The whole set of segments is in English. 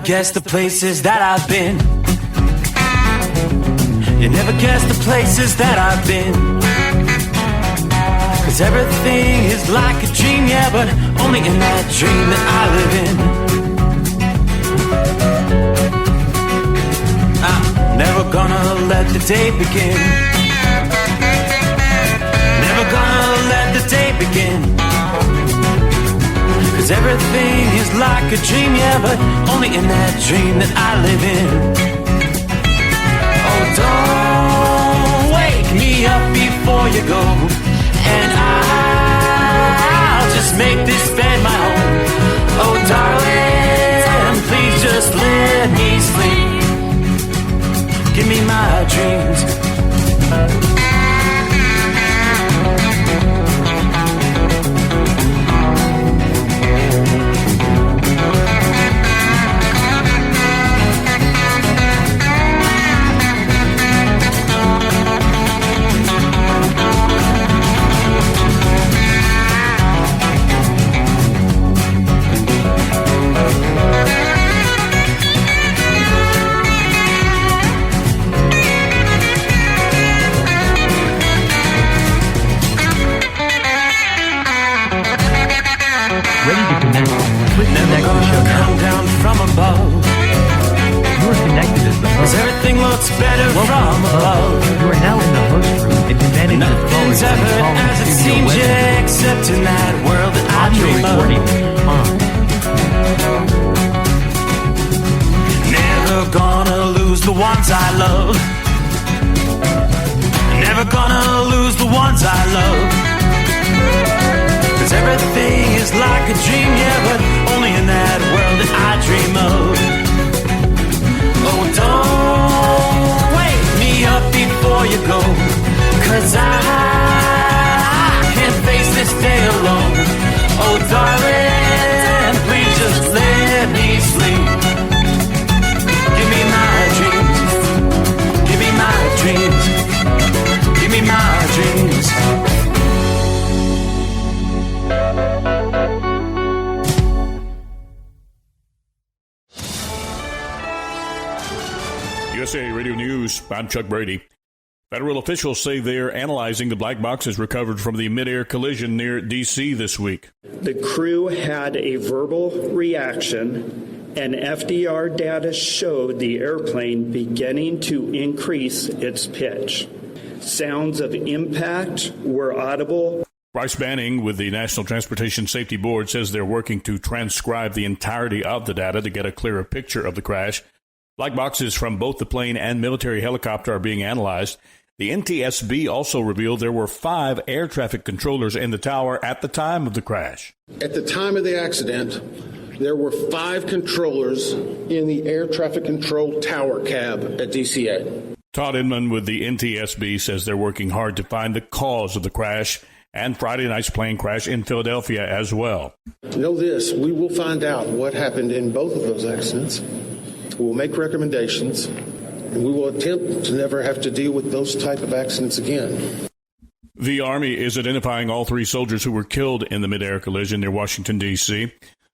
guess the places that I've been. You never guess the places that I've been. 'Cause everything is like a dream, yeah, but only in that dream that I live in. I'm never gonna let the day begin. Never gonna let the day begin. 'Cause everything is like a dream, yeah, but only in that dream that I live in. Oh, don't wake me up before you go, and I'll just make this bed my home. Oh, darling, please just let me sleep. Give me my dreams. Everything looks better from above. You are now in the host room and can manage the phone. Nothing's ever as it seems, yeah, except in that world that I dream of. Never gonna lose the ones I love. Never gonna lose the ones I love. 'Cause everything is like a dream, yeah, but only in that world that I dream of. Oh, don't wake me up before you go, 'cause I can't face this day alone. Oh, darling, please just let me sleep. Give me my dreams. Give me my dreams. Give me my dreams. USA Radio News, I'm Chuck Brady. Federal officials say they're analyzing the black boxes recovered from the mid-air collision near D.C. this week. The crew had a verbal reaction, and FDR data showed the airplane beginning to increase its pitch. Sounds of impact were audible. Bryce Banning with the National Transportation Safety Board says they're working to transcribe the entirety of the data to get a clearer picture of the crash. Black boxes from both the plane and military helicopter are being analyzed. The NTSB also revealed there were 5 air traffic controllers in the tower at the time of the crash. At the time of the accident, there were 5 controllers in the air traffic control tower cab at DCA. Todd Inman with the NTSB says they're working hard to find the cause of the crash and Friday night's plane crash in Philadelphia as well. Know this, we will find out what happened in both of those accidents. We'll make recommendations, and we will attempt to never have to deal with those type of accidents again. The Army is identifying all 3 soldiers who were killed in the mid-air collision near Washington, D.C.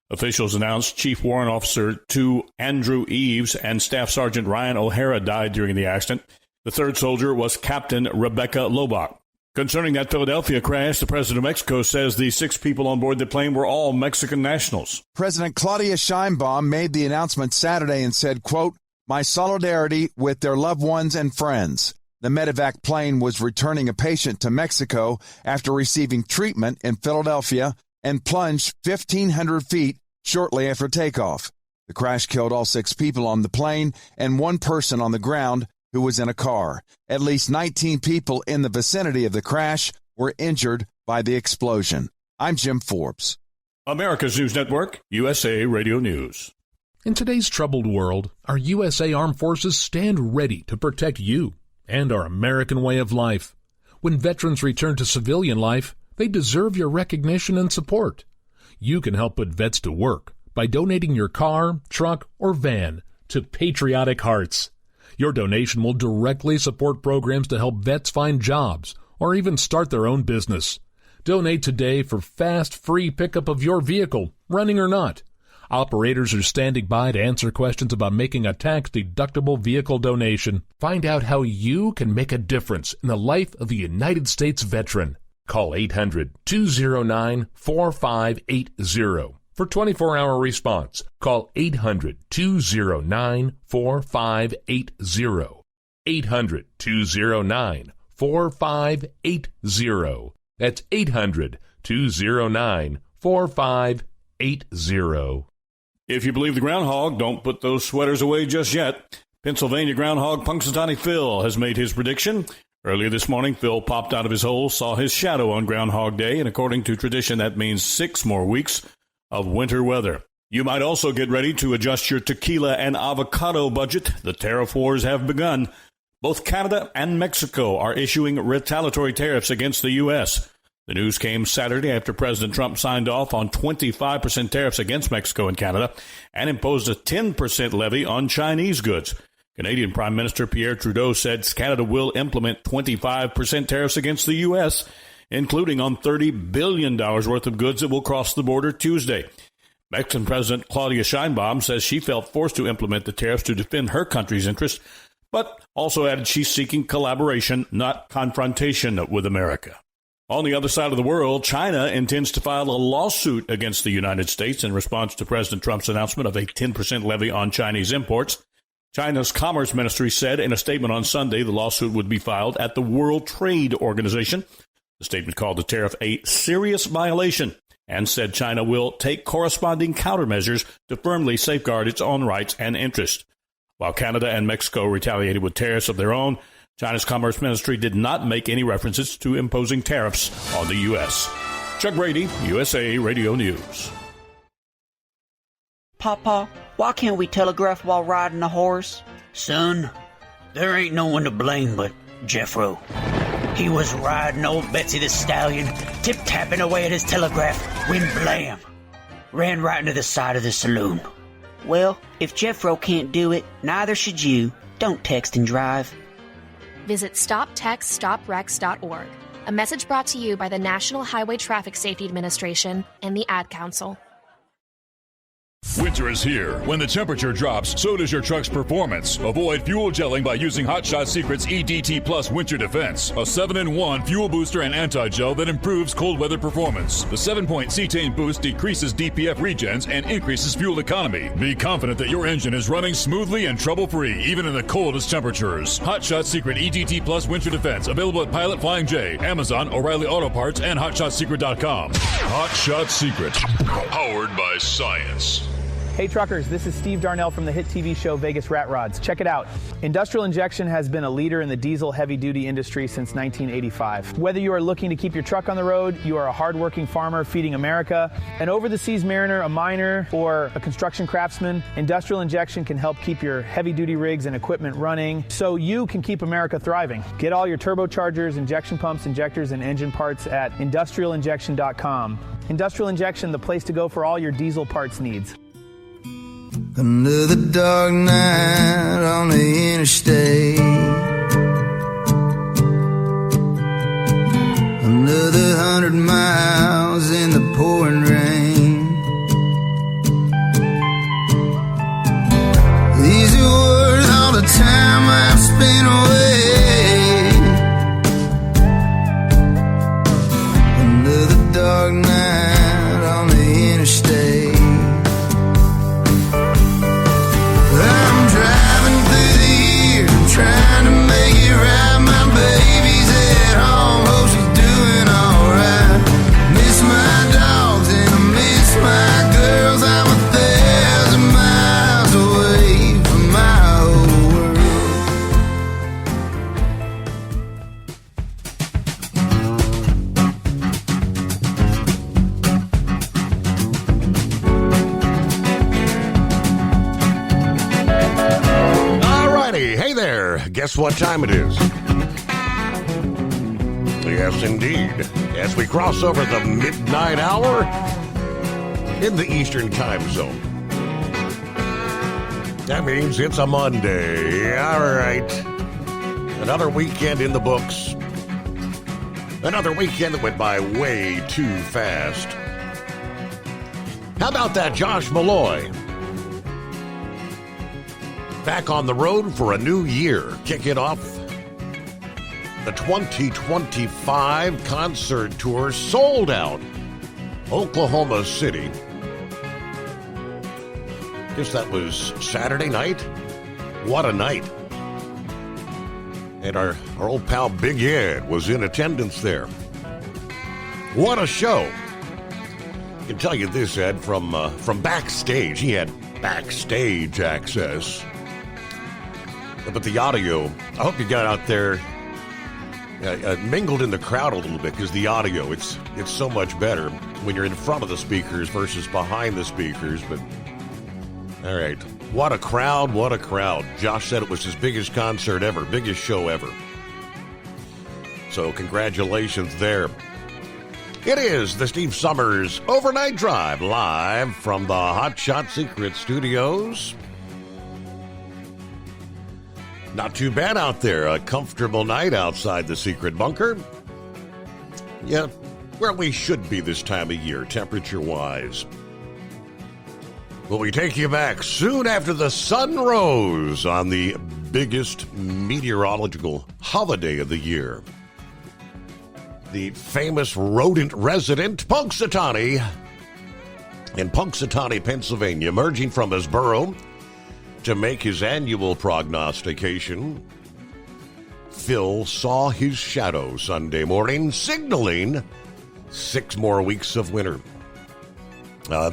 Officials announced Chief Warrant Officer 2 Andrew Eves and Staff Sergeant Ryan O'Hara died during the accident. The 3rd soldier was Captain Rebecca Lobach. Concerning that Philadelphia crash, the president of Mexico says the 6 people on board the plane were all Mexican nationals. President Claudia Sheinbaum made the announcement Saturday and said, quote, "My solidarity with their loved ones and friends." The medevac plane was returning a patient to Mexico after receiving treatment in Philadelphia and plunged 1,500 feet shortly after takeoff. The crash killed all 6 people on the plane and 1 person on the ground who was in a car. At least 19 people in the vicinity of the crash were injured by the explosion. I'm Jim Forbes. America's News Network, USA Radio News. In today's troubled world, our USA Armed Forces stand ready to protect you and our American way of life. When veterans return to civilian life, they deserve your recognition and support. You can help put vets to work by donating your car, truck, or van to Patriotic Hearts. Your donation will directly support programs to help vets find jobs or even start their own business. Donate today for fast, free pickup of your vehicle, running or not. Operators are standing by to answer questions about making a tax-deductible vehicle donation. Find out how you can make a difference in the life of a United States veteran. Call 800-209-4580 for 24-hour response. Call 800-209-4580. 800-209-4580. That's 800-209-4580. If you believe the groundhog, don't put those sweaters away just yet. Pennsylvania groundhog Punxsutawney Phil has made his prediction. Earlier this morning, Phil popped out of his hole, saw his shadow on Groundhog Day, and according to tradition, that means 6 more weeks of winter weather. You might also get ready to adjust your tequila and avocado budget. The tariff wars have begun. Both Canada and Mexico are issuing retaliatory tariffs against the U.S. The news came Saturday after President Trump signed off on 25% tariffs against Mexico and Canada and imposed a 10% levy on Chinese goods. Canadian Prime Minister Pierre Trudeau said Canada will implement 25% tariffs against the U.S., including on $30 billion worth of goods that will cross the border Tuesday. Mexican President Claudia Sheinbaum says she felt forced to implement the tariffs to defend her country's interests, but also added she's seeking collaboration, not confrontation with America. On the other side of the world, China intends to file a lawsuit against the United States in response to President Trump's announcement of a 10% levy on Chinese imports. China's Commerce Ministry said in a statement on Sunday the lawsuit would be filed at the World Trade Organization. The statement called the tariff a serious violation and said China will take corresponding countermeasures to firmly safeguard its own rights and interests. While Canada and Mexico retaliated with tariffs of their own, China's Commerce Ministry did not make any references to imposing tariffs on the U.S. Chuck Brady, USA Radio News. Papa, why can't we telegraph while riding a horse? Son, there ain't no one to blame but Jeffro. He was riding old Betsy the Stallion, tip-tapping away at his telegraph, when blam! Ran right into the side of the saloon. Well, if Jeffro can't do it, neither should you. Don't text and drive. Visit StopTextStopWrecks.org. A message brought to you by the National Highway Traffic Safety Administration and the Ad Council. Winter is here. When the temperature drops, so does your truck's performance. Avoid fuel gelling by using Hot Shot Secret's EDT Plus Winter Defense, a 7-in-1 fuel booster and anti-gel that improves cold weather performance. The 7-point cetane boost decreases DPF regens and increases fuel economy. Be confident that your engine is running smoothly and trouble-free, even in the coldest temperatures. Hot Shot Secret EDT Plus Winter Defense, available at Pilot Flying J, Amazon, O'Reilly Auto Parts, and HotShotSecret.com. Hot Shot Secret, powered by science. Hey truckers, this is Steve Darnell from the hit TV show Vegas Rat Rods. Check it out. Industrial Injection has been a leader in the diesel heavy-duty industry since 1985. Whether you are looking to keep your truck on the road, you are a hard-working farmer feeding America, an over-the-seas mariner, a miner, or a construction craftsman, Industrial Injection can help keep your heavy-duty rigs and equipment running so you can keep America thriving. Get all your turbochargers, injection pumps, injectors, and engine parts at industrialinjection.com. Industrial Injection, the place to go for all your diesel parts needs. Another dark night on the interstate. Another 100 miles in the pouring rain. These are worth all the time I've spent away. Another dark night on the interstate. Trying to make it right, my baby's at home, hope she's doing alright. Miss my dogs and I miss my girls, I'm 1,000 miles away from my whole Hey there, guess what time it is? Yes, indeed. As we cross over the midnight hour in the Eastern Time Zone. That means it's a Monday. All right. Another weekend in the books. Another weekend that went by way too fast. How about that, Josh Malloy? Back on the road for a new year. Kicking off the 2025 concert tour, sold out. Oklahoma City. Guess that was Saturday night. What a night. And our old pal Big Ed was in attendance there. What a show. I can tell you this, Ed, from backstage. He had backstage access. But the audio, I hope you got out there, mingled in the crowd a little bit, because the audio, it's so much better when you're in front of the speakers versus behind the speakers. But all right, what a crowd, what a crowd. Josh said it was his biggest concert ever, biggest show ever. So congratulations there. It is the Steve Summers Overnight Drive, live from the Hot Shot Secret Studios. Not too bad out there. A comfortable night outside the secret bunker. Yeah, where we should be this time of year, temperature-wise. Well, we take you back soon after the sun rose on the biggest meteorological holiday of the year. The famous rodent resident, Punxsutawney, in Punxsutawney, Pennsylvania, emerging from his burrow to make his annual prognostication. Phil saw his shadow Sunday morning, signaling 6 more weeks of winter.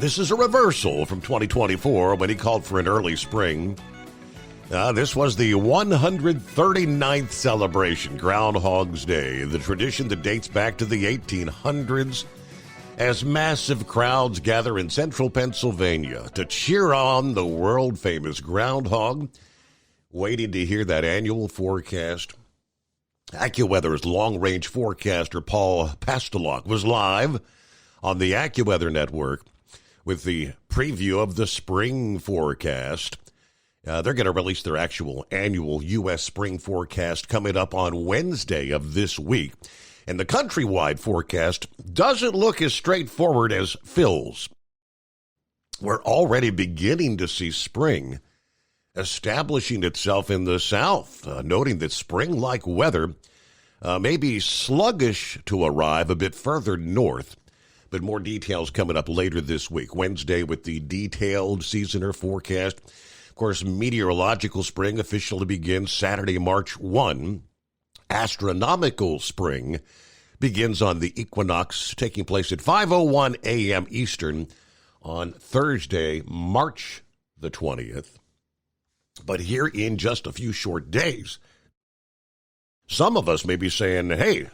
This is a reversal from 2024 when he called for an early spring. This was the 139th celebration, Groundhog's Day, the tradition that dates back to the 1800s, as massive crowds gather in central Pennsylvania to cheer on the world-famous groundhog, waiting to hear that annual forecast. AccuWeather's long-range forecaster, Paul Pastelok, was live on the AccuWeather Network with the preview of the spring forecast. They're going to release their actual annual U.S. spring forecast coming up on Wednesday of this week. And the countrywide forecast doesn't look as straightforward as Phil's. We're already beginning to see spring establishing itself in the south, noting that spring-like weather may be sluggish to arrive a bit further north. But more details coming up later this week, Wednesday, with the detailed seasoner forecast. Of course, meteorological spring officially begins Saturday, March 1. Astronomical spring begins on the equinox, taking place at 5:01 a.m. Eastern on Thursday, March the 20th. But here in just a few short days, some of us may be saying, hey,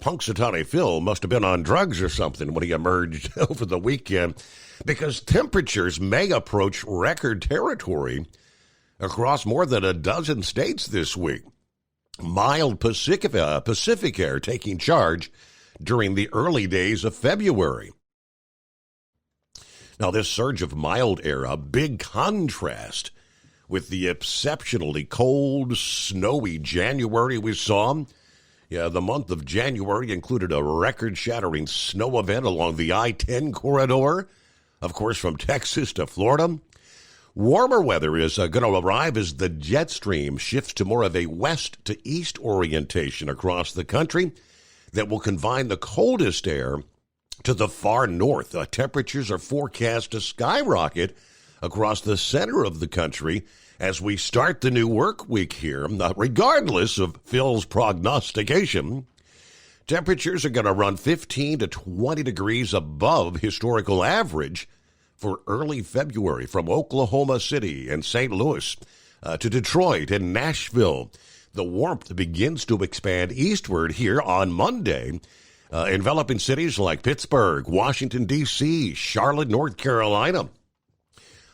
Punxsutawney Phil must have been on drugs or something when he emerged over the weekend, because temperatures may approach record territory across more than a dozen states this week. Mild Pacific air taking charge during the early days of February. Now, this surge of mild air, a big contrast with the exceptionally cold, snowy January we saw. Yeah, the month of January included a record-shattering snow event along the I-10 corridor, of course, from Texas to Florida. Warmer weather is going to arrive as the jet stream shifts to more of a west to east orientation across the country that will confine the coldest air to the far north. Temperatures are forecast to skyrocket across the center of the country as we start the new work week here. Regardless of Phil's prognostication, temperatures are going to run 15 to 20 degrees above historical average for early February, from Oklahoma City and St. Louis to Detroit and Nashville. The warmth begins to expand eastward here on Monday, enveloping cities like Pittsburgh, Washington, D.C., Charlotte, North Carolina.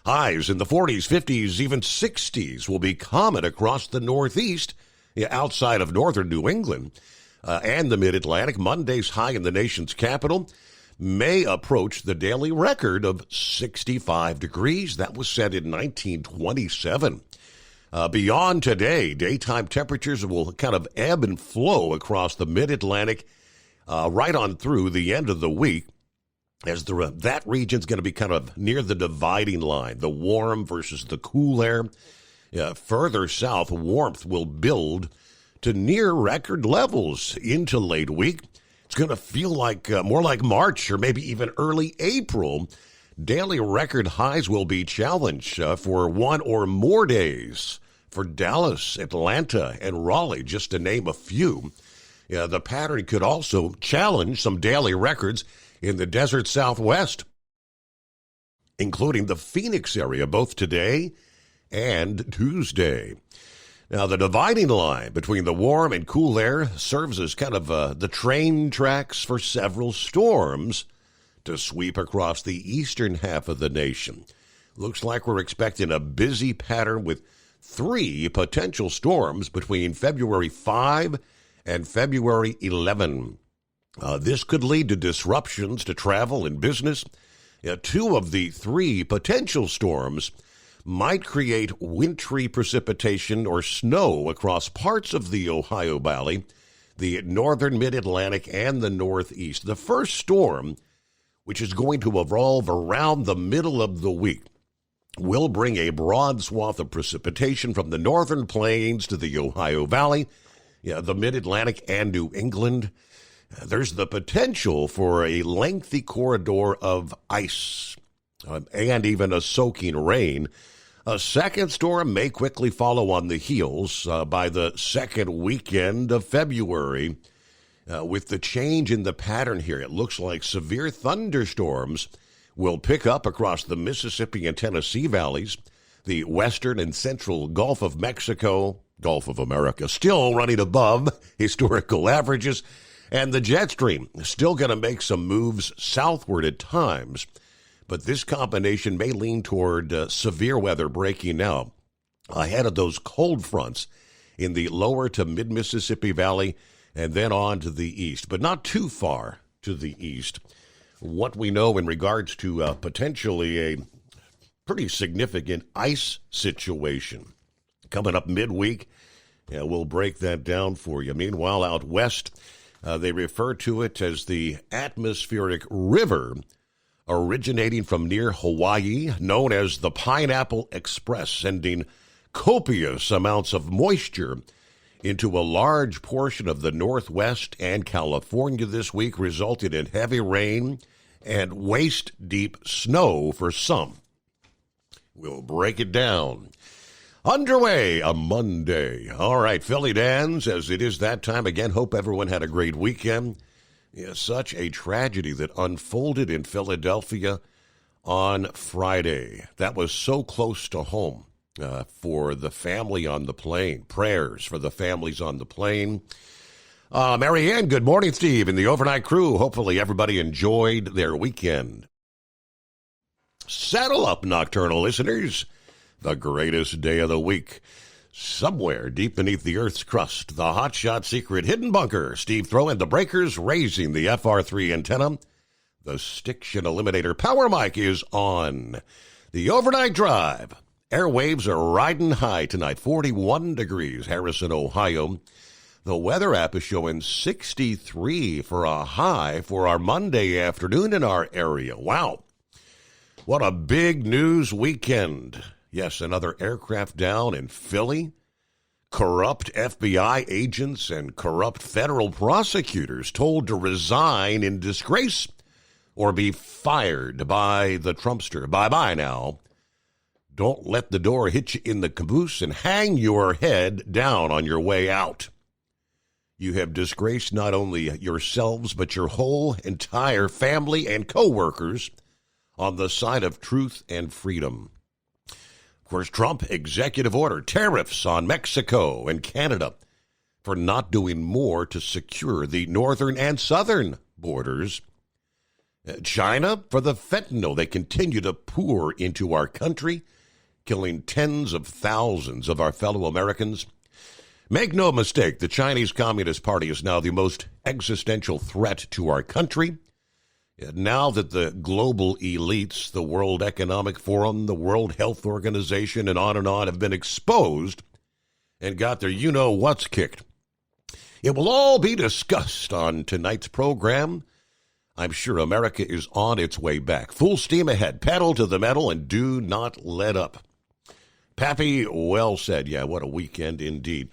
Highs in the 40s, 50s, even 60s will be common across the Northeast, outside of northern New England, and the Mid-Atlantic. Monday's high in the nation's capital may approach the daily record of 65 degrees. That was set in 1927. Beyond today, daytime temperatures will kind of ebb and flow across the Mid-Atlantic right on through the end of the week. as that region's going to be kind of near the dividing line, the warm versus the cool air. Further south, warmth will build to near record levels into late week. It's going to feel like more like March or maybe even early April. Daily record highs will be challenged for one or more days for Dallas, Atlanta, and Raleigh, just to name a few. The pattern could also challenge some daily records in the desert Southwest, including the Phoenix area, both today and Tuesday. Now, the dividing line between the warm and cool air serves as kind of the train tracks for several storms to sweep across the eastern half of the nation. Looks like we're expecting a busy pattern with 3 potential storms between February 5 and February 11. This could lead to disruptions to travel and business. 2 of the 3 potential storms might create wintry precipitation or snow across parts of the Ohio Valley, the northern mid-Atlantic, and the Northeast. The first storm, which is going to evolve around the middle of the week, will bring a broad swath of precipitation from the northern plains to the Ohio Valley, the mid-Atlantic, and New England. There's the potential for a lengthy corridor of ice and even a soaking rain. A second storm may quickly follow on the heels by the second weekend of February. With the change in the pattern here, it looks like severe thunderstorms will pick up across the Mississippi and Tennessee valleys, the western and central Gulf of Mexico, Gulf of America, still running above historical averages, and the jet stream still going to make some moves southward at times. But this combination may lean toward severe weather breaking out ahead of those cold fronts in the lower to mid-Mississippi Valley and then on to the east, but not too far to the east. What we know in regards to potentially a pretty significant ice situation coming up midweek, we'll break that down for you. Meanwhile, out west, they refer to it as the atmospheric river originating from near Hawaii, known as the Pineapple Express, sending copious amounts of moisture into a large portion of the Northwest and California this week, resulting in heavy rain and waist-deep snow for some. We'll break it down. Underway a Monday. All right, Philly Dans, as it is that time again, hope everyone had a great weekend. Such a tragedy that unfolded in Philadelphia on Friday. That was so close to home for the family on the plane. Prayers for the families on the plane. Marianne, good morning, Steve, and the overnight crew. Hopefully everybody enjoyed their weekend. Saddle up, nocturnal listeners. The greatest day of the week. Somewhere deep beneath the Earth's crust, the hotshot secret hidden bunker. Steve Throw and the Breakers raising the FR3 antenna. The Stiction Eliminator power mic is on. The overnight drive. Airwaves are riding high tonight. 41 degrees, Harrison, Ohio. The weather app is showing 63 for a high for our Monday afternoon in our area. Wow. What a big news weekend. Yes, another aircraft down in Philly. Corrupt FBI agents and corrupt federal prosecutors told to resign in disgrace or be fired by the Trumpster. Bye-bye now. Don't let the door hit you in the caboose and hang your head down on your way out. You have disgraced not only yourselves, but your whole entire family and co-workers on the side of truth and freedom. Of course, Trump executive order tariffs on Mexico and Canada for not doing more to secure the northern and southern borders. China for the fentanyl they continue to pour into our country, killing tens of thousands of our fellow Americans. Make no mistake, the Chinese Communist Party is now the most existential threat to our country. Now that the global elites, the World Economic Forum, the World Health Organization, and on have been exposed and got their you-know-what's kicked. It will all be discussed on tonight's program. I'm sure America is on its way back. Full steam ahead. Pedal to the metal and do not let up. Pappy, well said. Yeah, what a weekend indeed.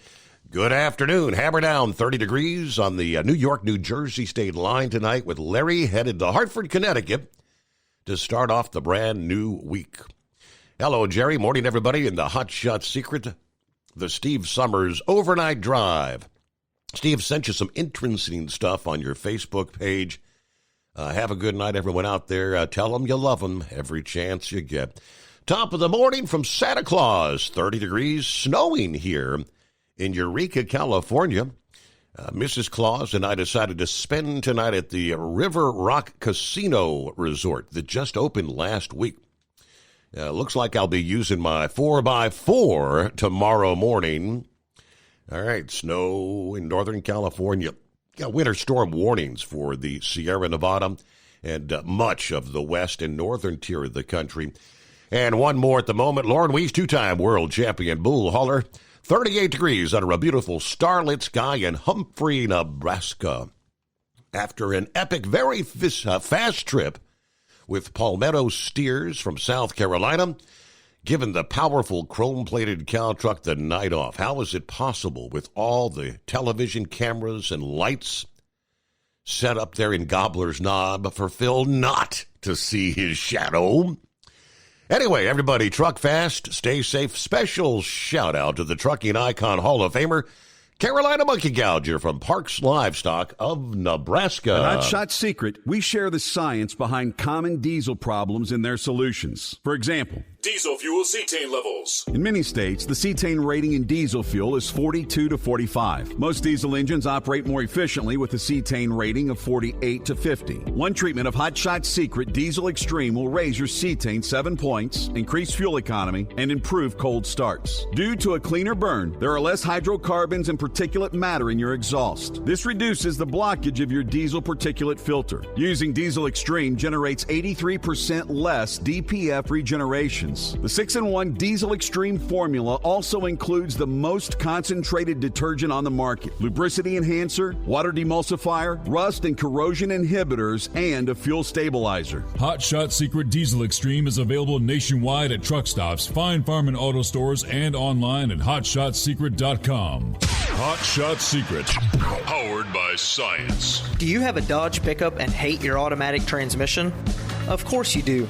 Good afternoon. Hammer down 30 degrees on the New York-New Jersey state line tonight with Larry headed to Hartford, Connecticut to start off the brand new week. Hello, Jerry. Morning, everybody. In the Hot Shot Secret, the Steve Summers Overnight Drive. Steve sent you some interesting stuff on your Facebook page. Have a good night, everyone out there. Tell them you love them every chance you get. Top of the morning from Santa Claus. 30 degrees, snowing here in Eureka, California. Mrs. Claus and I decided to spend tonight at the River Rock Casino Resort that just opened last week. Looks like I'll be using my 4x4 tomorrow morning. All right, snow in Northern California. Got winter storm warnings for the Sierra Nevada and much of the west and northern tier of the country. And one more at the moment. Lauren Weiss, two-time world champion bull hauler. 38 degrees under a beautiful starlit sky in Humphrey, Nebraska. After an epic, very fast trip with Palmetto steers from South Carolina, given the powerful chrome-plated cow truck the night off. How is it possible with all the television cameras and lights set up there in Gobbler's Knob for Phil not to see his shadow? Anyway, everybody, truck fast, stay safe. Special shout-out to the trucking icon Hall of Famer, Carolina Monkey Gouger from Parks Livestock of Nebraska. At Hot Shot Secret, we share the science behind common diesel problems and their solutions. For example, Diesel fuel cetane levels. in many states, the cetane rating in diesel fuel is 42 to 45. Most diesel engines operate more efficiently with a cetane rating of 48 to 50. One treatment of Hot Shot Secret Diesel Extreme will raise your cetane 7 points, increase fuel economy, and improve cold starts. Due to a cleaner burn, there are less hydrocarbons and particulate matter in your exhaust. This reduces the blockage of your diesel particulate filter. Using Diesel Extreme generates 83% less DPF regenerations. The 6-in-1 Diesel Extreme formula also includes the most concentrated detergent on the market, lubricity enhancer, water demulsifier, rust and corrosion inhibitors, and a fuel stabilizer. Hot Shot Secret Diesel Extreme is available nationwide at truck stops, fine farm and auto stores, and online at hotshotsecret.com. Hot Shot Secret, powered by science. Do you have a Dodge pickup and hate your automatic transmission? Of course you do.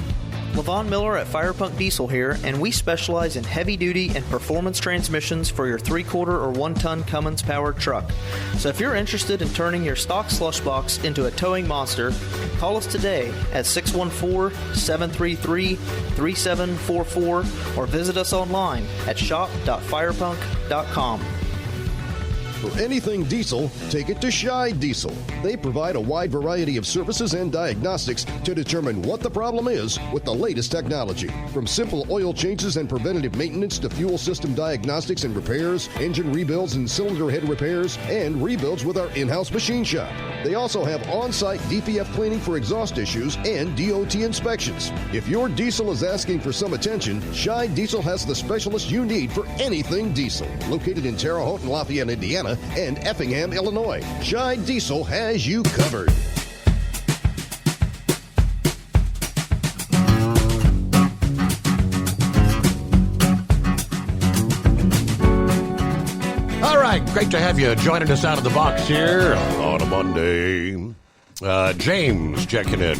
Levon Miller at Firepunk Diesel here, and we specialize in heavy-duty and performance transmissions for your 3-quarter or 1-ton Cummins-powered truck. So if you're interested in turning your stock slush box into a towing monster, call us today at 614-733-3744 or visit us online at shop.firepunk.com. For anything diesel, take it to Scheid Diesel. They provide a wide variety of services and diagnostics to determine what the problem is with the latest technology. From simple oil changes and preventative maintenance to fuel system diagnostics and repairs, engine rebuilds and cylinder head repairs, and rebuilds with our in-house machine shop. They also have on-site DPF cleaning for exhaust issues and DOT inspections. If your diesel is asking for some attention, Scheid Diesel has the specialist you need for anything diesel. Located in Terre Haute and Lafayette, Indiana, and Effingham, Illinois. Scheid Diesel has you covered. All right, great to have you joining us out of the box here on a Monday. James checking in.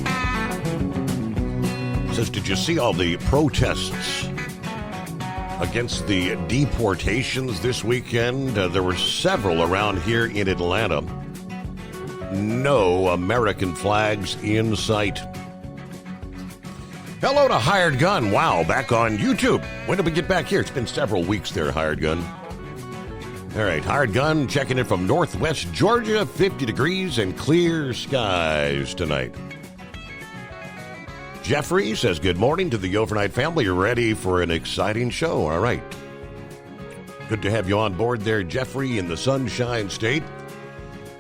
Says, did you see all the protests against the deportations this weekend? There were several around here in Atlanta. No American flags in sight. Hello to Hired Gun. Wow, back on YouTube. When did we get back here? It's been several weeks there, Hired Gun. All right, Hired Gun checking in from Northwest Georgia. 50 degrees and clear skies tonight. Jeffrey says, good morning to the Overnight family. You're ready for an exciting show. All right. Good to have you on board there, Jeffrey, in the Sunshine State.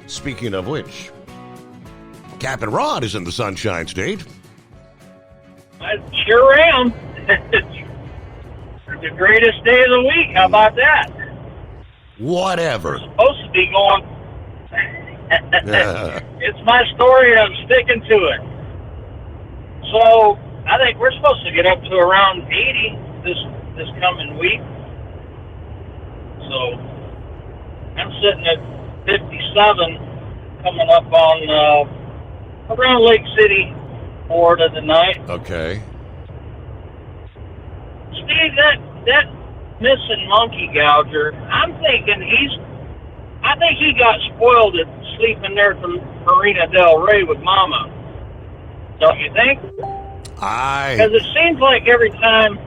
Speaking of which, Captain Rod is in the Sunshine State. I sure am. It's the greatest day of the week. How about that? Whatever. We're supposed to be going. It's my story, and I'm sticking to it. So I think we're supposed to get up to around 80 this coming week. So I'm sitting at 57, coming up on around Lake City, Florida tonight. Okay. Steve, that missing monkey gouger, I think he got spoiled at sleeping there at the Marina Del Rey with Mama. Don't you think? Because it seems like every time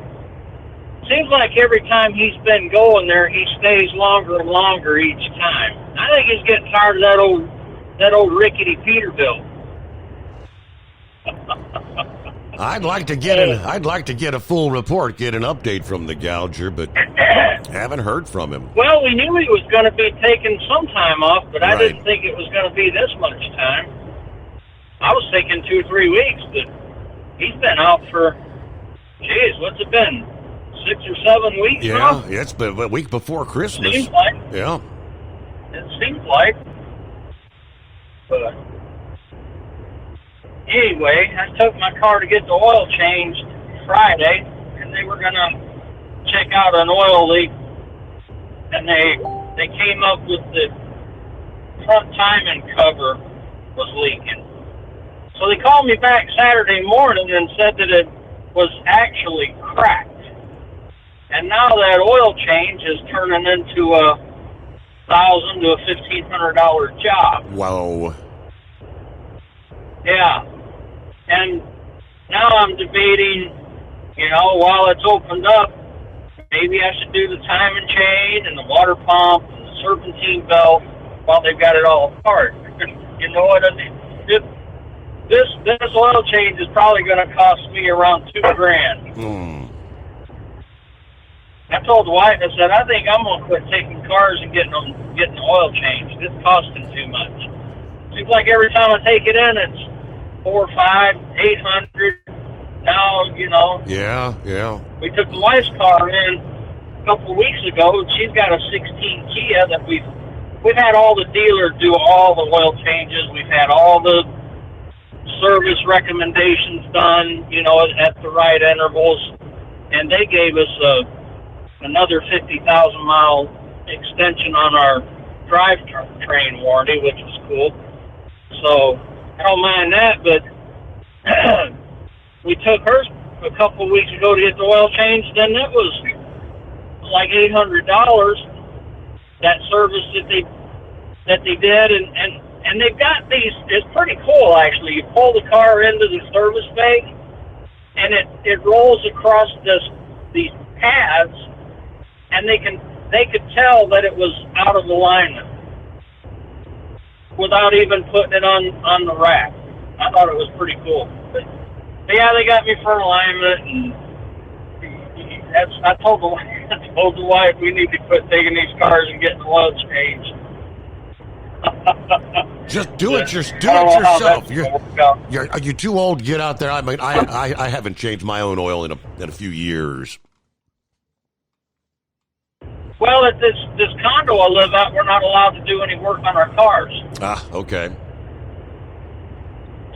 he's been going there, he stays longer and longer each time. I think he's getting tired of that old rickety Peterbilt. I'd like to get a full report, get an update from the gouger, but haven't heard from him. Well, we knew he was going to be taking some time off, but I didn't think it was going to be this much time. I was thinking 2-3 weeks, but he's been out for, what's it been? 6 or 7 weeks now? Yeah, it's been a week before Christmas. Seems like. Yeah. It seems like. But anyway, I took my car to get the oil changed Friday, and they were going to check out an oil leak, and they came up with the front timing cover was leaking. So they called me back Saturday morning and said that it was actually cracked. And now that oil change is turning into a $1,000 to a $1,500 job. Whoa. Yeah. And now I'm debating, while it's opened up, maybe I should do the timing chain and the water pump and the serpentine belt while they've got it all apart. You know what I mean? This oil change is probably going to cost me around $2,000. I told the wife, I said, I think I'm going to quit taking cars and getting the oil changed. It's costing too much. Seems like every time I take it in, it's $400, $500, $800. Now, Yeah. We took the wife's car in a couple of weeks ago. She's got a 16 Kia that we've had all the dealers do all the oil changes. We've had all the service recommendations done, at the right intervals. And they gave us another 50,000 mile extension on our drivetrain warranty, which was cool. So I don't mind that, but we took hers a couple of weeks ago to get the oil changed, and it was like $800. That service that they did, and they've got these. It's pretty cool, actually. You pull the car into the service bay, and it rolls across these paths, and they could tell that it was out of alignment without even putting it on the rack. I thought it was pretty cool. But yeah, they got me for alignment, and I told the wife we need to quit taking these cars and getting the oil changed. Just do it yourself. Are you too old to get out there? I mean, I haven't changed my own oil in a few years. Well, at this condo I live at, we're not allowed to do any work on our cars. Ah, okay.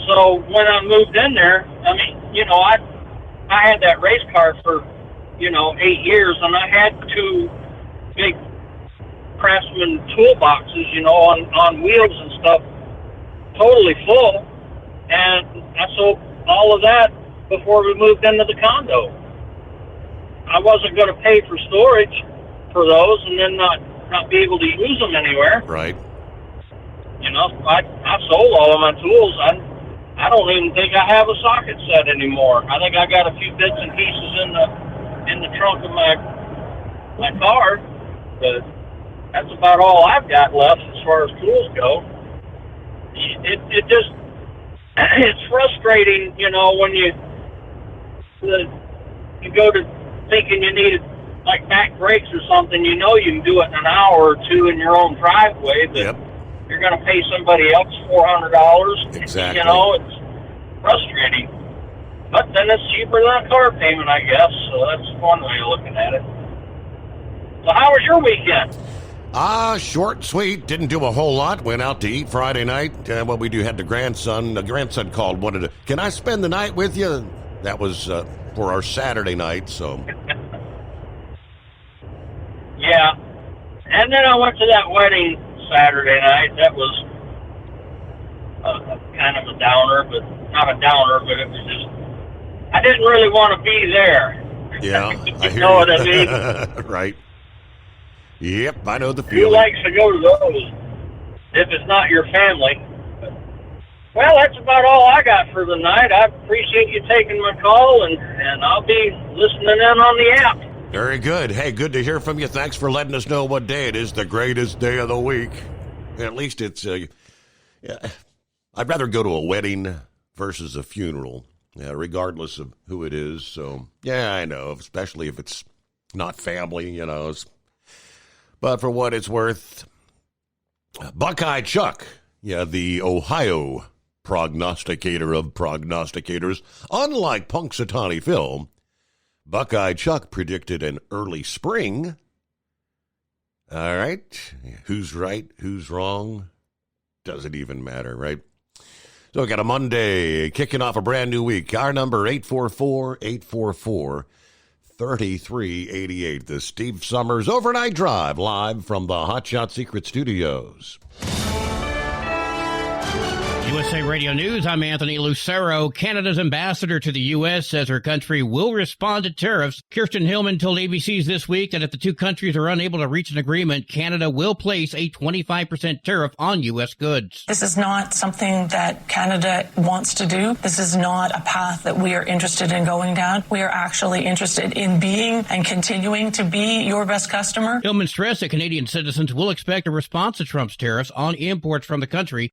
So when I moved in there, I mean, I had that race car for 8 years, and I had 2 big Craftsman toolboxes, on wheels and stuff, totally full. And I sold all of that before we moved into the condo. I wasn't going to pay for storage for those and then not be able to use them anywhere. Right. I sold all of my tools. I don't even think I have a socket set anymore. I think I got a few bits and pieces in the trunk of my car, but that's about all I've got left as far as tools go. It just it's frustrating, when you go to thinking you need like back brakes or something. You can do it in an hour or two in your own driveway, but you're going to pay somebody else $400. Exactly. It's frustrating. But then it's cheaper than a car payment, I guess. So that's one way of looking at it. So how was your weekend? Short, sweet. Didn't do a whole lot. Went out to eat Friday night. What we do, had the grandson. The grandson called, wanted to, can I spend the night with you? That was for our Saturday night, so. Yeah. And then I went to that wedding Saturday night. That was kind of a downer, but not a downer, but it was just, I didn't really want to be there. Yeah, I hear know you. what I mean? Right. Yep, I know the Who feeling. likes to go to those if it's not your family? Well, that's about all I got for the night. I appreciate you taking my call, and I'll be listening in on the app. Very good. Hey, good to hear from you. Thanks for letting us know what day it is, the greatest day of the week. At least it's, I'd rather go to a wedding versus a funeral, regardless of who it is. So, yeah, I know, especially if it's not family, you know. But for what it's worth, Buckeye Chuck, the Ohio prognosticator of prognosticators, unlike Punxsutawney Phil, Buckeye Chuck predicted an early spring. All right. Who's right? Who's wrong? Doesn't even matter, right? So we got a Monday kicking off a brand new week. Our number 844-844-3388. The Steve Summers Overnight Drive live from the Hot Shot Secret Studios. USA Radio News, I'm Anthony Lucero. Canada's ambassador to the U.S. says her country will respond to tariffs. Kirsten Hillman told ABC's This Week that if the two countries are unable to reach an agreement, Canada will place a 25% tariff on U.S. goods. This is not something that Canada wants to do. This is not a path that we are interested in going down. We are actually interested in being and continuing to be your best customer. Hillman stressed that Canadian citizens will expect a response to Trump's tariffs on imports from the country.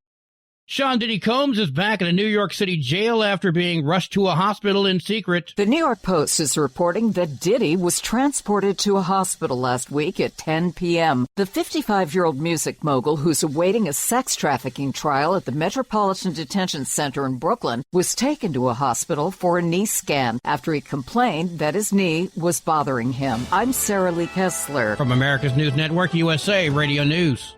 Sean Diddy Combs is back in a New York City jail after being rushed to a hospital in secret. The New York Post is reporting that Diddy was transported to a hospital last week at 10 p.m. The 55-year-old music mogul, who's awaiting a sex trafficking trial at the Metropolitan Detention Center in Brooklyn, was taken to a hospital for a knee scan after he complained that his knee was bothering him. I'm Sarah Lee Kessler. From America's News Network, USA Radio News.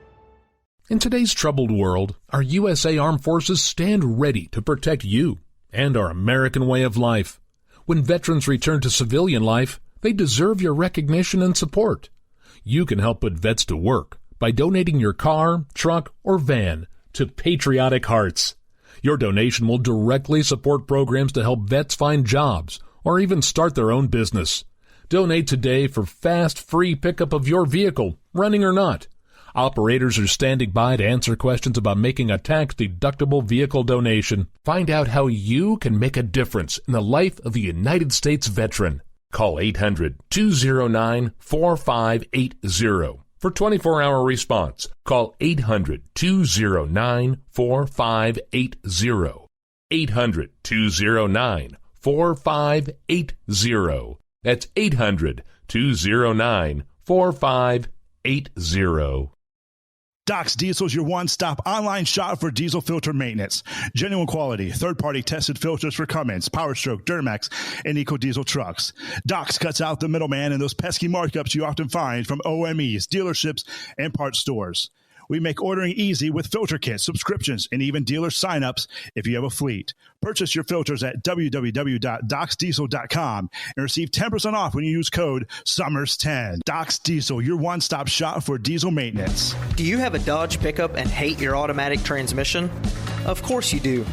In today's troubled world, our USA Armed Forces stand ready to protect you and our American way of life. When veterans return to civilian life, they deserve your recognition and support. You can help put vets to work by donating your car, truck, or van to Patriotic Hearts. Your donation will directly support programs to help vets find jobs or even start their own business. Donate today for fast, free pickup of your vehicle, running or not. Operators are standing by to answer questions about making a tax-deductible vehicle donation. Find out how you can make a difference in the life of a United States veteran. Call 800-209-4580 for 24-hour response. Call 800-209-4580. 800-209-4580. That's 800-209-4580. Doc's Diesel is your one-stop online shop for diesel filter maintenance. Genuine quality, third-party tested filters for Cummins, Powerstroke, Duramax, and EcoDiesel trucks. Doc's cuts out the middleman and those pesky markups you often find from OMEs, dealerships, and parts stores. We make ordering easy with filter kits, subscriptions, and even dealer sign-ups if you have a fleet. Purchase your filters at www.docsdiesel.com and receive 10% off when you use code SUMMERS10. Doc's Diesel, your one-stop shop for diesel maintenance. Do you have a Dodge pickup and hate your automatic transmission? Of course you do.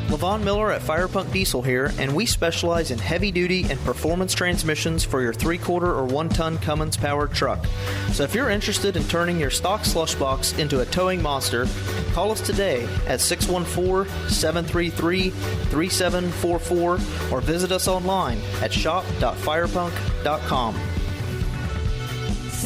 Levon Miller at Firepunk Diesel here, and we specialize in heavy-duty and performance transmissions for your 3-quarter or 1-ton Cummins-powered truck. So if you're interested in turning your stock slush box into a towing monster, call us today at 614-733-3744 or visit us online at shop.firepunk.com.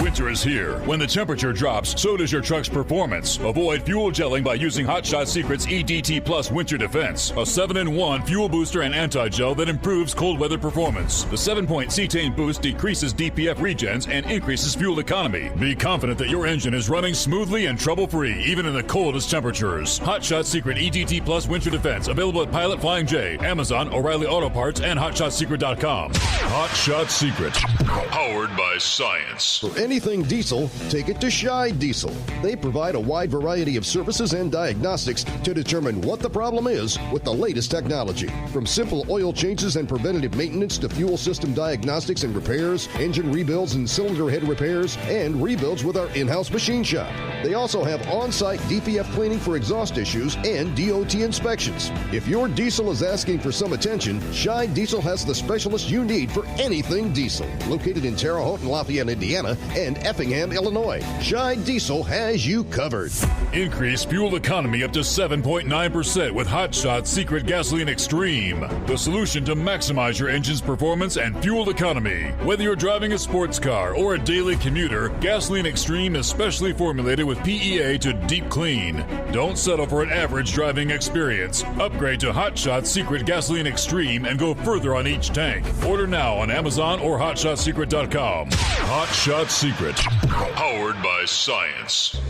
Winter is here. When the temperature drops, so does your truck's performance. Avoid fuel gelling by using Hot Shot Secret's EDT Plus Winter Defense, a 7-in-1 fuel booster and anti-gel that improves cold weather performance. The 7-point cetane boost decreases DPF regens and increases fuel economy. Be confident that your engine is running smoothly and trouble-free, even in the coldest temperatures. Hot Shot Secret EDT Plus Winter Defense, available at Pilot Flying J, Amazon, O'Reilly Auto Parts, and HotShotSecret.com. Hot Shot Secret, powered by science. anything diesel, take it to Shy Diesel. They provide a wide variety of services and diagnostics to determine what the problem is with the latest technology. From simple oil changes and preventative maintenance to fuel system diagnostics and repairs, engine rebuilds and cylinder head repairs, and rebuilds with our in-house machine shop. They also have on-site DPF cleaning for exhaust issues and DOT inspections. If your diesel is asking for some attention, Shy Diesel has the specialist you need for anything diesel. Located in Terre Haute and Lafayette, Indiana, and Effingham, Illinois, Shy Diesel has you covered. Increase fuel economy up to 7.9% with Hot Shot Secret Gasoline Extreme. The solution to maximize your engine's performance and fuel economy. Whether you're driving a sports car or a daily commuter, Gasoline Extreme is specially formulated with PEA to deep clean. Don't settle for an average driving experience. Upgrade to Hot Shot Secret Gasoline Extreme and go further on each tank. Order now on Amazon or HotShotSecret.com. Hot Shot Secret, powered by science.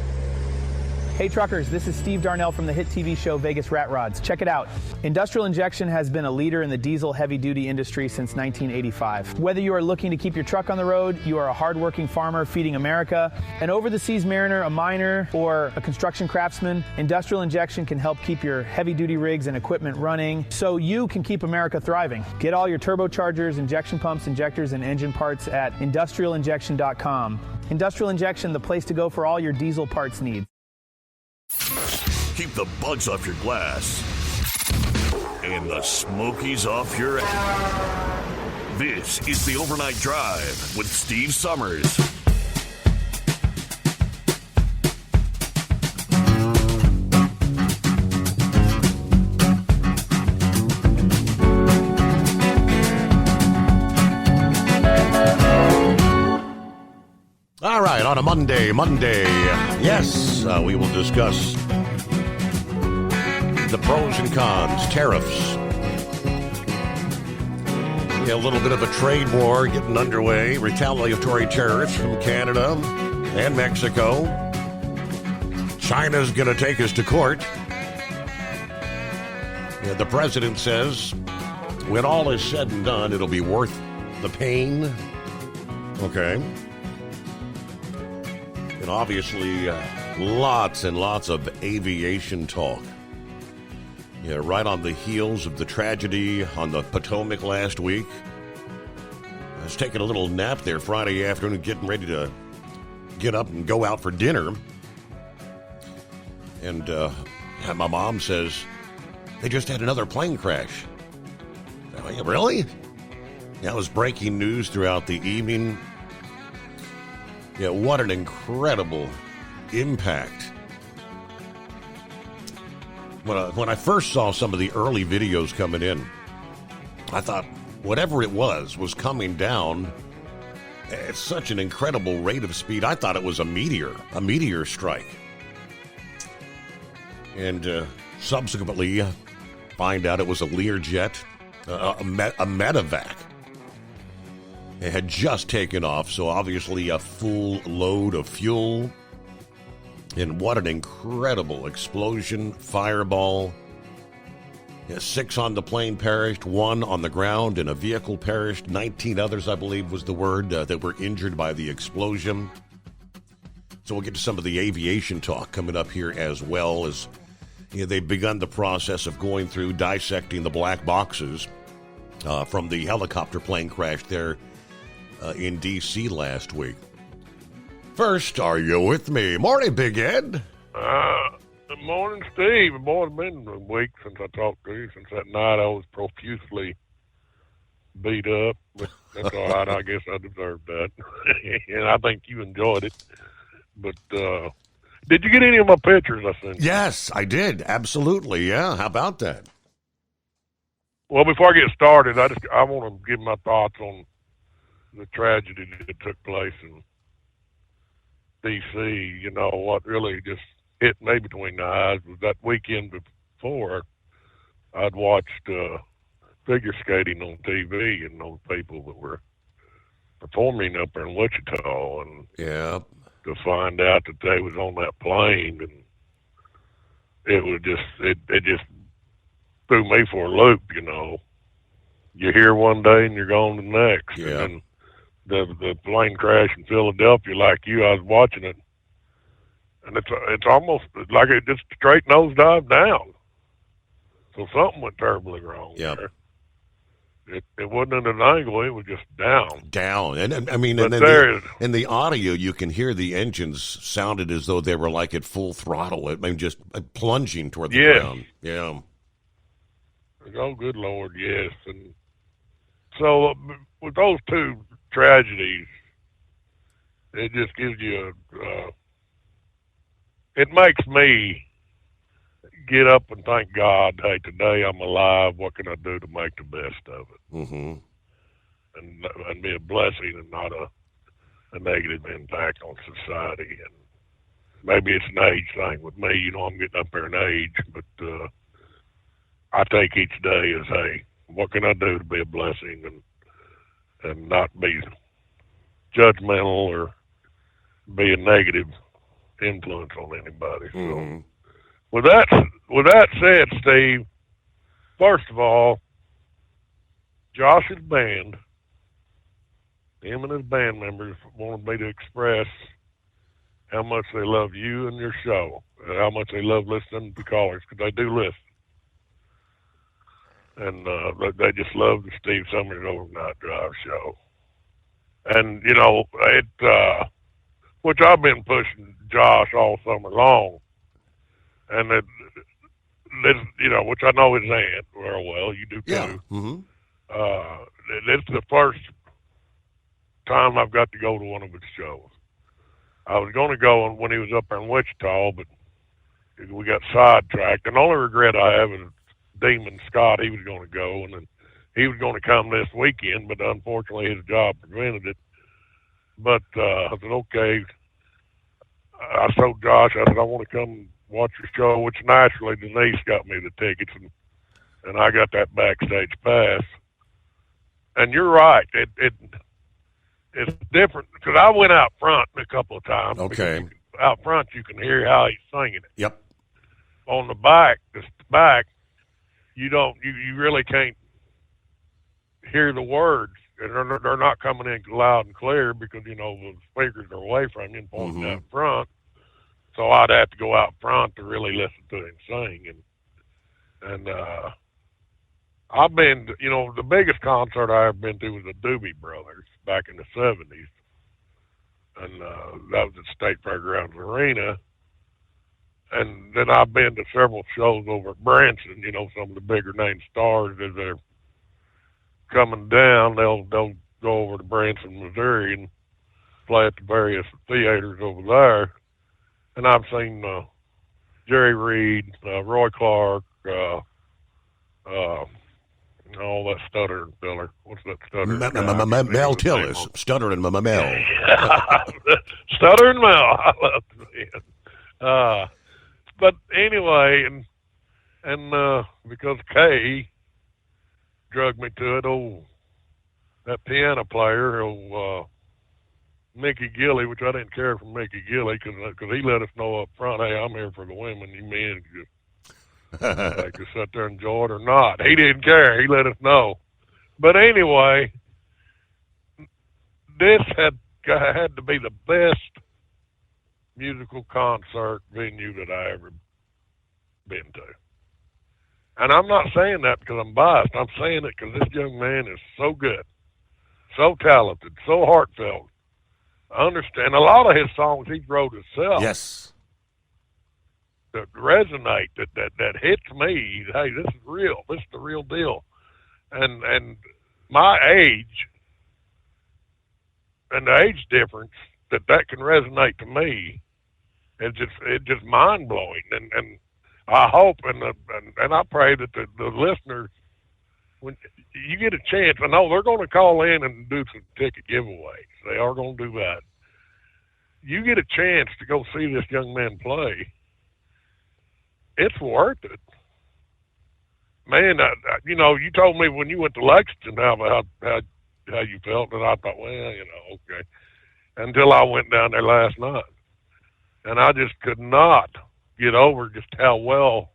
Hey truckers, this is Steve Darnell from the hit TV show Vegas Rat Rods. Check it out. Industrial Injection has been a leader in the diesel heavy-duty industry since 1985. Whether you are looking to keep your truck on the road, you are a hardworking farmer feeding America, an over-the-seas mariner, a miner, or a construction craftsman, Industrial Injection can help keep your heavy-duty rigs and equipment running so you can keep America thriving. Get all your turbochargers, injection pumps, injectors, and engine parts at industrialinjection.com. Industrial Injection, the place to go for all your diesel parts needs. Keep the bugs off your glass and the smokies off your ass. This is the Overnight Drive with Steve Summers. All right, on a Monday, yes, we will discuss the pros and cons, tariffs. Yeah, a little bit of a trade war getting underway, retaliatory tariffs from Canada and Mexico. China's going to take us to court. Yeah, the president says when all is said and done, it'll be worth the pain. Okay. And obviously, lots and lots of aviation talk. Yeah, right on the heels of the tragedy on the Potomac last week. I was taking a little nap there Friday afternoon, getting ready to get up and go out for dinner. And my mom says, they just had another plane crash. Oh, yeah, really? That was breaking news throughout the evening. Yeah, what an incredible impact. When I first saw some of the early videos coming in, I thought whatever it was coming down at such an incredible rate of speed. I thought it was a meteor strike. And subsequently find out it was a Learjet, a medevac. It had just taken off, so obviously a full load of fuel. And what an incredible explosion, fireball. Yeah, 6 on the plane perished, 1 on the ground, and a vehicle perished. 19 others, I believe, was the word, that were injured by the explosion. So we'll get to some of the aviation talk coming up here as well, as they've begun the process of going through dissecting the black boxes from the helicopter plane crash there in D.C. last week. First, are you with me? Morning, Big Ed. Good morning, Steve. Boy, it's been a week since I talked to you. Since that night I was profusely beat up. But that's all right. I guess I deserved that. And I think you enjoyed it. But did you get any of my pictures I sent you? Yes, I did. Absolutely, yeah. How about that? Well, before I get started, I want to give my thoughts on the tragedy that took place in D.C. You know, what really just hit me between the eyes was that weekend before I'd watched figure skating on TV and those people that were performing up there in Wichita, and to find out that they was on that plane, and it was just it just threw me for a loop. You know, you're here one day and you're gone the next. Yeah. And the plane crash in Philadelphia like you. I was watching it, and it's almost like it just straight nosedive down. So something went terribly wrong there. It wasn't at an angle; it was just down. And I mean, But and there in the audio, you can hear the engines sounded as though they were like at full throttle. I mean, just plunging toward the ground. Yeah. Oh, good Lord, yes. And so with those two tragedies, it just gives you it makes me get up and thank God, hey, today I'm alive. What can I do to make the best of it? Mm-hmm. And be a blessing and not a negative impact on society. And maybe it's an age thing with me. You know, I'm getting up there in age, but I take each day as, hey, what can I do to be a blessing and not be judgmental or be a negative influence on anybody. Mm-hmm. So with that said, Steve, first of all, Josh's band, him and his band members wanted me to express how much they love you and your show, and how much they love listening to callers, because they do listen. And they just love the Steve Summers Overnight Drive show. And, you know, which I've been pushing Josh all summer long. And this, you know, which I know his aunt very well. You do too. Yeah. Mm-hmm. This is the first time I've got to go to one of his shows. I was going to go when he was up there in Wichita, but we got sidetracked. And the only regret I have is Demon Scott. He was going to go, and then he was going to come this weekend, but unfortunately his job prevented it. But I said, okay. I told Josh, I said, I want to come watch your show, which naturally Denise got me the tickets, and I got that backstage pass. And you're right. It's different, because I went out front a couple of times. Okay. Out front, you can hear how he's singing it. Yep. On the back, you really can't hear the words. And they're not coming in loud and clear because, you know, the speakers are away from you and pointing out front. So I'd have to go out front to really listen to him sing. And I've been, you know, the biggest concert I ever been to was the Doobie Brothers back in the 70s. And that was at State Fairgrounds Arena. And then I've been to several shows over at Branson, you know, some of the bigger name stars as they're coming down, they'll go over to Branson, Missouri and play at the various theaters over there. And I've seen Jerry Reed, Roy Clark, all that stuttering filler. What's that stuttering? Mel Tillis. Stuttering Mel. Stuttering Mel. I love it. But anyway, and because Kay drug me to it, that piano player, Mickey Gilley, which I didn't care for Mickey Gilley because he let us know up front, hey, I'm here for the women. You men just sit there and enjoy it or not. He didn't care. He let us know. But anyway, this had to be the best musical concert venue that I ever been to. And I'm not saying that because I'm biased. I'm saying it because this young man is so good, so talented, so heartfelt. I understand a lot of his songs he wrote himself. Yes. That resonate, that hits me. Hey, this is real. This is the real deal. And my age and the age difference that can resonate to me, it's just mind blowing. And I hope and I pray that the listeners, when you get a chance, I know they're going to call in and do some ticket giveaways. They are going to do that. You get a chance to go see this young man play, it's worth it. Man, you know, you told me when you went to Lexington how you felt, and I thought, well, you know, okay. Until I went down there last night. And I just could not get over just how well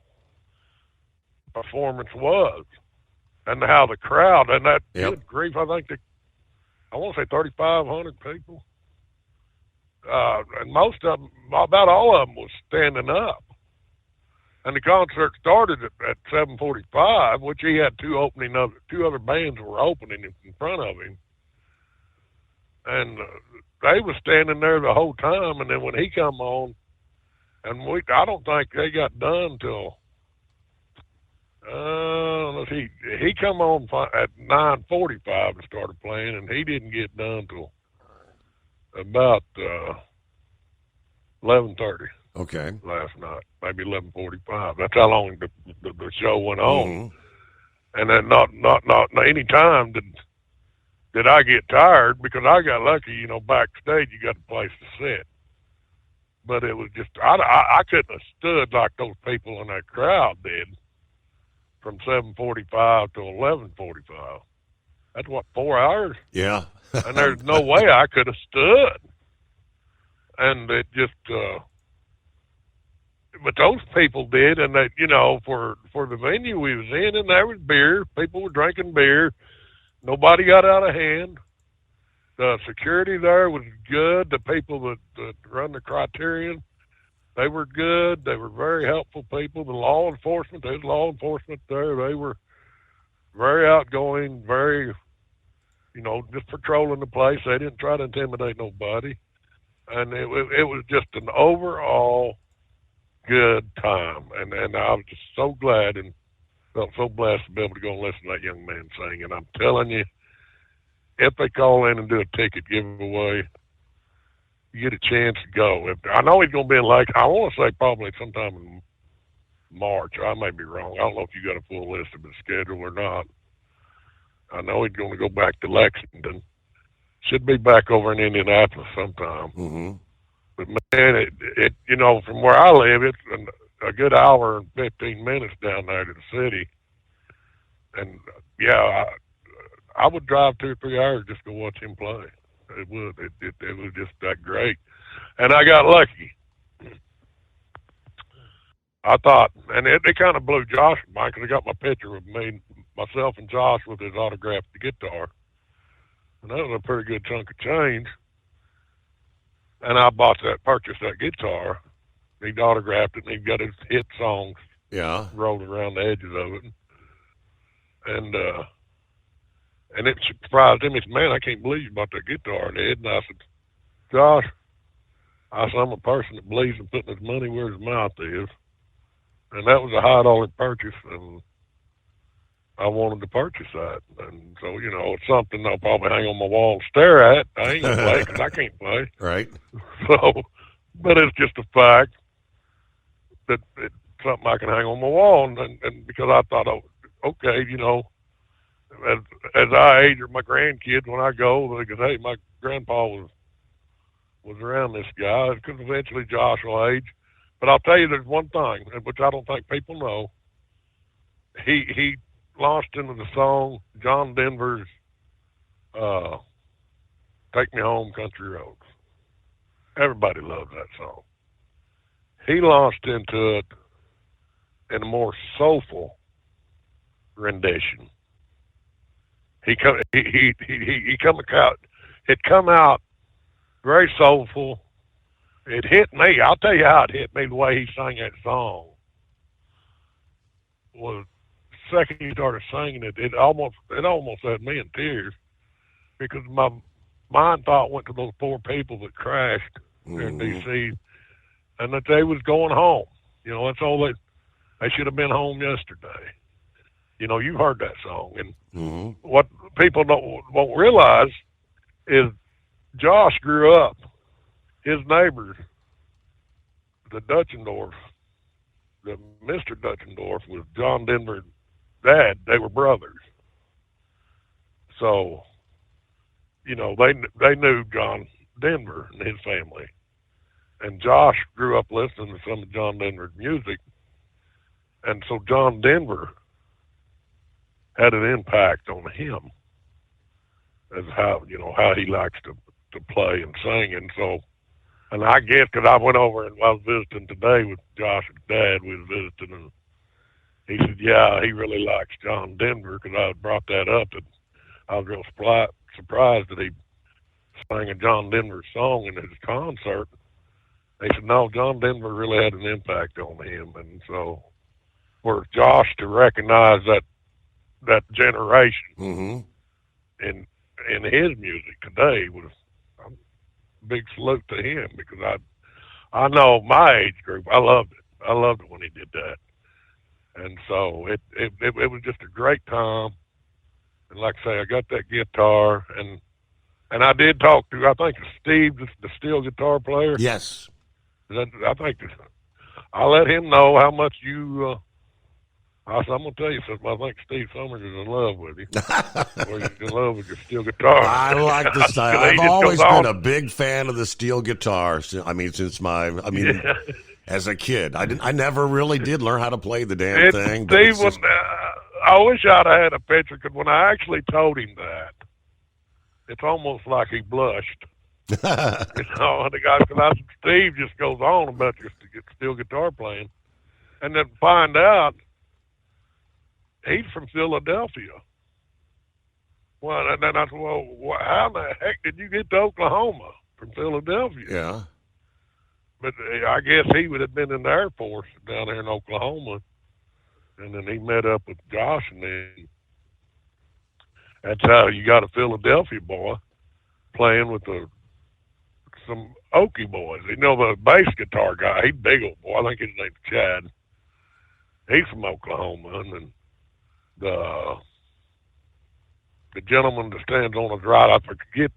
performance was and how the crowd, and that good grief, I think I want to say 3,500 people. And most of them, about all of them, was standing up. And the concert started at 7:45, which he had two other bands were opening in front of him. And they was standing there the whole time. And then when he come on, and I don't think they got done till let's see, he come on at 9:45 and started playing, and he didn't get done till about 11:30. Okay. Last night, maybe 11:45. That's how long the show went on. Mm-hmm. And then not any time did I get tired, because I got lucky. You know, backstage you got a place to sit. But it was just I couldn't have stood like those people in that crowd did from 7:45 to 11:45. That's what, 4 hours? Yeah. And there's no way I could have stood. And it just, but those people did, and that, you know, for the venue we was in, and there was beer. People were drinking beer. Nobody got out of hand. The security there was good. The people that run the Criterion, they were good. They were very helpful people. The law enforcement, there's law enforcement there. They were very outgoing, very, you know, just patrolling the place. They didn't try to intimidate nobody. And it was just an overall good time. And I was just so glad and felt so blessed to be able to go and listen to that young man sing. And I'm telling you, if they call in and do a ticket giveaway, you get a chance to go. I know he's going to be in Lake. I want to say probably sometime in March. I may be wrong. I don't know if you got a full list of his schedule or not. I know he's going to go back to Lexington. Should be back over in Indianapolis sometime. Mm-hmm. But man, it you know, from where I live, it's a good hour and 15 minutes down there to the city. And yeah, I would drive 2 or 3 hours just to watch him play. It would. It was just that great. And I got lucky. I thought, and it kind of blew Josh mind, because I got my picture of myself and Josh with his autographed guitar. And that was a pretty good chunk of change. And I purchased that guitar. He'd autographed it, and he'd got his hit songs rolled around the edges of it. And it surprised him. He said, man, I can't believe you bought that guitar, Ned. And I said, Josh, I'm a person that believes in putting his money where his mouth is. And that was a high dollar purchase, and I wanted to purchase that. And so, you know, it's something I'll probably hang on my wall and stare at. I ain't going to play because I can't play. Right. So, but it's just a fact that it's something I can hang on my wall. And because I thought, okay, you know, as I age, or my grandkids, when I go, they go, hey, my grandpa was around this guy, because eventually Josh will age. But I'll tell you, there's one thing, which I don't think people know. He launched into the song John Denver's Take Me Home, Country Roads. Everybody loves that song. He launched into it in a more soulful rendition. It come out very soulful. It hit me. I'll tell you how it hit me, the way he sang that song. Was the second he started singing it, it almost had me in tears, because my mind thought went to those poor people that crashed there in D.C. and that they was going home. You know, that's all they should have been home yesterday. You know, you heard that song, and what people won't realize is Josh grew up. His neighbors, the Dutchendorf, Mr. Dutchendorf was John Denver's dad. They were brothers. So, you know, they knew John Denver and his family. And Josh grew up listening to some of John Denver's music. And so John Denver had an impact on him as how he likes to play and sing. And so, and I guess because I went over and I was visiting today with Josh's dad, we was visiting, and he said, yeah, he really likes John Denver, because I brought that up, and I was real surprised that he sang a John Denver song in his concert. They said, no, John Denver really had an impact on him. And so for Josh to recognize that generation in his music today was a big salute to him, because I know my age group, I loved it. I loved it when he did that. And so it was just a great time. And like I say, I got that guitar, and I did talk to, I think, Steve, the steel guitar player. Yes. I think I let him know how much you. I said, I'm gonna tell you something. I think Steve Summers is in love with you. Or he's in love with your steel guitar. I like the style. I've always been a big fan of the steel guitar. I mean, as a kid, I never really did learn how to play the damn thing. Steve was. I wish I'd have had a picture, because when I actually told him that, it's almost like he blushed. The guy, because Steve just goes on about your steel guitar playing, and then find out he's from Philadelphia. Well, and then I said, well, how in the heck did you get to Oklahoma from Philadelphia? Yeah. But I guess he would have been in the Air Force down there in Oklahoma, and then he met up with Josh, and then that's how you got a Philadelphia boy playing with some Okie boys. You know, the bass guitar guy, he's a big old boy. I think his name's Chad. He's from Oklahoma. And then the gentleman that stands on his right, I forget,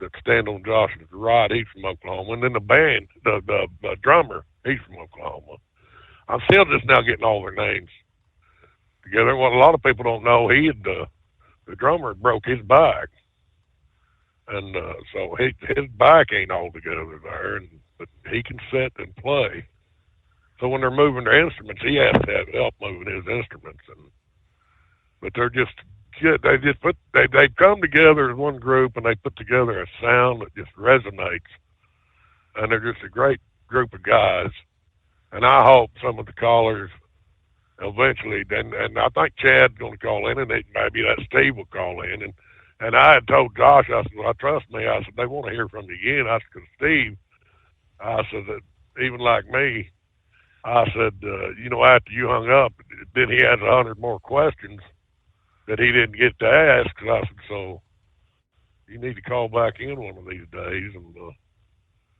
that stands on Josh's right, he's from Oklahoma. And then the band, the drummer, he's from Oklahoma. I'm still just now getting all their names together. What a lot of people don't know, the drummer broke his back. And so his back ain't all together there, but he can sit and play. So when they're moving their instruments, he has to have help moving his instruments. But they're just good. They've come together as one group, and they put together a sound that just resonates. And they're just a great group of guys. And I hope some of the callers eventually, and I think Chad's going to call in, and maybe that Steve will call in. And I had told Josh, I said, well, trust me, I said, they want to hear from you again. I said, because Steve, I said, that even like me, I said, after you hung up, then he has 100 more questions that he didn't get to ask. I said, so you need to call back in one of these days and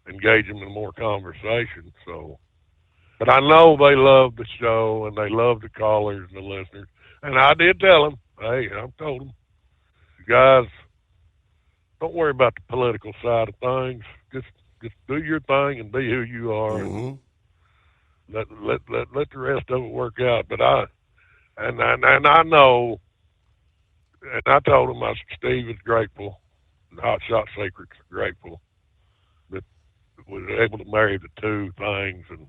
engage him in more conversation. So, but I know they love the show, and they love the callers and the listeners. And I did tell them, hey, I've told them, guys, don't worry about the political side of things. Just do your thing and be who you are. And let the rest of it work out. But I know, and I told him, I said, Steve is grateful, and Hot Shot Secrets are grateful that was able to marry the two things, and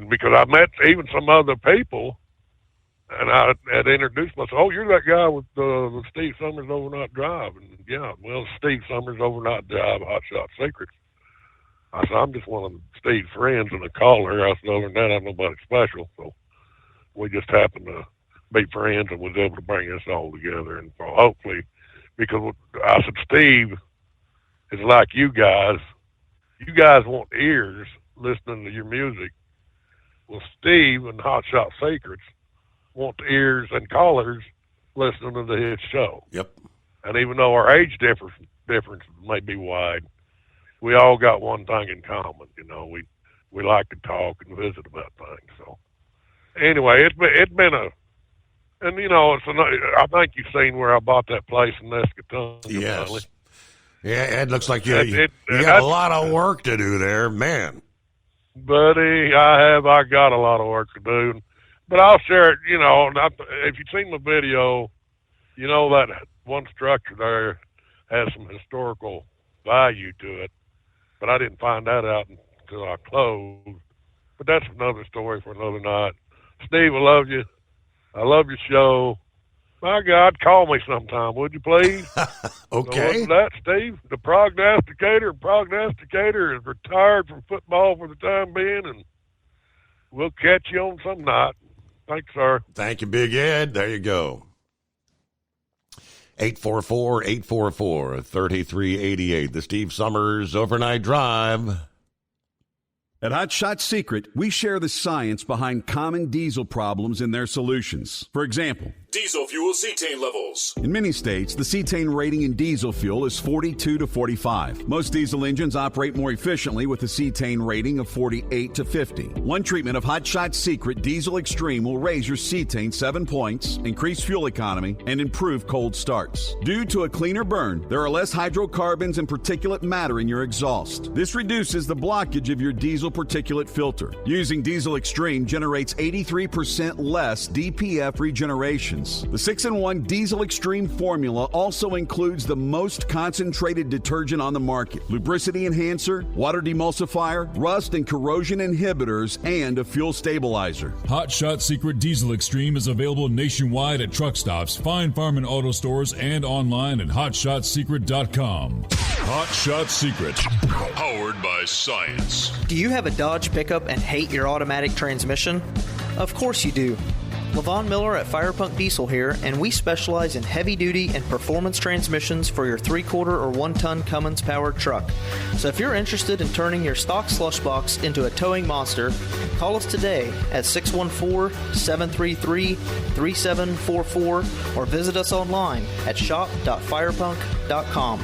because I met even some other people. And I had introduced myself. Oh, you're that guy with Steve Summers Overnight Drive. And yeah, well, Steve Summers Overnight Drive, Hot Shot Secrets. I said, I'm just one of Steve's friends and a caller. I said, other than that, I'm nobody special. So we just happened to be friends and was able to bring us all together. And so hopefully, because I said, Steve is like you guys. You guys want ears listening to your music. Well, Steve and Hot Shot Secrets want ears and callers listening to his show. Yep. And even though our age difference may be wide, we all got one thing in common. We like to talk and visit about things. So anyway, it's been I think you've seen where I bought that place in Nescatonga. Yes. Finally. Yeah, it looks like you got a lot of work to do there, man. Buddy, I got a lot of work to do. But I'll share it, if you've seen the video, that one structure there has some historical value to it. But I didn't find that out until I closed. But that's another story for another night. Steve, I love you. I love your show. My God, call me sometime, would you please? Okay. So what's that, Steve? The prognosticator is retired from football for the time being, and we'll catch you on some night. Thanks, sir. Thank you, Big Ed. There you go. 844-844-3388. The Steve Summers Overnight Drive. At Hot Shot Secret, we share the science behind common diesel problems and their solutions. For example, diesel fuel cetane levels. in many states, the cetane rating in diesel fuel is 42 to 45. Most diesel engines operate more efficiently with a cetane rating of 48 to 50. One treatment of Hot Shot Secret Diesel Extreme will raise your cetane 7 points, increase fuel economy, and improve cold starts. Due to a cleaner burn, there are less hydrocarbons and particulate matter in your exhaust. This reduces the blockage of your diesel particulate filter. Using Diesel Extreme generates 83% less DPF regeneration. The 6-in-1 Diesel Extreme formula also includes the most concentrated detergent on the market, lubricity enhancer, water demulsifier, rust and corrosion inhibitors, and a fuel stabilizer. Hot Shot Secret Diesel Extreme is available nationwide at truck stops, fine farm and auto stores, and online at hotshotsecret.com. Hot Shot Secret, powered by science. Do you have a Dodge pickup and hate your automatic transmission? Of course you do. Levon Miller at Fire Punk Diesel here, and we specialize in heavy-duty and performance transmissions for your 3-quarter or 1-ton Cummins-powered truck. So if you're interested in turning your stock slush box into a towing monster, call us today at 614-733-3744 or visit us online at shop.firepunk.com.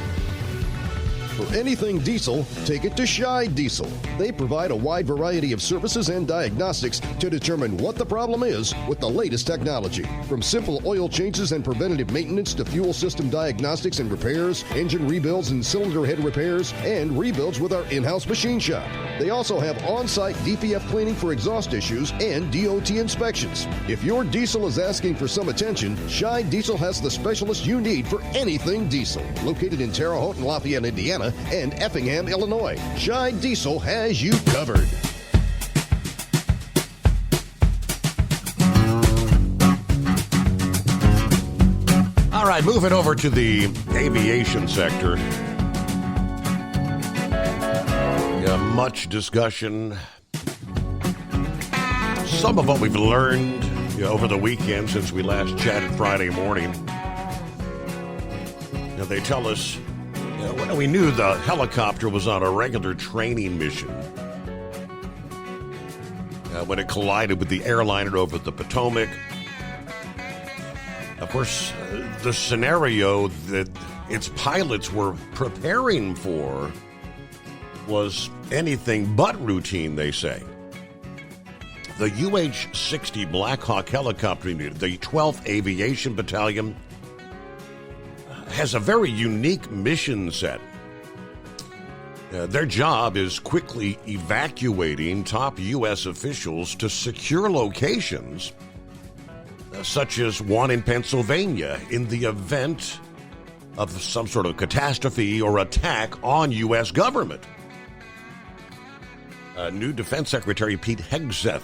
For anything diesel, take it to Scheid Diesel. They provide a wide variety of services and diagnostics to determine what the problem is with the latest technology. From simple oil changes and preventative maintenance to fuel system diagnostics and repairs, engine rebuilds and cylinder head repairs, and rebuilds with our in-house machine shop. They also have on-site DPF cleaning for exhaust issues and DOT inspections. If your diesel is asking for some attention, Scheid Diesel has the specialist you need for anything diesel. Located in Terre Haute and Lafayette, Indiana, and Effingham, Illinois, Scheid Diesel has you covered. All right, moving over to the aviation sector. Much discussion. Some of what we've learned over the weekend since we last chatted Friday morning. They tell us we knew the helicopter was on a regular training mission when it collided with the airliner over the Potomac. Of course, the scenario that its pilots were preparing for was anything but routine, they say. The UH-60 Black Hawk helicopter unit, the 12th Aviation Battalion, has a very unique mission set. Their job is quickly evacuating top U.S. officials to secure locations, such as one in Pennsylvania, in the event of some sort of catastrophe or attack on U.S. government. New Defense Secretary Pete Hegseth,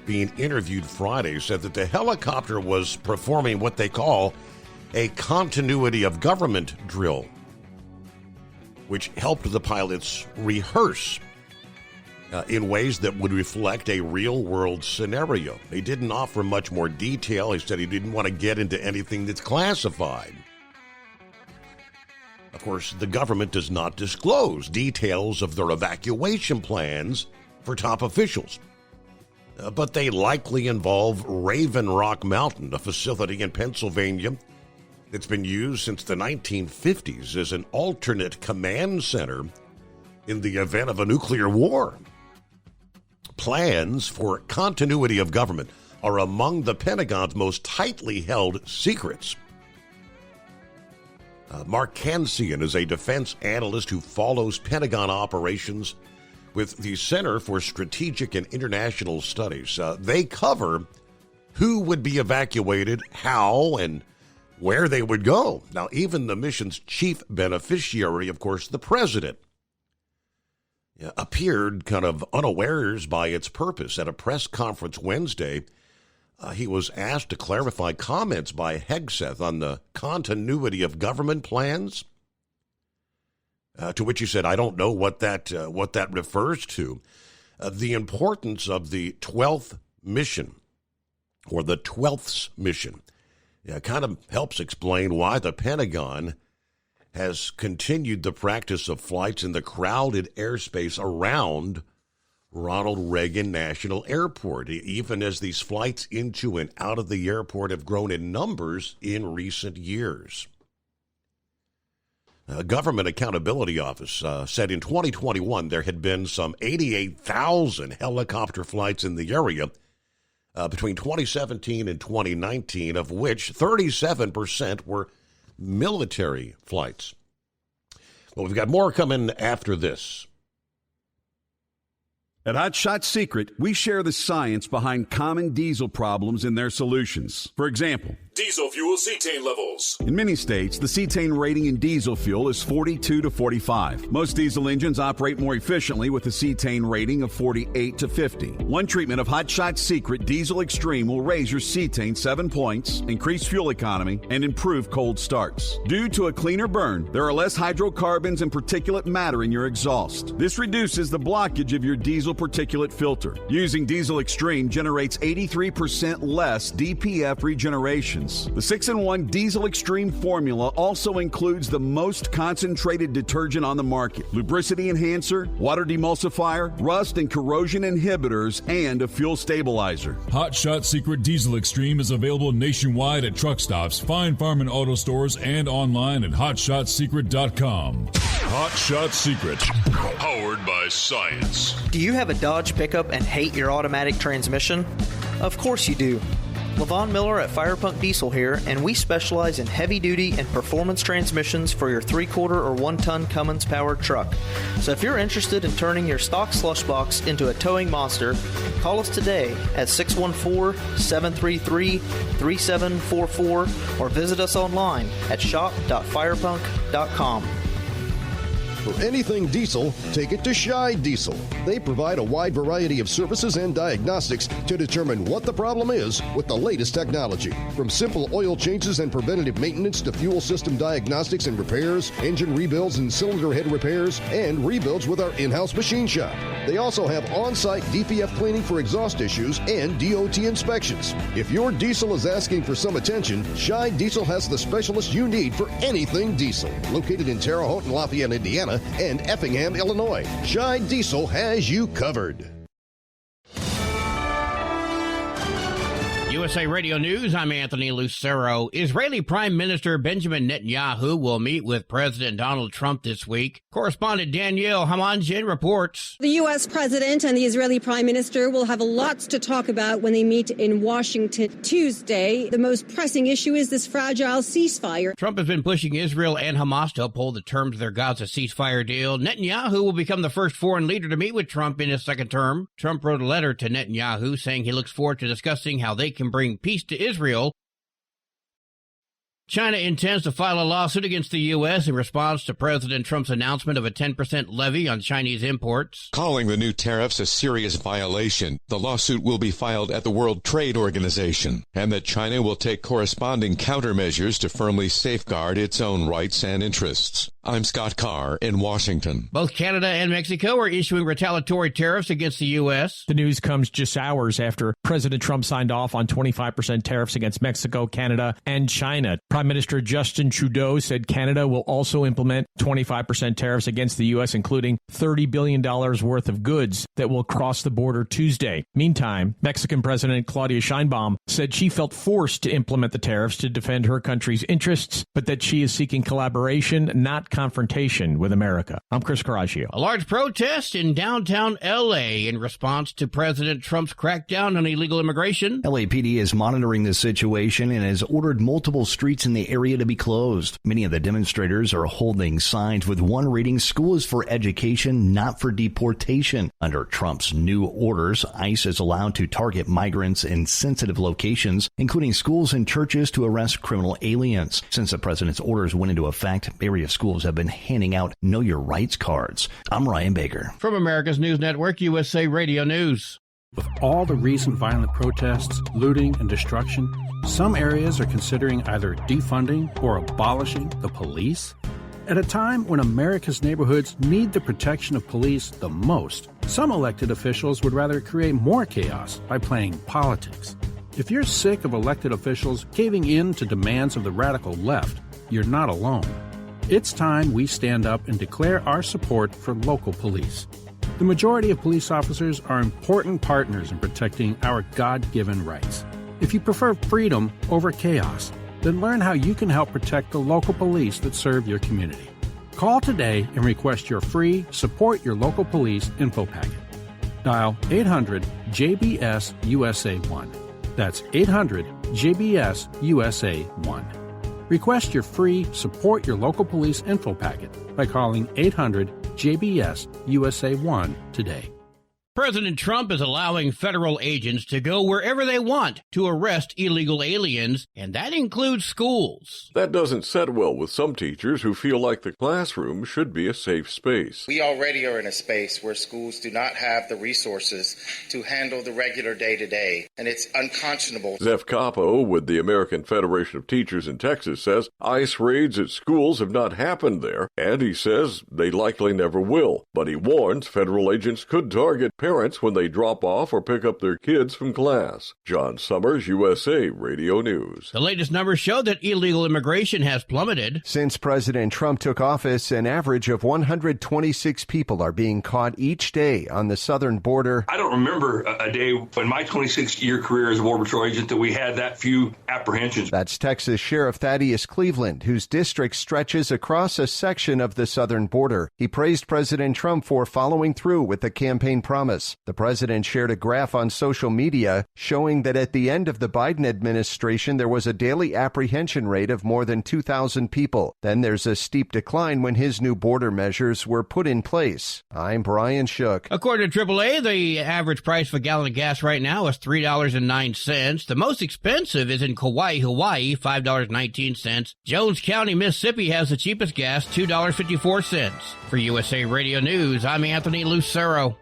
being interviewed Friday, said that the helicopter was performing what they call a continuity of government drill, which helped the pilots rehearse in ways that would reflect a real-world scenario. He didn't offer much more detail. He said he didn't want to get into anything that's classified. Of course, the government does not disclose details of their evacuation plans for top officials. But they likely involve Raven Rock Mountain, a facility in Pennsylvania that's been used since the 1950s as an alternate command center in the event of a nuclear war. Plans for continuity of government are among the Pentagon's most tightly held secrets. Mark Kansian is a defense analyst who follows Pentagon operations with the Center for Strategic and International Studies. They cover who would be evacuated, how, and where they would go. Now, even the mission's chief beneficiary, of course, the president, appeared kind of unawares by its purpose. At a press conference Wednesday, he was asked to clarify comments by Hegseth on the continuity of government plans, to which he said, I don't know what that refers to. The importance of the 12th mission, or the 12th's mission, Yeah, it kind of helps explain why the Pentagon has continued the practice of flights in the crowded airspace around Ronald Reagan National Airport, even as these flights into and out of the airport have grown in numbers in recent years. Government Accountability Office said in 2021 there had been some 88,000 helicopter flights in the area between 2017 and 2019, of which 37% were military flights. Well, we've got more coming after this. At Hot Shot Secret, we share the science behind common diesel problems and their solutions. For example, diesel fuel cetane levels. in many states, the cetane rating in diesel fuel is 42 to 45. Most diesel engines operate more efficiently with a cetane rating of 48 to 50. One treatment of Hot Shot Secret Diesel Extreme will raise your cetane 7 points, increase fuel economy, and improve cold starts. Due to a cleaner burn, there are less hydrocarbons and particulate matter in your exhaust. This reduces the blockage of your diesel particulate filter. Using Diesel Extreme generates 83% less DPF regenerations. The 6-in-1 Diesel Extreme formula also includes the most concentrated detergent on the market, lubricity enhancer, water demulsifier, rust and corrosion inhibitors, and a fuel stabilizer. Hot Shot Secret Diesel Extreme is available nationwide at truck stops, Fine Farm and auto stores, and online at hotshotsecret.com. Hot Shot Secret, powered by science. Do you have a Dodge pickup and hate your automatic transmission? Of course you do. Levon Miller at Firepunk Diesel here, and we specialize in heavy-duty and performance transmissions for your 3-quarter or 1-ton Cummins-powered truck. So if you're interested in turning your stock slush box into a towing monster, call us today at 614-733-3744 or visit us online at shop.firepunk.com. For anything diesel, take it to Scheid Diesel. They provide a wide variety of services and diagnostics to determine what the problem is with the latest technology. From simple oil changes and preventative maintenance to fuel system diagnostics and repairs, engine rebuilds and cylinder head repairs, and rebuilds with our in-house machine shop. They also have on-site DPF cleaning for exhaust issues and DOT inspections. If your diesel is asking for some attention, Scheid Diesel has the specialist you need for anything diesel. Located in Terre Haute and Lafayette, Indiana, and Effingham, Illinois. Scheid Diesel has you covered. USA Radio News, I'm Anthony Lucero. Israeli Prime Minister Benjamin Netanyahu will meet with President Donald Trump this week. Correspondent Danielle Hamanjin reports. The U.S. President and the Israeli Prime Minister will have lots to talk about when they meet in Washington Tuesday. The most pressing issue is this fragile ceasefire. Trump has been pushing Israel and Hamas to uphold the terms of their Gaza ceasefire deal. Netanyahu will become the first foreign leader to meet with Trump in his second term. Trump wrote a letter to Netanyahu saying he looks forward to discussing how they can bring peace to Israel. China intends to file a lawsuit against the U.S. in response to President Trump's announcement of a 10% levy on Chinese imports. Calling the new tariffs a serious violation, the lawsuit will be filed at the World Trade Organization, and that China will take corresponding countermeasures to firmly safeguard its own rights and interests. I'm Scott Carr in Washington. Both Canada and Mexico are issuing retaliatory tariffs against the U.S. The news comes just hours after President Trump signed off on 25% tariffs against Mexico, Canada, and China. Prime Minister Justin Trudeau said Canada will also implement 25% tariffs against the U.S., including $30 billion worth of goods that will cross the border Tuesday. Meantime, Mexican President Claudia Sheinbaum said she felt forced to implement the tariffs to defend her country's interests, but that she is seeking collaboration, not confrontation with America. I'm Chris Caraccio. A large protest in downtown L.A. in response to President Trump's crackdown on illegal immigration. LAPD is monitoring the situation and has ordered multiple streets in the area to be closed. Many of the demonstrators are holding signs with one reading, "School is for education, not for deportation." Under Trump's new orders, ICE is allowed to target migrants in sensitive locations, including schools and churches, to arrest criminal aliens. Since the president's orders went into effect, area schools have been handing out Know Your Rights cards. I'm Ryan Baker. From America's News Network, USA Radio News. With all the recent violent protests, looting, and destruction, some areas are considering either defunding or abolishing the police. At a time when America's neighborhoods need the protection of police the most, some elected officials would rather create more chaos by playing politics. If you're sick of elected officials caving in to demands of the radical left, you're not alone. It's time we stand up and declare our support for local police. The majority of police officers are important partners in protecting our God-given rights. If you prefer freedom over chaos, then learn how you can help protect the local police that serve your community. Call today and request your free Support Your Local Police info packet. Dial 800-JBS-USA-1. That's 800-JBS-USA-1. Request your free Support Your Local Police info packet by calling 800-JBS-USA-1 today. President Trump is allowing federal agents to go wherever they want to arrest illegal aliens, and that includes schools. That doesn't set well with some teachers who feel like the classroom should be a safe space. We already are in a space where schools do not have the resources to handle the regular day-to-day, and it's unconscionable. Zeph Capo with the American Federation of Teachers in Texas says ICE raids at schools have not happened there, and he says they likely never will. But he warns federal agents could target parents when they drop off or pick up their kids from class. John Summers, USA Radio News. The latest numbers show that illegal immigration has plummeted. Since President Trump took office, an average of 126 people are being caught each day on the southern border. I don't remember a day in my 26-year career as a Border Patrol agent that we had that few apprehensions. That's Texas Sheriff Thaddeus Cleveland, whose district stretches across a section of the southern border. He praised President Trump for following through with the campaign promise. The president shared a graph on social media showing that at the end of the Biden administration, there was a daily apprehension rate of more than 2,000 people. Then there's a steep decline when his new border measures were put in place. I'm Brian Shook. According to AAA, the average price for a gallon of gas right now is $3.09. The most expensive is in Kauai, Hawaii, $5.19. Jones County, Mississippi has the cheapest gas, $2.54. For USA Radio News, I'm Anthony Lucero.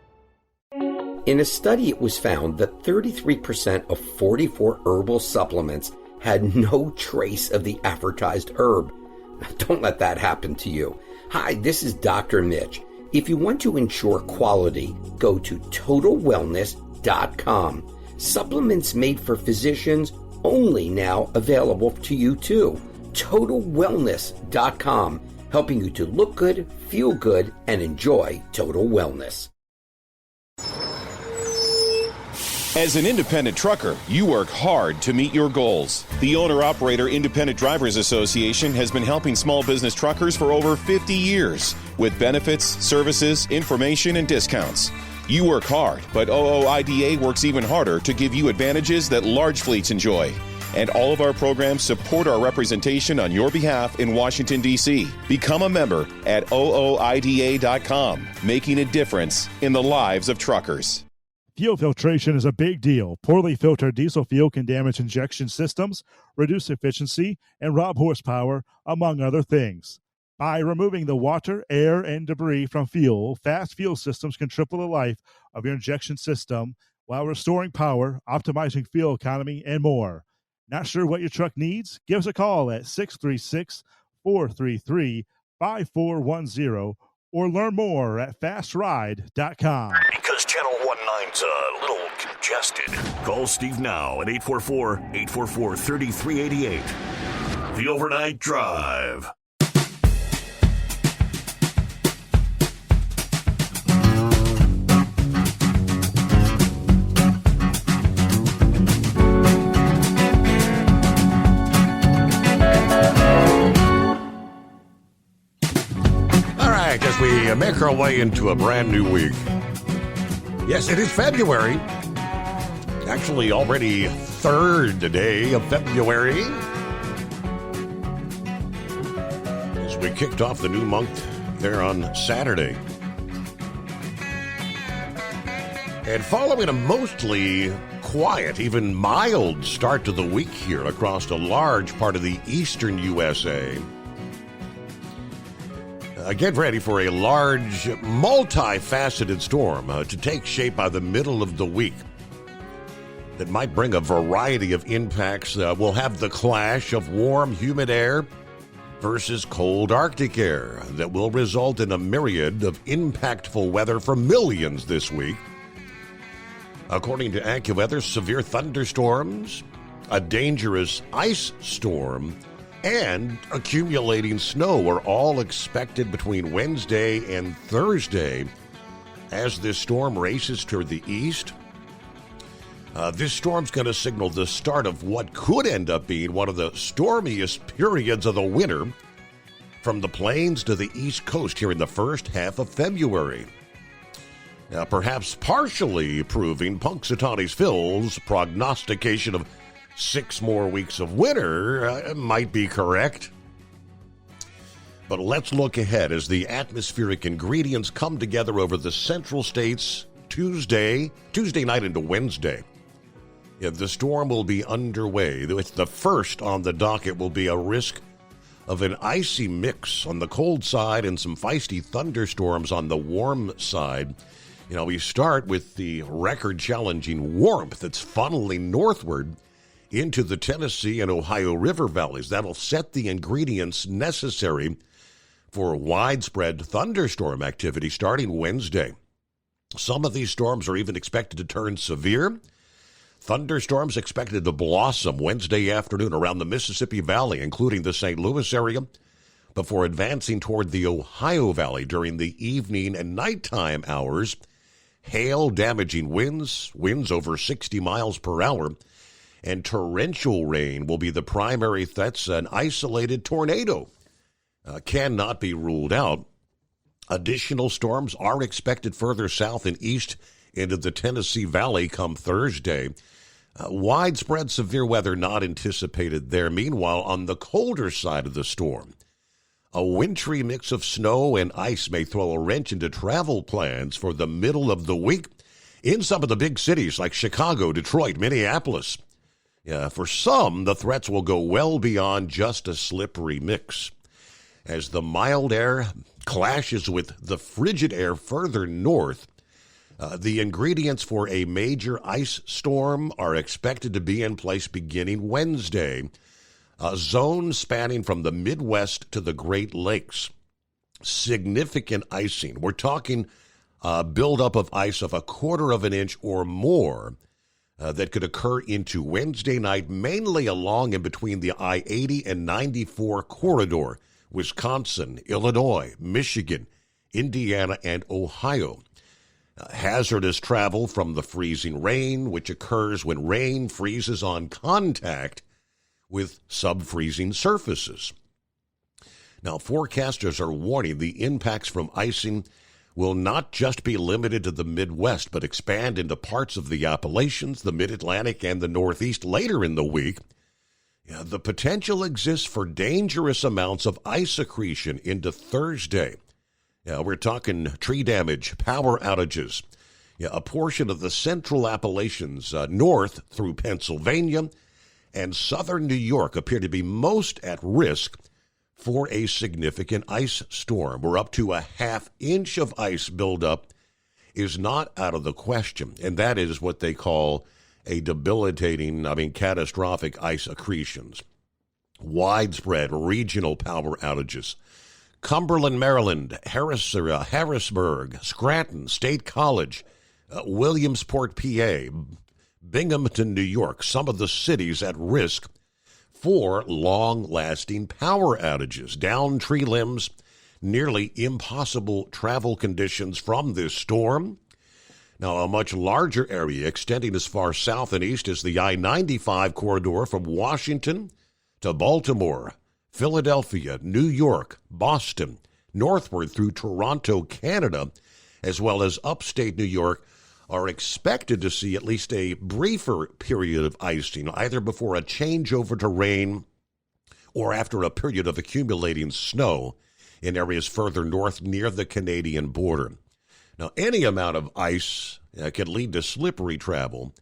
In a study, it was found that 33% of 44 herbal supplements had no trace of the advertised herb. Don't let that happen to you. Hi, this is Dr. Mitch. If you want to ensure quality, go to TotalWellness.com. Supplements made for physicians only now available to you too. TotalWellness.com, helping you to look good, feel good, and enjoy total wellness. As an independent trucker, you work hard to meet your goals. The Owner-Operator Independent Drivers Association has been helping small business truckers for over 50 years with benefits, services, information, and discounts. You work hard, but OOIDA works even harder to give you advantages that large fleets enjoy. And all of our programs support our representation on your behalf in Washington, D.C. Become a member at OOIDA.com, making a difference in the lives of truckers. Fuel filtration is a big deal. Poorly filtered diesel fuel can damage injection systems, reduce efficiency, and rob horsepower, among other things. By removing the water, air, and debris from fuel, fast fuel systems can triple the life of your injection system while restoring power, optimizing fuel economy, and more. Not sure what your truck needs? Give us a call at 636-433-5410 or learn more at fastride.com. Because Channel 19's a little congested. Call Steve now at 844-844-3388. The Overnight Drive. As we make our way into a brand new week. Yes, it is February. Actually, already third day of February. As we kicked off the new month there on Saturday. And following a mostly quiet, even mild start to the week here across a large part of the eastern USA, get ready for a large, multifaceted storm to take shape by the middle of the week that might bring a variety of impacts. We'll have the clash of warm, humid air versus cold Arctic air that will result in a myriad of impactful weather for millions this week. According to AccuWeather, severe thunderstorms, a dangerous ice storm, and accumulating snow are all expected between Wednesday and Thursday as this storm races toward the east. This storm's going to signal the start of what could end up being one of the stormiest periods of the winter from the plains to the east coast here in the first half of February. Perhaps partially proving Punxsutawney Phil's prognostication of 6 more weeks of winter might be correct. But let's look ahead as the atmospheric ingredients come together over the central states Tuesday night into Wednesday. The storm will be underway. The first on the docket will be a risk of an icy mix on the cold side and some feisty thunderstorms on the warm side. We start with the record-challenging warmth that's funneling northward into the Tennessee and Ohio River valleys. That'll set the ingredients necessary for widespread thunderstorm activity starting Wednesday. Some of these storms are even expected to turn severe. Thunderstorms expected to blossom Wednesday afternoon around the Mississippi Valley, including the St. Louis area, before advancing toward the Ohio Valley during the evening and nighttime hours. Hail-damaging winds over 60 miles per hour, and torrential rain will be the primary threats. An isolated tornado cannot be ruled out. Additional storms are expected further south and east into the Tennessee Valley come Thursday. Widespread severe weather not anticipated there. Meanwhile, on the colder side of the storm, a wintry mix of snow and ice may throw a wrench into travel plans for the middle of the week in some of the big cities like Chicago, Detroit, Minneapolis. For some, the threats will go well beyond just a slippery mix. As the mild air clashes with the frigid air further north, the ingredients for a major ice storm are expected to be in place beginning Wednesday. A zone spanning from the Midwest to the Great Lakes. Significant icing. We're talking buildup of ice of 1/4 of an inch or more that could occur into Wednesday night, mainly along and between the I-80 and 94 corridor, Wisconsin, Illinois, Michigan, Indiana, and Ohio. Hazardous travel from the freezing rain, which occurs when rain freezes on contact with sub-freezing surfaces. Now, forecasters are warning the impacts from icing will not just be limited to the Midwest, but expand into parts of the Appalachians, the Mid-Atlantic, and the Northeast later in the week. The potential exists for dangerous amounts of ice accretion into Thursday. We're talking tree damage, power outages. A portion of the central Appalachians north through Pennsylvania and southern New York appear to be most at risk for a significant ice storm. We're up to 1/2 inch of ice buildup is not out of the question, and that is what they call a catastrophic ice accretions. Widespread regional power outages. Cumberland, Maryland, Harrisburg, Scranton, State College, Williamsport, PA, Binghamton, New York, some of the cities at risk for long-lasting power outages, down tree limbs, nearly impossible travel conditions from this storm. Now, a much larger area extending as far south and east as the I-95 corridor from Washington to Baltimore, Philadelphia, New York, Boston, northward through Toronto, Canada, as well as upstate New York, are expected to see at least a briefer period of icing, either before a changeover to rain or after a period of accumulating snow in areas further north near the Canadian border. Now, any amount of ice can lead to slippery travel.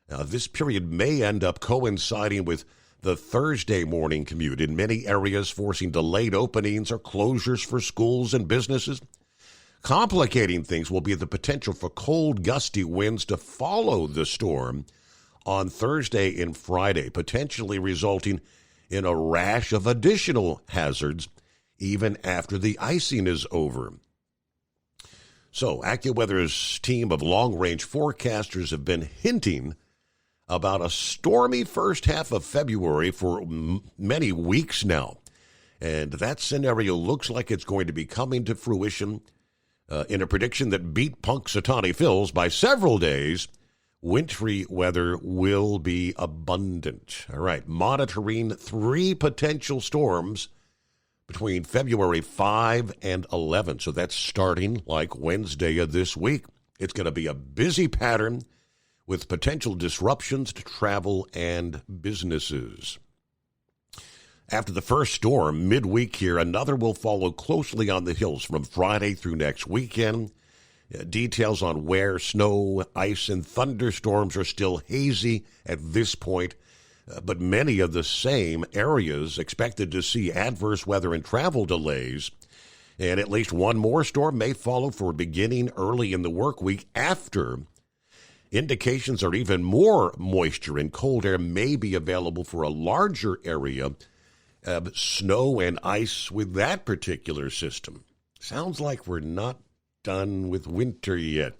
This period may end up coinciding with the Thursday morning commute in many areas, forcing delayed openings or closures for schools and businesses. Complicating things will be the potential for cold, gusty winds to follow the storm on Thursday and Friday, potentially resulting in a rash of additional hazards even after the icing is over. So AccuWeather's team of long-range forecasters have been hinting about a stormy first half of February for many weeks now. And that scenario looks like it's going to be coming to fruition in a prediction that beat Punxsutawney Phil's by several days. Wintry weather will be abundant. All right, monitoring 3 potential storms between February 5 and 11. So that's starting like Wednesday of this week. It's going to be a busy pattern with potential disruptions to travel and businesses. After the first storm, midweek here, another will follow closely on the hills from Friday through next weekend. Details on where snow, ice, and thunderstorms are still hazy at this point, but many of the same areas expected to see adverse weather and travel delays. And at least one more storm may follow for beginning early in the work week after. Indications are even more moisture and cold air may be available for a larger area of snow and ice with that particular system. Sounds like we're not done with winter yet.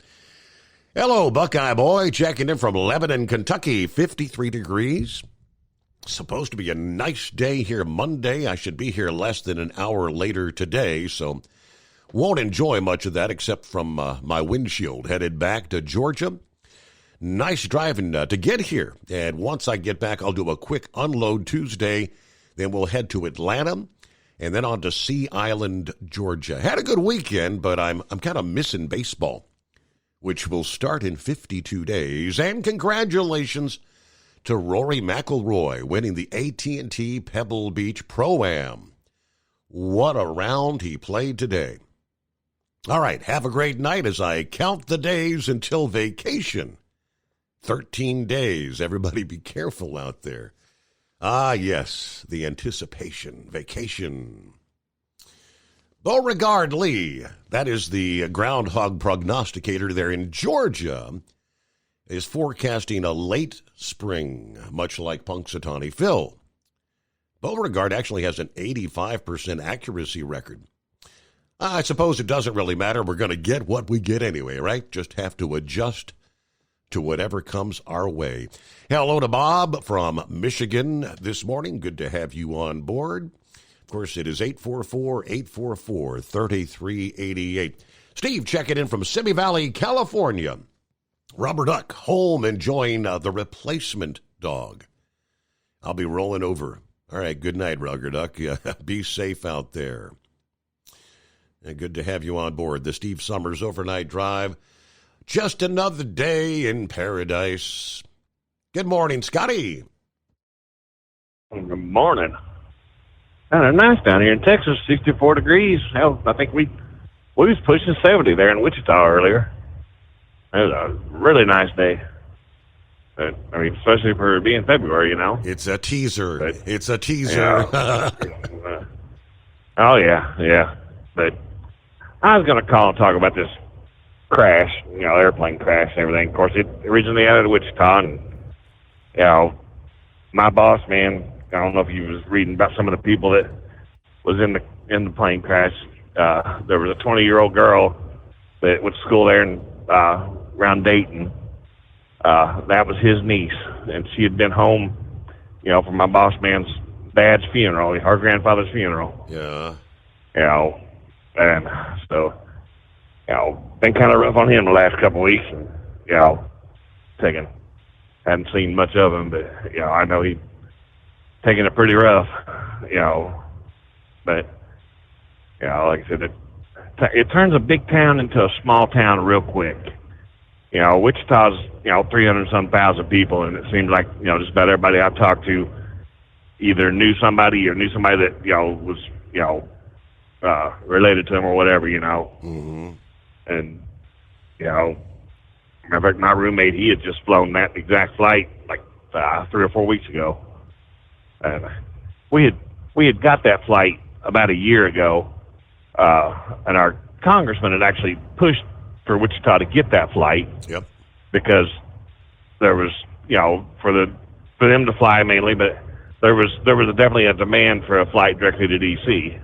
Hello, Buckeye Boy, checking in from Lebanon, Kentucky, 53 degrees. Supposed to be a nice day here Monday. I should be here less than an hour later today, so won't enjoy much of that except from my windshield. Headed back to Georgia. Nice driving to get here. And once I get back, I'll do a quick unload Tuesday. Then we'll head to Atlanta and then on to Sea Island, Georgia. Had a good weekend, but I'm kind of missing baseball, which will start in 52 days. And congratulations to Rory McIlroy winning the AT&T Pebble Beach Pro-Am. What a round he played today. All right, have a great night as I count the days until vacation. 13 days. Everybody be careful out there. Ah, yes, the anticipation, vacation. Beauregard Lee, that is the groundhog prognosticator there in Georgia, is forecasting a late spring, much like Punxsutawney Phil. Beauregard actually has an 85% accuracy record. I suppose it doesn't really matter. We're going to get what we get anyway, right? Just have to adjust to whatever comes our way. Hello to Bob from Michigan this morning. Good to have you on board. Of course, it is 844-844-3388. Steve checking in from Simi Valley, California. Rubber Duck home enjoying the replacement dog. I'll be rolling over. All right, good night, Rubber Duck. Be safe out there. And good to have you on board. The Steve Summers Overnight Drive. Just another day in paradise. Good morning, Scotty. Good morning. Kind of nice down here in Texas, 64 degrees. Hell, I think we was pushing 70 there in Wichita earlier. It was a really nice day. But, I mean, especially for being February, you know. It's a teaser. But, it's a teaser. Oh, yeah. But I was going to call and talk about this crash, airplane crash and everything. Of course, it originally out of Wichita, and, my boss, man, I don't know if you was reading about some of the people that was in the plane crash. There was a 20-year-old girl that went to school there in around Dayton. That was his niece, and she had been home, for my boss man's dad's funeral, her grandfather's funeral. Yeah. And so, been kind of rough on him the last couple of weeks, and, hadn't seen much of him, but, I know he taking it pretty rough, but, like I said, it turns a big town into a small town real quick. Wichita's, 300-some thousand people, and it seems like, just about everybody I've talked to either knew somebody or knew somebody that, was, related to them or whatever, Mm-hmm. And, matter of fact, my roommate, he had just flown that exact flight like 3 or 4 weeks ago. And we had got that flight about a year ago, and our congressman had actually pushed for Wichita to get that flight. Yep. Because there was, for them to fly mainly, but there was definitely a demand for a flight directly to D.C.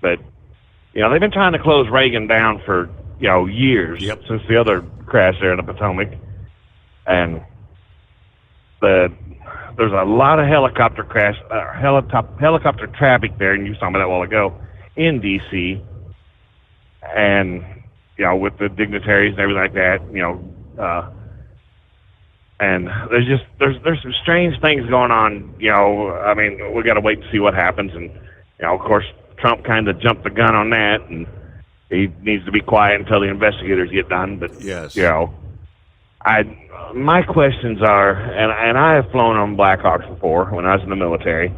But they've been trying to close Reagan down for, years since the other crash there in the Potomac. And there's a lot of helicopter traffic there, and you saw me that a while ago, in D.C., and, with the dignitaries and everything like that, and there's some strange things going on, I mean, we got to wait to see what happens, and, of course, Trump kind of jumped the gun on that, and he needs to be quiet until the investigators get done, but, yes. My questions are, and I have flown on Blackhawks before when I was in the military,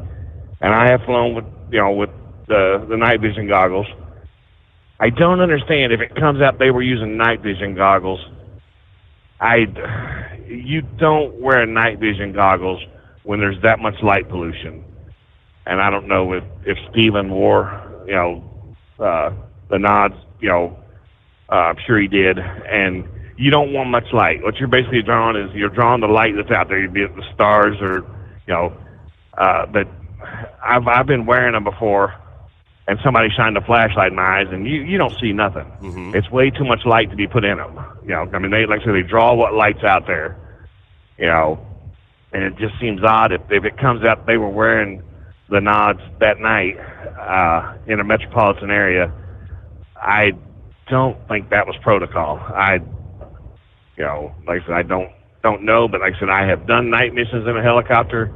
and I have flown with the night vision goggles. I don't understand if it comes out they were using night vision goggles. You don't wear night vision goggles when there's that much light pollution, and I don't know if Stephen wore the nods. I'm sure he did, and you don't want much light. What you're basically drawing is you're drawing the light that's out there, be it the stars or, but I've been wearing them before, and somebody shined a flashlight in my eyes, and you don't see nothing. Mm-hmm. It's way too much light to be put in them. I mean, they, like I said, they draw what light's out there, and it just seems odd if it comes out they were wearing the nods that night in a metropolitan area. I don't think that was protocol. Like I said, I don't know, but like I said, I have done night missions in a helicopter,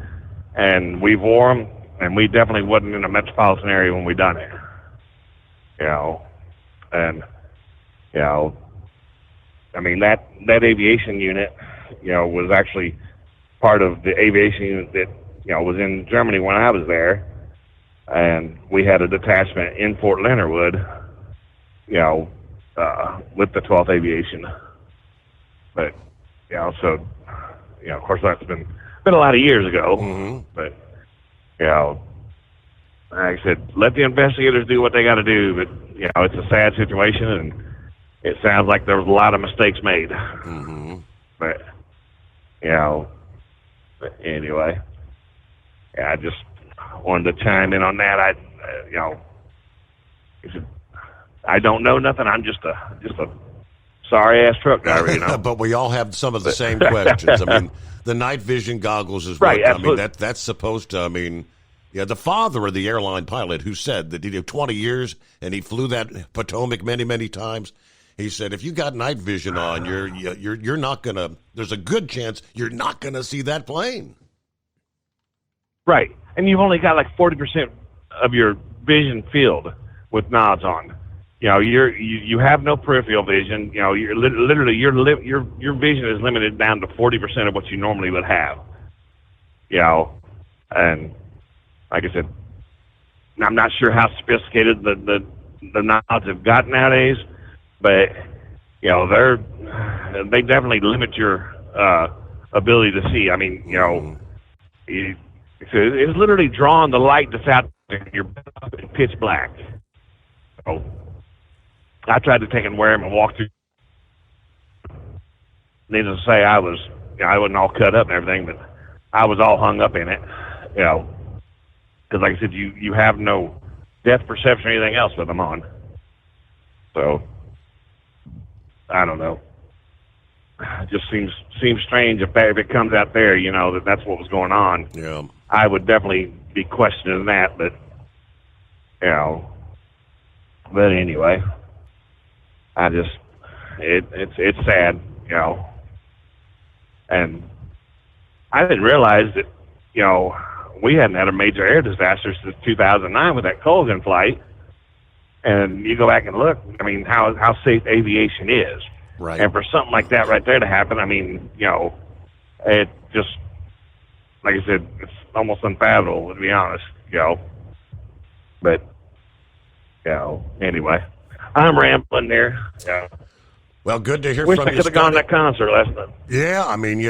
and we've wore them, and we definitely wasn't in a metropolitan area when we done it. And I mean that aviation unit, was actually part of the aviation unit that was in Germany when I was there, and we had a detachment in Fort Leonard Wood, with the 12th Aviation. But, so, of course that's been a lot of years ago. Mm-hmm. But, like I said, let the investigators do what they got to do. But, it's a sad situation, and it sounds like there was a lot of mistakes made. Mm-hmm. But, but anyway, I just wanted to chime in on that. I don't know nothing. I'm just a sorry ass truck driver, But we all have some of the same questions. I mean, the night vision goggles is right. What, Absolutely. I mean, that's supposed to. I mean, the father of the airline pilot who said that he did 20 years and he flew that Potomac many, many times. He said if you got night vision on, you're not gonna. There's a good chance you're not gonna see that plane. Right, and you've only got like 40% of your vision field with nods on. You have no peripheral vision. You're literally your vision is limited down to 40% of what you normally would have. And like I said, I'm not sure how sophisticated the nods have gotten nowadays, but they definitely limit your ability to see. I mean, it's literally drawing the light that's out there. You're pitch black. So I tried to take and wear them and walk through. Needless to say, I wasn't all cut up and everything, but I was all hung up in it, because like I said, you have no depth perception or anything else with them on. So I don't know. It just seems strange if it comes out there, that's what was going on. Yeah, I would definitely be questioning that, but but anyway. It's sad, and I didn't realize that, we hadn't had a major air disaster since 2009 with that Colgan flight, and you go back and look, I mean, how safe aviation is. Right. And for something like that right there to happen, I mean, it just, like I said, it's almost unfathomable, to be honest, but, anyway. I'm rambling there. Yeah. Well, good to hear Wish from you. I could have gone to that concert last night. Yeah, I mean,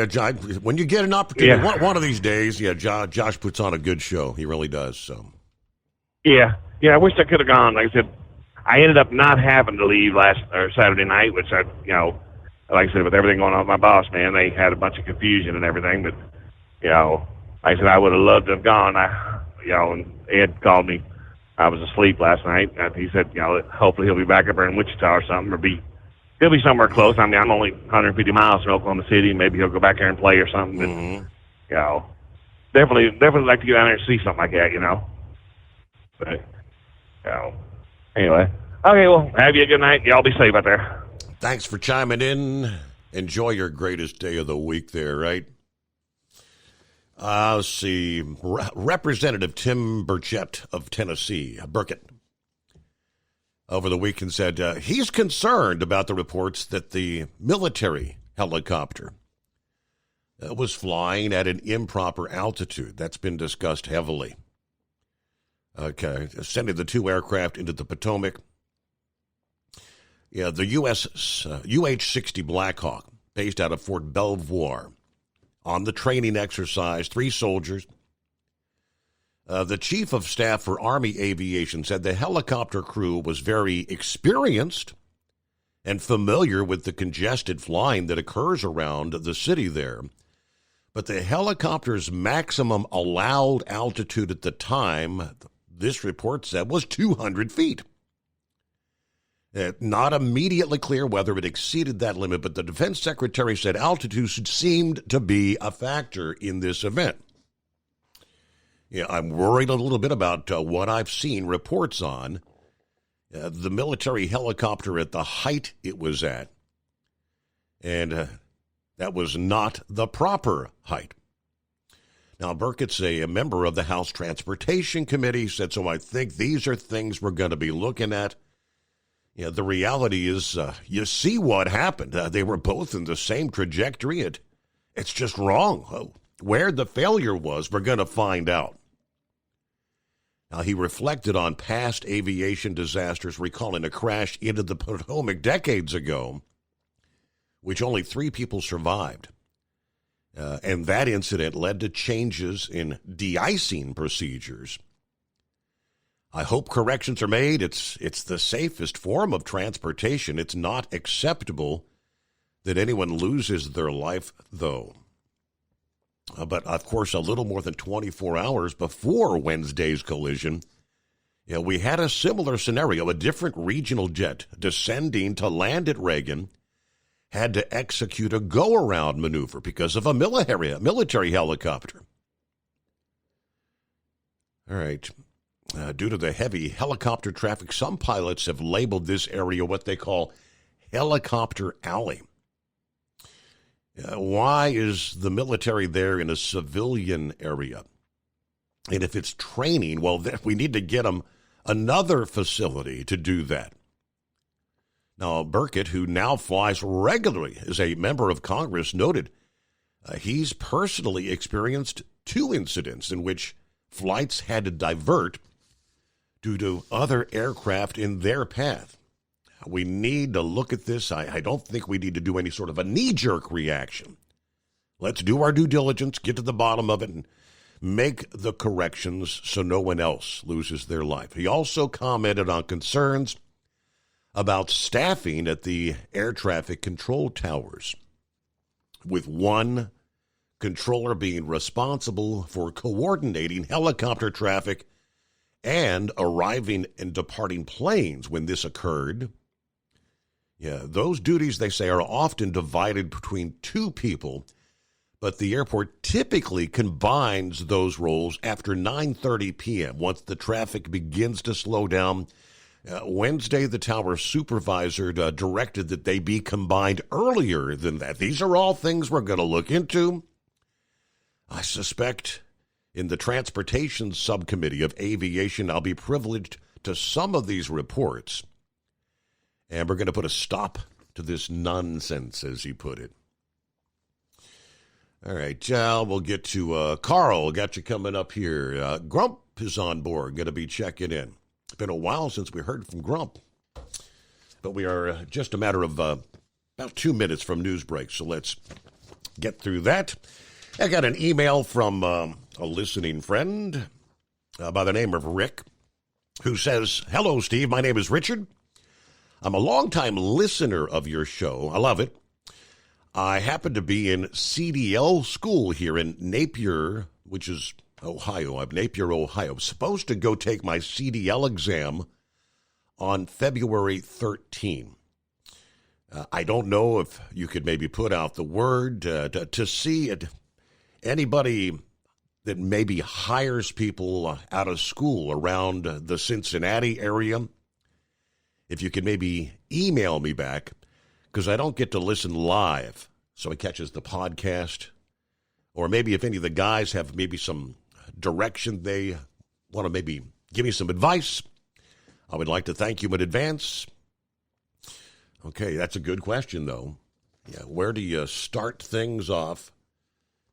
when you get an opportunity, Yeah. one of these days, Josh puts on a good show. He really does. So. Yeah, I wish I could have gone. Like I said, I ended up not having to leave Saturday night, which like I said, with everything going on with my boss, man, they had a bunch of confusion and everything. But like I said, I would have loved to have gone. And Ed called me I was asleep last night. He said, hopefully he'll be back up there in Wichita or something, he'll be somewhere close. I mean, I'm only 150 miles from Oklahoma City. Maybe he'll go back there and play or something. But, definitely like to get down there and see something like that, But, anyway. Okay, well, have you a good night. Y'all be safe out there. Thanks for chiming in. Enjoy your greatest day of the week there, right? Let's see. Representative Tim Burchett of Tennessee, Burkett, over the weekend said he's concerned about the reports that the military helicopter was flying at an improper altitude. That's been discussed heavily. Okay, sending the two aircraft into the Potomac. Yeah, the U.S. UH-60 Blackhawk, based out of Fort Belvoir, on the training exercise, 3 soldiers. The chief of staff for Army Aviation said the helicopter crew was very experienced and familiar with the congested flying that occurs around the city there. But the helicopter's maximum allowed altitude at the time, this report said, was 200 feet. Not immediately clear whether it exceeded that limit, but the defense secretary said altitude seemed to be a factor in this event. Yeah, I'm worried a little bit about what I've seen reports on the military helicopter at the height it was at. And that was not the proper height. Now, Burkett's a member of the House Transportation Committee, said, so I think these are things we're going to be looking at. Yeah, the reality is, you see what happened. They were both in the same trajectory. It's just wrong. Where the failure was, we're going to find out. Now, he reflected on past aviation disasters, recalling a crash into the Potomac decades ago, which only 3 people survived. And that incident led to changes in de-icing procedures. I hope corrections are made. It's the safest form of transportation. It's not acceptable that anyone loses their life, though. But, of course, a little more than 24 hours before Wednesday's collision, we had a similar scenario. A different regional jet descending to land at Reagan had to execute a go-around maneuver because of a military helicopter. All right. Due to the heavy helicopter traffic, some pilots have labeled this area what they call Helicopter Alley. Why is the military there in a civilian area? And if it's training, well, we need to get them another facility to do that. Now, Burkett, who now flies regularly as a member of Congress, noted he's personally experienced 2 incidents in which flights had to divert due to other aircraft in their path. We need to look at this. I don't think we need to do any sort of a knee-jerk reaction. Let's do our due diligence, get to the bottom of it, and make the corrections so no one else loses their life. He also commented on concerns about staffing at the air traffic control towers, with one controller being responsible for coordinating helicopter traffic and arriving and departing planes when this occurred. Yeah, those duties, they say, are often divided between 2 people, but the airport typically combines those roles after 9:30 p.m. once the traffic begins to slow down. Wednesday, the tower supervisor directed that they be combined earlier than that. These are all things we're going to look into. I suspect in the Transportation Subcommittee of Aviation, I'll be privileged to some of these reports. And we're going to put a stop to this nonsense, as he put it. All right, we'll get to Carl. Got you coming up here. Grump is on board, going to be checking in. It's been a while since we heard from Grump. But we are just a matter of about 2 minutes from news break, so let's get through that. I got an email from a listening friend by the name of Rick, who says, "Hello, Steve. My name is Richard. I'm a longtime listener of your show. I love it. I happen to be in CDL school here in Napier, which is Ohio. I'm Napier, Ohio. I'm supposed to go take my CDL exam on February 13. I don't know if you could maybe put out the word to see it. Anybody that maybe hires people out of school around the Cincinnati area, if you could maybe email me back, because I don't get to listen live, so it catches the podcast. Or maybe if any of the guys have maybe some direction they want to maybe give me some advice, I would like to thank you in advance. Okay, that's a good question, though. Yeah, where do you start things off?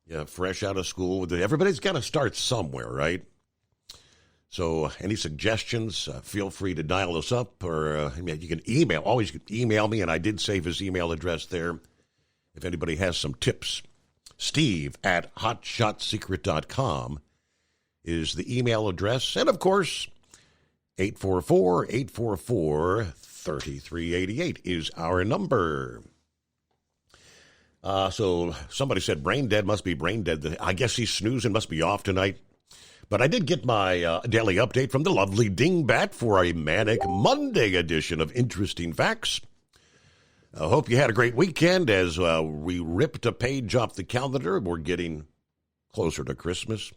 Yeah, fresh out of school. Everybody's got to start somewhere, right? So any suggestions, feel free to dial us up, or you can email. Always email me, and I did save his email address there if anybody has some tips. Steve@hotshotsecret.com is the email address. And, of course, 844-844-3388 is our number. So somebody said brain dead, must be brain dead. I guess he's snoozing, must be off tonight. But I did get my daily update from the lovely Dingbat for a Manic Monday edition of Interesting Facts. I hope you had a great weekend as we ripped a page off the calendar. We're getting closer to Christmas.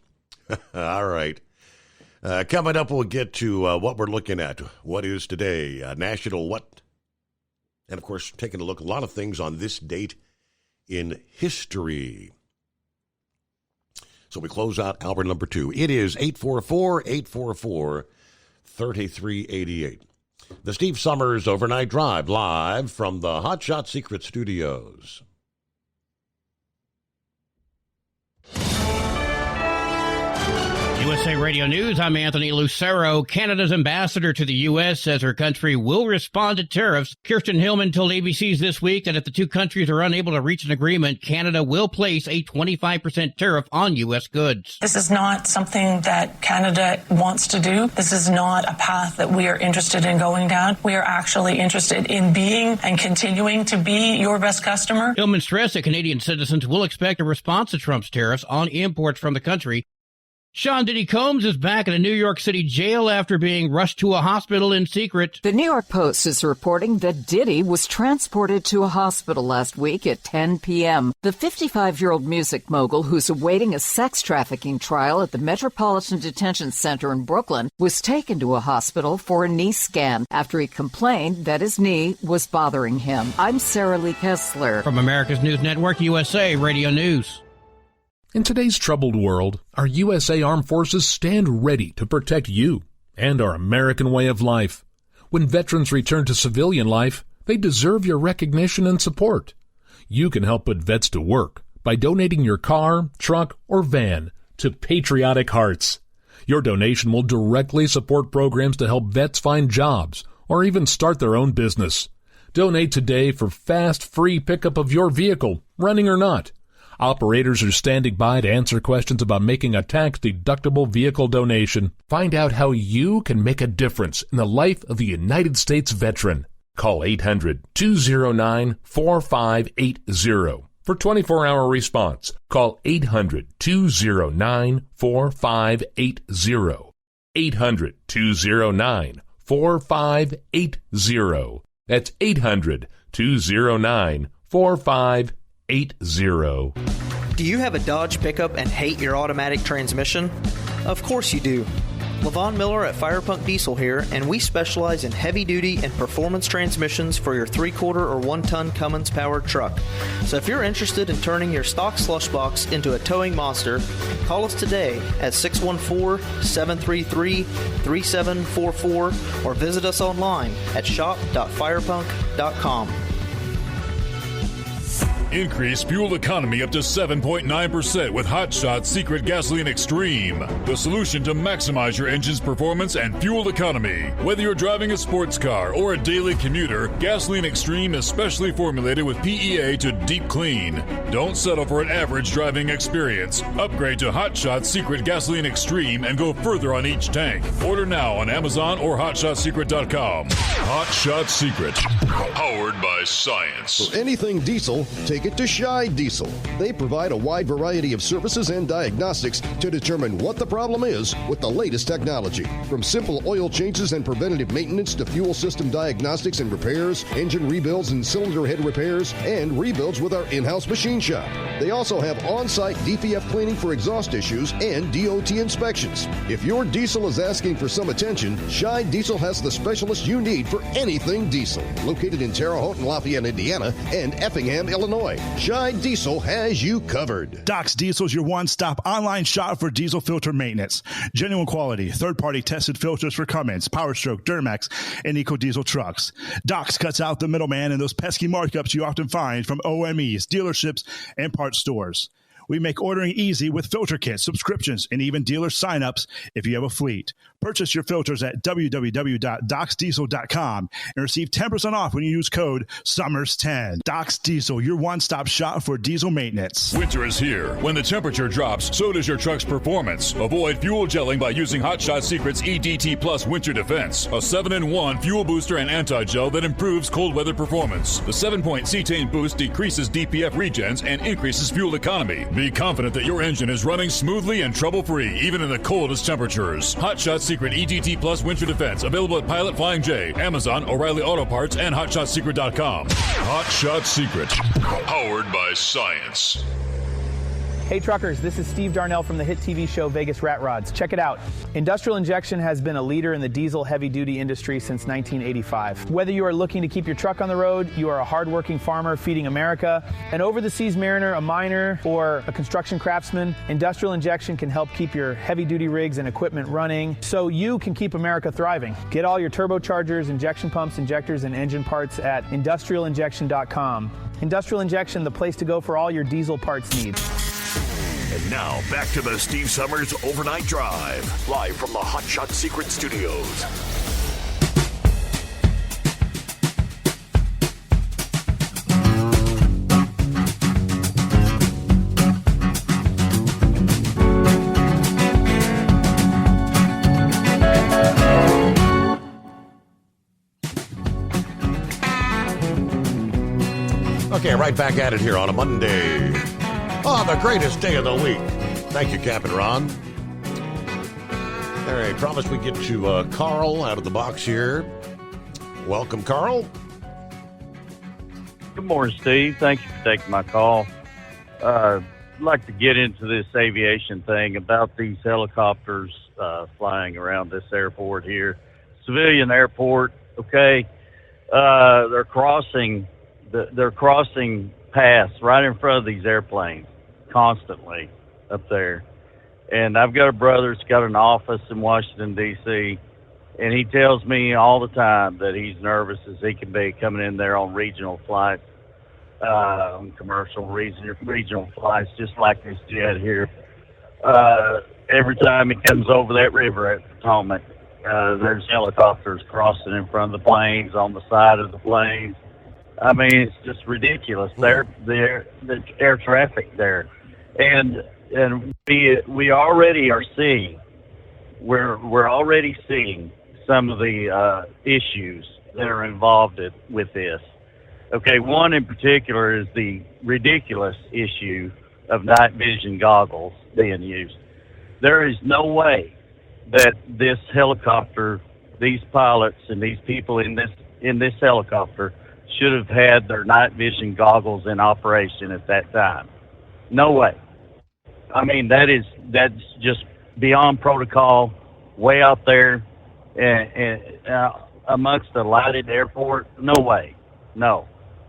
All right. Coming up, we'll get to what we're looking at. What is today? National what? And, of course, taking a look at a lot of things on this date in history. So we close out hour number 2. It is 844-844-3388. The Steve Summers Overnight Drive, live from the Hot Shot Secret Studios. USA Radio News, I'm Anthony Lucero. Canada's ambassador to the U.S. says her country will respond to tariffs. Kirsten Hillman told ABC's This Week that if the two countries are unable to reach an agreement, Canada will place a 25% tariff on U.S. goods. This is not something that Canada wants to do. This is not a path that we are interested in going down. We are actually interested in being and continuing to be your best customer. Hillman stressed that Canadian citizens will expect a response to Trump's tariffs on imports from the country. Sean Diddy Combs is back in a New York City jail after being rushed to a hospital in secret. The New York Post is reporting that Diddy was transported to a hospital last week at 10 p.m. The 55-year-old music mogul, who's awaiting a sex trafficking trial at the Metropolitan Detention Center in Brooklyn, was taken to a hospital for a knee scan after he complained that his knee was bothering him. I'm Sarah Lee Kessler. From America's News Network, USA Radio News. In today's troubled world, our USA Armed Forces stand ready to protect you and our American way of life. When veterans return to civilian life, they deserve your recognition and support. You can help put vets to work by donating your car, truck, or van to Patriotic Hearts. Your donation will directly support programs to help vets find jobs or even start their own business. Donate today for fast, free pickup of your vehicle, running or not. Operators are standing by to answer questions about making a tax-deductible vehicle donation. Find out how you can make a difference in the life of a United States veteran. Call 800-209-4580 for 24-hour response. Call 800-209-4580. 800-209-4580. That's 800-209-4580. Do you have a Dodge pickup and hate your automatic transmission? Of course you do. LaVon Miller at Firepunk Diesel here, and we specialize in heavy-duty and performance transmissions for your 3/4 or 1-ton Cummins-powered truck. So if you're interested in turning your stock slush box into a towing monster, call us today at 614-733-3744 or visit us online at shop.firepunk.com. Increase fuel economy up to 7.9% with Hot Shot Secret Gasoline Extreme. The solution to maximize your engine's performance and fuel economy. Whether you're driving a sports car or a daily commuter, Gasoline Extreme is specially formulated with PEA to deep clean. Don't settle for an average driving experience. Upgrade to Hot Shot Secret Gasoline Extreme and go further on each tank. Order now on Amazon or HotShotSecret.com. Hot Shot Secret. Powered by science. For anything diesel, take take it to Scheid Diesel. They provide a wide variety of services and diagnostics to determine what the problem is with the latest technology. From simple oil changes and preventative maintenance to fuel system diagnostics and repairs, engine rebuilds and cylinder head repairs, and rebuilds with our in-house machine shop. They also have on-site DPF cleaning for exhaust issues and DOT inspections. If your diesel is asking for some attention, Scheid Diesel has the specialist you need for anything diesel. Located in Terre Haute and Lafayette, Indiana, and Effingham, Illinois, Scheid Diesel has you covered. Doc's Diesel is your one-stop online shop for diesel filter maintenance. Genuine quality, third-party tested filters for Cummins, PowerStroke, Duramax, and EcoDiesel trucks. Doc's cuts out the middleman and those pesky markups you often find from OMEs, dealerships, and parts stores. We make ordering easy with filter kits, subscriptions, and even dealer sign-ups if you have a fleet. Purchase your filters at www.docsdiesel.com and receive 10% off when you use code SUMMERS10. Doc's Diesel, your one-stop shop for diesel maintenance. Winter is here. When the temperature drops, so does your truck's performance. Avoid fuel gelling by using Hot Shot Secret's EDT Plus Winter Defense, a 7-in-1 fuel booster and anti-gel that improves cold weather performance. The 7-point cetane boost decreases DPF regens and increases fuel economy. Be confident that your engine is running smoothly and trouble-free, even in the coldest temperatures. Hot Shot Secret EDT Plus Winter Defense, available at Pilot Flying J, Amazon, O'Reilly Auto Parts, and HotShotSecret.com. Hot Shot Secret, powered by science. Hey truckers, this is Steve Darnell from the hit TV show Vegas Rat Rods. Check it out. Industrial Injection has been a leader in the diesel heavy-duty industry since 1985. Whether you are looking to keep your truck on the road, you are a hard-working farmer feeding America, an over-the-seas mariner, a miner, or a construction craftsman, Industrial Injection can help keep your heavy-duty rigs and equipment running so you can keep America thriving. Get all your turbochargers, injection pumps, injectors, and engine parts at industrialinjection.com. Industrial Injection, the place to go for all your diesel parts needs. And now, back to the Steve Summers Overnight Drive, live from the Hot Shot Secret Studios. Okay, right back at it here on a Monday. Oh, the greatest day of the week. Thank you, Captain Ron. All right, promise we get to Carl out of the box here. Welcome, Carl. Good morning, Steve. Thank you for taking my call. I'd like to get into this aviation thing about these helicopters flying around this airport here. Civilian airport, okay? They're crossing paths right in front of these airplanes constantly up there. And I've got a brother that's got an office in Washington, D.C., and he tells me all the time that he's nervous as he can be coming in there on regional flights, commercial regional flights, just like this jet here. Every time he comes over that river at Potomac, there's helicopters crossing in front of the planes, on the side of the planes. I mean, it's just ridiculous. The air traffic there, and we already are seeing. We're already seeing some of the issues that are involved with this. Okay, one in particular is the ridiculous issue of night vision goggles being used. There is no way that this helicopter, these pilots, and these people in this helicopter should have had their night vision goggles in operation at that time. No way. I mean, that's just beyond protocol, way out there, and amongst a lighted airport. No way. No.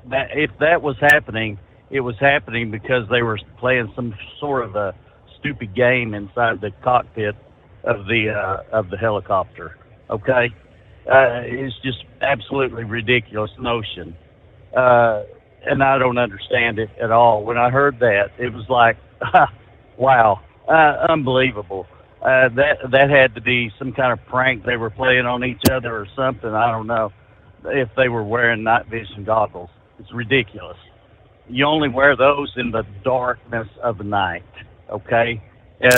If that was happening, it was happening because they were playing some sort of a stupid game inside the cockpit of the helicopter. Okay. It's just absolutely ridiculous notion. And I don't understand it at all. When I heard that, it was like, wow, unbelievable. That had to be some kind of prank they were playing on each other or something. I don't know if they were wearing night vision goggles. It's ridiculous. You only wear those in the darkness of the night, okay?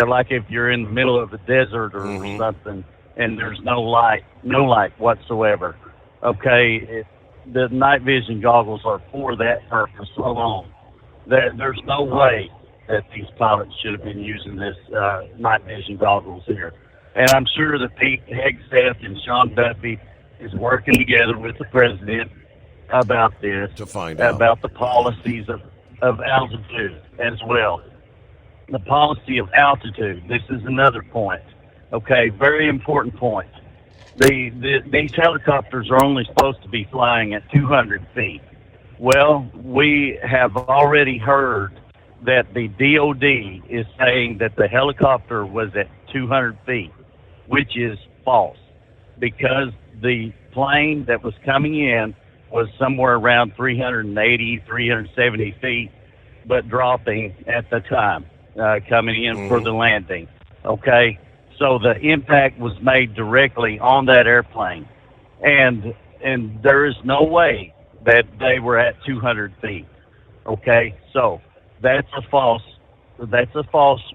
Like if you're in the middle of the desert or something, and there's no light whatsoever. Okay, the night vision goggles are for that purpose alone. There's no way that these pilots should have been using this night vision goggles here. And I'm sure that Pete Hegseth and Sean Duffy is working together with the president about this, to find out about the policies of altitude as well. The policy of altitude. This is another point. Okay, very important point. These helicopters are only supposed to be flying at 200 feet. Well, we have already heard that the DOD is saying that the helicopter was at 200 feet, which is false, because the plane that was coming in was somewhere around 380, 370 feet, but dropping at the time, coming in for the landing. Okay, so the impact was made directly on that airplane, and there is no way that they were at 200 feet. Okay, so that's a false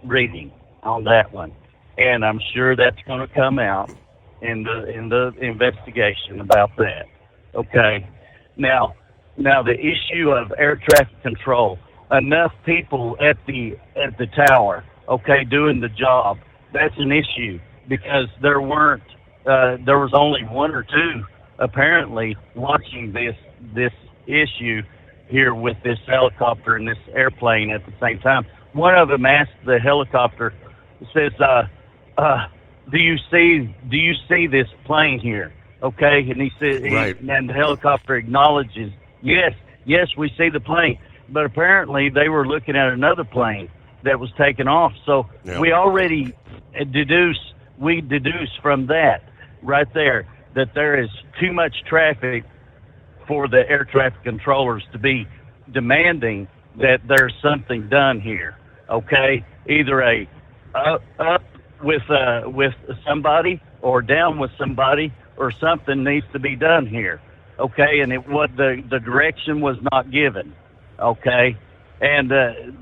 reading on that one, and I'm sure that's going to come out in the investigation about that. Okay, now the issue of air traffic control. Enough people at the tower, okay, doing the job. That's an issue, because there was only one or two apparently watching this issue here with this helicopter and this airplane at the same time. One of them asked the helicopter, says, do you see this plane here? Okay, and he said, right. And the helicopter acknowledges, yes, we see the plane. But apparently they were looking at another plane that was taken off. So we already deduce from that right there that there is too much traffic for the air traffic controllers to be demanding that there's something done here. Okay, either a up with somebody or down with somebody, or something needs to be done here. Okay, and the direction was not given. Okay, and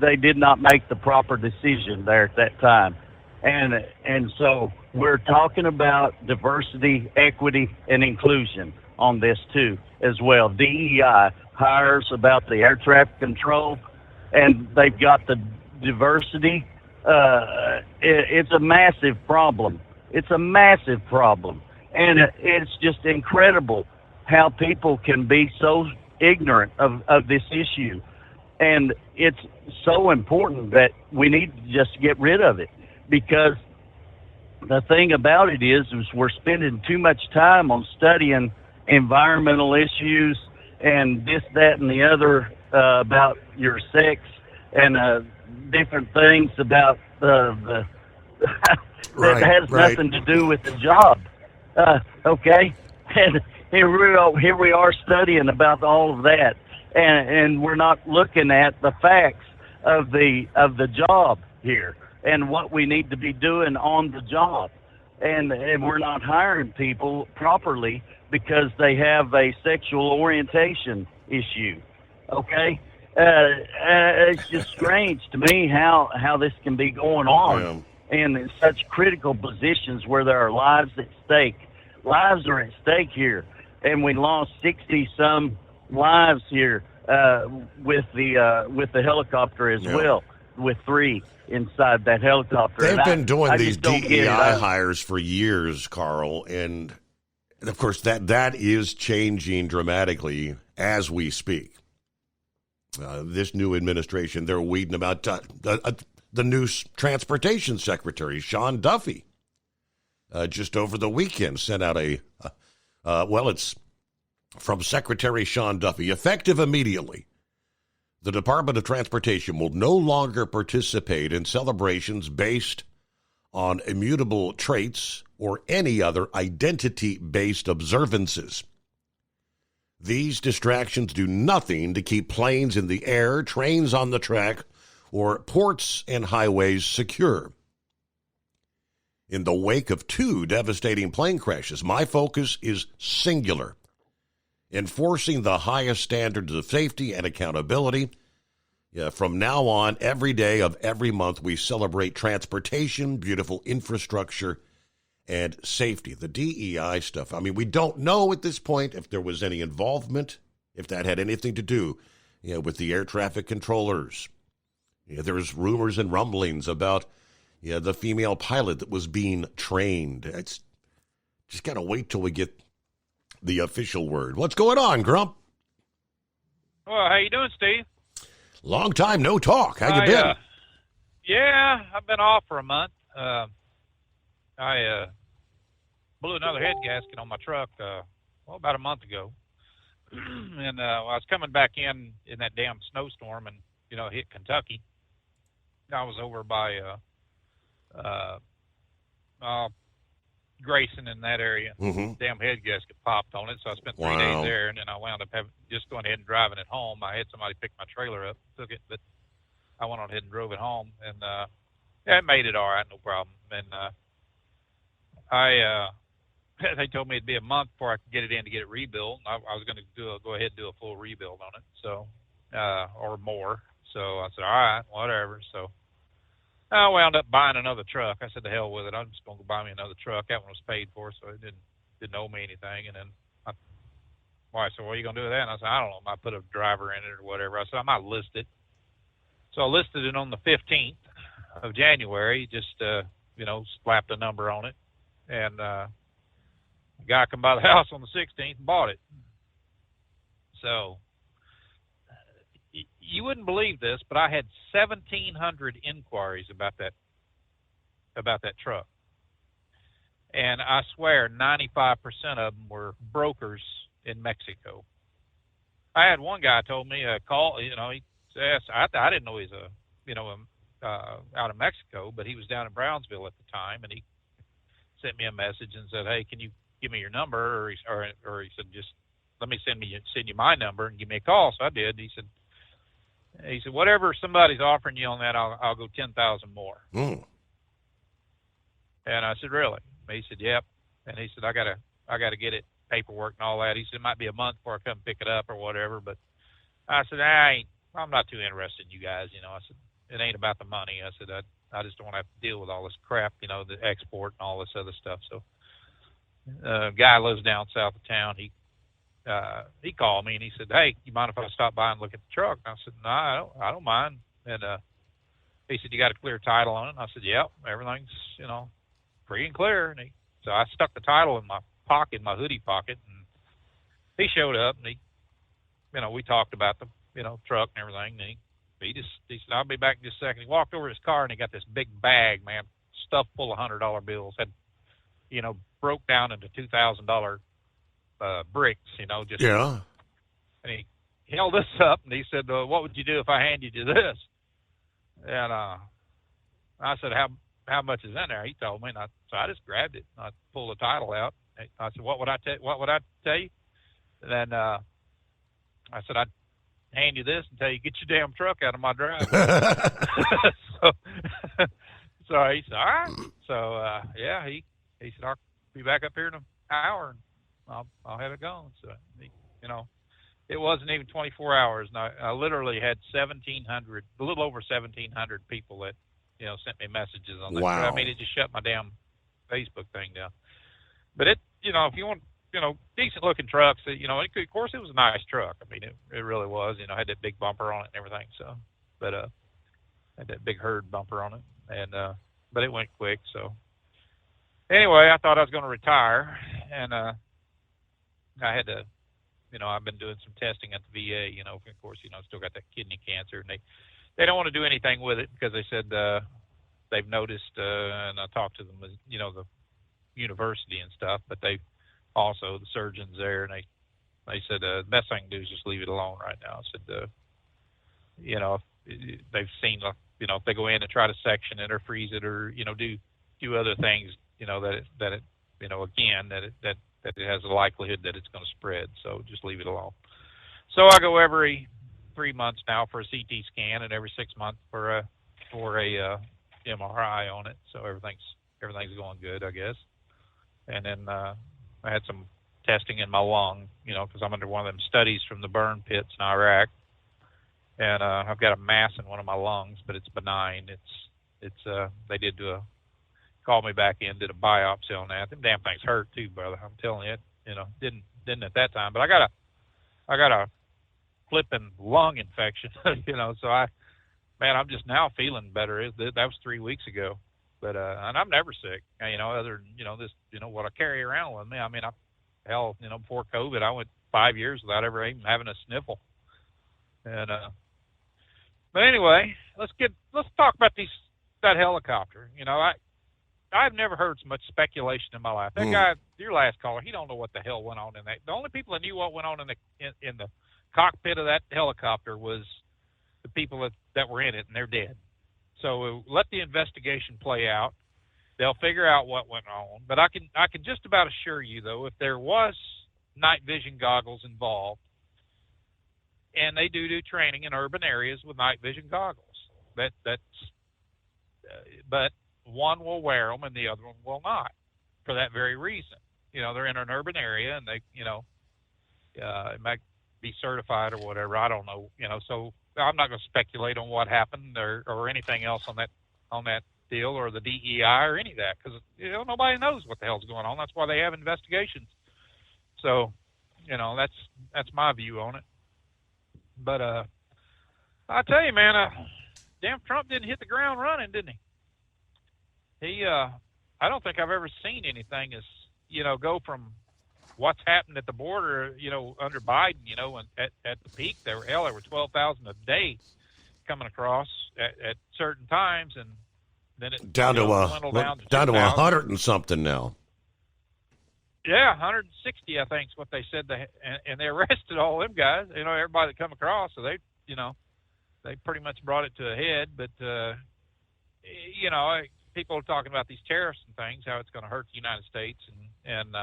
they did not make the proper decision there at that time, and so we're talking about diversity, equity, and inclusion on this too as well. DEI hires about the air traffic control, and they've got the diversity. It's a massive problem. It's a massive problem, and it's just incredible how people can be so ignorant of this issue. And it's so important that we need to just get rid of it, because the thing about it is we're spending too much time on studying environmental issues and this, that, and the other about your sex and different things about that has nothing to do with the job. Okay, and here we are studying about all of that. And we're not looking at the facts of the job here and what we need to be doing on the job, and we're not hiring people properly because they have a sexual orientation issue. Okay, it's just strange to me how this can be going on, and in such critical positions where there are lives at stake. Lives are at stake here, and we lost 60-some lives here with the helicopter as well, with 3 inside that helicopter. They've been doing these DEI hires for years, Carl, and of course that is changing dramatically as we speak. This new administration, they're weeding about the new transportation secretary, Sean Duffy. Just over the weekend sent out it's from Secretary Sean Duffy. Effective immediately, the Department of Transportation will no longer participate in celebrations based on immutable traits or any other identity-based observances. These distractions do nothing to keep planes in the air, trains on the track, or ports and highways secure. In the wake of 2 devastating plane crashes, my focus is singular: enforcing the highest standards of safety and accountability. From now on, every day of every month, we celebrate transportation, beautiful infrastructure, and safety. The DEI stuff, I mean, we don't know at this point if there was any involvement, if that had anything to do with the air traffic controllers. There's rumors and rumblings about the female pilot that was being trained. It's just got to wait till we get the official word. What's going on, Grump? Well, how you doing, Steve? Long time no talk. How you been? Yeah, I've been off for a month. I blew another head gasket on my truck, about a month ago. And I was coming back in that damn snowstorm and, hit Kentucky. I was over by Grayson in that area. Mm-hmm. Damn head gasket popped on it, so I spent 3 days there, and then I wound up just going ahead and driving it home. I had somebody pick my trailer up, took it, but I went on ahead and drove it home, and it made it all right, no problem. And they told me it'd be a month before I could get it in to get it rebuilt. I was going to go ahead and do a full rebuild on it, so or more. So I said, all right, whatever. So I wound up buying another truck. I said, the hell with it. I'm just going to go buy me another truck. That one was paid for, so it didn't owe me anything. And then my wife said, what are you going to do with that? And I said, I don't know. I might put a driver in it or whatever. I said, I might list it. So I listed it on the 15th of January, just, slapped a number on it. And the guy come by the house on the 16th and bought it. So you wouldn't believe this, but I had 1,700 inquiries about that truck. And I swear 95% of them were brokers in Mexico. I had one guy told me call, he says, I didn't know he's out of Mexico, but he was down in Brownsville at the time, and he sent me a message and said, hey, can you give me your number? Or he said, just let me send you my number and give me a call. So I did. He said, whatever somebody's offering you on that, I'll go 10,000 more. Mm. And I said, really? He said, yep. And he said, I gotta get it paperwork and all that. He said, it might be a month before I come pick it up or whatever. But I said, I'm not too interested in you guys. I said, it ain't about the money. I said, I just don't want to have to deal with all this crap, the export and all this other stuff. So guy lives down south of town. He called me and he said, hey, you mind if I stop by and look at the truck? And I said, no, I don't mind. And he said, you got a clear title on it? And I said, yep, everything's, free and clear. And so I stuck the title in my pocket, my hoodie pocket, and he showed up and we talked about the, truck and everything. And he said, I'll be back in just a second. He walked over to his car and he got this big bag, man, stuffed full of $100 bills. Had, broke down into $2,000 bricks, just. Yeah. And he held this up and he said, what would you do if I handed you this? And I said, how much is in there? He told me, so I just grabbed it. I pulled the title out. I said, what would I tell you? And then I said, I'd hand you this and tell you, get your damn truck out of my driveway. So he said, all right. So he said, I'll be back up here in an hour and I'll have it gone. So it wasn't even 24 hours. And I literally had a little over 1,700 people that sent me messages on that. Wow. I mean, it just shut my damn Facebook thing down. But it, if you want, decent looking trucks, of course it was a nice truck. I mean, it really was. Had that big bumper on it and everything. So, but had that big herd bumper on it, and but it went quick. So anyway, I thought I was going to retire, and I had to. I've been doing some testing at the VA. Of course, still got that kidney cancer, and they don't want to do anything with it because they said they've noticed, and I talked to them, the university and stuff, but they also, the surgeons there, and they said the best thing to do is just leave it alone right now. I said, if they've seen, if they go in and try to section it or freeze it or, do other things, that it has a likelihood that it's going to spread. So just leave it alone. So I go every 3 months now for a CT scan and every 6 months for a MRI on it. So everything's going good, I guess. And then I had some testing in my lung, because I'm under one of them studies from the burn pits in Iraq, and I've got a mass in one of my lungs, but it's benign. They did call me back in, did a biopsy on that. Them damn things hurt too, brother. I'm telling you, didn't at that time, but I got a flipping lung infection, so I'm just now feeling better. That was 3 weeks ago, but, and I'm never sick, other than, this, what I carry around with me. I mean, before COVID, I went 5 years without ever even having a sniffle. And, but anyway, let's talk about that helicopter. I've never heard so much speculation in my life. That guy, your last caller, he don't know what the hell went on in that. The only people that knew what went on in the cockpit of that helicopter was the people that were in it, and they're dead. So let the investigation play out. They'll figure out what went on. But I can just about assure you, though, if there was night vision goggles involved, and they do training in urban areas with night vision goggles, but one will wear them and the other one will not, for that very reason. They're in an urban area, and they, it might be certified or whatever. I don't know. So I'm not going to speculate on what happened or anything else on that deal or the DEI or any of that, because nobody knows what the hell's going on. That's why they have investigations. So, that's my view on it. But I tell you, man, damn Trump didn't hit the ground running, didn't he? I don't think I've ever seen anything as, go from what's happened at the border, under Biden, and at the peak there were 12,000 a day coming across at certain times, and then it down to 100 and something now. Yeah, 160, I think, is what they said. And they arrested all them guys, everybody that come across. So they pretty much brought it to a head. But, people are talking about these tariffs and things, how it's going to hurt the United States. And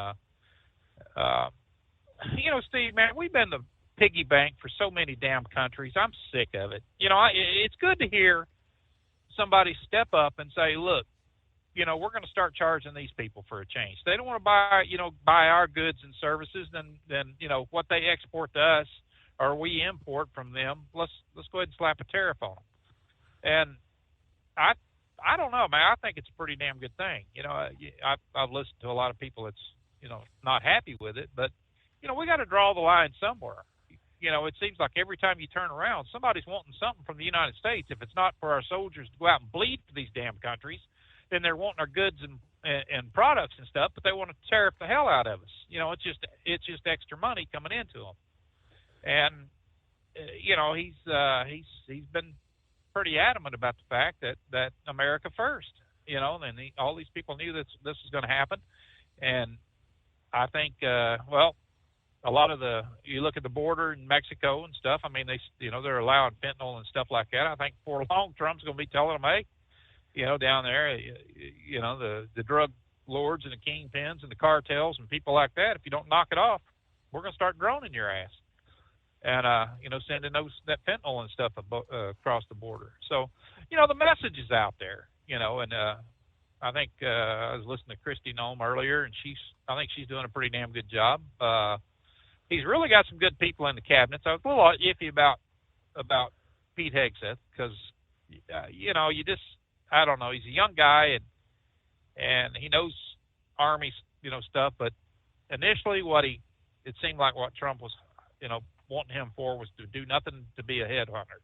Steve, man, we've been the piggy bank for so many damn countries. I'm sick of it. It's good to hear somebody step up and say, look, we're going to start charging these people for a change. They don't want to buy our goods and services, then what they export to us or we import from them, let's go ahead and slap a tariff on them. And I don't know, man. I think it's a pretty damn good thing. I've listened to a lot of people that's, not happy with it, but, we got to draw the line somewhere. It seems like every time you turn around, somebody's wanting something from the United States. If it's not for our soldiers to go out and bleed for these damn countries, then they're wanting our goods and products and stuff, but they want to tariff the hell out of us. It's just extra money coming into them. And, he's been pretty adamant about the fact that America first, and all these people knew that this was going to happen. And I think, a lot of you look at the border in Mexico and stuff, I mean, they're allowing fentanyl and stuff like that. I think before long, Trump's going to be telling them, hey, down there, the drug lords and the kingpins and the cartels and people like that, if you don't knock it off, we're going to start droning your ass. And, sending that fentanyl and stuff across the border. So, the message is out there, and I think I was listening to Kristi Noem earlier, and I think she's doing a pretty damn good job. He's really got some good people in the cabinet. So I was a little iffy about Pete Hegseth because, I don't know. He's a young guy and he knows Army, stuff. But initially, it seemed like what Trump was, wanting him for was to do nothing to be a headhunter,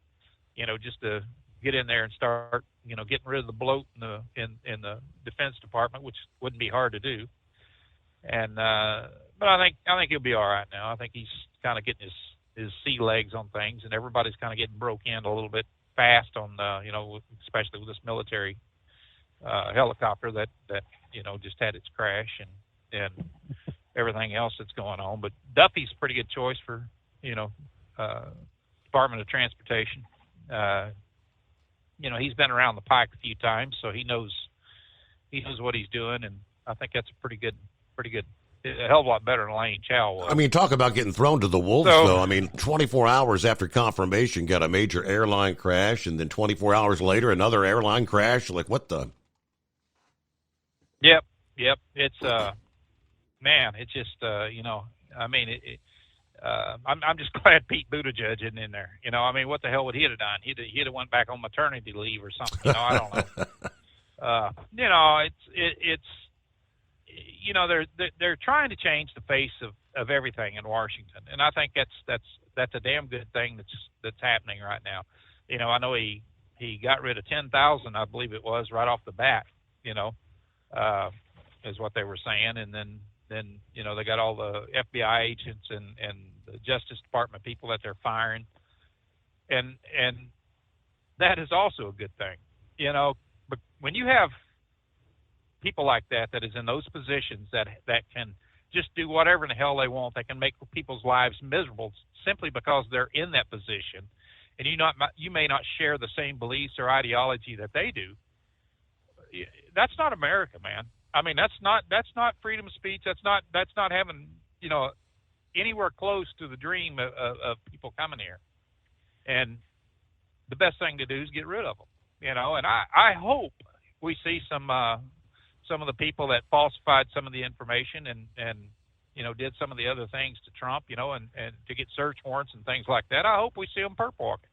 just to get in there and start, getting rid of the bloat in the Defense Department, which wouldn't be hard to do. And but I think he'll be all right now. I think he's kind of getting his sea legs on things, and everybody's kind of getting broke in a little bit fast on especially with this military helicopter that just had its crash and everything else that's going on. But Duffy's a pretty good choice for Department of Transportation. He's been around the pike a few times, so he knows what he's doing, and I think that's a pretty good, a hell of a lot better than Elaine Chao was. I mean, talk about getting thrown to the wolves, though. I mean, 24 hours after confirmation, got a major airline crash, and then 24 hours later, another airline crash. Like, what the? Yep. It's man, it's just I mean, I'm just glad Pete Buttigieg isn't in there. I mean, what the hell would he have done? He'd have went back on maternity leave or something. I don't know. It's they're trying to change the face of everything in Washington, and I think that's that's a damn good thing that's happening right now. You know, I know he got rid of 10,000, I believe it was, right off the bat. You know, is what they were saying, and then you know, they got all the FBI agents and the Justice Department people that they're firing, and that is also a good thing. You know, but when you have people like that is in those positions that can just do whatever in the hell they want, they can make people's lives miserable simply because they're in that position, and you may not share the same beliefs or ideology that they do. That's not America, man. I mean, that's not freedom of speech. That's not having, you know, anywhere close to the dream of people coming here. And the best thing to do is get rid of them, you know. And I hope we see some of the people that falsified some of the information and you know, did some of the other things to Trump, you know, and to get search warrants and things like that. I hope we see them perp walking.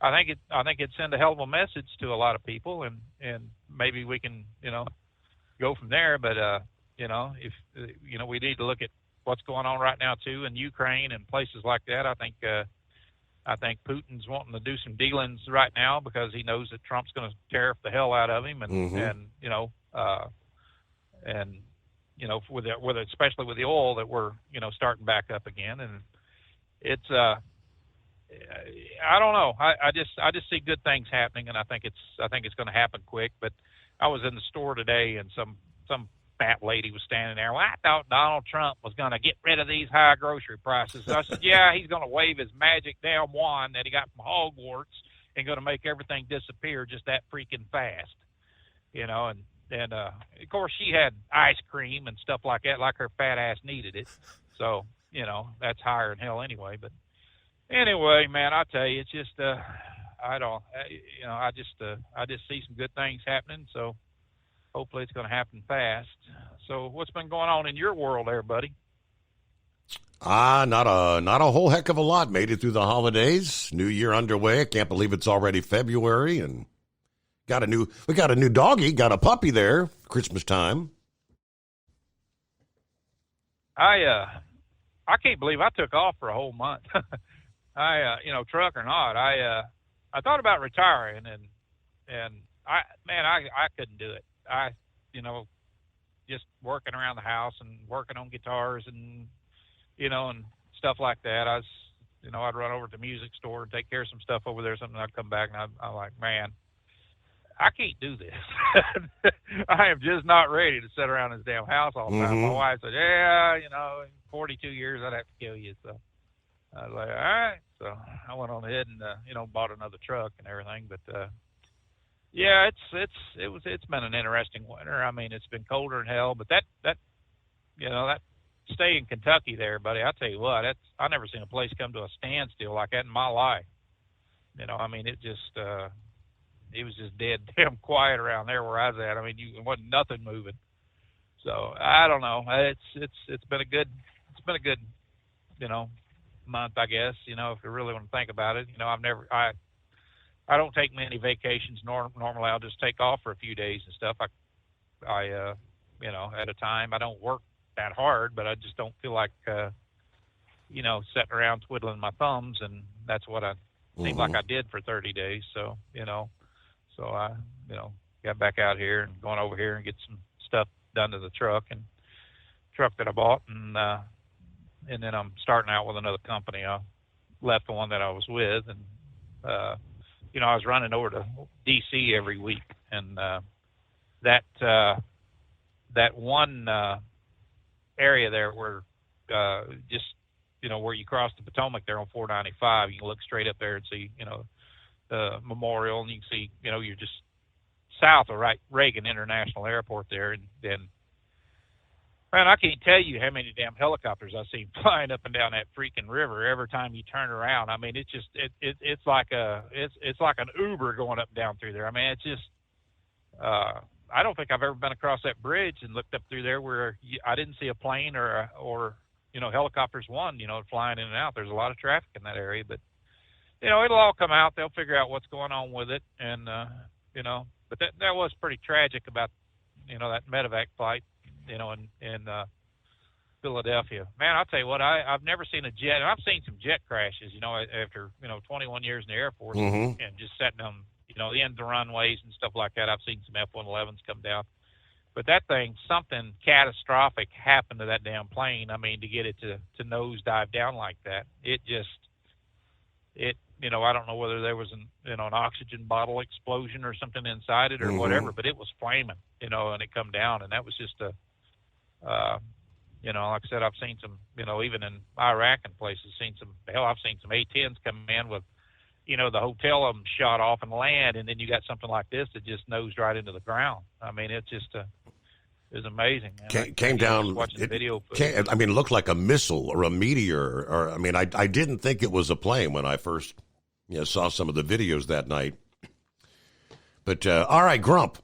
I think it'd send a hell of a message to a lot of people, and maybe we can, you know, go from there. But you know, if you know, we need to look at what's going on right now too in Ukraine and places like that. I think Putin's wanting to do some dealings right now because he knows that Trump's going to tariff the hell out of him, and you know, and you know, with especially with the oil that we're, you know, starting back up again, and it's I don't know. I just see good things happening, and I think it's going to happen quick. But I was in the store today, and some fat lady was standing there. Well, I thought Donald Trump was going to get rid of these high grocery prices. I said, yeah, he's going to wave his magic damn wand that he got from Hogwarts and going to make everything disappear just that freaking fast, you know. And of course, she had ice cream and stuff like that, like her fat ass needed it. So, you know, that's higher than hell anyway. But anyway, man, I tell you, it's just I just see some good things happening. So hopefully it's going to happen fast. So what's been going on in your world there, buddy? Not a whole heck of a lot. Made it through the holidays. New year underway. I can't believe it's already February, and we got a new doggy, got a puppy there, Christmas time. I can't believe I took off for a whole month. You know, truck or not, I thought about retiring, and I couldn't do it. You know, just working around the house and working on guitars and, you know, and stuff like that. I'd run over to the music store and take care of some stuff over there, something. I'd come back and I'm like, man, I can't do this. I am just not ready to sit around this damn house all the time. My wife said, yeah, you know, in 42 years, I'd have to kill you. So I was like, all right. So I went on ahead and, you know, bought another truck and everything. But, yeah, it's been an interesting winter. I mean, it's been colder than hell, but that you know, that stay in Kentucky there, buddy, I tell you what, I never seen a place come to a standstill like that in my life. You know, I mean, it was just dead damn quiet around there where I was at. I mean, it wasn't nothing moving. So I don't know. It's been a good, you know, month, I guess. You know, if you really want to think about it, you know, I don't take many vacations. Normally, I'll just take off for a few days and stuff. I you know, at a time. I don't work that hard, but I just don't feel like, you know, sitting around twiddling my thumbs, and that's what I seemed like I did for 30 days. So, you know, I, you know, got back out here and going over here and get some stuff done to the truck that I bought, and then I'm starting out with another company. I left the one that I was with, and you know, I was running over to D.C. every week, and that one area there where just, you know, where you cross the Potomac there on 495, you can look straight up there and see, you know, the memorial, and you can see, you know, you're just south of Reagan International Airport there, and then, man, I can't tell you how many damn helicopters I've seen flying up and down that freaking river every time you turn around. I mean, it's just it's like an Uber going up and down through there. I mean, it's just I don't think I've ever been across that bridge and looked up through there where I didn't see a plane or you know, helicopters you know, flying in and out. There's a lot of traffic in that area, but you know, it'll all come out. They'll figure out what's going on with it, and you know, but that was pretty tragic about, you know, that medevac flight, you know, in Philadelphia. Man, I'll tell you what, I've never seen a jet, and I've seen some jet crashes, after, 21 years in the Air Force and just setting them, the ends of runways and stuff like that. I've seen some F-111s come down. But that thing, something catastrophic happened to that damn plane. I mean, to get it to nosedive down like that, I don't know whether there was an oxygen bottle explosion or something inside it or whatever, but it was flaming, and it come down, and that was just like I said, I've seen some, even in Iraq and places, I've seen some A-10s come in with, the hotel of them shot off and land, and then you got something like this that just nosed right into the ground. I mean, it's just it was amazing. Came down. Watching the video. Looked like a missile or a meteor. Or I didn't think it was a plane when I first saw some of the videos that night. But all right, Grump,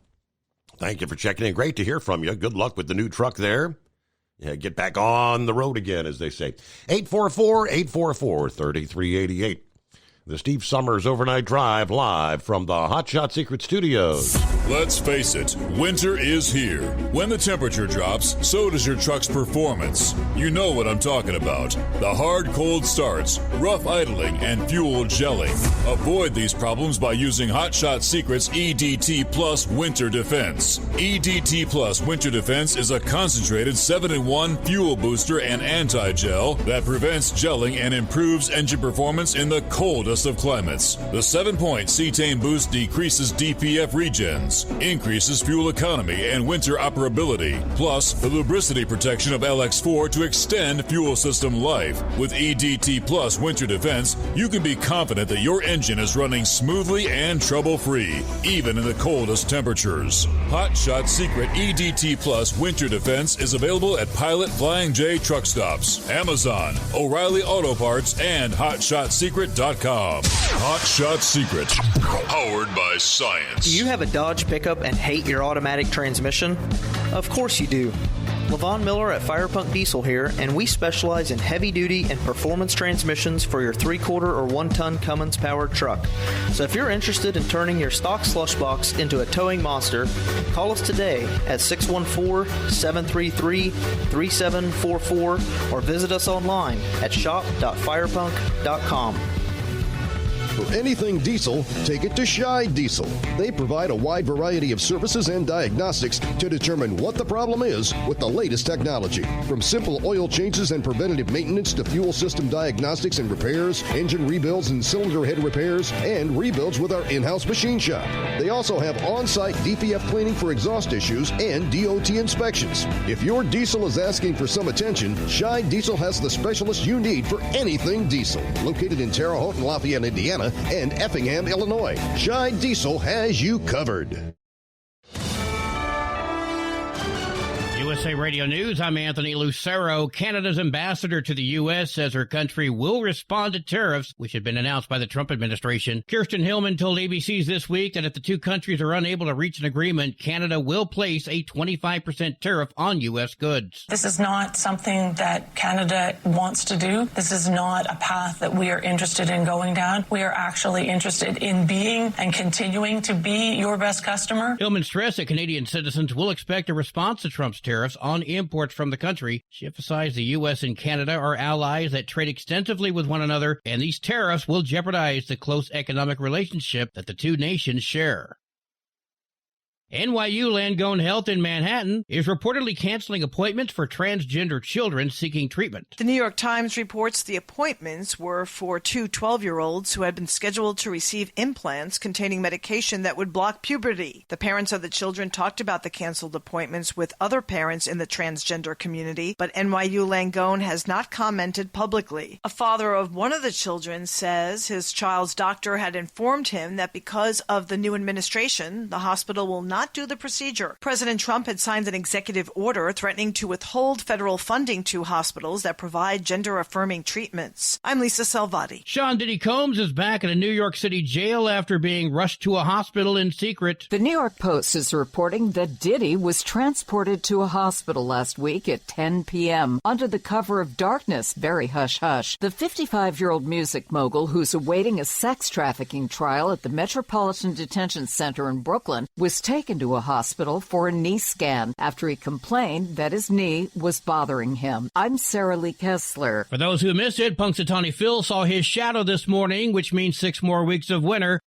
thank you for checking in. Great to hear from you. Good luck with the new truck there. Yeah, get back on the road again, as they say. 844-844-3388. The Steve Summers Overnight Drive live from the Hot Shot Secret Studios. Let's face it, winter is here. When the temperature drops, so does your truck's performance. You know what I'm talking about. The hard, cold starts, rough idling, and fuel gelling. Avoid these problems by using Hot Shot Secret's EDT Plus Winter Defense. EDT Plus Winter Defense is a concentrated 7-in-1 fuel booster and anti-gel that prevents gelling and improves engine performance in the coldest of climates. The 7-point cetane boost decreases DPF regens, increases fuel economy and winter operability, plus the lubricity protection of LX4 to extend fuel system life. With EDT Plus Winter Defense, you can be confident that your engine is running smoothly and trouble-free, even in the coldest temperatures. Hot Shot Secret EDT Plus Winter Defense is available at Pilot Flying J truck stops, Amazon, O'Reilly Auto Parts, and HotShotSecret.com. Hot Shot Secret, powered by science. Do you have a Dodge pickup and hate your automatic transmission? Of course you do. Levon Miller at Firepunk Diesel here, and we specialize in heavy-duty and performance transmissions for your 3-quarter or 1-ton Cummins-powered truck. So if you're interested in turning your stock slush box into a towing monster, call us today at 614-733-3744 or visit us online at shop.firepunk.com. For anything diesel, take it to Scheid Diesel. They provide a wide variety of services and diagnostics to determine what the problem is with the latest technology. From simple oil changes and preventative maintenance to fuel system diagnostics and repairs, engine rebuilds and cylinder head repairs, and rebuilds with our in-house machine shop. They also have on-site DPF cleaning for exhaust issues and DOT inspections. If your diesel is asking for some attention, Scheid Diesel has the specialist you need for anything diesel. Located in Terre Haute and Lafayette, Indiana, and Effingham, Illinois. Scheid Diesel has you covered. USA Radio News, I'm Anthony Lucero. Canada's ambassador to the U.S. says her country will respond to tariffs, which had been announced by the Trump administration. Kirsten Hillman told ABC's This Week that if the two countries are unable to reach an agreement, Canada will place a 25% tariff on U.S. goods. This is not something that Canada wants to do. This is not a path that we are interested in going down. We are actually interested in being and continuing to be your best customer. Hillman stressed that Canadian citizens will expect a response to Trump's tariffs on imports from the country. She emphasized the U.S. and Canada are allies that trade extensively with one another, and these tariffs will jeopardize the close economic relationship that the two nations share. NYU Langone Health in Manhattan is reportedly canceling appointments for transgender children seeking treatment. The New York Times reports the appointments were for two 12-year-olds who had been scheduled to receive implants containing medication that would block puberty. The parents of the children talked about the canceled appointments with other parents in the transgender community, but NYU Langone has not commented publicly. A father of one of the children says his child's doctor had informed him that because of the new administration, the hospital will not do the procedure. President Trump had signed an executive order threatening to withhold federal funding to hospitals that provide gender-affirming treatments. I'm Lisa Salvati. Sean Diddy Combs is back in a New York City jail after being rushed to a hospital in secret. The New York Post is reporting that Diddy was transported to a hospital last week at 10 p.m. under the cover of darkness, very hush-hush. The 55-year-old music mogul, who's awaiting a sex trafficking trial at the Metropolitan Detention Center in Brooklyn, was taken taken to a hospital for a knee scan after he complained that his knee was bothering him. I'm Sarah Lee Kessler. For those who missed it, Punxsutawney Phil saw his shadow this morning, which means 6 more weeks of winter.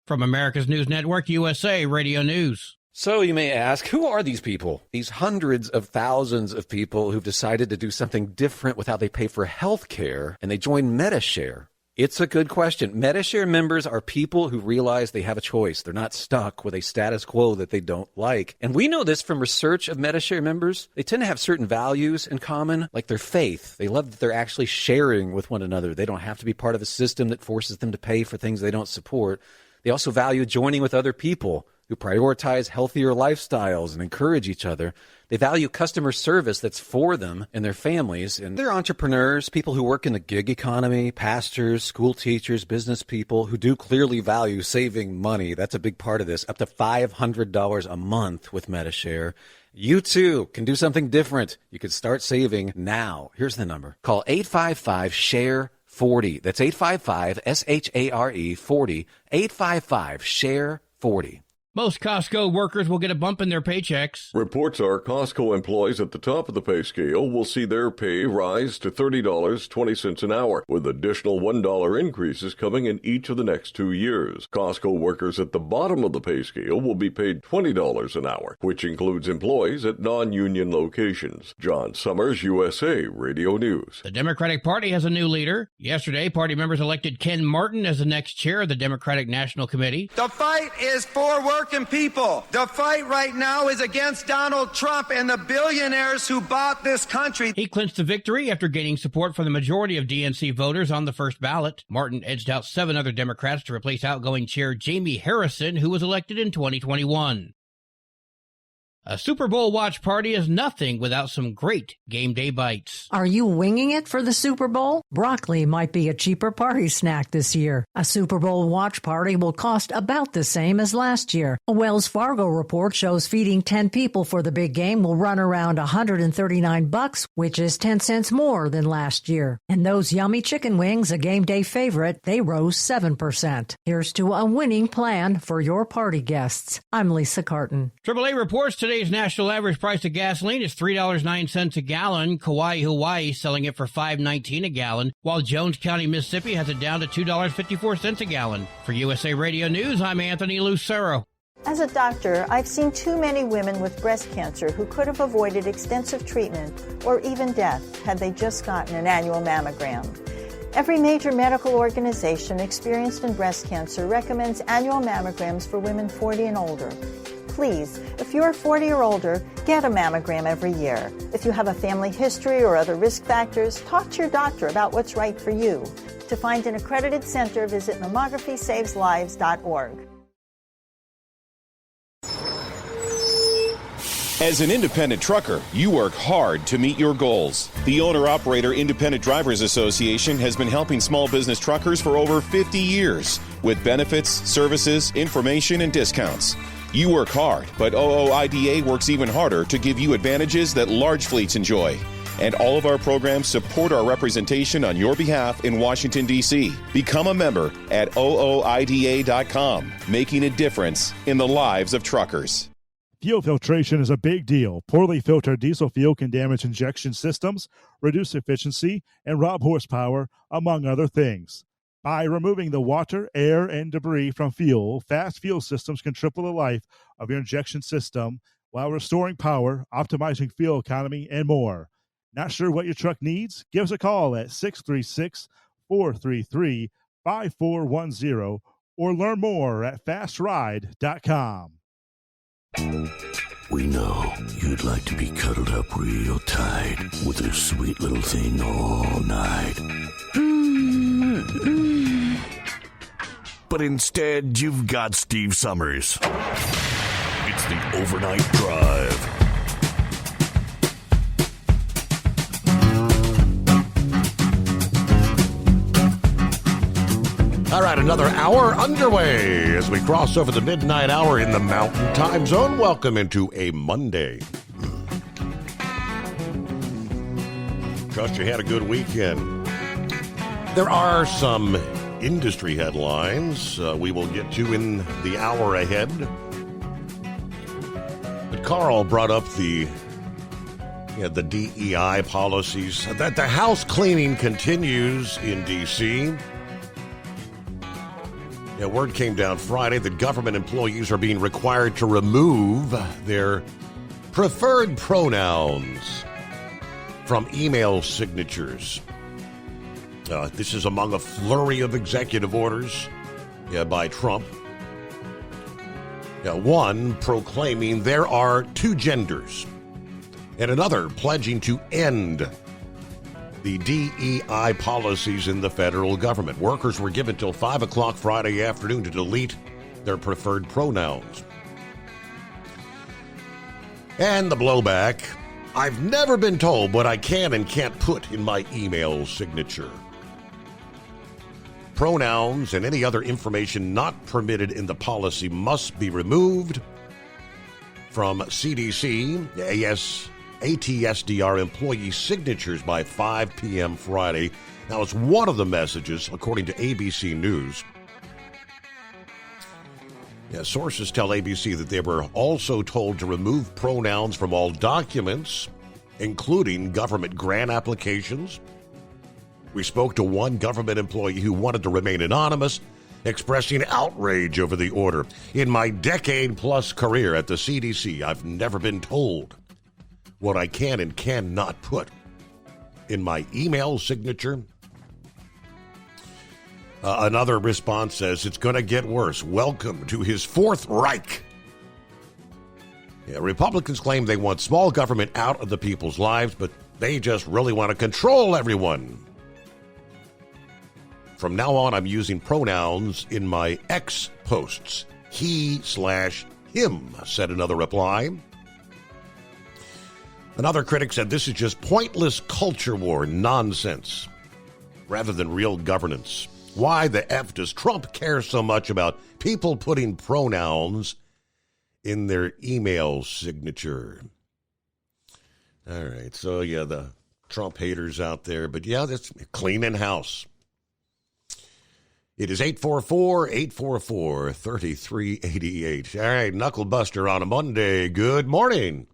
From America's News Network, USA Radio News. So you may ask, who are these people? These hundreds of thousands of people who've decided to do something different with how they pay for health care, and they join Medi-Share. It's a good question. Medi-Share members are people who realize they have a choice. They're not stuck with a status quo that they don't like. And we know this from research of Medi-Share members. They tend to have certain values in common, like their faith. They love that they're actually sharing with one another. They don't have to be part of a system that forces them to pay for things they don't support. They also value joining with other people who prioritize healthier lifestyles and encourage each other. They value customer service that's for them and their families. And they're entrepreneurs, people who work in the gig economy, pastors, school teachers, business people who do clearly value saving money. That's a big part of this. Up to $500 a month with Medi-Share. You too can do something different. You can start saving now. Here's the number. Call 855-SHARE-40. That's 855-SHARE 40. 855-SHARE-40. Most Costco workers will get a bump in their paychecks. Reports are Costco employees at the top of the pay scale will see their pay rise to $30.20 an hour, with additional $1 increases coming in each of the next 2 years. Costco workers at the bottom of the pay scale will be paid $20 an hour, which includes employees at non-union locations. John Summers, USA Radio News. The Democratic Party has a new leader. Yesterday, party members elected Ken Martin as the next chair of the Democratic National Committee. The fight is for workers. People. The fight right now is against Donald Trump and the billionaires who bought this country. He clinched the victory after gaining support from the majority of DNC voters on the first ballot. Martin edged out 7 other Democrats to replace outgoing chair Jamie Harrison, who was elected in 2021. A Super Bowl watch party is nothing without some great game day bites. Are you winging it for the Super Bowl? Broccoli might be a cheaper party snack this year. A Super Bowl watch party will cost about the same as last year. A Wells Fargo report shows feeding 10 people for the big game will run around $139, which is 10 cents more than last year. And those yummy chicken wings, a game day favorite, they rose 7%. Here's to a winning plan for your party guests. I'm Lisa Carton. AAA reports today Today's national average price of gasoline is $3.09 a gallon. Kauai, Hawaii, selling it for $5.19 a gallon, while Jones County, Mississippi, has it down to $2.54 a gallon. For USA Radio News, I'm Anthony Lucero. As a doctor, I've seen too many women with breast cancer who could have avoided extensive treatment or even death had they just gotten an annual mammogram. Every major medical organization experienced in breast cancer recommends annual mammograms for women 40 and older. Please, if you're 40 or older, get a mammogram every year. If you have a family history or other risk factors, talk to your doctor about what's right for you. To find an accredited center, visit mammography-saves-lives.org. As an independent trucker, you work hard to meet your goals. The Owner-Operator Independent Drivers Association has been helping small business truckers for over 50 years with benefits, services, information, and discounts. You work hard, but OOIDA works even harder to give you advantages that large fleets enjoy. And all of our programs support our representation on your behalf in Washington, D.C. Become a member at OOIDA.com, making a difference in the lives of truckers. Fuel filtration is a big deal. Poorly filtered diesel fuel can damage injection systems, reduce efficiency, and rob horsepower, among other things. By removing the water, air, and debris from fuel, fast fuel systems can triple the life of your injection system while restoring power, optimizing fuel economy, and more. Not sure what your truck needs? Give us a call at 636-433-5410 or learn more at fastride.com. We know you'd like to be cuddled up real tight with a sweet little thing all night. But instead, you've got Steve Summers. It's the Overnight Drive. All right, another hour underway as we cross over the midnight hour in the Mountain Time Zone. Welcome into a Monday. Trust you had a good weekend. There are some industry headlines we will get to in the hour ahead. Carl brought up the DEI policies. That the house cleaning continues in D.C. Word came down Friday that government employees are being required to remove their preferred pronouns from email signatures. This is among a flurry of executive orders by Trump. One proclaiming there are two genders, and another pledging to end the DEI policies in the federal government. Workers were given till 5 o'clock Friday afternoon to delete their preferred pronouns. And the blowback: I've never been told what I can and can't put in my email signature. Pronouns and any other information not permitted in the policy must be removed from CDC, ATSDR employee signatures by 5 p.m. Friday. Now, it's one of the messages, according to ABC News. Sources tell ABC that they were also told to remove pronouns from all documents, including government grant applications. We spoke to one government employee who wanted to remain anonymous, expressing outrage over the order. In my decade-plus career at the CDC, I've never been told what I can and cannot put in my email signature. Another response says, it's going to get worse. Welcome to his Fourth Reich. Republicans claim they want small government out of the people's lives, but they just really want to control everyone. From now on, I'm using pronouns in my X posts. He/him, said another reply. Another critic said this is just pointless culture war nonsense rather than real governance. Why the F does Trump care so much about people putting pronouns in their email signature? All right, so the Trump haters out there, but that's cleaning house. It is 844-844-3388. All right, Knuckle Buster on a Monday. Good morning.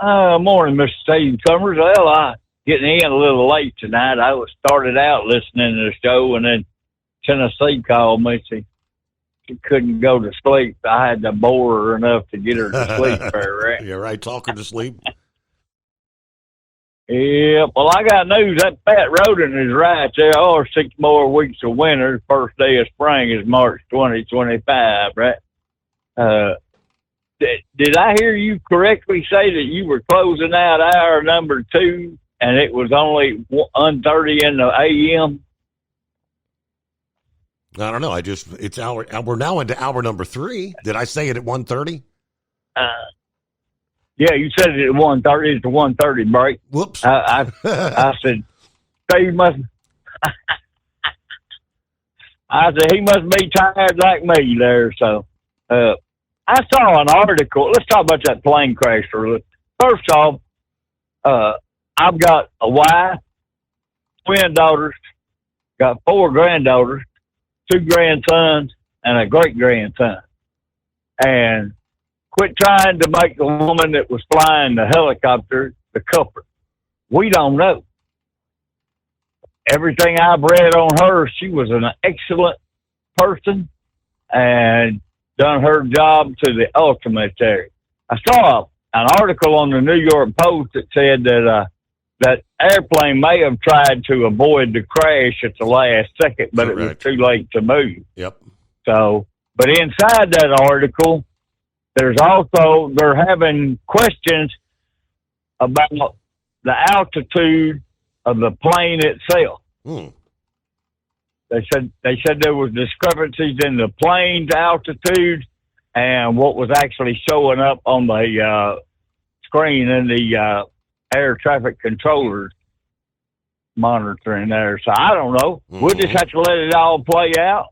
Morning, Mr. Steve Summers. Well, I getting in a little late tonight. I was started out listening to the show, and then Tennessee called me. She couldn't go to sleep. I had to bore her enough to get her to sleep. Right? You're right. Talk her to sleep. Yeah, well, I got news. That Pat Roden is right. There are 6 more weeks of winter. First day of spring is March 2025, right? Did I hear you correctly say that you were closing out hour number 2 and it was only 1:30 in the a.m.? I don't know. We're now into hour number 3. Did I say it at 1:30? Yeah, you said it at 1:30. It's a 1:30 break. Whoops. I said, Steve must. I said he must be tired like me there. So, I saw an article. Let's talk about that plane crash for a little. First off, I've got a wife, twin daughters, got 4 granddaughters, 2 grandsons, and a great grandson. And quit trying to make the woman that was flying the helicopter the culprit. We don't know. Everything I've read on her, she was an excellent person and done her job to the ultimate there. I saw an article on the New York Post that said that that airplane may have tried to avoid the crash at the last second, but it was too late to move. Yep. So, but inside that article, they're having questions about the altitude of the plane itself. They said there was discrepancies in the plane's altitude and what was actually showing up on the screen in the air traffic controllers monitoring there. So I don't know. We'll just have to let it all play out.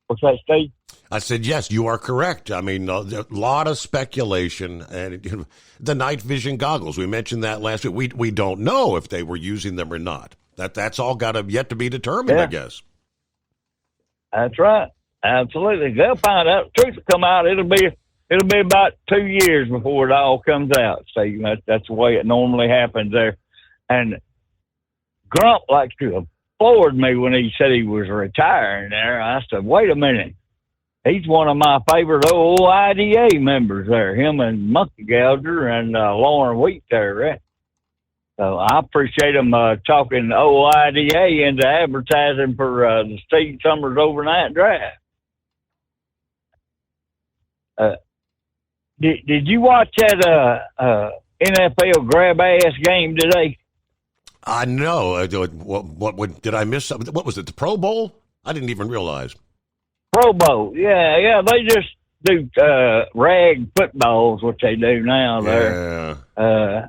What's that, Steve? I said, yes, you are correct. I mean, a lot of speculation. And the night vision goggles, we mentioned that last week. We don't know if they were using them or not. That's all got yet to be determined, I guess. That's right. Absolutely. They'll find out. The truth will come out. It'll be about 2 years before it all comes out. So that's the way it normally happens there. And Grump likes to have floored me when he said he was retiring there. I said, wait a minute. He's one of my favorite old IDA members there, him and Monkey Gouger and Lauren Wheat there, right? So I appreciate him talking old IDA into advertising for the Steve Summers Overnight Drive. Did you watch that NFL grab ass game today? I know. What did I miss something? What was it? The Pro Bowl? I didn't even realize. Pro Bowl. Yeah. They just do rag footballs, which they do now there. Yeah.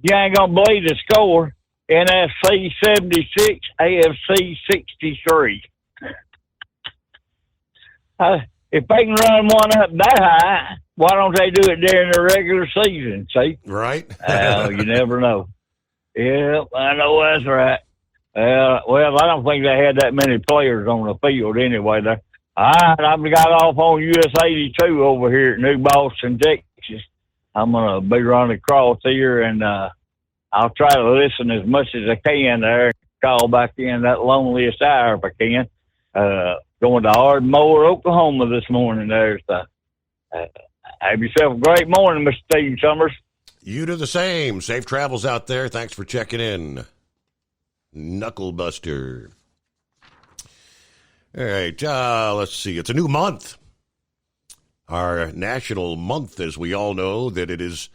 You ain't gonna believe the score. NFC 76, AFC 63. If they can run one up that high, why don't they do it during the regular season? See? Right. You never know. Yeah, I know that's right. Well, I don't think they had that many players on the field anyway. There. All right, I've got off on US 82 over here at New Boston, Texas. I'm going to be running across here, and I'll try to listen as much as I can there. Call back in that loneliest hour if I can. Going to Ardmore, Oklahoma this morning there. So, have yourself a great morning, Mr. Steve Summers. You do the same. Safe travels out there. Thanks for checking in. Knucklebuster. All right, let's see. It's a new month. Our national month, as we all know, that it is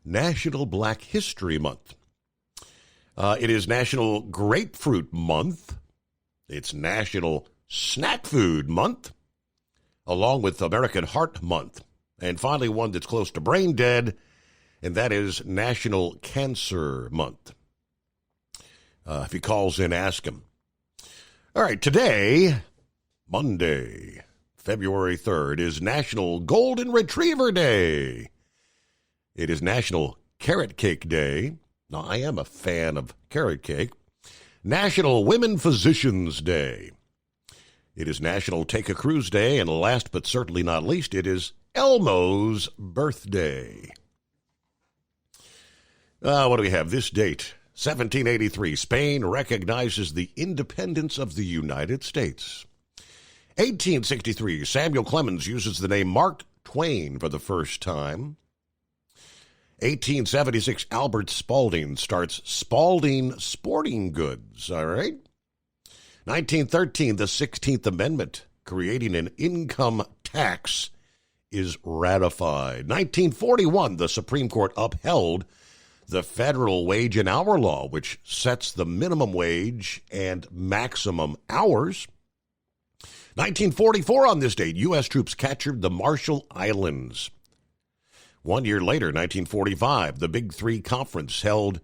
National Black History Month. It is National Grapefruit Month. It's National Snack Food Month, along with American Heart Month. And finally, one that's close to brain dead, and that is National Cancer Month. If he calls in, ask him. All right, today, Monday, February 3rd, is National Golden Retriever Day. It is National Carrot Cake Day. Now, I am a fan of carrot cake. National Women Physicians Day. It is National Take a Cruise Day. And last but certainly not least, it is Elmo's birthday. What do we have? This date, 1783, Spain recognizes the independence of the United States. 1863, Samuel Clemens uses the name Mark Twain for the first time. 1876, Albert Spalding starts Spalding Sporting Goods, all right? 1913, the 16th Amendment, creating an income tax, is ratified. 1941, the Supreme Court upheld the federal wage and hour law, which sets the minimum wage and maximum hours. 1944, on this date, U.S. troops captured the Marshall Islands. 1 year later, 1945, the Big Three Conference held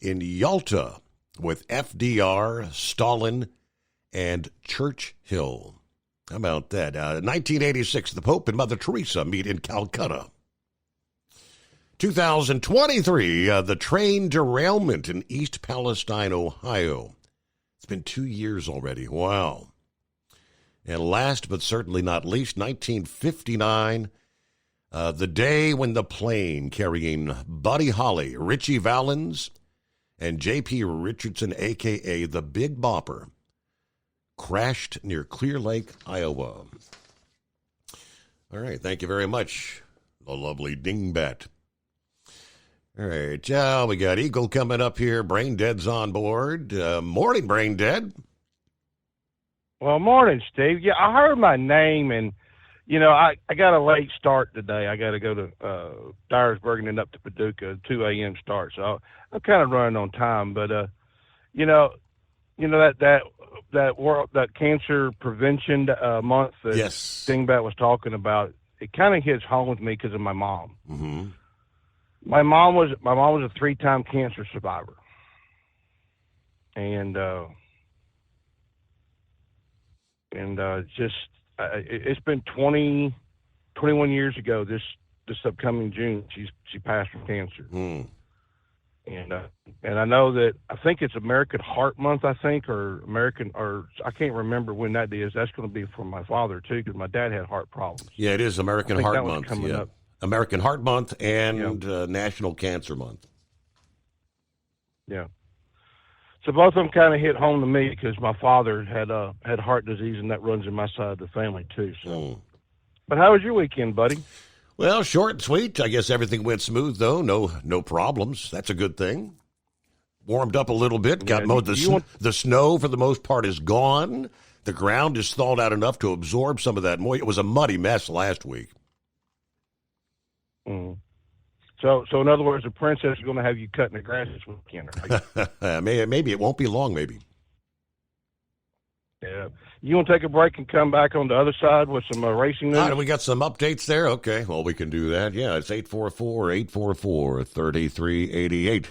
in Yalta with FDR, Stalin, and Churchill. How about that? 1986, the Pope and Mother Teresa meet in Calcutta. 2023, the train derailment in East Palestine, Ohio. It's been 2 years already. Wow. And last but certainly not least, 1959, the day when the plane carrying Buddy Holly, Richie Valens, and J.P. Richardson, a.k.a. the Big Bopper, crashed near Clear Lake, Iowa. All right, thank you very much, the lovely Dingbat. All right, we got Eagle coming up here. Brain Dead's on board. Morning, Brain Dead. Well, morning, Steve. Yeah, I heard my name, and, you know, I got a late start today. I got to go to Dyersburg and then up to Paducah, 2 a.m. start. So I'm kind of running on time. But, you know that cancer prevention month that Dingbat was talking about, it kind of hits home with me because of my mom. Mm-hmm. My mom was a 3-time cancer survivor, and it's been 21 years ago this upcoming June she passed from cancer. And I know that I think it's American Heart Month, I can't remember when that is. That's going to be for my father too, because my dad had heart problems. Yeah, it is American Heart Month. Coming up. American Heart Month and National Cancer Month. Yeah. So both of them kind of hit home to me because my father had heart disease, and that runs in my side of the family too. So, But how was your weekend, buddy? Well, short and sweet. I guess everything went smooth, though. No problems. That's a good thing. Warmed up a little bit. Got mowed. The snow, for the most part, is gone. The ground is thawed out enough to absorb some of that moisture. It was a muddy mess last week. Mm. So in other words, the princess is going to have you cutting the grass this weekend. Right? Maybe it won't be long. Maybe. Yeah. You want to take a break and come back on the other side with some racing news? We got some updates there? Okay, well, we can do that. Yeah, it's 844-844-3388.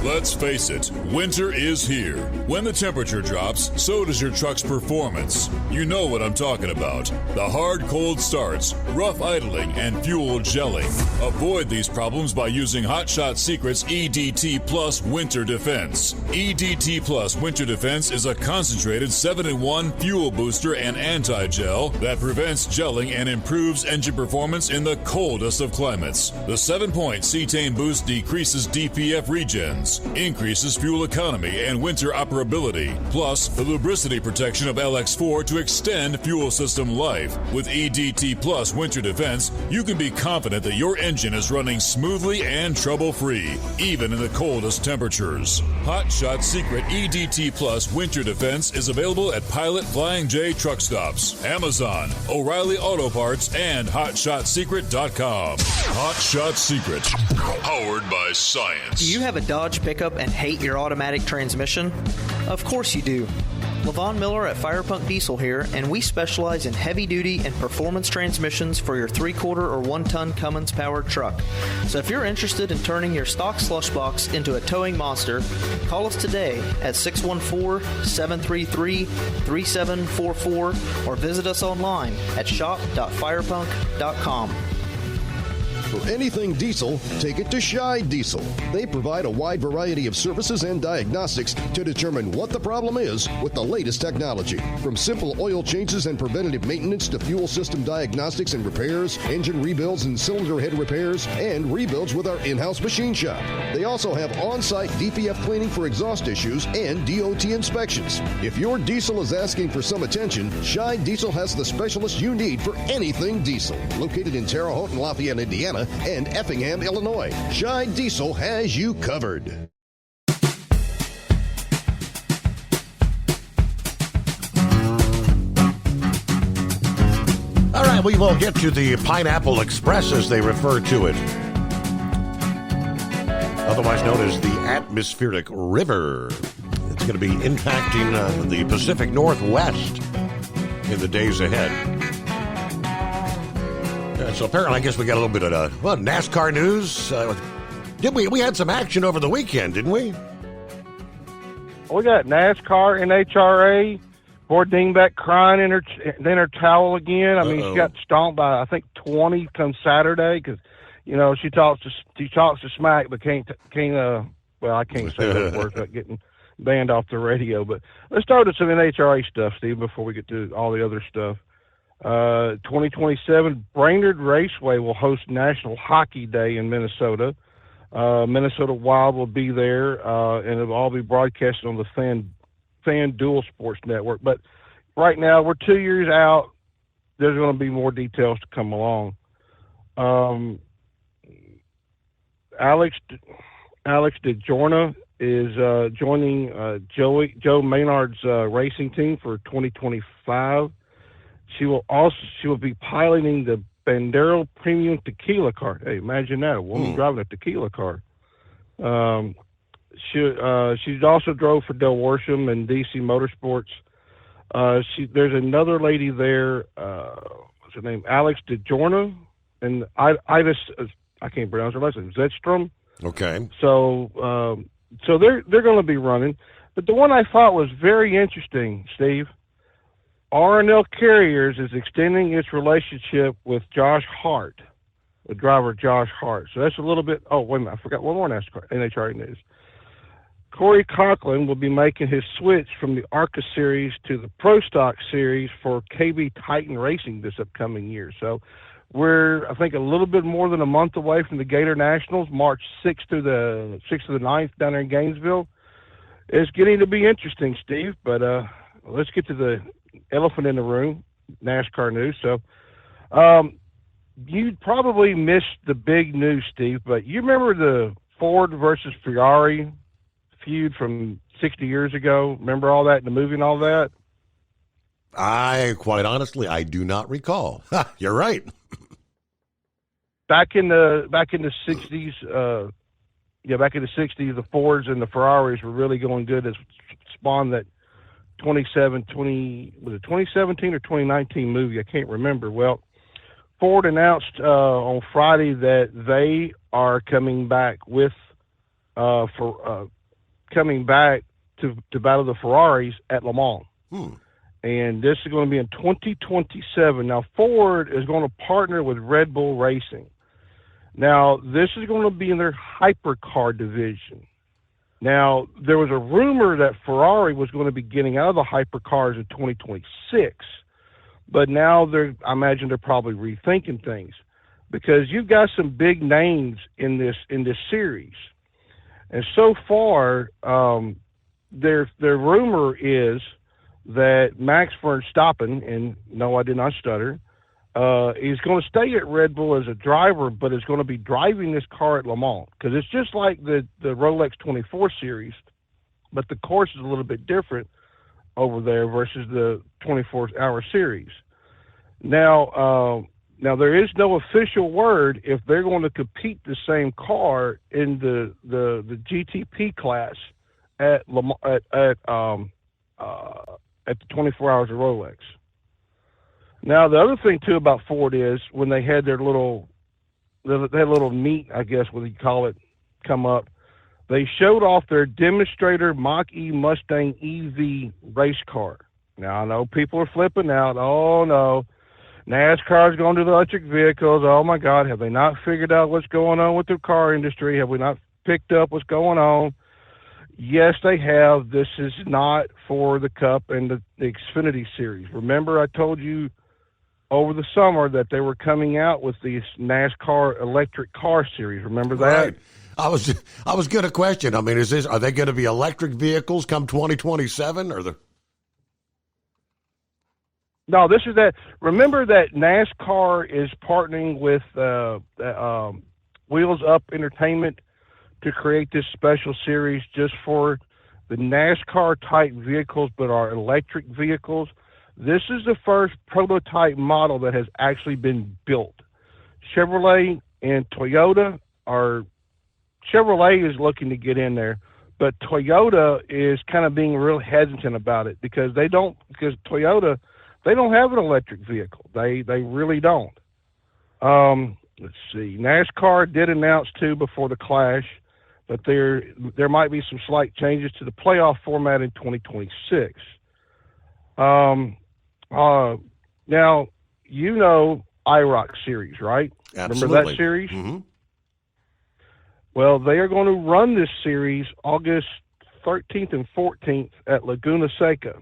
Let's face it, winter is here. When the temperature drops, so does your truck's performance. You know what I'm talking about. The hard, cold starts, rough idling, and fuel gelling. Avoid these problems by using Hot Shot Secret's EDT Plus Winter Defense. EDT Plus Winter Defense is a concentrated 7-in-1 fuel booster and anti-gel that prevents gelling and improves engine performance in the coldest of climates. The 7-point cetane boost decreases DPF regens, increases fuel economy and winter operability, plus the lubricity protection of LX4 to extend fuel system life. With EDT Plus Winter Defense, you can be confident that your engine is running smoothly and trouble-free, even in the coldest temperatures. Hot Shot Secret EDT Plus Winter Defense is available at Pilot Flying J truck stops, Amazon, O'Reilly Auto Parts, and HotShotSecret.com. Hot Shot Secret, powered by science. Do you have a Dodge pickup and hate your automatic transmission? Of course you do. Levon Miller at Firepunk Diesel here, and we specialize in heavy-duty and performance transmissions for your 3-quarter or 1-ton Cummins-powered truck. So if you're interested in turning your stock slush box into a towing monster, call us today at 614-733-3744 or visit us online at shop.firepunk.com. For anything diesel, take it to Scheid Diesel. They provide a wide variety of services and diagnostics to determine what the problem is with the latest technology. From simple oil changes and preventative maintenance to fuel system diagnostics and repairs, engine rebuilds and cylinder head repairs, and rebuilds with our in-house machine shop. They also have on-site DPF cleaning for exhaust issues and DOT inspections. If your diesel is asking for some attention, Scheid Diesel has the specialist you need for anything diesel. Located in Terre Haute and Lafayette, Indiana, and Effingham, Illinois. Scheid Diesel has you covered. All right, we will get to the Pineapple Express, as they refer to it, otherwise known as the atmospheric river. It's going to be impacting the Pacific Northwest in the days ahead. So apparently, I guess we got a little bit of NASCAR news. We had some action over the weekend, didn't we? We got NASCAR, NHRA, poor dingbat crying in her towel again. I mean, she got stomped by, I think, 20 come Saturday because, she talks to smack, but can't I can't say those words without getting banned off the radio. But let's start with some NHRA stuff, Steve, before we get to all the other stuff. 2027, Brainerd Raceway will host National Hockey Day in Minnesota. Minnesota Wild will be there, and it'll all be broadcasted on the FanDuel Sports Network. But right now, we're 2 years out. There's going to be more details to come along. Alex DeJorna is joining Joe Maynard's racing team for 2025. She will be piloting the Bandero Premium Tequila car. Hey, imagine that, a woman driving a tequila car. She's also drove for Del Worsham and DC Motorsports. There's another lady there. What's her name? Alex DeJorna and I can't pronounce her last name. Zetstrom. Okay. So they're going to be running, but the one I thought was very interesting, Steve. R&L Carriers is extending its relationship with Josh Hart. with driver Josh Hart. So that's a little bit. Oh, wait a minute. I forgot one more NHRA news. Corey Conklin will be making his switch from the ARCA Series to the Pro Stock Series for KB Titan Racing this upcoming year. So we're, I think, a little bit more than a month away from the Gator Nationals, March 6th to the 9th down there in Gainesville. It's getting to be interesting, Steve, but let's get to the elephant in the room, NASCAR news. So you probably missed the big news, Steve, but you remember the Ford versus Ferrari feud from 60 years ago? Remember all that in the movie and all that? Quite honestly, I do not recall. You're right. Back in the 60s, the Fords and the Ferraris were really going good. It spawned that 2017 or 2019 movie. I can't remember. Well, Ford announced on Friday that they are coming back to battle the Ferraris at Le Mans. And this is going to be in 2027. Now, Ford is going to partner with Red Bull Racing. Now, this is going to be in their hypercar division. Now, there was a rumor that Ferrari was going to be getting out of the hypercars in 2026. But now I imagine they're probably rethinking things, because you've got some big names in this series. And so far, their rumor is that Max Verstappen, and no, I did not stutter, is going to stay at Red Bull as a driver, but is going to be driving this car at Le Mans, because it's just like the Rolex 24 series, but the course is a little bit different over there versus the 24-hour series. Now there is no official word if they're going to compete the same car in the GTP class at the 24 Hours of Rolex. Now, the other thing, too, about Ford is when they had their little meet, I guess, what you call it, come up, they showed off their demonstrator Mach-E Mustang EV race car. Now, I know people are flipping out. Oh, no, NASCAR's going to the electric vehicles. Oh, my God, have they not figured out what's going on with the car industry? Have we not picked up what's going on? Yes, they have. This is not for the Cup and the Xfinity Series. Remember, I told you over the summer that they were coming out with this NASCAR electric car series. Remember that? Right. I was going to question. I mean, are they going to be electric vehicles come 2027 or the? No, this is that. Remember that NASCAR is partnering with Wheels Up Entertainment to create this special series just for the NASCAR type vehicles, but are electric vehicles. This is the first prototype model that has actually been built. Chevrolet and Toyota Chevrolet is looking to get in there, but Toyota is kind of being real hesitant about it because Toyota, they don't have an electric vehicle. They really don't. Let's see. NASCAR did announce too before the Clash, but there might be some slight changes to the playoff format in 2026. Now, you know IROC series, right? Absolutely. Remember that series? Mm-hmm. Well, they are going to run this series August 13th and 14th at Laguna Seca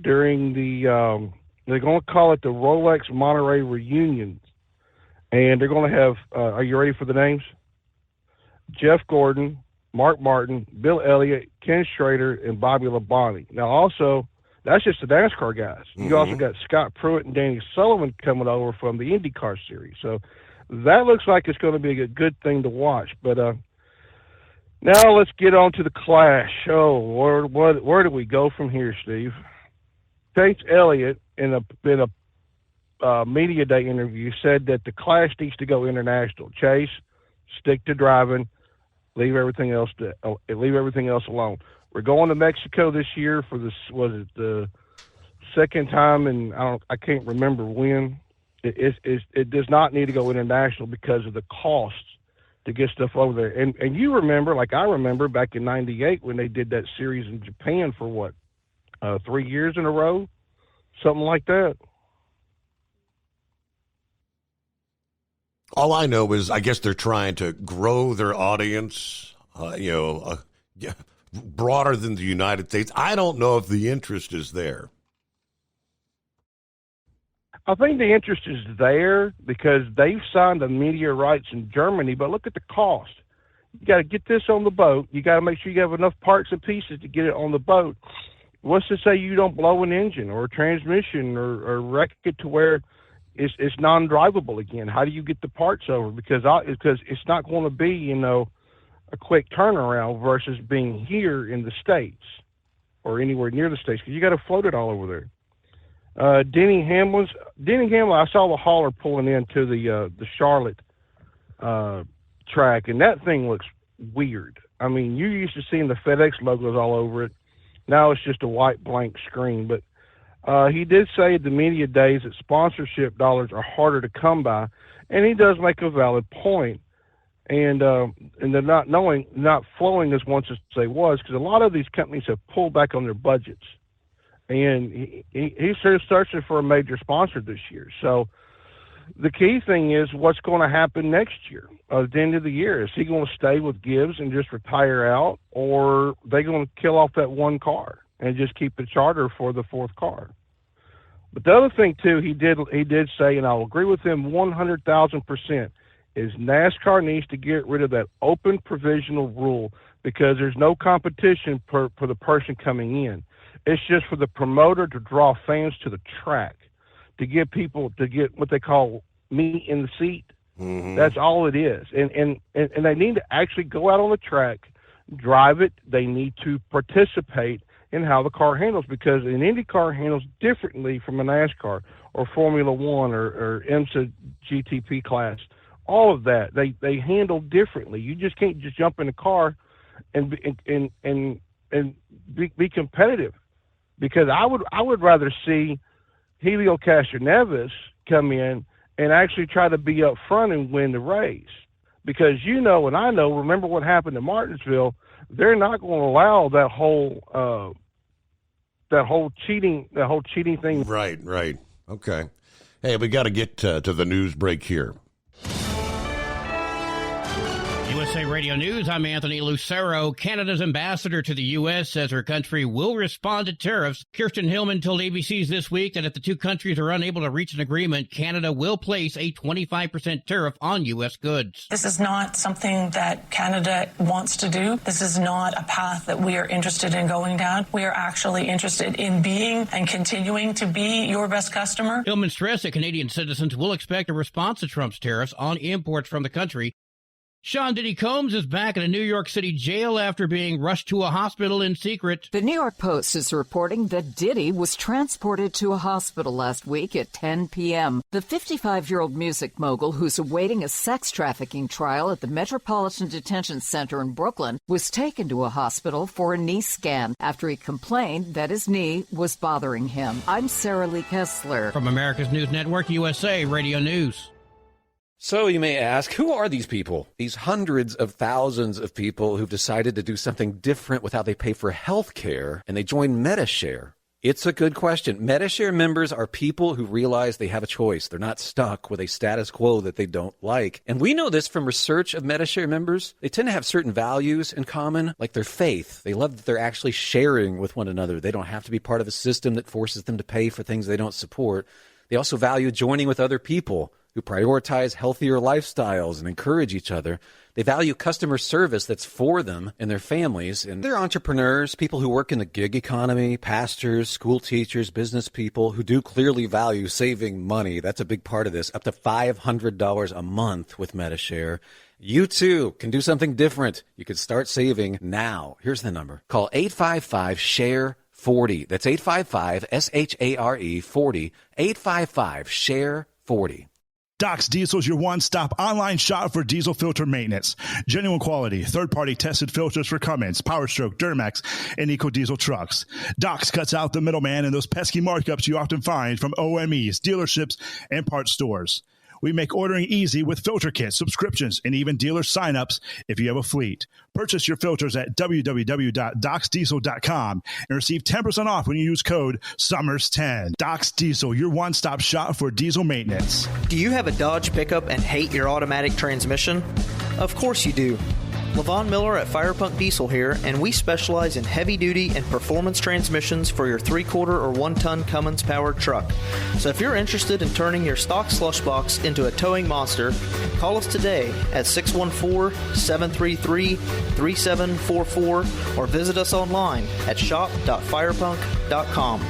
during they're going to call it the Rolex Monterey Reunion. And they're going to have, are you ready for the names? Jeff Gordon, Mark Martin, Bill Elliott, Ken Schrader, and Bobby Labonte. Now, also, that's just the NASCAR guys. You also got Scott Pruitt and Danny Sullivan coming over from the IndyCar series. So that looks like it's going to be a good thing to watch. But now let's get on to the Clash. Oh, where do we go from here, Steve? Chase Elliott, in a media day interview, said that the Clash needs to go international. Chase, stick to driving. Leave everything else alone. We're going to Mexico this year for this. Was it the second time? And I can't remember when. It does not need to go international because of the costs to get stuff over there. And you remember, like I remember, back in '98 when they did that series in Japan for what, 3 years in a row, something like that. All I know is I guess they're trying to grow their audience, broader than the United States. I don't know if the interest is there. I think the interest is there because they've signed the media rights in Germany, but look at the cost. You got to get this on the boat. You got to make sure you have enough parts and pieces to get it on the boat. What's to say you don't blow an engine or a transmission or wreck it to where it's non-drivable again? How do you get the parts over? Because it's not going to be, a quick turnaround versus being here in the States or anywhere near the States, because you got to float it all over there. Denny Hamlin, I saw the hauler pulling into the Charlotte track, and that thing looks weird. I mean, you're used to seeing the FedEx logos all over it. Now it's just a white blank screen. But he did say at the media days that sponsorship dollars are harder to come by, and he does make a valid point. And they're not flowing as once as they was, because a lot of these companies have pulled back on their budgets. And he's searching for a major sponsor this year. So the key thing is what's going to happen next year at the end of the year. Is he going to stay with Gibbs and just retire out, or are they going to kill off that one car and just keep the charter for the fourth car? But the other thing, too, he did say, and I'll agree with him 100,000%, is NASCAR needs to get rid of that open provisional rule, because there's no competition for the person coming in. It's just for the promoter to draw fans to the track, to get people to get what they call meat in the seat. Mm-hmm. That's all it is. And they need to actually go out on the track, drive it. They need to participate in how the car handles, because an Indy car handles differently from a NASCAR or Formula One or IMSA GTP class. All of that, they handle differently. You just can't just jump in a car and be competitive. Because I would rather see Helio Castroneves come in and actually try to be up front and win the race. Because and I know, remember what happened in Martinsville, they're not going to allow that whole cheating thing. Right. Okay. Hey, we got to get to the news break here. USA Radio News, I'm Anthony Lucero. Canada's ambassador to the U.S. says her country will respond to tariffs. Kirsten Hillman told ABC's This Week that if the two countries are unable to reach an agreement, Canada will place a 25% tariff on U.S. goods. This is not something that Canada wants to do. This is not a path that we are interested in going down. We are actually interested in being and continuing to be your best customer. Hillman stressed that Canadian citizens will expect a response to Trump's tariffs on imports from the country. Sean Diddy Combs is back in a New York City jail after being rushed to a hospital in secret. The New York Post is reporting that Diddy was transported to a hospital last week at 10 p.m. The 55-year-old music mogul, who's awaiting a sex trafficking trial at the Metropolitan Detention Center in Brooklyn, was taken to a hospital for a knee scan after he complained that his knee was bothering him. I'm Sarah Lee Kessler. From America's News Network, USA Radio News. So you may ask, who are these people? These hundreds of thousands of people who've decided to do something different with how they pay for health care, and they join Medi-Share. It's a good question. Medi-Share members are people who realize they have a choice. They're not stuck with a status quo that they don't like. And we know this from research of Medi-Share members. They tend to have certain values in common, like their faith. They love that they're actually sharing with one another. They don't have to be part of a system that forces them to pay for things they don't support. They also value joining with other people who prioritize healthier lifestyles and encourage each other. They value customer service that's for them and their families. And they're entrepreneurs, people who work in the gig economy, pastors, school teachers, business people who do clearly value saving money. That's a big part of this. Up to $500 a month with Medi-Share. You, too, can do something different. You can start saving now. Here's the number. Call 855-SHARE-40. That's 855-SHARE-40. 855-SHARE-40. Doc's Diesel is your one-stop online shop for diesel filter maintenance. Genuine quality, third-party tested filters for Cummins, Powerstroke, Duramax, and EcoDiesel trucks. Doc's cuts out the middleman and those pesky markups you often find from OMEs, dealerships, and parts stores. We make ordering easy with filter kits, subscriptions, and even dealer signups if you have a fleet. Purchase your filters at www.docsdiesel.com and receive 10% off when you use code SUMMERS10. Docs Diesel, your one-stop shop for diesel maintenance. Do you have a Dodge pickup and hate your automatic transmission? Of course you do. Levon Miller at Firepunk Diesel here, and we specialize in heavy-duty and performance transmissions for your 3-quarter or 1-ton Cummins-powered truck. So if you're interested in turning your stock slush box into a towing monster, call us today at 614-733-3744 or visit us online at shop.firepunk.com.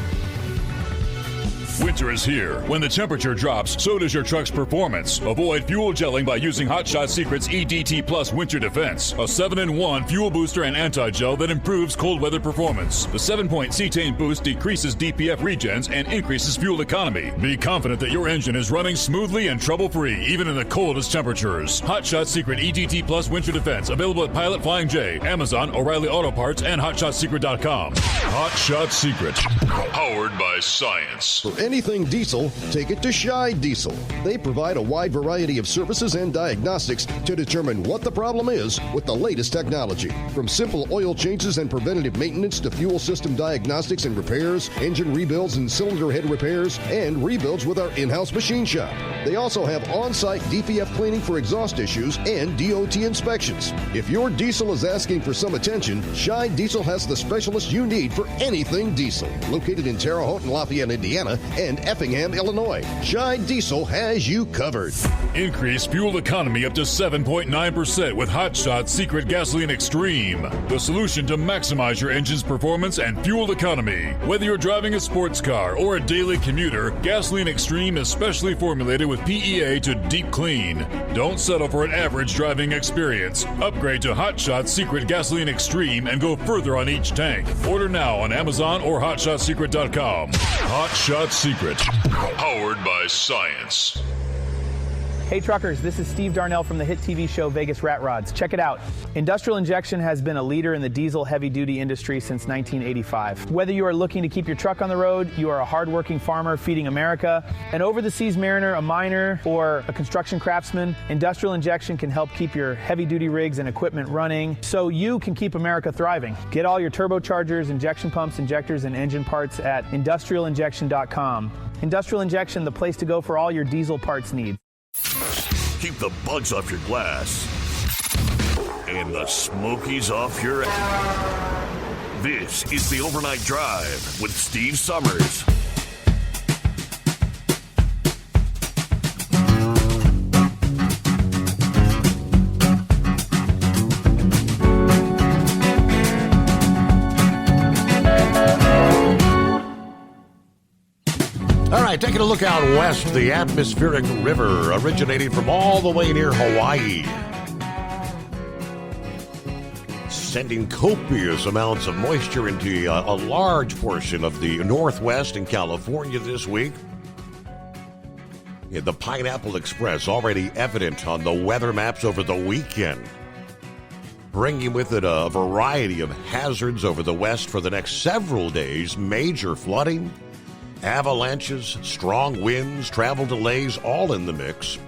Winter is here. When the temperature drops, so does your truck's performance. Avoid fuel gelling by using Hot Shot Secret's EDT Plus Winter Defense, a 7-in-1 fuel booster and anti-gel that improves cold weather performance. The 7-point cetane boost decreases DPF regens and increases fuel economy. Be confident that your engine is running smoothly and trouble-free, even in the coldest temperatures. Hot Shot Secret EDT Plus Winter Defense, available at Pilot Flying J, Amazon, O'Reilly Auto Parts, and HotShotSecret.com. Hot Shot Secret, powered by science. For anything diesel, take it to Scheid Diesel. They provide a wide variety of services and diagnostics to determine what the problem is with the latest technology. From simple oil changes and preventative maintenance to fuel system diagnostics and repairs, engine rebuilds and cylinder head repairs, and rebuilds with our in-house machine shop. They also have on-site DPF cleaning for exhaust issues and DOT inspections. If your diesel is asking for some attention, Scheid Diesel has the specialist you need for anything diesel. Located in Terre Haute and Lafayette, Indiana, and Effingham, Illinois. Scheid Diesel has you covered. Increase fuel economy up to 7.9% with Hot Shot Secret Gasoline Extreme, the solution to maximize your engine's performance and fuel economy. Whether you're driving a sports car or a daily commuter, Gasoline Extreme is specially formulated with PEA to deep clean. Don't settle for an average driving experience. Upgrade to Hot Shot Secret Gasoline Extreme and go further on each tank. Order now on Amazon or HotShotSecret.com. Hot Shot Secret, powered by science. Hey truckers, this is Steve Darnell from the hit TV show Vegas Rat Rods. Check it out. Industrial Injection has been a leader in the diesel heavy-duty industry since 1985. Whether you are looking to keep your truck on the road, you are a hardworking farmer feeding America, an over-the-seas mariner, a miner, or a construction craftsman, Industrial Injection can help keep your heavy-duty rigs and equipment running so you can keep America thriving. Get all your turbochargers, injection pumps, injectors, and engine parts at industrialinjection.com. Industrial Injection, the place to go for all your diesel parts needs. Keep the bugs off your glass and the Smokies off your ass. This is the Overnight Drive with Steve Summers. All right, taking a look out west, the atmospheric river originating from all the way near Hawaii, sending copious amounts of moisture into a large portion of the Northwest and California this week. The Pineapple Express already evident on the weather maps over the weekend, bringing with it a variety of hazards over the west for the next several days. Major flooding, avalanches, strong winds, travel delays, all in the mix.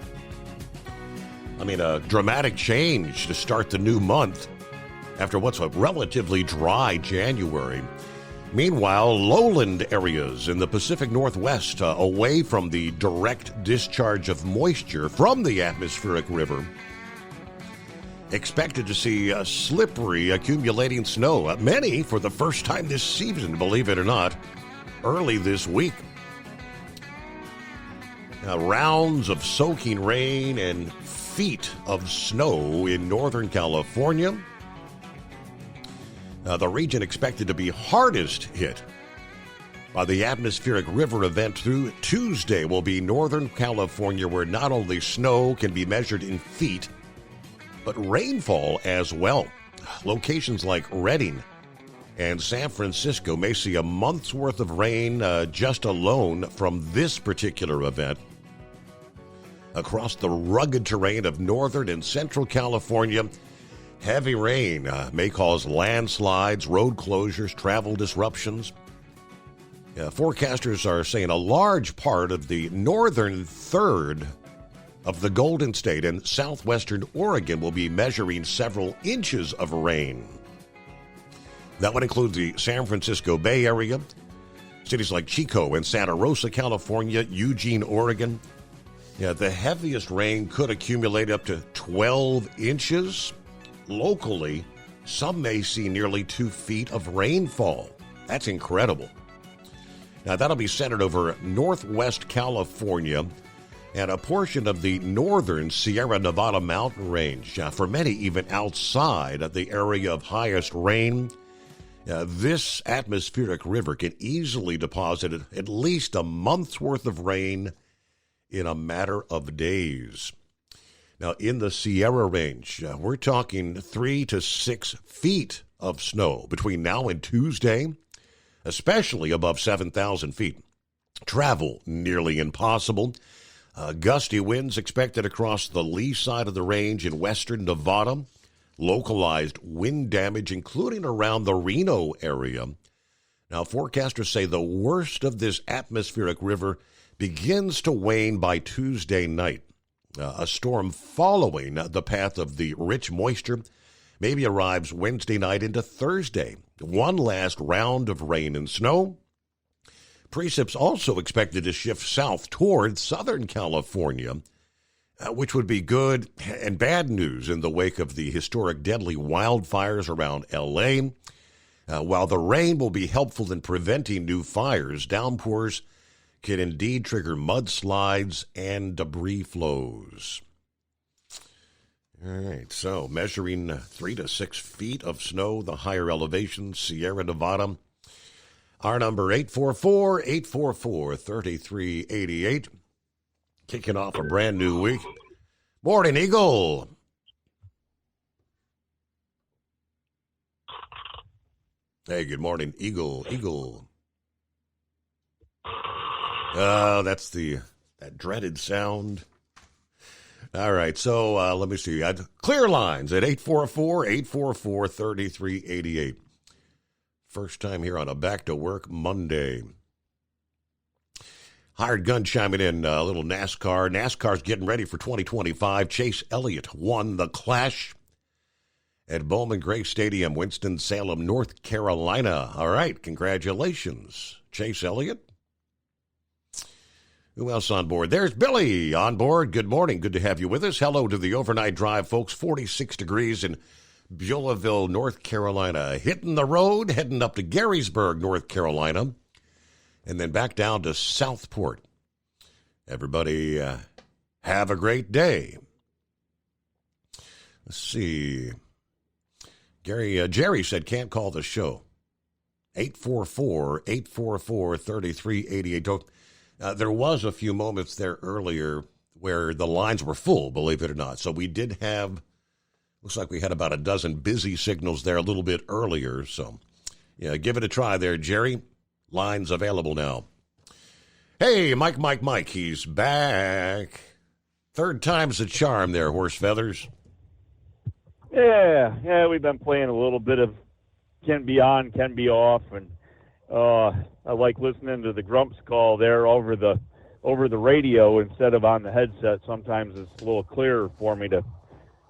I mean, a dramatic change to start the new month after what's a relatively dry January. Meanwhile, lowland areas in the Pacific Northwest, away from the direct discharge of moisture from the atmospheric river, expected to see slippery accumulating snow. Many for the first time this season, believe it or not, early this week. Rounds of soaking rain and feet of snow in Northern California. The region expected to be hardest hit by the atmospheric river event through Tuesday will be Northern California, where not only snow can be measured in feet, but rainfall as well. Locations like Redding and San Francisco may see a month's worth of rain just alone from this particular event. Across the rugged terrain of northern and central California, heavy rain may cause landslides, road closures, travel disruptions. Forecasters are saying a large part of the northern third of the Golden State and southwestern Oregon will be measuring several inches of rain. That would include the San Francisco Bay Area, cities like Chico and Santa Rosa, California, Eugene, Oregon. Yeah, the heaviest rain could accumulate up to 12 inches. Locally, some may see nearly 2 feet of rainfall. That's incredible. Now, that'll be centered over northwest California and a portion of the northern Sierra Nevada mountain range. For many, even outside of the area of highest rain, this atmospheric river can easily deposit at least a month's worth of rain in a matter of days. Now, in the Sierra Range, we're talking 3 to 6 feet of snow between now and Tuesday, especially above 7,000 feet. Travel nearly impossible. Gusty winds expected across the lee side of the range in western Nevada. Localized wind damage, including around the Reno area. Now, forecasters say the worst of this atmospheric river begins to wane by Tuesday night. A storm following the path of the rich moisture maybe arrives Wednesday night into Thursday. One last round of rain and snow. Precip's also expected to shift south toward Southern California, which would be good and bad news in the wake of the historic deadly wildfires around L.A. While the rain will be helpful in preventing new fires, downpours can indeed trigger mudslides and debris flows. All right, so measuring 3 to 6 feet of snow, the higher elevations, Sierra Nevada. Our number, 844-844-3388. Kicking off a brand new week. Morning, Eagle. Hey, good morning, Eagle. That's that dreaded sound. All right, so let me see. Clear lines at 844-844-3388. First time here on a Back to Work Monday. Hired Gun chiming in, a little NASCAR. NASCAR's getting ready for 2025. Chase Elliott won the Clash at Bowman Gray Stadium, Winston-Salem, North Carolina. All right, congratulations, Chase Elliott. Who else on board? There's Billy on board. Good morning. Good to have you with us. Hello to the overnight drive, folks. 46 degrees in Beulahville, North Carolina. Hitting the road, heading up to Garysburg, North Carolina, and then back down to Southport. Everybody have a great day. Let's see. Jerry said can't call the show. 844-844-3388. There was a few moments there earlier where the lines were full, believe it or not. So we did have, looks like we had about a dozen busy signals there a little bit earlier. So, yeah, give it a try there, Jerry. Lines available now. Hey, Mike, he's back. Third time's the charm there, Horse Feathers. Yeah, we've been playing a little bit of can be on, can be off, and I like listening to the Grumps call there over the radio instead of on the headset. Sometimes it's a little clearer for me to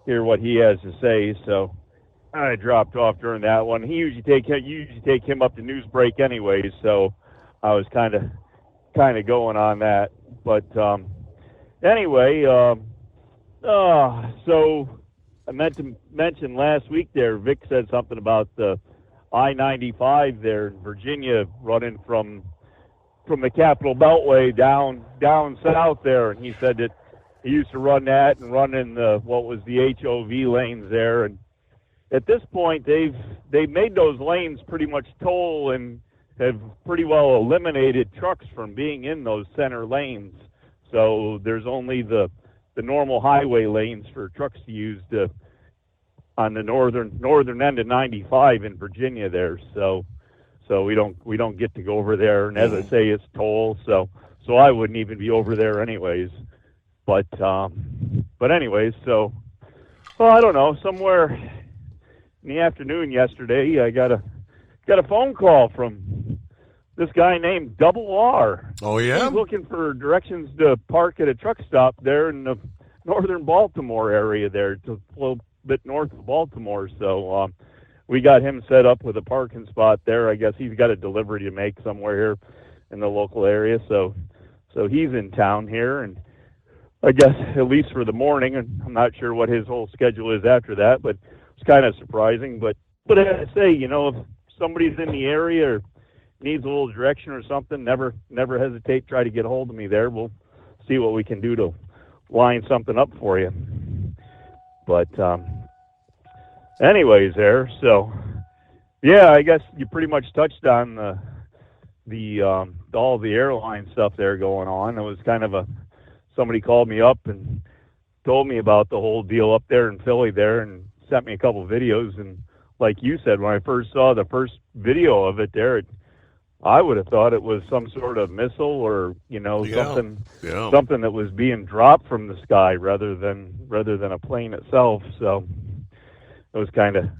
hear what he has to say. So I dropped off during that one. He usually take him up to news break anyways, so I was kind of going on that. But anyway, so I meant to mention last week there, Vic said something about the I-95 there in Virginia running from the Capitol Beltway down south there, and he said that he used to run that and run in the HOV lanes there, and at this point they've made those lanes pretty much toll and have pretty well eliminated trucks from being in those center lanes. So there's only the normal highway lanes for trucks to use on the northern end of 95 in Virginia there. So we don't get to go over there. And as I say, it's toll. So I wouldn't even be over there anyways. But anyways, so well, I don't know. Somewhere in the afternoon yesterday, I got a phone call from this guy named Double R. Oh yeah. He's looking for directions to park at a truck stop there in the northern Baltimore area there, to a little bit north of Baltimore. So we got him set up with a parking spot there. I guess he's got a delivery to make somewhere here in the local area. So he's in town here, and I guess at least for the morning, and I'm not sure what his whole schedule is after that, but it's kind of surprising. But as I say, if somebody's in the area or needs a little direction or something, never hesitate to try to get a hold of me there. We'll see what we can do to line something up for you. But anyways there, so yeah, I guess you pretty much touched on the all the airline stuff there going on. It was kind of somebody called me up and told me about the whole deal up there in Philly there, and sent me a couple of videos. And like you said, when I first saw the first video of it there, I would have thought it was some sort of missile or something that was being dropped from the sky rather than a plane itself. So it was kind of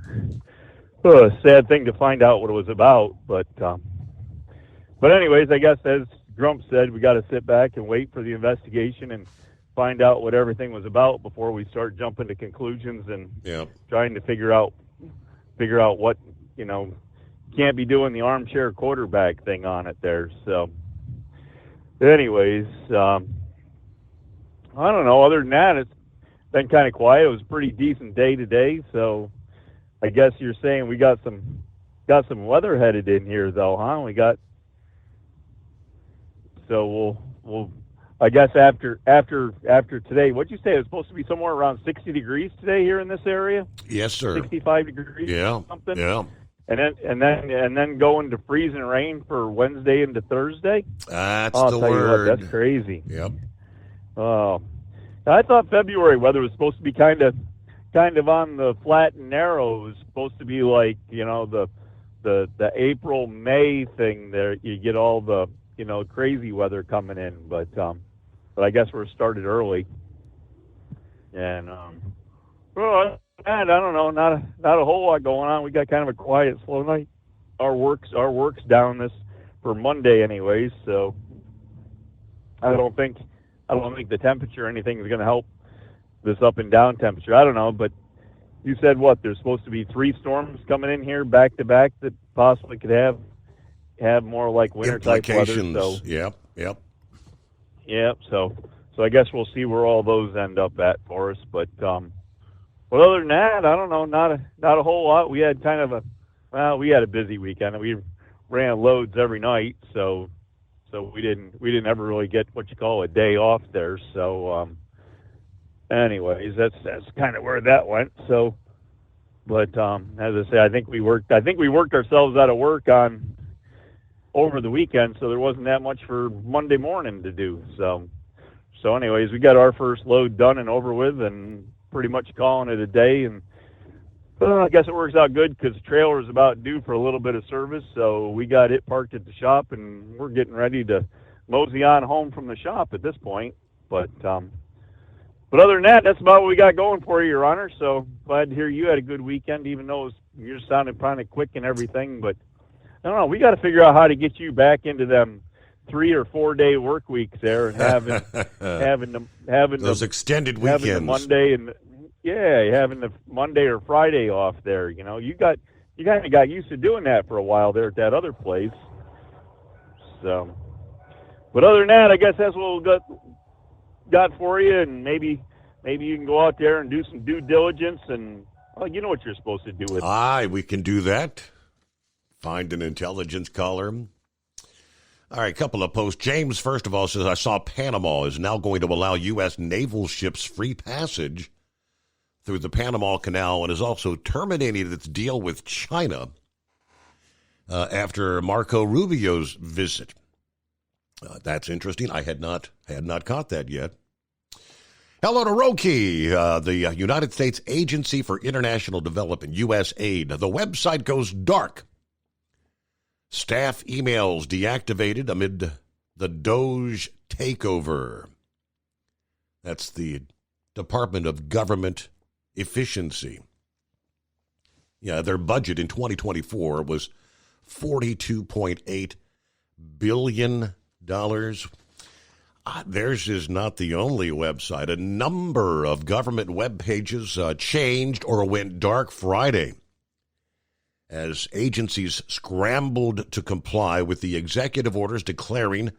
a sad thing to find out what it was about. But anyways, I guess as Grump said, we got to sit back and wait for the investigation and find out what everything was about before we start jumping to conclusions and trying to figure out what can't be doing the armchair quarterback thing on it there. So anyways, I don't know. Other than that, it's been kind of quiet. It was a pretty decent day today. So I guess you're saying we got some weather headed in here though, huh? So we'll I guess after today, what'd you say? It was supposed to be somewhere around 60 degrees today here in this area? Yes, sir. 65 degrees or something? Yeah. And then going to freezing rain for Wednesday into Thursday? That's the word. Tell you what, that's crazy. Yep. Oh. I thought February weather was supposed to be kind of on the flat and narrow. It was supposed to be like, the April, May thing there. You get all the, crazy weather coming in, but I guess we're started early. And I don't know, not a whole lot going on. We got kind of a quiet, slow night. Our work's down this for Monday anyways, so I don't think the temperature or anything is going to help this up and down temperature. I don't know, but you said what? There's supposed to be 3 storms coming in here back to back that possibly could have more like winter type weather. So yep. So I guess we'll see where all those end up at for us. But other than that, I don't know. Not a whole lot. We had we had a busy weekend. We ran loads every night, so we didn't ever really get what you call a day off there. So anyways, that's kind of where that went. So, but as I say, I think we worked ourselves out of work over the weekend, so there wasn't that much for Monday morning to do. So anyways, we got our first load done and over with, and pretty much calling it a day. And I guess it works out good because the trailer is about due for a little bit of service, so we got it parked at the shop, and we're getting ready to mosey on home from the shop at this point. But other than that, that's about what we got going for you, Your Honor. So glad to hear you had a good weekend, even though you sounded kind of quick and everything. But I don't know, we got to figure out how to get you back into them 3 or 4 day work weeks there, and having those extended weekends, having the Monday and having the Monday or Friday off there. You kind of got used to doing that for a while there at that other place. So, but other than that, I guess that's what we got for you, and maybe you can go out there and do some due diligence, and you know what you're supposed to do with it. We can do that. Find an intelligence caller. All right, a couple of posts. James, first of all, says, I saw Panama is now going to allow U.S. naval ships free passage through the Panama Canal and is also terminating its deal with China after Marco Rubio's visit. That's interesting. I had not caught that yet. Hello to Roki, the United States Agency for International Development, USAID. The website goes dark. Staff emails deactivated amid the Doge takeover. That's the Department of Government Efficiency. Yeah, their budget in 2024 was $42.8 billion. Theirs is not the only website. A number of government web pages changed or went dark Friday as agencies scrambled to comply with the executive orders declaring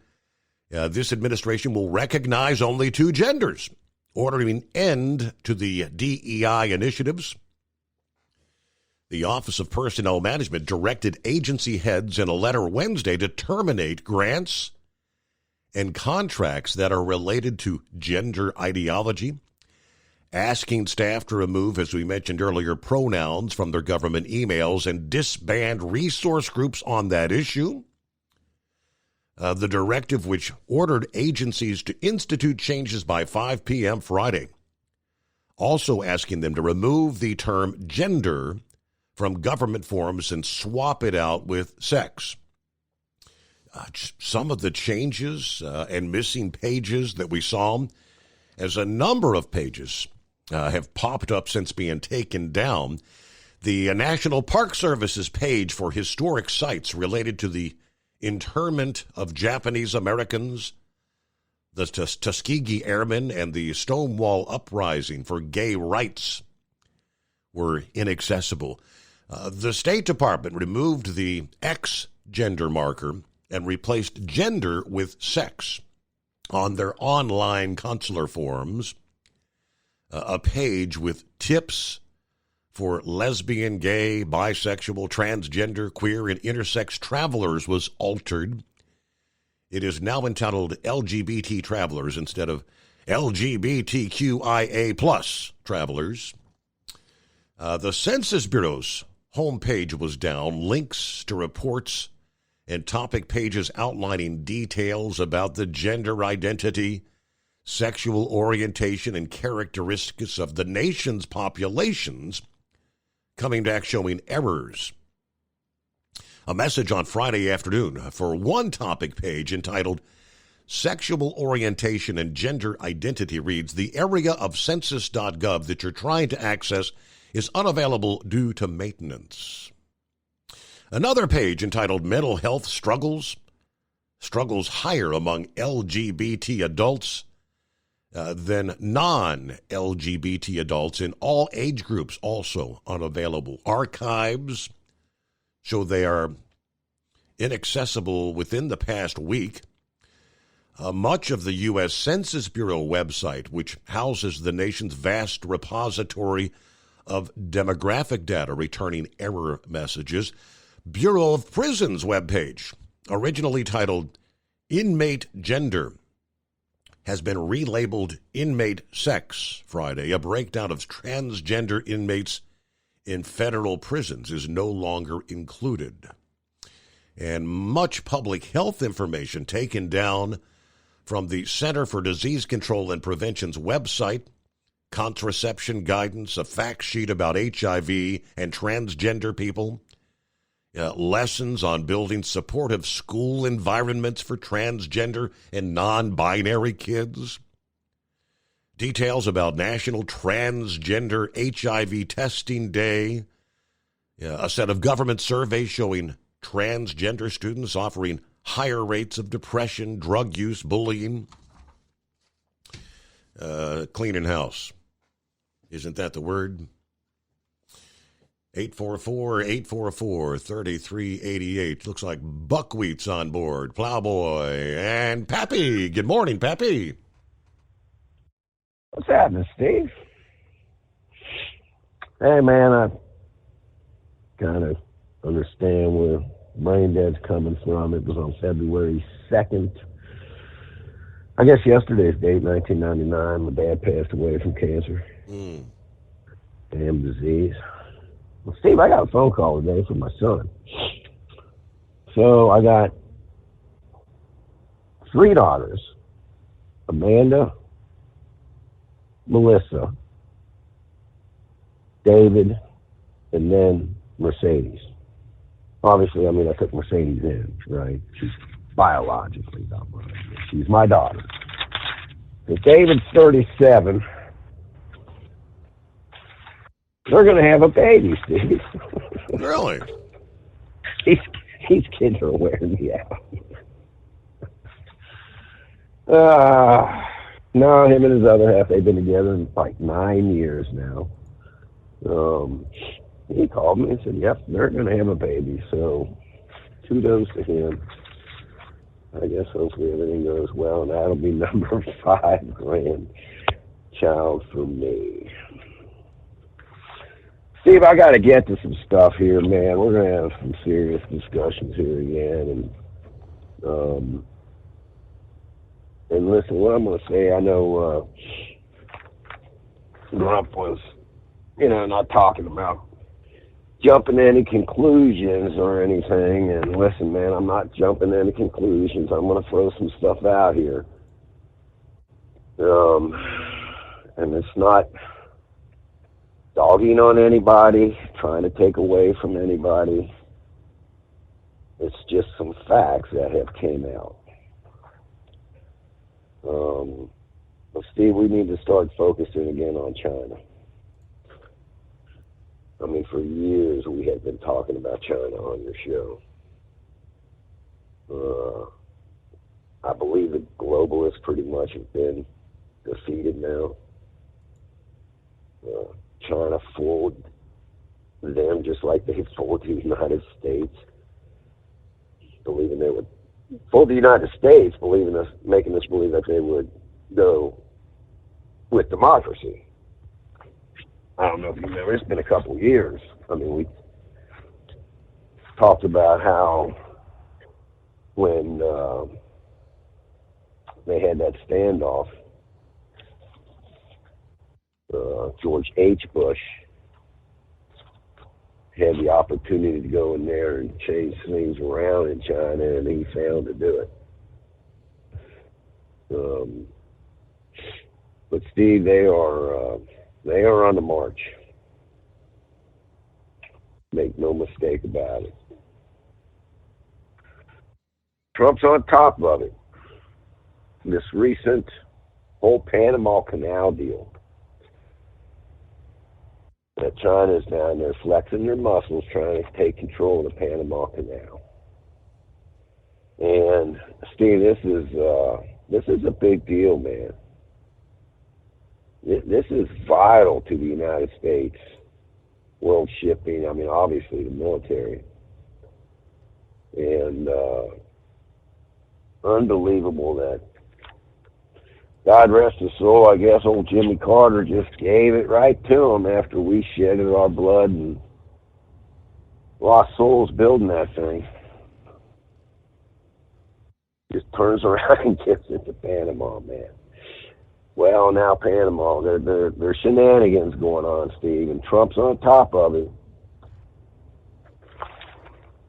this administration will recognize only two genders, ordering an end to the DEI initiatives. The Office of Personnel Management directed agency heads in a letter Wednesday to terminate grants and contracts that are related to gender ideology, asking staff to remove, as we mentioned earlier, pronouns from their government emails and disband resource groups on that issue. The directive, which ordered agencies to institute changes by 5 p.m. Friday, also asking them to remove the term gender from government forms and swap it out with sex. Some of the changes and missing pages that we saw, as a number of pages have popped up since being taken down. The National Park Service's page for historic sites related to the internment of Japanese Americans, the Tuskegee Airmen, and the Stonewall Uprising for gay rights were inaccessible. The State Department removed the X gender marker and replaced gender with sex on their online consular forms. A page with tips for lesbian, gay, bisexual, transgender, queer, and intersex travelers was altered. It is now entitled LGBT Travelers instead of LGBTQIA plus travelers. The Census Bureau's homepage was down. Links to reports and topic pages outlining details about the gender identity, sexual orientation, and characteristics of the nation's populations coming back showing errors. A message on Friday afternoon for one topic page entitled Sexual Orientation and Gender Identity reads, the area of census.gov that you're trying to access is unavailable due to maintenance. Another page entitled Mental Health Struggles higher among LGBT adults than non-LGBT adults in all age groups, also unavailable. Archives show they are inaccessible within the past week. Much of the U.S. Census Bureau website, which houses the nation's vast repository of demographic data returning error messages, Bureau of Prisons webpage, originally titled Inmate Gender, has been relabeled Inmate Sex Friday. A breakdown of transgender inmates in federal prisons is no longer included. And much public health information taken down from the Center for Disease Control and Prevention's website, contraception guidance, a fact sheet about HIV and transgender people, lessons on building supportive school environments for transgender and non-binary kids, details about National Transgender HIV Testing Day, a set of government surveys showing transgender students offering higher rates of depression, drug use, bullying, cleaning house. Isn't that the word? 844-844-3388. Looks like Buckwheat's on board. Plowboy and Pappy. Good morning, Pappy. What's happening, Steve? Hey, man, I kind of understand where Brain Dead's coming from. It was on February 2nd. I guess yesterday's date, 1999. My dad passed away from cancer. Damn disease. Well, Steve, I got a phone call today from my son. So I got 3 daughters, Amanda, Melissa, David, and then Mercedes. Obviously, I mean, I took Mercedes in, right? She's biologically not mine. She's my daughter. If David's 37, they're going to have a baby, Steve. Really? These kids are wearing me out. No, him and his other half, they've been together in like 9 years now. He called me and said, yep, they're going to have a baby. So kudos to him. I guess hopefully everything goes well, and that'll be number 5 grandchild for me. Steve, I got to get to some stuff here, man. We're going to have some serious discussions here again. And listen, what I'm going to say, I know Grump was, not talking about jumping to any conclusions or anything. And listen, man, I'm not jumping to any conclusions. I'm going to throw some stuff out here. And it's not dogging on anybody, trying to take away from anybody. It's just some facts that have came out. But Steve, we need to start focusing again on China. I mean, for years we have been talking about China on your show. I believe the globalists pretty much have been defeated now. China fooled them just like they fooled the United States, believing they would fool the United States, making us believe that they would go with democracy. I don't know if you remember, it's been a couple of years. I mean, we talked about how when they had that standoff, George H. Bush had the opportunity to go in there and change things around in China, and he failed to do it. But Steve, they are on the march. Make no mistake about it. Trump's on top of it. This recent whole Panama Canal deal, that China's down there flexing their muscles trying to take control of the Panama Canal. And Steve, this is a big deal, man. This is vital to the United States world shipping. I mean, obviously the military. And unbelievable that, God rest his soul, I guess old Jimmy Carter just gave it right to him after we shedded our blood and lost souls building that thing. Just turns around and gets into Panama, man. Well, now Panama, there's shenanigans going on, Steve, and Trump's on top of it.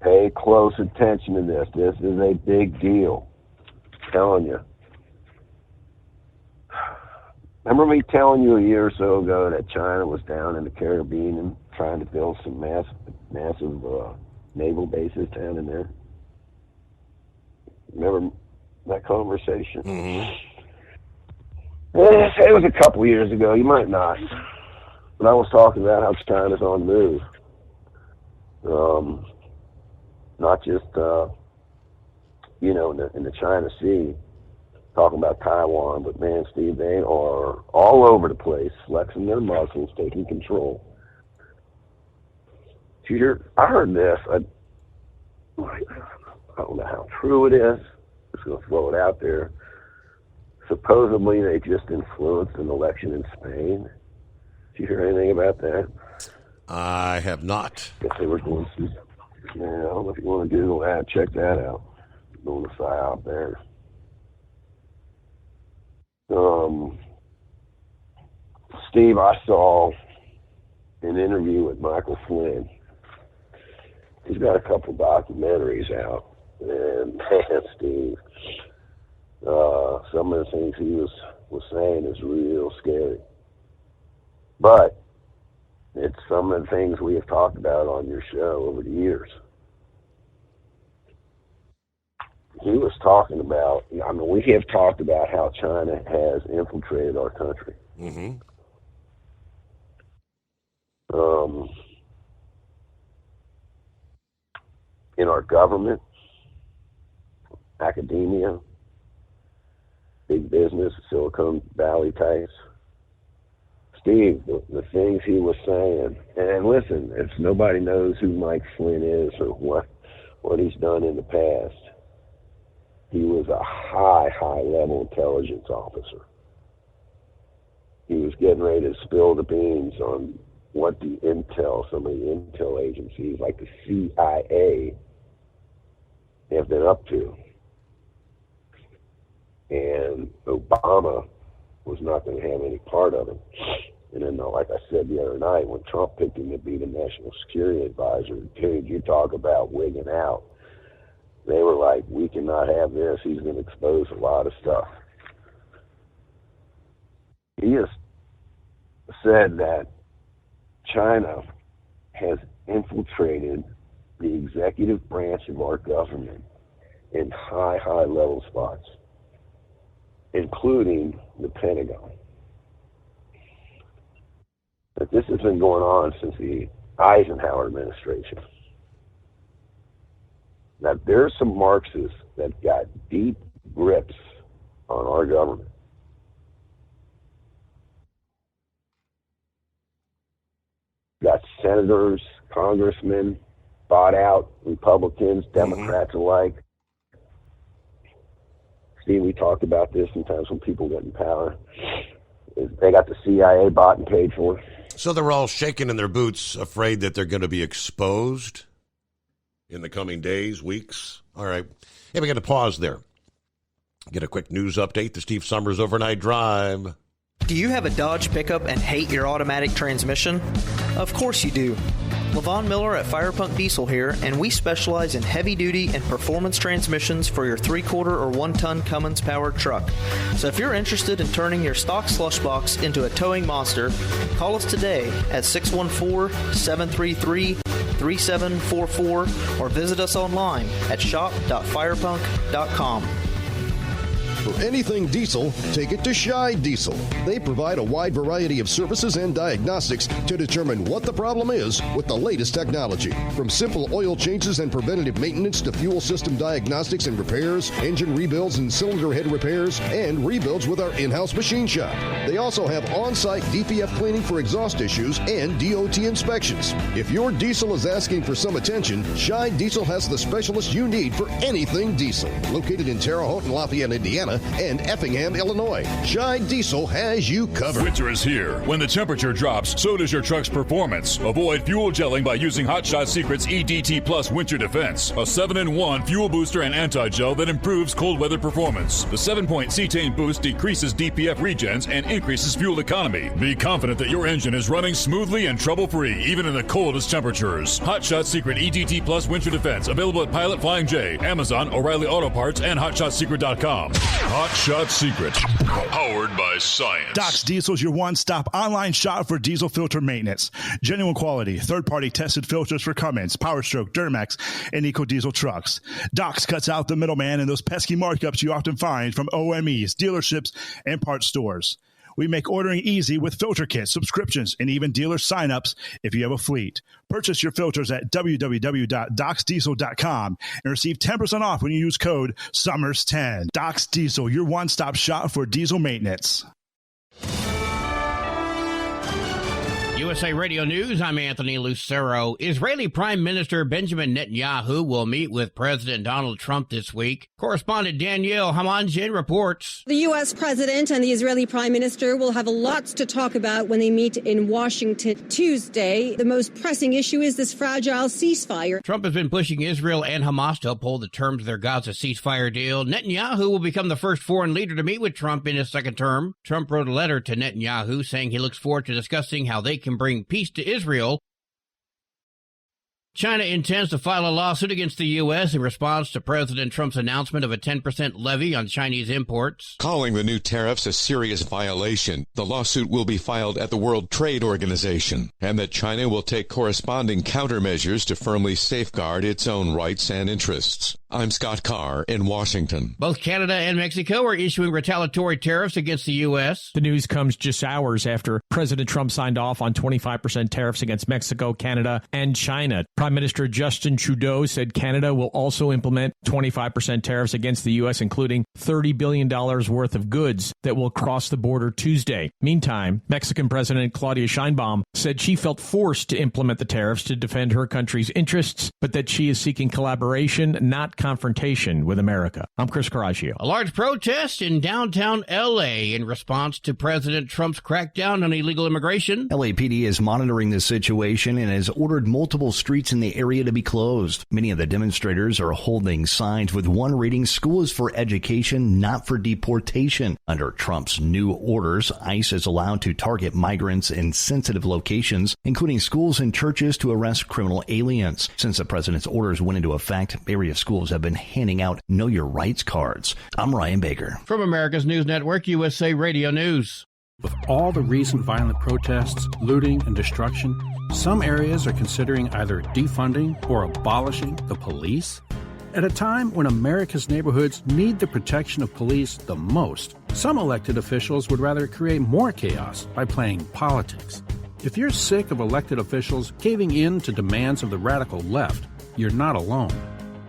Pay close attention to this. This is a big deal. I'm telling you. Remember me telling you a year or so ago that China was down in the Caribbean and trying to build some massive naval bases down in there? Remember that conversation? Mm-hmm. It was a couple years ago. You might not. But I was talking about how China's on the move. Not just, in the China Sea, talking about Taiwan, but man, Steve, they are all over the place, flexing their muscles, taking control. I heard this. I don't know how true it is. I'm just going to throw it out there. Supposedly, they just influenced an election in Spain. Did you hear anything about that? I have not. Guess they were going to. Yeah, I don't know if you want to Google that. Check that out. Doing a out there. Steve, I saw an interview with Michael Flynn. He's got a couple documentaries out, and man, Steve, some of the things he was saying is real scary. But it's some of the things we have talked about on your show over the years. He was talking about, we have talked about how China has infiltrated our country. Mm-hmm. In our government, academia, big business, Silicon Valley types. Steve, the things he was saying, and listen, if nobody knows who Mike Flynn is or what he's done in the past, he was a high-level intelligence officer. He was getting ready to spill the beans on what some of the intel agencies like the CIA have been up to. And Obama was not going to have any part of it. And then, like I said the other night, when Trump picked him to be the national security advisor, dude, you talk about wigging out. They were like, we cannot have this. He's going to expose a lot of stuff. He has said that China has infiltrated the executive branch of our government in high-level spots, including the Pentagon. But this has been going on since the Eisenhower administration. Now, there's some Marxists that got deep grips on our government. Got senators, congressmen, bought out Republicans, Democrats alike. Steve, we talked about this sometimes when people get in power. They got the CIA bought and paid for. So they're all shaking in their boots, afraid that they're going to be exposed in the coming days, weeks. All right. Hey, we got to pause there. Get a quick news update. The Steve Summers Overnight Drive. Do you have a Dodge pickup and hate your automatic transmission? Of course you do. Levon Miller at Firepunk Diesel here, and we specialize in heavy-duty and performance transmissions for your 3/4 or 1-ton Cummins-powered truck. So if you're interested in turning your stock slush box into a towing monster, call us today at 614-733-3744 or visit us online at shop.firepunk.com. For anything diesel, take it to Scheid Diesel. They provide a wide variety of services and diagnostics to determine what the problem is with the latest technology. From simple oil changes and preventative maintenance to fuel system diagnostics and repairs, engine rebuilds and cylinder head repairs, and rebuilds with our in-house machine shop. They also have on-site DPF cleaning for exhaust issues and DOT inspections. If your diesel is asking for some attention, Scheid Diesel has the specialist you need for anything diesel. Located in Terre Haute and Lafayette, Indiana, and Effingham, Illinois. Scheid Diesel has you covered. Winter is here. When the temperature drops, so does your truck's performance. Avoid fuel gelling by using Hot Shot Secret's EDT Plus Winter Defense, a 7-in-1 fuel booster and anti-gel that improves cold weather performance. The 7-point cetane boost decreases DPF regens and increases fuel economy. Be confident that your engine is running smoothly and trouble-free, even in the coldest temperatures. Hot Shot Secret EDT Plus Winter Defense, available at Pilot Flying J, Amazon, O'Reilly Auto Parts, and HotShotSecret.com. Hot Shot Secret, powered by science. Doc's Diesel is your one-stop online shop for diesel filter maintenance. Genuine quality, third-party tested filters for Cummins, PowerStroke, Duramax, and EcoDiesel trucks. Doc's cuts out the middleman and those pesky markups you often find from OMEs, dealerships, and parts stores. We make ordering easy with filter kits, subscriptions, and even dealer sign-ups if you have a fleet. Purchase your filters at www.docsdiesel.com and receive 10% off when you use code SUMMERS10. Doc's Diesel, your one-stop shop for diesel maintenance. USA Radio News, I'm Anthony Lucero. Israeli Prime Minister Benjamin Netanyahu will meet with President Donald Trump this week. Correspondent Danielle Hamanjin reports. The U.S. President and the Israeli Prime Minister will have lots to talk about when they meet in Washington Tuesday. The most pressing issue is this fragile ceasefire. Trump has been pushing Israel and Hamas to uphold the terms of their Gaza ceasefire deal. Netanyahu will become the first foreign leader to meet with Trump in his second term. Trump wrote a letter to Netanyahu saying he looks forward to discussing how they can bring peace to Israel. China intends to file a lawsuit against the U.S. in response to President Trump's announcement of a 10% levy on Chinese imports. Calling the new tariffs a serious violation, the lawsuit will be filed at the World Trade Organization, and that China will take corresponding countermeasures to firmly safeguard its own rights and interests. I'm Scott Carr in Washington. Both Canada and Mexico are issuing retaliatory tariffs against the U.S. The news comes just hours after President Trump signed off on 25% tariffs against Mexico, Canada, and China. Prime Minister Justin Trudeau said Canada will also implement 25% tariffs against the U.S., including $30 billion worth of goods that will cross the border Tuesday. Meantime, Mexican President Claudia Sheinbaum said she felt forced to implement the tariffs to defend her country's interests, but that she is seeking collaboration, not confrontation with America. I'm Chris Caraccio. A large protest in downtown L.A. in response to President Trump's crackdown on illegal immigration. LAPD is monitoring the situation and has ordered multiple streets in the area to be closed. Many of the demonstrators are holding signs with one reading, "School is for education, not for deportation." Under Trump's new orders, ICE is allowed to target migrants in sensitive locations, including schools and churches, to arrest criminal aliens. Since the president's orders went into effect, area schools have been handing out Know Your Rights cards. I'm Ryan Baker. From America's News Network, USA Radio News. With all the recent violent protests, looting, and destruction, some areas are considering either defunding or abolishing the police. At a time when America's neighborhoods need the protection of police the most, some elected officials would rather create more chaos by playing politics. If you're sick of elected officials caving in to demands of the radical left, you're not alone.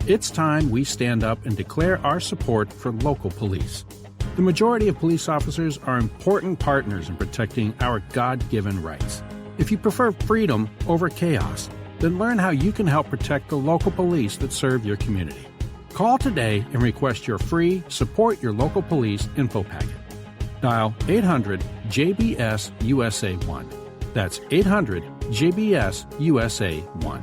It's time we stand up and declare our support for local police. The majority of police officers are important partners in protecting our God-given rights. If you prefer freedom over chaos, then learn how you can help protect the local police that serve your community. Call today and request your free Support Your Local Police info packet. Dial 800-JBS-USA-1. That's 800-JBS-USA-1.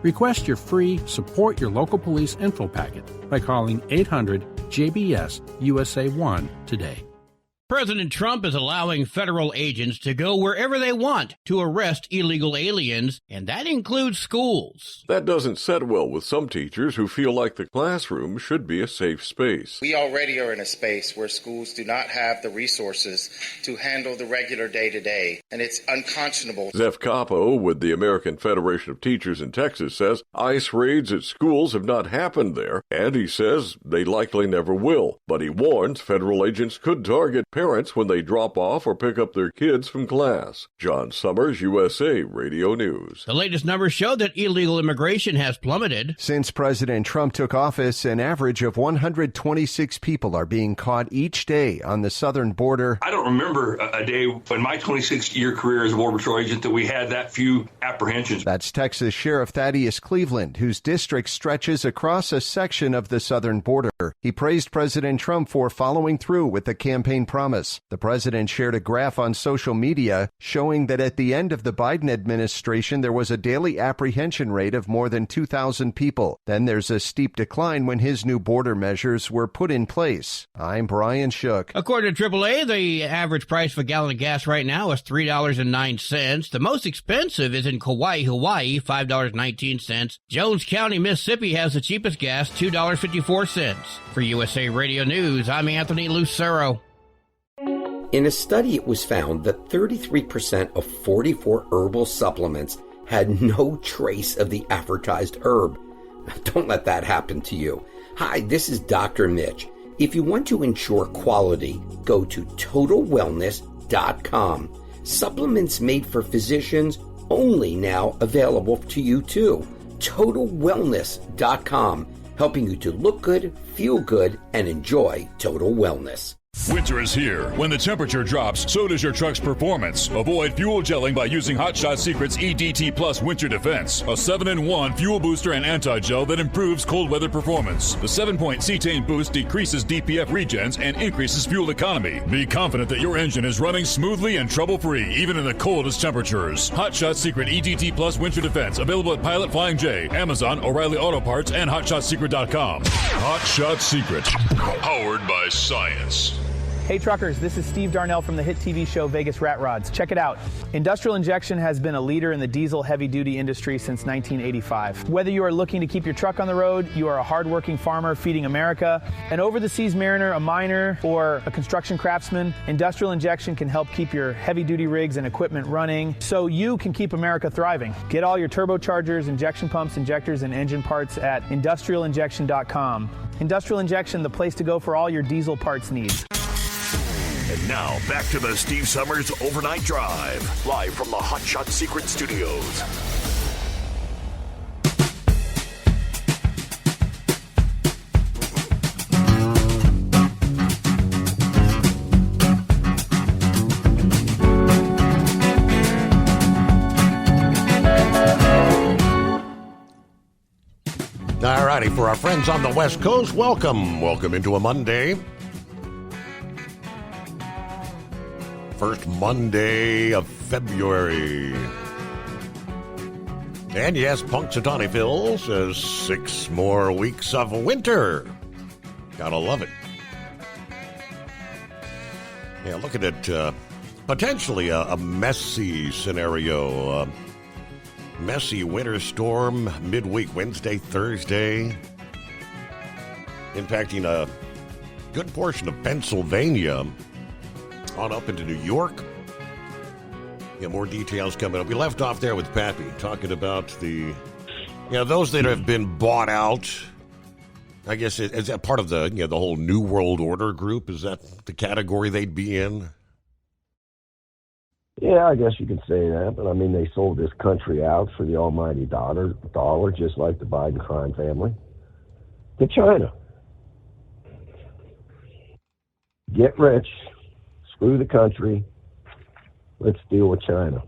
Request your free Support Your Local Police info packet by calling 800-JBS-USA-1 today. President Trump is allowing federal agents to go wherever they want to arrest illegal aliens, and that includes schools. That doesn't set well with some teachers who feel like the classroom should be a safe space. We already are in a space where schools do not have the resources to handle the regular day-to-day, and it's unconscionable. Zeph Capo with the American Federation of Teachers in Texas says ICE raids at schools have not happened there, and he says they likely never will. But he warns federal agents could target parents when they drop off or pick up their kids from class. John Summers, USA Radio News. The latest numbers show that illegal immigration has plummeted. Since President Trump took office, an average of 126 people are being caught each day on the southern border. I don't remember a day in my 26-year career as a Border Patrol agent that we had that few apprehensions. That's Texas Sheriff Thaddeus Cleveland, whose district stretches across a section of the southern border. He praised President Trump for following through with the campaign promise. The president shared a graph on social media showing that at the end of the Biden administration, there was a daily apprehension rate of more than 2,000 people. Then there's a steep decline when his new border measures were put in place. I'm Brian Shook. According to AAA, the average price for a gallon of gas right now is $3.09. The most expensive is in Kauai, Hawaii, $5.19. Jones County, Mississippi has the cheapest gas, $2.54. For USA Radio News, I'm Anthony Lucero. In a study, it was found that 33% of 44 herbal supplements had no trace of the advertised herb. Don't let that happen to you. Hi, this is Dr. Mitch. If you want to ensure quality, go to TotalWellness.com. Supplements made for physicians, only now available to you too. TotalWellness.com, helping you to look good, feel good, and enjoy total wellness. Winter is here. When the temperature drops, so does your truck's performance. Avoid fuel gelling by using Hot Shot Secret's EDT Plus Winter Defense, a 7-in-1 fuel booster and anti-gel that improves cold weather performance. The 7-point cetane boost decreases DPF regens and increases fuel economy. Be confident that your engine is running smoothly and trouble-free, even in the coldest temperatures. Hot Shot Secret EDT Plus Winter Defense, available at Pilot Flying J, Amazon, O'Reilly Auto Parts, and HotShotSecret.com. Hot Shot Secret, powered by science. Hey truckers, this is Steve Darnell from the hit TV show Vegas Rat Rods. Check it out. Industrial Injection has been a leader in the diesel heavy-duty industry since 1985. Whether you are looking to keep your truck on the road, you are a hardworking farmer feeding America, an over-the-seas mariner, a miner, or a construction craftsman, Industrial Injection can help keep your heavy-duty rigs and equipment running so you can keep America thriving. Get all your turbochargers, injection pumps, injectors, and engine parts at industrialinjection.com. Industrial Injection, the place to go for all your diesel parts needs. And now, back to the Steve Summers Overnight Drive, live from the Hot Shot Secret Studios. righty, for our friends on the West Coast, welcome. Welcome into a Monday. First Monday of February. And yes, Punxsutawney Phil says 6 more weeks of winter. Gotta love it. Yeah, looking at potentially a messy scenario. Messy winter storm midweek, Wednesday, Thursday, impacting a good portion of Pennsylvania on up into New York. Yeah, more details coming up. We left off there with Pappy talking about those that have been bought out. I guess is that part of the the whole New World Order group? Is that the category they'd be in? Yeah, I guess you could say that, but I mean, they sold this country out for the almighty dollar, just like the Biden crime family, to China. Get rich, screw the country, let's deal with China.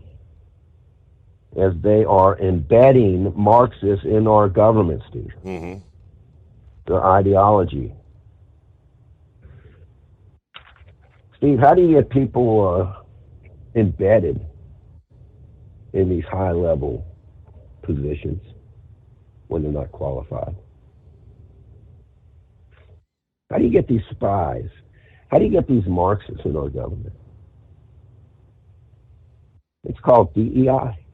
As they are embedding Marxists in our government, Steve. Mm-hmm. Their ideology. Steve, how do you get people embedded in these high-level positions when they're not qualified? How do you get these spies? How do you get these Marxists in our government? It's called DEI.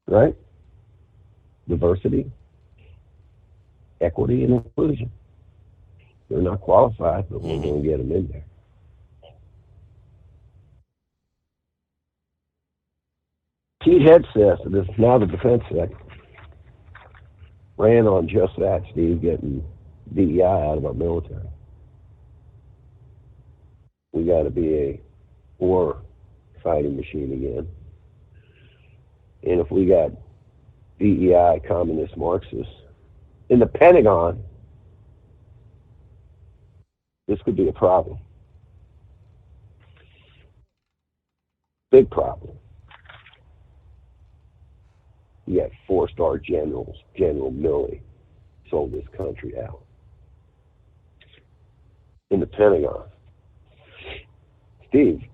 Right? Diversity, equity, and inclusion. They're not qualified, but we're going to get them in there. Pete Hegseth, this now the defense secretary, ran on just that, Steve, getting DEI out of our military. We got to be a war fighting machine again. And if we got DEI, communist Marxists, in the Pentagon, this could be a problem. Big problem. You got 4-star generals. General Milley sold this country out. In the Pentagon. Steve,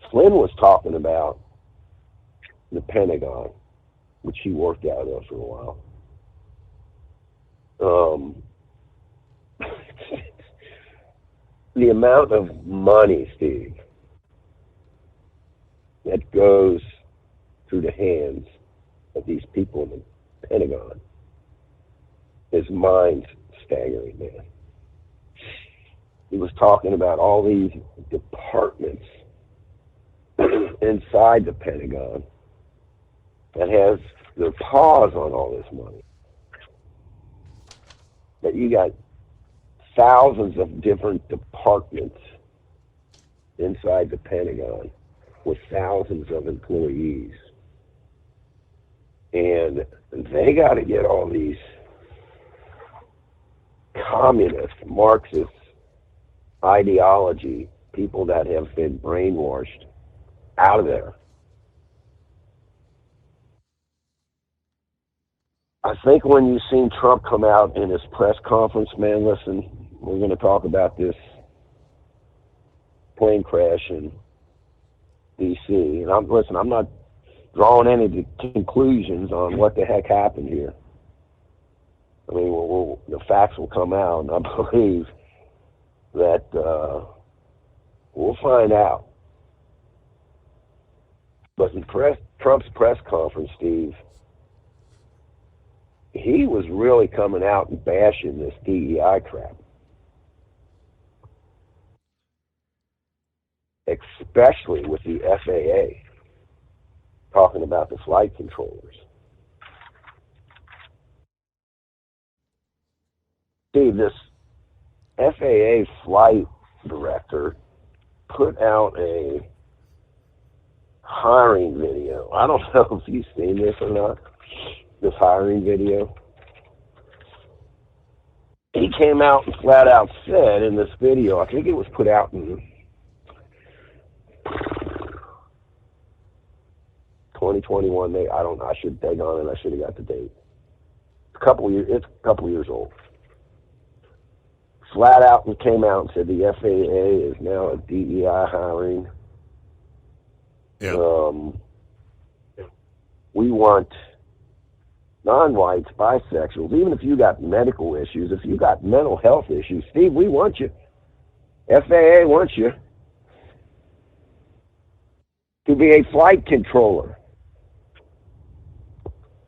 Flynn was talking about the Pentagon, which he worked out of for a while. The amount of money, Steve, that goes through the hands of these people in the Pentagon is mind-staggering, man. He was talking about all these departments inside the Pentagon that has their paws on all this money. But you got thousands of different departments inside the Pentagon with thousands of employees. And they got to get all these communist, Marxist ideology, people that have been brainwashed, out of there. I think when you've seen Trump come out in his press conference, man, listen, we're going to talk about this plane crash in D.C. And I'm not drawing any conclusions on what the heck happened here. I mean, the facts will come out, and I believe that we'll find out. But in Trump's press conference, Steve, he was really coming out and bashing this DEI crap. Especially with the FAA, talking about the flight controllers. Steve, this FAA flight director put out a hiring video. I don't know if you've seen this or not, this hiring video. He came out and flat out said in this video, I think it was put out in 2021. I should take on it. I should have got the date. It's a couple years old. Flat out and came out and said the FAA is now a DEI hiring. Yeah. We want non-whites, bisexuals, even if you got medical issues, if you got mental health issues, Steve, we want you. FAA wants you to be a flight controller.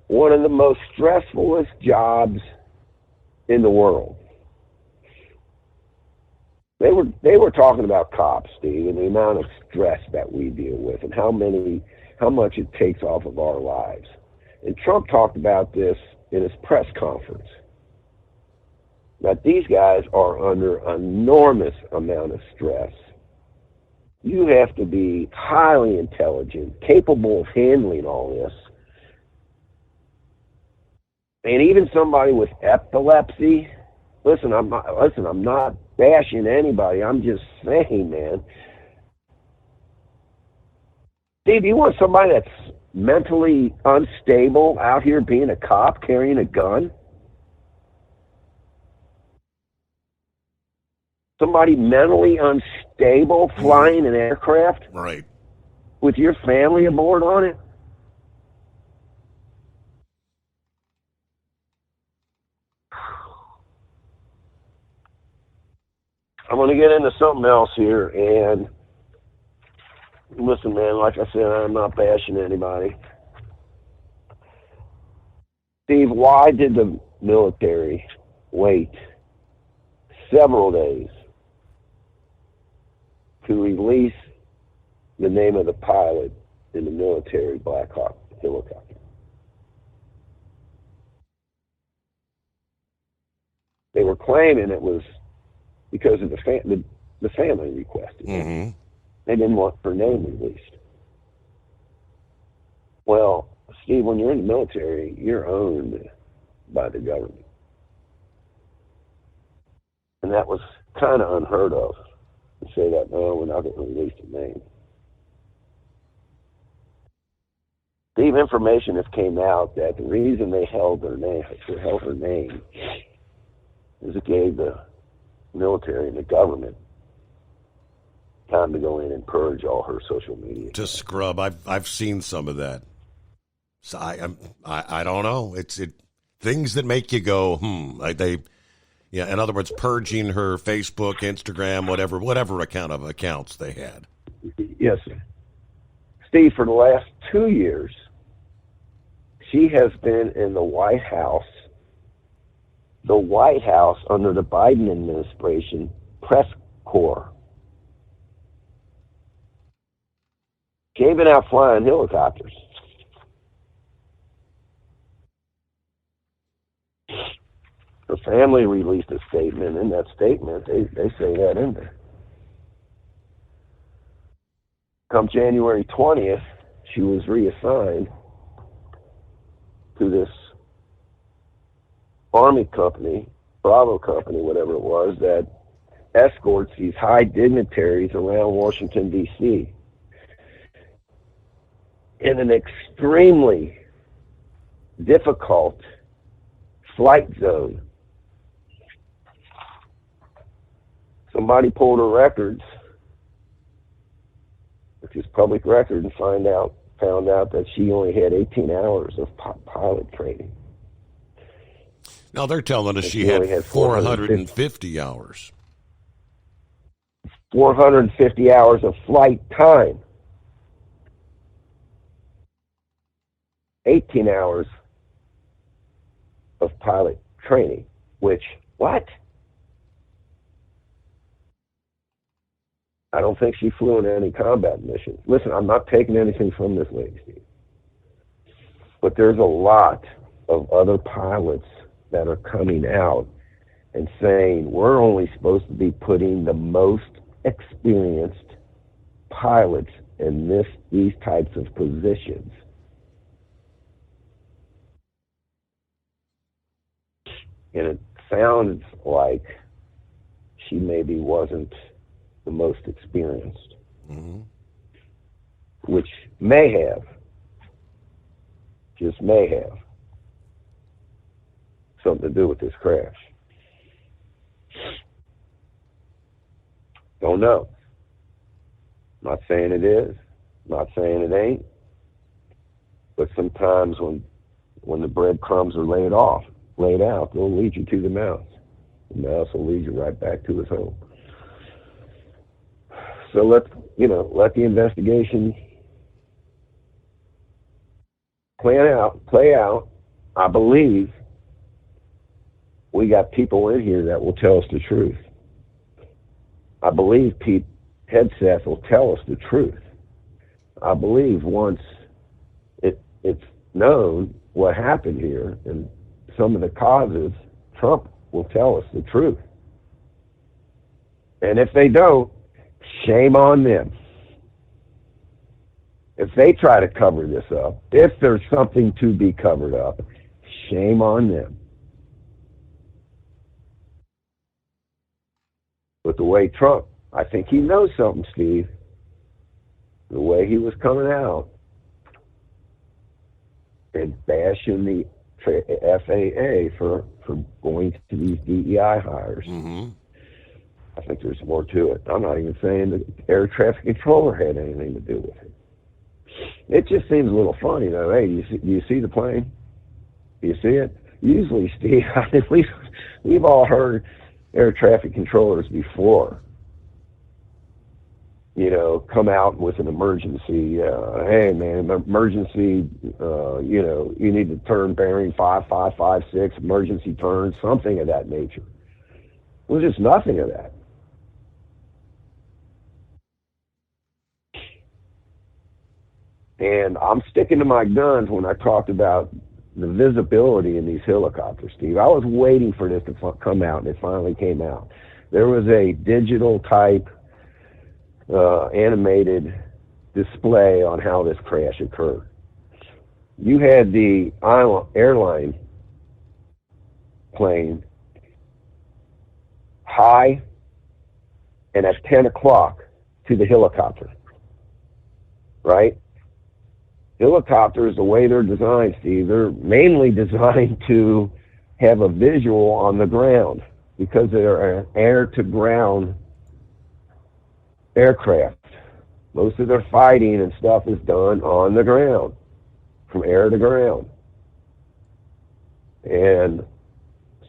One of the most stressfulest jobs in the world. They were talking about cops, Steve, and the amount of stress that we deal with and how much it takes off of our lives. And Trump talked about this in his press conference. That these guys are under enormous amount of stress. You have to be highly intelligent, capable of handling all this. And even somebody with epilepsy, listen, I'm not bashing anybody. I'm just saying, man. Steve, you want somebody that's mentally unstable out here being a cop, carrying a gun? Somebody mentally unstable flying an aircraft? Right. With your family aboard on it? I'm going to get into something else here, and listen, man, like I said, I'm not bashing anybody. Steve, why did the military wait several days to release the name of the pilot in the military Black Hawk helicopter? They were claiming it was because of the family requested. Mm-hmm. They didn't want her name released. Well, Steve, when you're in the military, you're owned by the government. And that was kind of unheard of to say that, no, we're not going to release the name. Steve, information has came out that the reason they held her name is it gave the military and the government time to go in and purge all her social media. To scrub. I've seen some of that. So I don't know. It's things that make you go, in other words, purging her Facebook, Instagram, whatever accounts they had. Yes, sir. Steve, for the last 2 years, she has been in the White House under the Biden administration press corps. She ain't been out flying helicopters. Her family released a statement. In that statement, they say that in there. Come January 20th, she was reassigned to this Army company, Bravo company, whatever it was, that escorts these high dignitaries around Washington, D.C. in an extremely difficult flight zone. Somebody pulled her records, which is public record, and found out that she only had 18 hours of pilot training. Now they're telling us she had 450 hours. 450 hours of flight time. 18 hours of pilot training, which, what? I don't think she flew in any combat missions. Listen, I'm not taking anything from this lady, Steve. But there's a lot of other pilots that are coming out and saying we're only supposed to be putting the most experienced pilots in these types of positions. And it sounds like she maybe wasn't the most experienced, which may have just may have something to do with this crash. Don't know. Not saying it is, not saying it ain't, but sometimes when the breadcrumbs are laid out, they'll lead you to the mouse. The mouse will lead you right back to his home. So let the investigation play out. I believe we got people in here that will tell us the truth. I believe Pete Hegseth will tell us the truth. I believe once it's known what happened here and some of the causes, Trump will tell us the truth. And if they don't, shame on them. If they try to cover this up, if there's something to be covered up, shame on them. But the way Trump, I think he knows something, Steve. The way he was coming out and bashing the FAA for going to these DEI hires. Mm-hmm. I think there's more to it. I'm not even saying the air traffic controller had anything to do with it. It just seems a little funny, though. Hey, do you see the plane? Do you see it? Usually, Steve, we've all heard air traffic controllers before, come out with an emergency. Hey, man, emergency, you need to turn bearing 5556, emergency turn, something of that nature. Well, just nothing of that. And I'm sticking to my guns when I talked about the visibility in these helicopters, Steve. I was waiting for this to come out, and it finally came out. There was a digital type animated display on how this crash occurred. You had the airline plane high and at 10 o'clock to the helicopter, right? Helicopters, the way they're designed, Steve, they're mainly designed to have a visual on the ground because they're an air-to-ground aircraft. Most of their fighting and stuff is done on the ground, from air to ground. And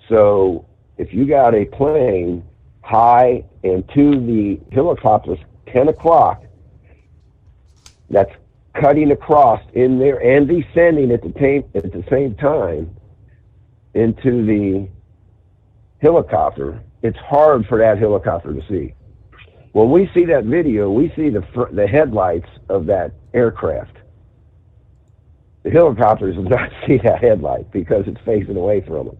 so if you got a plane high and to the helicopters 10 o'clock, that's cutting across in there and descending at the same time into the helicopter, it's hard for that helicopter to see. When we see that video, we see the headlights of that aircraft. The helicopters do not see that headlight because it's facing away from them.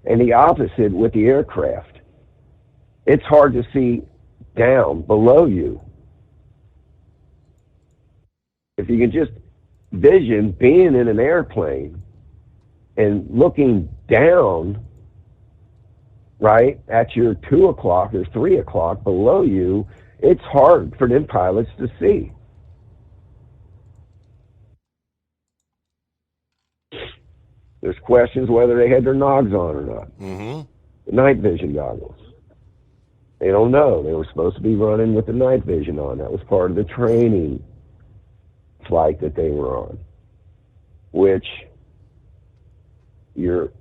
And the opposite with the aircraft. It's hard to see down below you. If you can just vision being in an airplane and looking down, right, at your 2 o'clock or 3 o'clock below you, it's hard for them pilots to see. There's questions whether they had their nogs on or not. Mm-hmm. The night vision goggles. They don't know. They were supposed to be running with the night vision on. That was part of the training flight that they were on, which it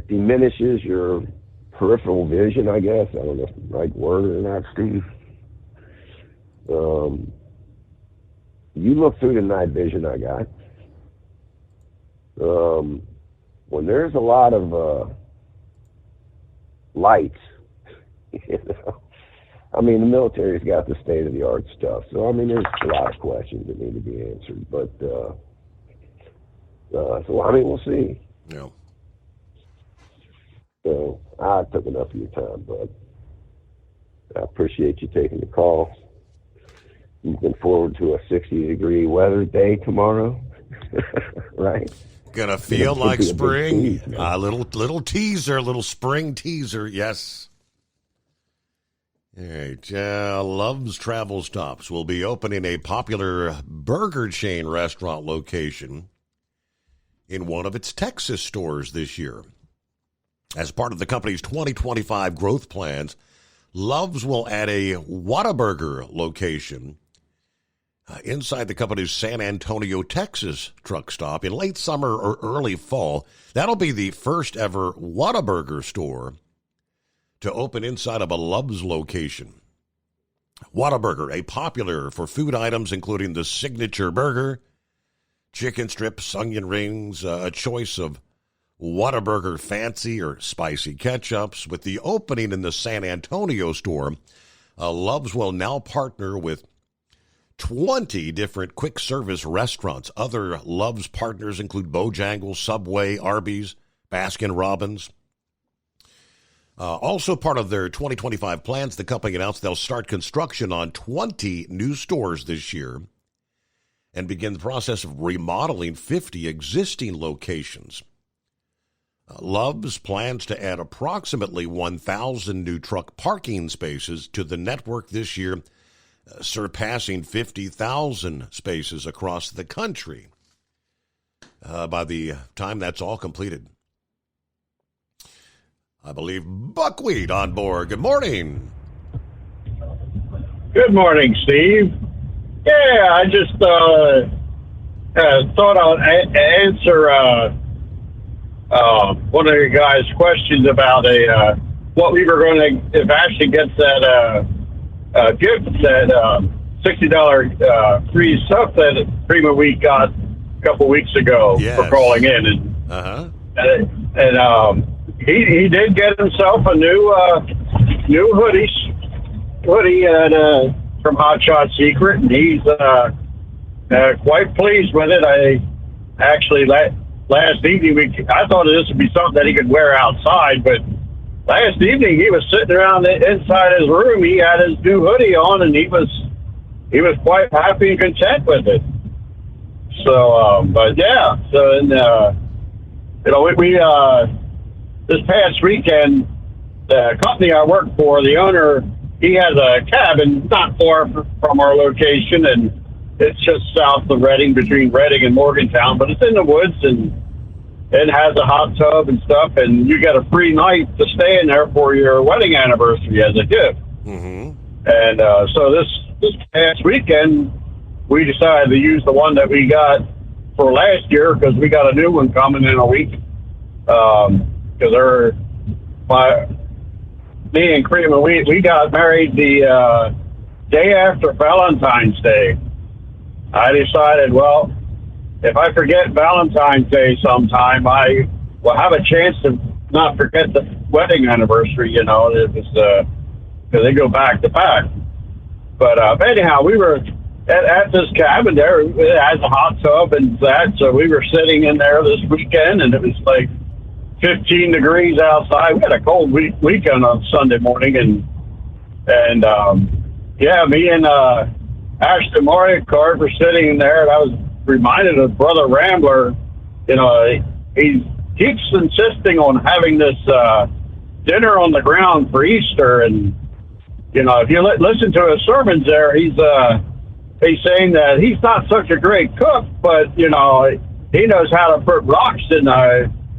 diminishes your peripheral vision, I guess. I don't know if the right word or not, Steve. You look through the night vision I got. When there's a lot of lights, I mean, the military's got the state-of-the-art stuff. So, I mean, there's a lot of questions that need to be answered. But, so, I mean, we'll see. Yeah. So, I took enough of your time, but I appreciate you taking the call. Looking forward to a 60-degree weather day tomorrow, right? Gonna feel like spring. A little teaser, a little spring teaser, yes. All right. Love's Travel Stops will be opening a popular burger chain restaurant location in one of its Texas stores this year. As part of the company's 2025 growth plans, Love's will add a Whataburger location inside the company's San Antonio, Texas truck stop in late summer or early fall. That'll be the first ever Whataburger store to open inside of a Love's location. Whataburger, a popular for food items including the signature burger, chicken strips, onion rings, a choice of Whataburger fancy or spicy ketchups. With the opening in the San Antonio store, Love's will now partner with 20 different quick service restaurants. Other Love's partners include Bojangles, Subway, Arby's, Baskin-Robbins. Also part of their 2025 plans, the company announced they'll start construction on 20 new stores this year and begin the process of remodeling 50 existing locations. Love's plans to add approximately 1,000 new truck parking spaces to the network this year, surpassing 50,000 spaces across the country by the time that's all completed. I believe Buckwheat on board. Good morning. Good morning, Steve. Yeah, I just thought I'd answer one of your guys' questions about what we were going to, if Ashley gets that gift, that $60 free stuff that Prima Week got a couple weeks ago for calling in. And he did get himself a new hoodie from Hot Shot Secret, and he's quite pleased with it. I actually last evening I thought this would be something that he could wear outside, but last evening he was sitting around inside his room. He had his new hoodie on, and he was quite happy and content with it. So, but yeah, so we this past weekend, the company I work for, the owner, he has a cabin not far from our location, and it's just south of Reading, between Reading and Morgantown, but it's in the woods, and it has a hot tub and stuff, and you get a free night to stay in there for your wedding anniversary as a gift. Mm-hmm. And so this past weekend, we decided to use the one that we got for last year, because we got a new one coming in a week. Because me and Cream, we got married the day after Valentine's Day. I decided, well, if I forget Valentine's Day sometime, I will have a chance to not forget the wedding anniversary. It was because they go back to back. But anyhow, we were at this cabin there. It has a hot tub and that, so we were sitting in there this weekend, and it was like 15 degrees outside. We had a cold weekend on Sunday morning, and me and Ashton Moriarty were sitting in there, and I was reminded of Brother Rambler. He keeps insisting on having this dinner on the ground for Easter, and if you listen to his sermons there, he's saying that he's not such a great cook, but he knows how to put rocks in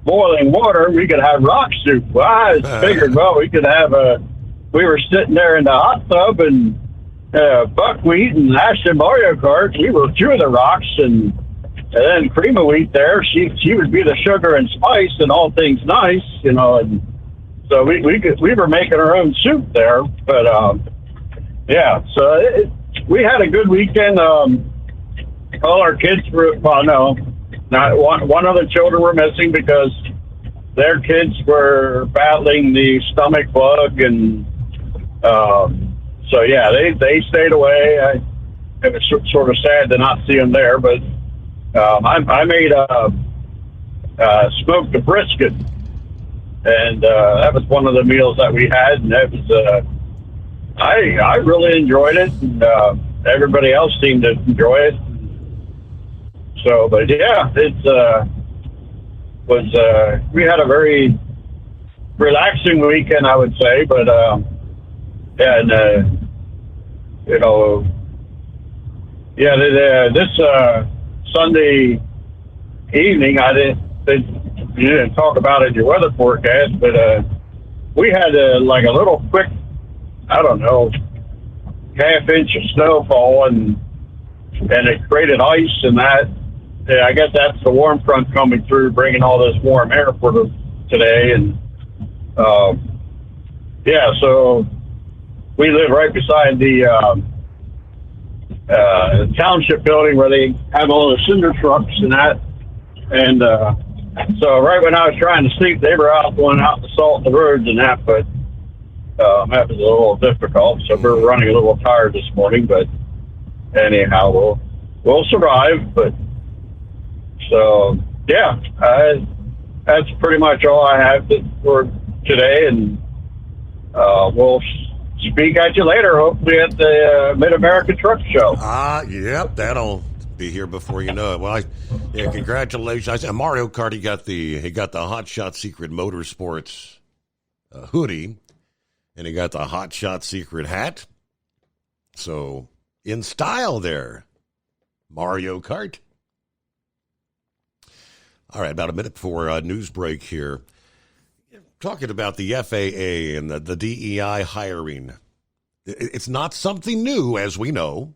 boiling water. We could have rock soup. Well, I figured, we could have we were sitting there in the hot tub, and Buckwheat and Ashton Mario Kart, we were two of the rocks, and then Cream of Wheat there, she would be the sugar and spice and all things nice, and so we were making our own soup there. But so we had a good weekend. All our kids were, not one of the children were missing because their kids were battling the stomach bug, and they stayed away. It was sort of sad to not see them there, but I made smoked a brisket, and that was one of the meals that we had, and that was I really enjoyed it, and everybody else seemed to enjoy it. So, but yeah, it we had a very relaxing weekend, I would say, but And, this Sunday evening, you didn't talk about it in your weather forecast, but we had a little quick, I don't know, half-inch of snowfall, and it created ice, and that, I guess that's the warm front coming through, bringing all this warm air for today, and so we live right beside the township building where they have all the cinder trucks and that, and so right when I was trying to sleep, they were out going out to salt the roads and that, but that was a little difficult, so we're running a little tired this morning, but anyhow, we'll survive. But so that's pretty much all I have for today, and we'll speak at you later, hopefully at the Mid-America Truck Show. Yep, that'll be here before you know it. Well, congratulations. Mario Kart, he got the Hot Shot Secret Motorsports hoodie, and he got the Hot Shot Secret hat. So, in style there, Mario Kart. All right, about a minute before a news break here. Talking about the FAA and the DEI hiring. It's not something new, as we know.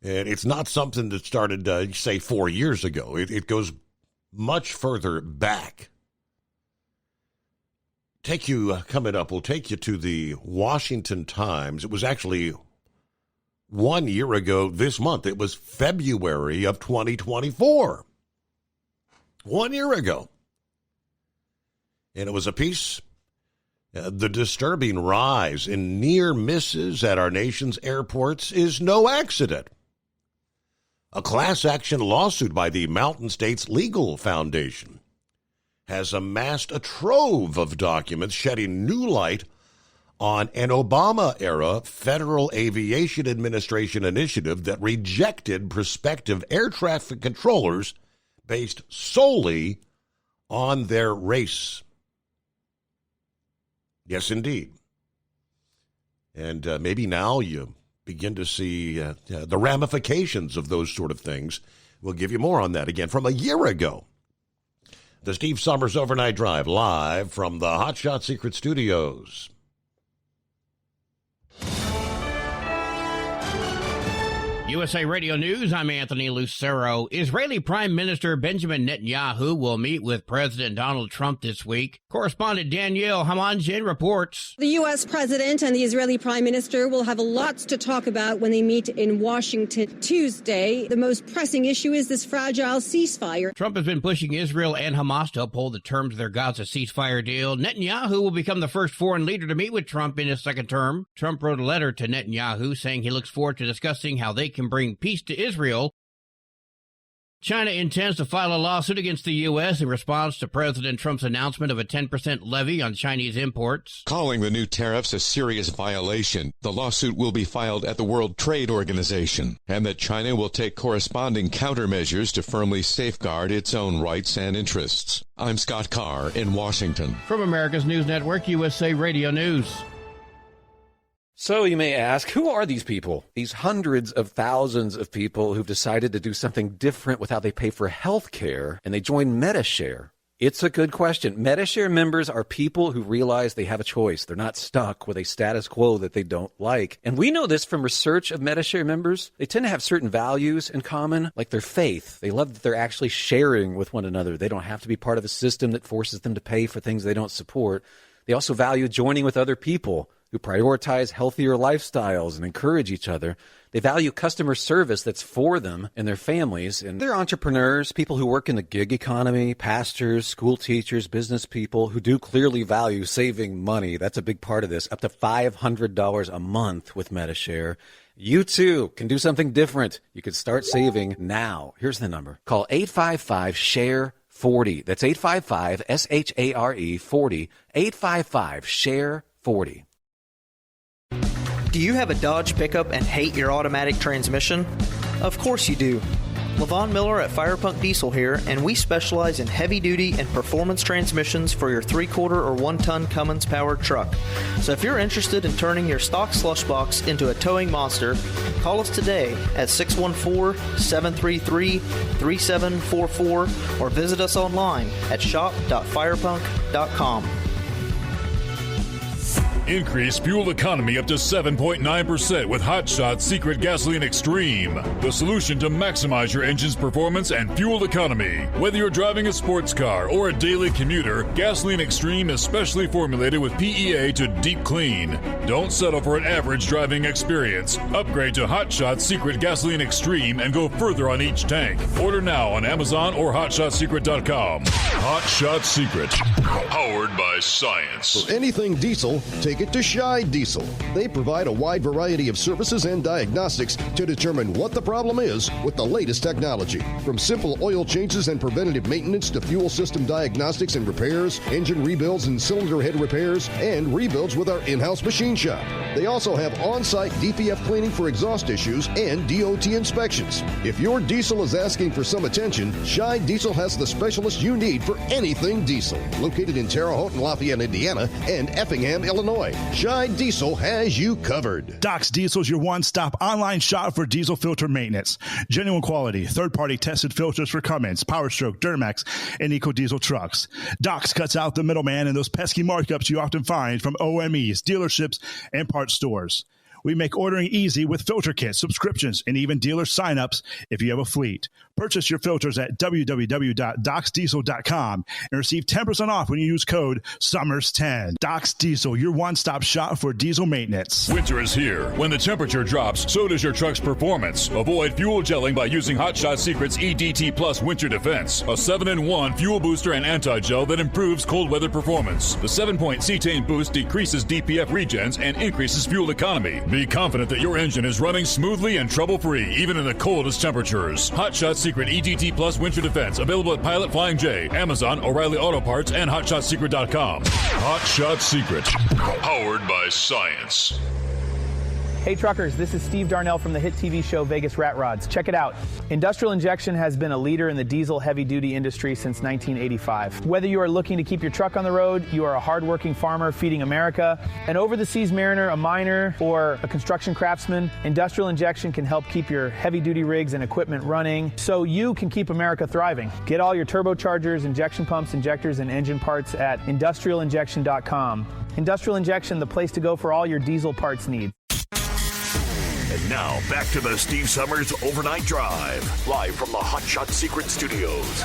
And it's not something that started, say, 4 years ago. It goes much further back. Coming up, we'll take you to the Washington Times. It was actually 1 year ago this month. It was February of 2024. 1 year ago. And it was a piece, the disturbing rise in near misses at our nation's airports is no accident. A class action lawsuit by the Mountain States Legal Foundation has amassed a trove of documents shedding new light on an Obama-era Federal Aviation Administration initiative that rejected prospective air traffic controllers based solely on their race. Yes, indeed. And maybe now you begin to see the ramifications of those sort of things. We'll give you more on that again from a year ago. The Steve Summers Overnight Drive, live from the Hot Shot Secret Studios. USA Radio News, I'm Anthony Lucero. Israeli Prime Minister Benjamin Netanyahu will meet with President Donald Trump this week. Correspondent Danielle Hamanjin reports. The U.S. president and the Israeli prime minister will have lots to talk about when they meet in Washington Tuesday. The most pressing issue is this fragile ceasefire. Trump has been pushing Israel and Hamas to uphold the terms of their Gaza ceasefire deal. Netanyahu will become the first foreign leader to meet with Trump in his second term. Trump wrote a letter to Netanyahu saying he looks forward to discussing how they can bring peace to Israel. China intends to file a lawsuit against the U.S. in response to President Trump's announcement of a 10% levy on Chinese imports. Calling the new tariffs a serious violation, the lawsuit will be filed at the World Trade Organization, and that China will take corresponding countermeasures to firmly safeguard its own rights and interests. I'm Scott Carr in Washington. From America's News Network, USA Radio News. So you may ask, who are these people? These hundreds of thousands of people who've decided to do something different with how they pay for health care, and they join Medi-Share. It's a good question. Medi-Share members are people who realize they have a choice. They're not stuck with a status quo that they don't like. And we know this from research of Medi-Share members. They tend to have certain values in common, like their faith. They love that they're actually sharing with one another. They don't have to be part of a system that forces them to pay for things they don't support. They also value joining with other people who prioritize healthier lifestyles and encourage each other. They value customer service that's for them and their families. And they're entrepreneurs, people who work in the gig economy, pastors, school teachers, business people who do clearly value saving money. That's a big part of this, up to $500 a month with Medi-Share. You, too, can do something different. You can start saving now. Here's the number. Call 855-SHARE-40. That's 855-SHARE-40. 855-SHARE-40. Do you have a Dodge pickup and hate your automatic transmission? Of course you do. Levon Miller at Fire Punk Diesel here, and we specialize in heavy-duty and performance transmissions for your 3-quarter or 1-ton Cummins-powered truck. So if you're interested in turning your stock slush box into a towing monster, call us today at 614-733-3744 or visit us online at shop.firepunk.com. Increase fuel economy up to 7.9% with Hot Shot Secret Gasoline Extreme, the solution to maximize your engine's performance and fuel economy. Whether you're driving a sports car or a daily commuter, Gasoline Extreme is specially formulated with PEA to deep clean. Don't settle for an average driving experience. Upgrade to Hot Shot Secret Gasoline Extreme and go further on each tank. Order now on Amazon or HotShotSecret.com. Hot Shot Secret, powered by science. For anything diesel, take it to Scheid Diesel. They provide a wide variety of services and diagnostics to determine what the problem is with the latest technology. From simple oil changes and preventative maintenance to fuel system diagnostics and repairs, engine rebuilds and cylinder head repairs, and rebuilds with our in-house machine shop. They also have on-site DPF cleaning for exhaust issues and DOT inspections. If your diesel is asking for some attention, Scheid Diesel has the specialist you need for anything diesel. Located in Terre Haute and Lafayette, Indiana, and Effingham, Illinois. Scheid Diesel has you covered. Doc's Diesel is your one-stop online shop for diesel filter maintenance. Genuine quality, third-party tested filters for Cummins, PowerStroke, Duramax, and EcoDiesel trucks. Doc's cuts out the middleman and those pesky markups you often find from OMEs, dealerships, and parts stores. We make ordering easy with filter kits, subscriptions, and even dealer sign-ups if you have a fleet. Purchase your filters at www.docsdiesel.com and receive 10% off when you use code SUMMERS10. Doc's Diesel, your one-stop shop for diesel maintenance. Winter is here. When the temperature drops, so does your truck's performance. Avoid fuel gelling by using Hot Shot Secret's EDT Plus Winter Defense, a 7-in-1 fuel booster and anti-gel that improves cold weather performance. The 7-point cetane boost decreases DPF regens and increases fuel economy. Be confident that your engine is running smoothly and trouble-free, even in the coldest temperatures. Hot Shot Secret EDT Plus Winter Defense, available at Pilot Flying J, Amazon, O'Reilly Auto Parts, and HotShotSecret.com. Hot Shot Secret, powered by science. Hey truckers, this is Steve Darnell from the hit TV show Vegas Rat Rods. Check it out. Industrial Injection has been a leader in the diesel heavy-duty industry since 1985. Whether you are looking to keep your truck on the road, you are a hard-working farmer feeding America, an over-the-seas mariner, a miner, or a construction craftsman, Industrial Injection can help keep your heavy-duty rigs and equipment running so you can keep America thriving. Get all your turbochargers, injection pumps, injectors, and engine parts at industrialinjection.com. Industrial Injection, the place to go for all your diesel parts needs. And now, back to the Steve Summers Overnight Drive, live from the Hot Shot Secret Studios.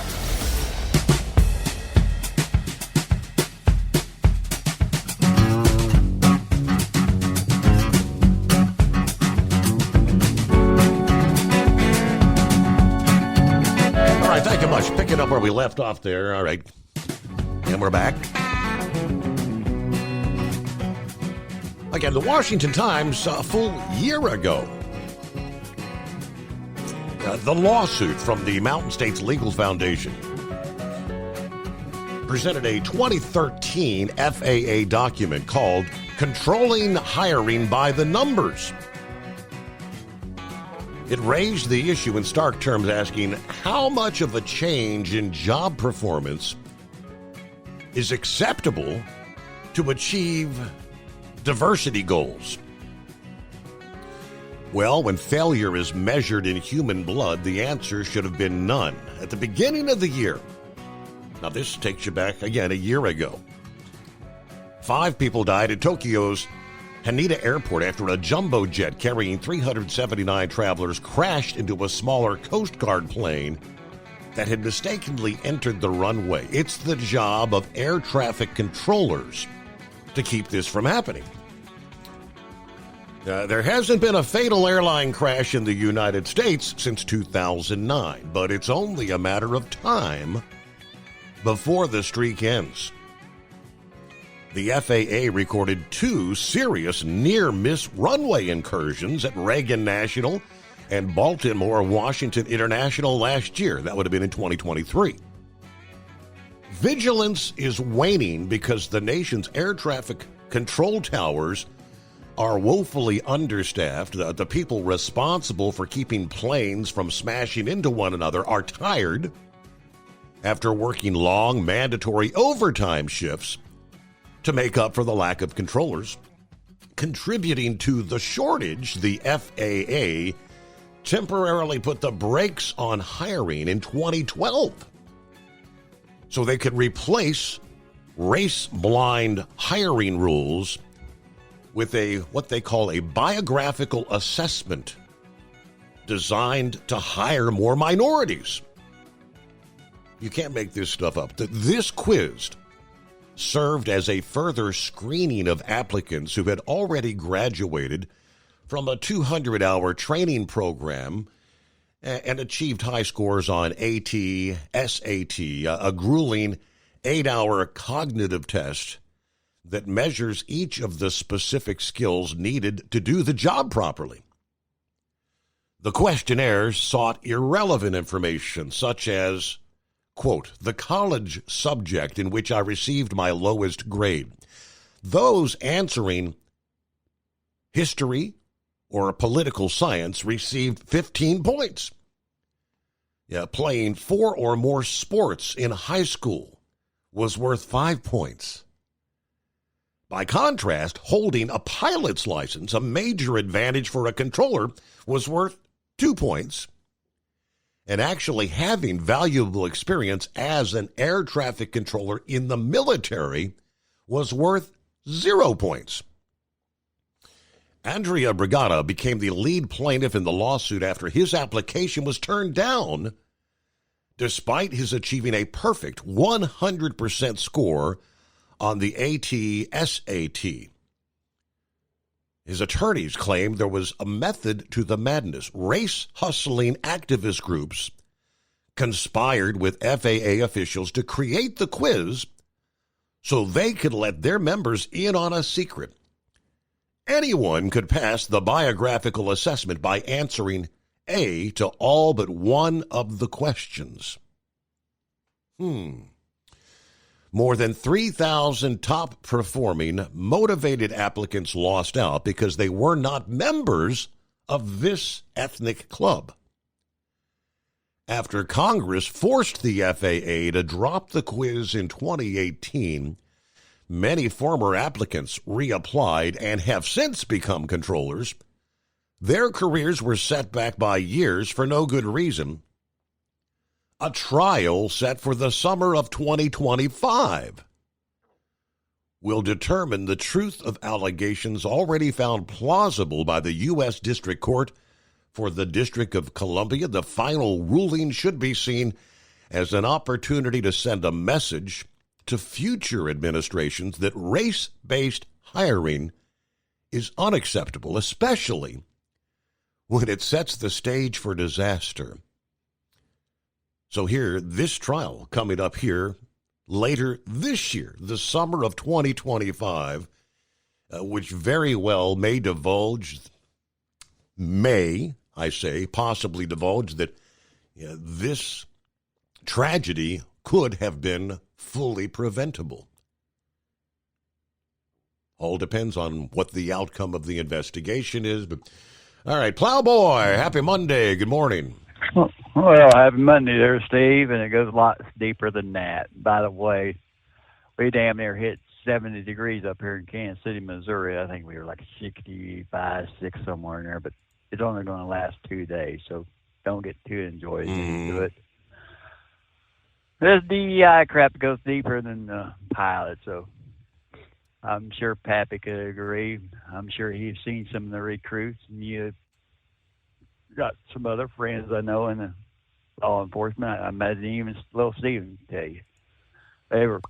All right, thank you much. Picking up where we left off there. All right. And we're back. Again, the Washington Times, a full year ago, the lawsuit from the Mountain States Legal Foundation presented a 2013 FAA document called Controlling Hiring by the Numbers. It raised the issue in stark terms, asking how much of a change in job performance is acceptable to achieve diversity goals. Well, when failure is measured in human blood, the answer should have been none. At the beginning of the year, now this takes you back again a year ago, 5 people died at Tokyo's Haneda Airport after a jumbo jet carrying 379 travelers crashed into a smaller Coast Guard plane that had mistakenly entered the runway. It's the job of air traffic controllers to keep this from happening. There hasn't been a fatal airline crash in the United States since 2009, but it's only a matter of time before the streak ends. The FAA recorded 2 serious near-miss runway incursions at Reagan National and Baltimore Washington International last year. That would have been in 2023. Vigilance is waning because the nation's air traffic control towers are woefully understaffed. The people responsible for keeping planes from smashing into one another are tired after working long, mandatory overtime shifts to make up for the lack of controllers. Contributing to the shortage, the FAA temporarily put the brakes on hiring in 2012 so they could replace race-blind hiring rules with what they call a biographical assessment designed to hire more minorities. You can't make this stuff up. This quiz served as a further screening of applicants who had already graduated from a 200-hour training program and achieved high scores on AT, SAT, a grueling 8-hour cognitive test that measures each of the specific skills needed to do the job properly. The questionnaires sought irrelevant information such as, quote, the college subject in which I received my lowest grade. Those answering history or political science received 15 points. Playing 4 or more sports in high school was worth 5 points. By contrast, holding a pilot's license, a major advantage for a controller, was worth 2 points. And actually having valuable experience as an air traffic controller in the military was worth 0 points. Andrea Brigada became the lead plaintiff in the lawsuit after his application was turned down, despite his achieving a perfect 100% score on the AT-SAT. His attorneys claimed there was a method to the madness. Race-hustling activist groups conspired with FAA officials to create the quiz so they could let their members in on a secret. Anyone could pass the biographical assessment by answering A to all but one of the questions. More than 3,000 top-performing, motivated applicants lost out because they were not members of this ethnic club. After Congress forced the FAA to drop the quiz in 2018, many former applicants reapplied and have since become controllers. Their careers were set back by years for no good reason. A trial set for the summer of 2025 will determine the truth of allegations already found plausible by the U.S. District Court for the District of Columbia. The final ruling should be seen as an opportunity to send a message to future administrations that race-based hiring is unacceptable, especially when it sets the stage for disaster. So here, this trial coming up here later this year, the summer of 2025, which very well may divulge, possibly divulge that this tragedy could have been fully preventable. All depends on what the outcome of the investigation is. But all right, Plowboy, happy Monday. Good morning. Well, happy Monday there, Steve, and it goes a lot deeper than that. By the way, we damn near hit 70 degrees up here in Kansas City, Missouri. I think we were like 65, 6 somewhere in there, but it's only going to last 2 days, so don't get too enjoyed into it. This DEI crap goes deeper than the pilot, so I'm sure Pappy could agree. I'm sure he's seen some of the recruits, and you got some other friends I know in the law enforcement. I imagine even little Steven can tell you.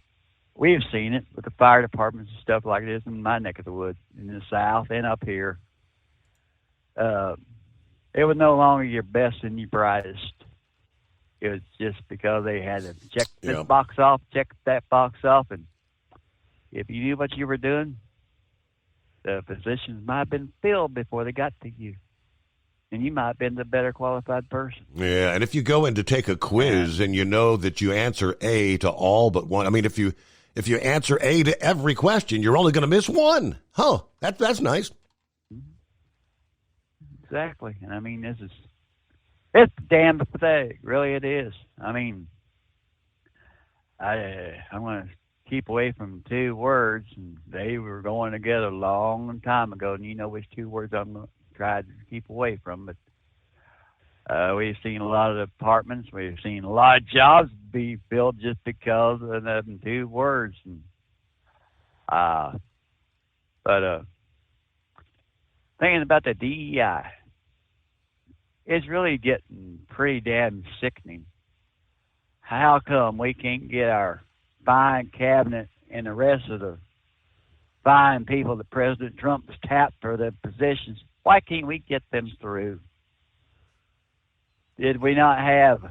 We've seen it with the fire departments and stuff like this in my neck of the woods, in the South and up here. It was no longer your best and your brightest. It was just because they had to check this box off, check that box off, and if you knew what you were doing, the positions might have been filled before they got to you. And you might have been the better qualified person. Yeah, and if you go in to take a quiz and you know that you answer A to all but one, I mean, if you answer A to every question, you're only going to miss one. That's nice. exactly. And I mean, it's damn pathetic. Really, it is. I mean, I'm going to keep away from two words, and they were going together a long time ago, and you know which two words I'm going to try to keep away from. But we've seen a lot of apartments, we've seen a lot of jobs be filled just because of them two words. And, but thinking about the DEI, it's really getting pretty damn sickening. How come we can't get our fine cabinet and the rest of the fine people that President Trump's tapped for the positions? Why can't we get them through? Did we not have,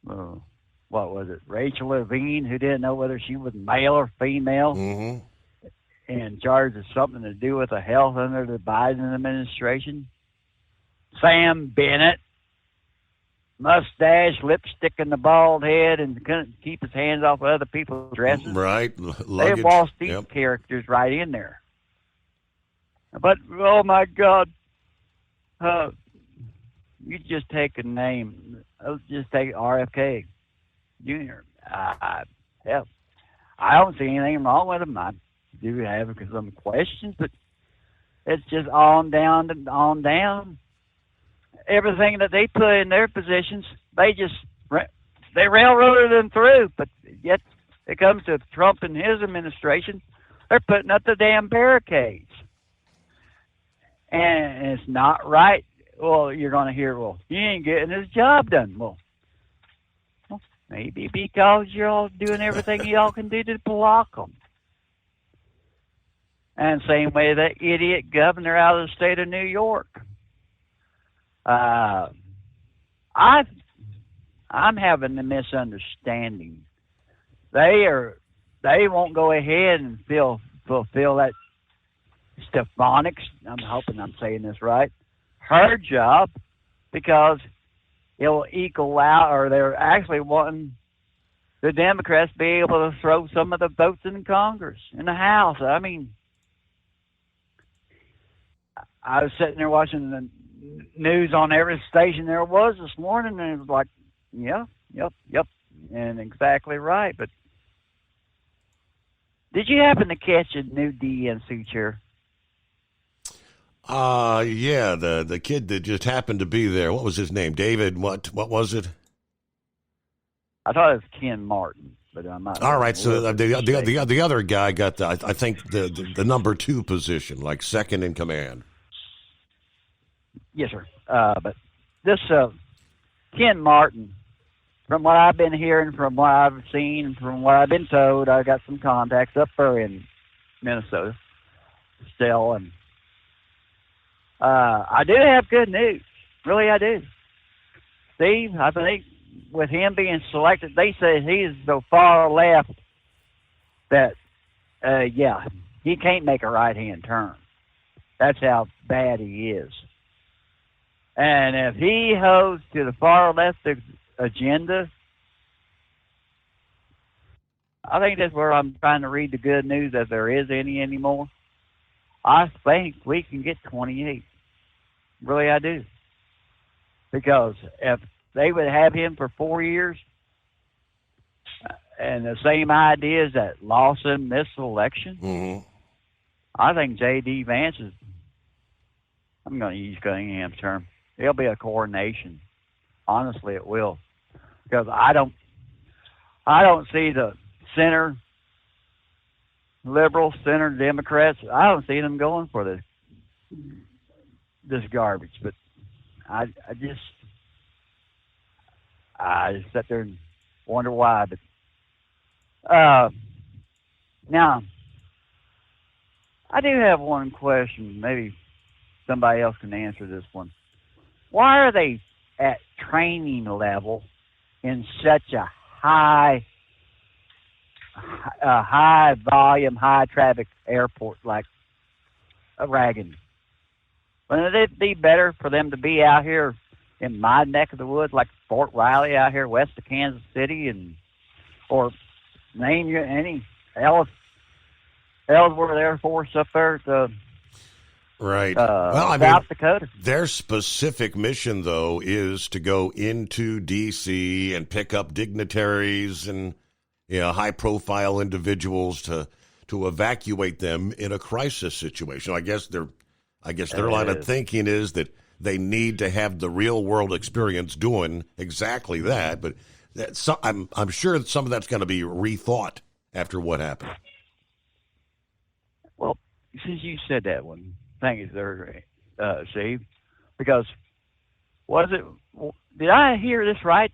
what was it, Rachel Levine, who didn't know whether she was male or female, in charge of something to do with the health under the Biden administration? Sam Bennett, mustache, lipstick in the bald head, and couldn't keep his hands off of other people's dresses. Right. They lost these characters right in there. But, oh my God, you just take a name. Just take RFK Jr. Hell, I don't see anything wrong with him. I do have some questions, but it's just on down. Everything that they put in their positions, they railroaded them through. But yet, it comes to Trump and his administration, they're putting up the damn barricades, and it's not right. Well, you're going to hear, well, he ain't getting his job done. Well, maybe because you're all doing everything y'all can do to block them. And same way that idiot governor out of the state of New York. I'm having a misunderstanding. They won't go ahead and fulfill that Stefanik, I'm hoping I'm saying this right, her job, because it will equal out, or they're actually wanting the Democrats to be able to throw some of the votes in Congress, in the House. I mean, I was sitting there watching the news on every station there was this morning, and it was like, yep, and exactly right. But did you happen to catch a new DNC chair? Yeah, the kid that just happened to be there. What was his name? David, what was it? I thought it was Ken Martin, but I'm not. All right, so the other guy got I think the number 2 position, like second in command. Yes, sir. But this Ken Martin, from what I've been hearing, from what I've seen, from what I've been told, I got some contacts up there in Minnesota still, and I do have good news. Really, I do. Steve, I think with him being selected, they say he's so far left that, he can't make a right-hand turn. That's how bad he is. And if he holds to the far left agenda, I think that's where I'm trying to read the good news, if there is any anymore. I think we can get 28. Really, I do. Because if they would have him for 4 years, and the same ideas that lost him this election, I think J.D. Vance is, I'm going to use Cunningham's term, it'll be a coronation. Honestly, it will. Because I don't see the center liberals, center Democrats, I don't see them going for this garbage. But I just sit there and wonder why. But now, I do have one question. Maybe somebody else can answer this one. Why are they at training level in such a high volume, high traffic airport like Reagan? Wouldn't it be better for them to be out here in my neck of the woods, like Fort Riley out here west of Kansas City, or name you any Ellsworth Air Force up there at Right. South Dakota. Their specific mission, though, is to go into D.C. and pick up dignitaries and high-profile individuals to evacuate them in a crisis situation. I guess their line of thinking is that they need to have the real-world experience doing exactly that. But I'm sure that some of that's going to be rethought after what happened. Well, since you said that one, thank you, sir, Steve. Because did I hear this right?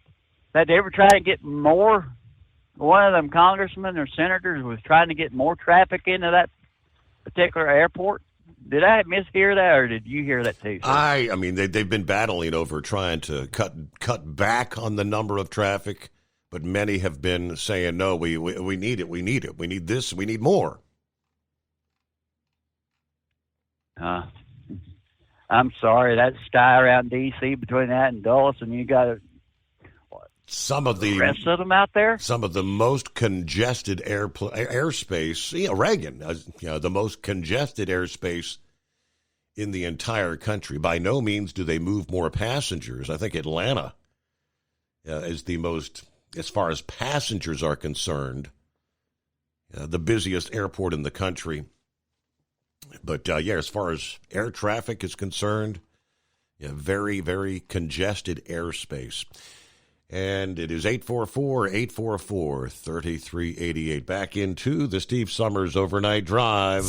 That they ever try to get more? One of them congressmen or senators was trying to get more traffic into that particular airport. Did I mishear that, or did you hear that too, sir? I mean, they've been battling over trying to cut back on the number of traffic, but many have been saying, no, we need it, we need this, we need more. I'm sorry, that sky around D.C. between that and Dulles, and you got some of the rest of them out there. Some of the most congested airspace. Reagan, the most congested airspace in the entire country. By no means do they move more passengers. I think Atlanta is the most, as far as passengers are concerned, the busiest airport in the country. But as far as air traffic is concerned, very, very congested airspace. And it is 844-844-3388. Back into the Steve Summers Overnight Drive.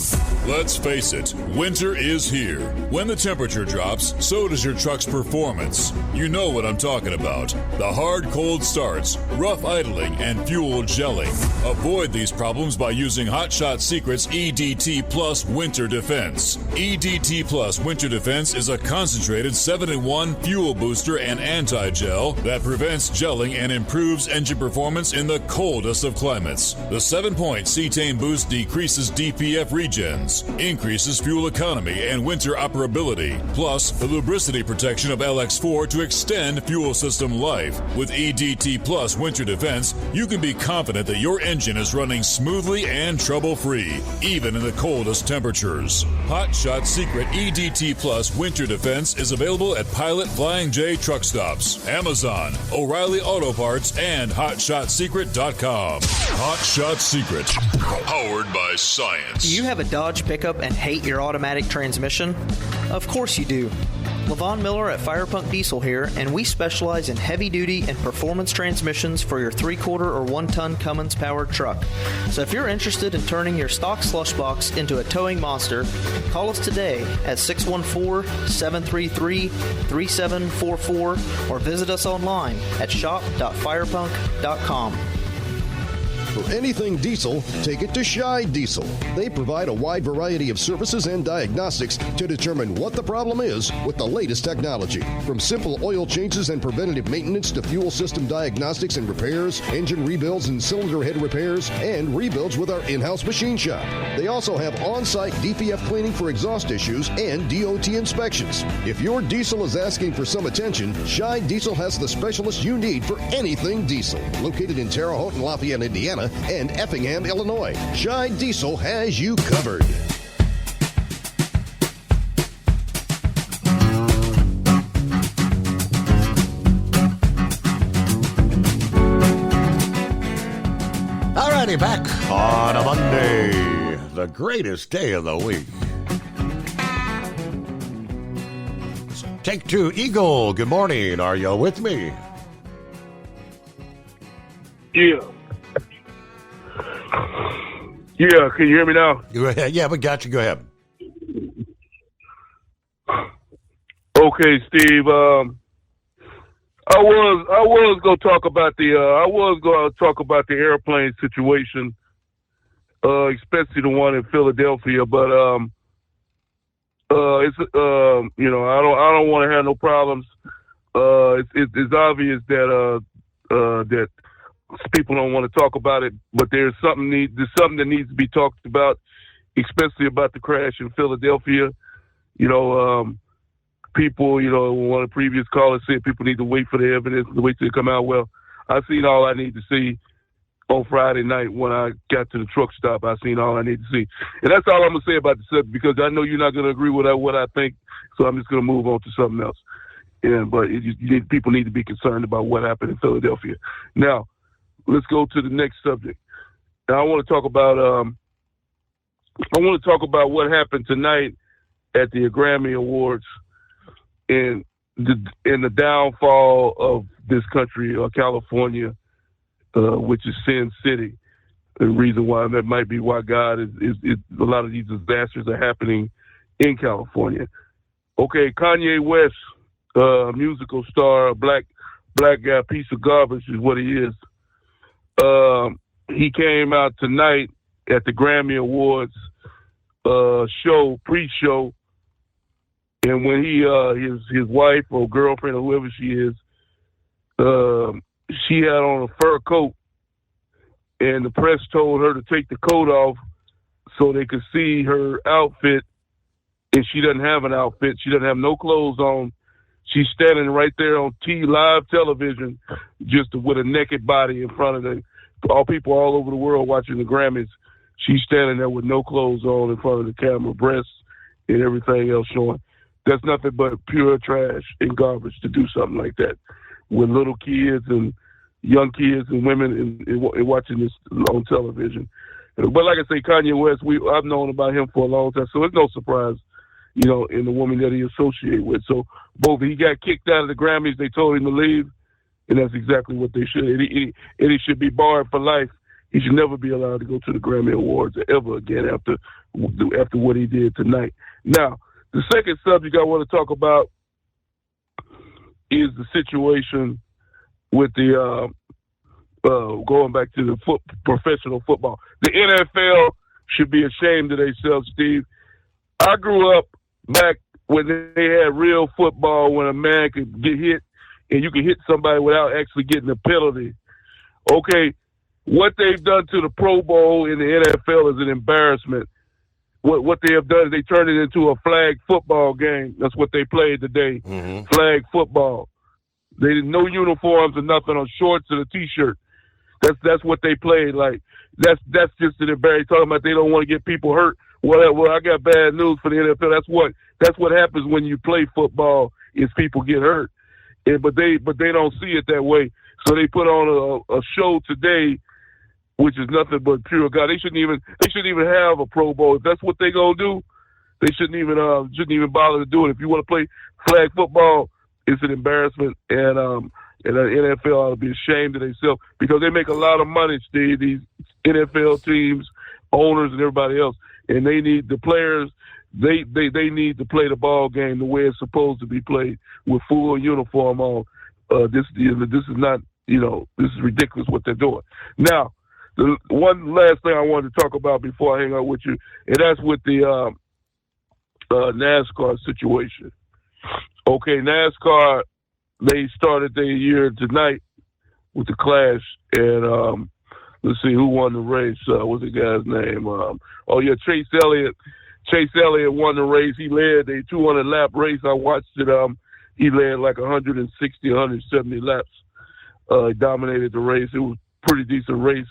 Let's face it, winter is here. When the temperature drops, so does your truck's performance. You know what I'm talking about. The hard, cold starts, rough idling, and fuel gelling. Avoid these problems by using Hot Shot Secret's EDT Plus Winter Defense. EDT Plus Winter Defense is a concentrated 7-in-1 fuel booster and anti-gel that prevents gelling and improves engine performance in the coldest of climates. The 7-point cetane boost decreases DPF regens, increases fuel economy and winter operability, plus the lubricity protection of LX4 to extend fuel system life. With EDT Plus Winter Defense, you can be confident that your engine is running smoothly and trouble-free, even in the coldest temperatures. Hot Shot Secret EDT Plus Winter Defense is available at Pilot Flying J truck stops, Amazon, O'Reilly Auto Parts, and HotShotSecret.com. Hot Shot Secret, powered by science. Do you have a Dodge pickup and hate your automatic transmission? Of course you do. Levon Miller at Firepunk Diesel here, and we specialize in heavy-duty and performance transmissions for your 3/4 or 1-ton Cummins-powered truck. So if you're interested in turning your stock slush box into a towing monster, call us today at 614-733-3744 or visit us online at shop.firepunk.com. For anything diesel, take it to Scheid Diesel. They provide a wide variety of services and diagnostics to determine what the problem is with the latest technology. From simple oil changes and preventative maintenance to fuel system diagnostics and repairs, engine rebuilds and cylinder head repairs, and rebuilds with our in-house machine shop. They also have on-site DPF cleaning for exhaust issues and DOT inspections. If your diesel is asking for some attention, Scheid Diesel has the specialist you need for anything diesel. Located in Terre Haute and Lafayette, Indiana, and Effingham, Illinois. Scheid Diesel has you covered. Alrighty, back on a Monday, the greatest day of the week. Take two, Eagle. Good morning. Are you with me? Yeah. Yeah, can you hear me now? Yeah, we got you. Go ahead. Okay, Steve. I was going to talk about the airplane situation, especially the one in Philadelphia. But it's I don't want to have no problems. It's obvious that that people don't want to talk about it, but there's something that needs to be talked about, especially about the crash in Philadelphia. People, one of the previous callers said people need to wait for the evidence, to wait till it come out. Well, I've seen all I need to see on Friday night when I got to the truck stop. I seen all I need to see. And that's all I'm going to say about the subject, because I know you're not going to agree with what I think, so I'm just going to move on to something else. But people need to be concerned about what happened in Philadelphia. Now, let's go to the next subject. Now, I want to talk about what happened tonight at the Grammy Awards and the downfall of this country, California, which is Sin City. The reason why that might be why God is a lot of these disasters are happening in California. Okay, Kanye West, musical star, a black guy, piece of garbage is what he is. He came out tonight at the Grammy Awards pre-show, and when his wife or girlfriend or whoever she is, she had on a fur coat, and the press told her to take the coat off so they could see her outfit, and she doesn't have an outfit. She doesn't have no clothes on. She's standing right there on live television, just with a naked body in front of all people all over the world watching the Grammys. She's standing there with no clothes on in front of the camera, breasts and everything else showing. That's nothing but pure trash and garbage to do something like that with little kids and young kids and women and watching this on television. But like I say, Kanye West, I've known about him for a long time, so it's no surprise, in the woman that he associated with. So he got kicked out of the Grammys. They told him to leave, and that's exactly what they should. And he should be barred for life. He should never be allowed to go to the Grammy Awards ever again after what he did tonight. Now, the second subject I want to talk about is the situation with the going back to the professional football. The NFL should be ashamed of themselves, Steve. I grew up back when they had real football, when a man could get hit and you could hit somebody without actually getting a penalty. Okay, what they've done to the Pro Bowl in the NFL is an embarrassment. What they have done is they turned it into a flag football game. That's what they played today, flag football. They didn't no uniforms or nothing, on shorts and a T-shirt. That's what they played like. That's just an embarrassment. Talking about they don't want to get people hurt. Well, I got bad news for the NFL. That's what happens when you play football, is people get hurt. But they don't see it that way. So they put on a show today, which is nothing but pure God. They shouldn't even have a Pro Bowl. If that's what they gonna do, they shouldn't even bother to do it. If you want to play flag football, it's an embarrassment, and the NFL ought to be ashamed of themselves, because they make a lot of money, Steve. These NFL teams, owners, and everybody else, and they need the players. They need to play the ball game the way it's supposed to be played, with full uniform on. This is not, this is ridiculous what they're doing. Now, the one last thing I wanted to talk about before I hang out with you, and that's with the NASCAR situation. Okay, NASCAR, they started their year tonight with the Clash, and let's see who won the race. What's the guy's name? Chase Elliott. Chase Elliott won the race. He led a 200-lap race. I watched it. He led like 160, 170 laps. He dominated the race. It was a pretty decent race.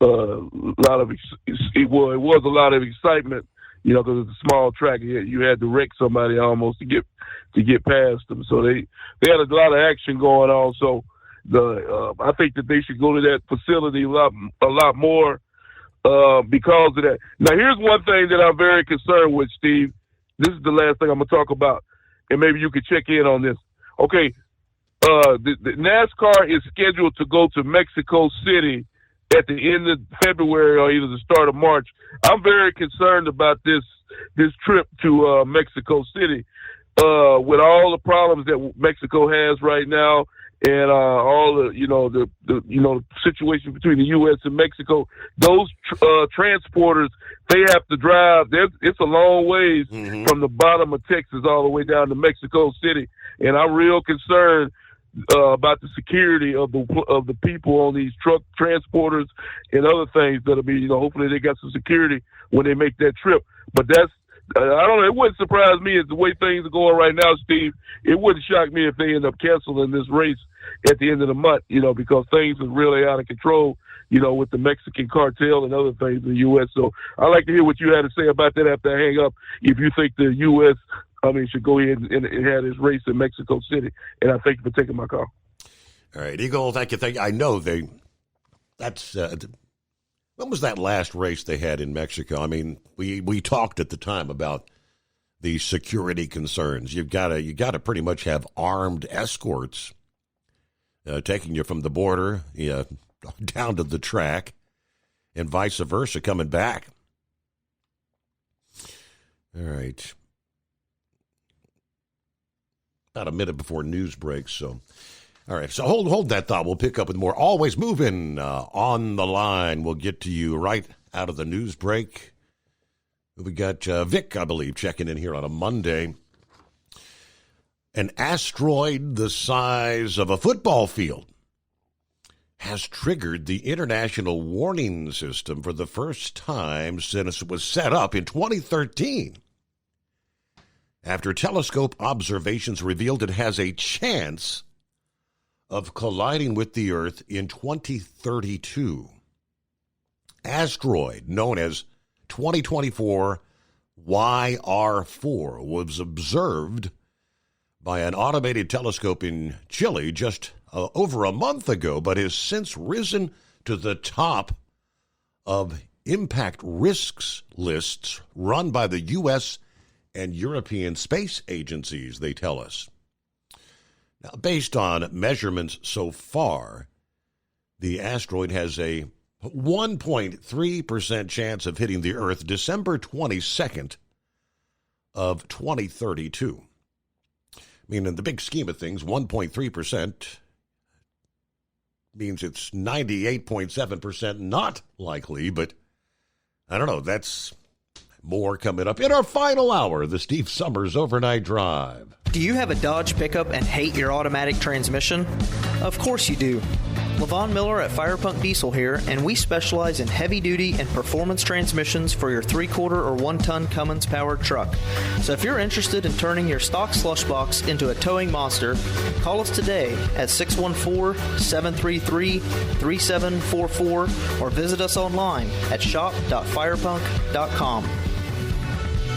It was a lot of excitement, because it's a small track. You had to wreck somebody almost to get past them. So they had a lot of action going on. So I think that they should go to that facility a lot more because of that. Now, here's one thing that I'm very concerned with, Steve. This is the last thing I'm going to talk about, and maybe you could check in on this. Okay, the NASCAR is scheduled to go to Mexico City at the end of February or either the start of March. I'm very concerned about this trip to Mexico City with all the problems that Mexico has right now, and all the situation between the U.S. and Mexico. Those transporters, they have to drive. It's a long ways from the bottom of Texas all the way down to Mexico City, and I'm real concerned about the security of the people on these truck transporters and other things that'll be, hopefully they got some security when they make that trip. But that's, I don't know, it wouldn't surprise me as the way things are going right now, Steve. It wouldn't shock me if they end up canceling this race at the end of the month, because things are really out of control. with the Mexican cartel and other things in the U.S. So I'd like to hear what you had to say about that after I hang up, if you think the U.S., should go ahead and have this race in Mexico City. And I thank you for taking my call. All right, Eagle, thank you. I know that's when was that last race they had in Mexico? I mean, we talked at the time about the security concerns. You've got to pretty much have armed escorts taking you from the border down to the track, and vice versa coming back. All right. About a minute before news breaks, so all right. So hold that thought. We'll pick up with more. Always moving on the line. We'll get to you right out of the news break. We got Vic, I believe, checking in here on a Monday. An asteroid the size of a football field has triggered the International Warning System for the first time since it was set up in 2013. After telescope observations revealed it has a chance of colliding with the Earth in 2032. Asteroid known as 2024 YR4 was observed by an automated telescope in Chile just over a month ago, but has since risen to the top of impact risks lists run by the U.S. and European space agencies, they tell us. Now, based on measurements so far, the asteroid has a 1.3% chance of hitting the Earth December 22nd of 2032. I mean, in the big scheme of things, 1.3% means it's 98.7% not likely, but I don't know, that's more coming up in our final hour, the Steve Summers Overnight Drive. Do you have a Dodge pickup and hate your automatic transmission? Of course you do. Levon Miller at Firepunk Diesel here, and we specialize in heavy-duty and performance transmissions for your 3-quarter or 1-ton Cummins-powered truck. So if you're interested in turning your stock slush box into a towing monster, call us today at 614-733-3744 or visit us online at shop.firepunk.com.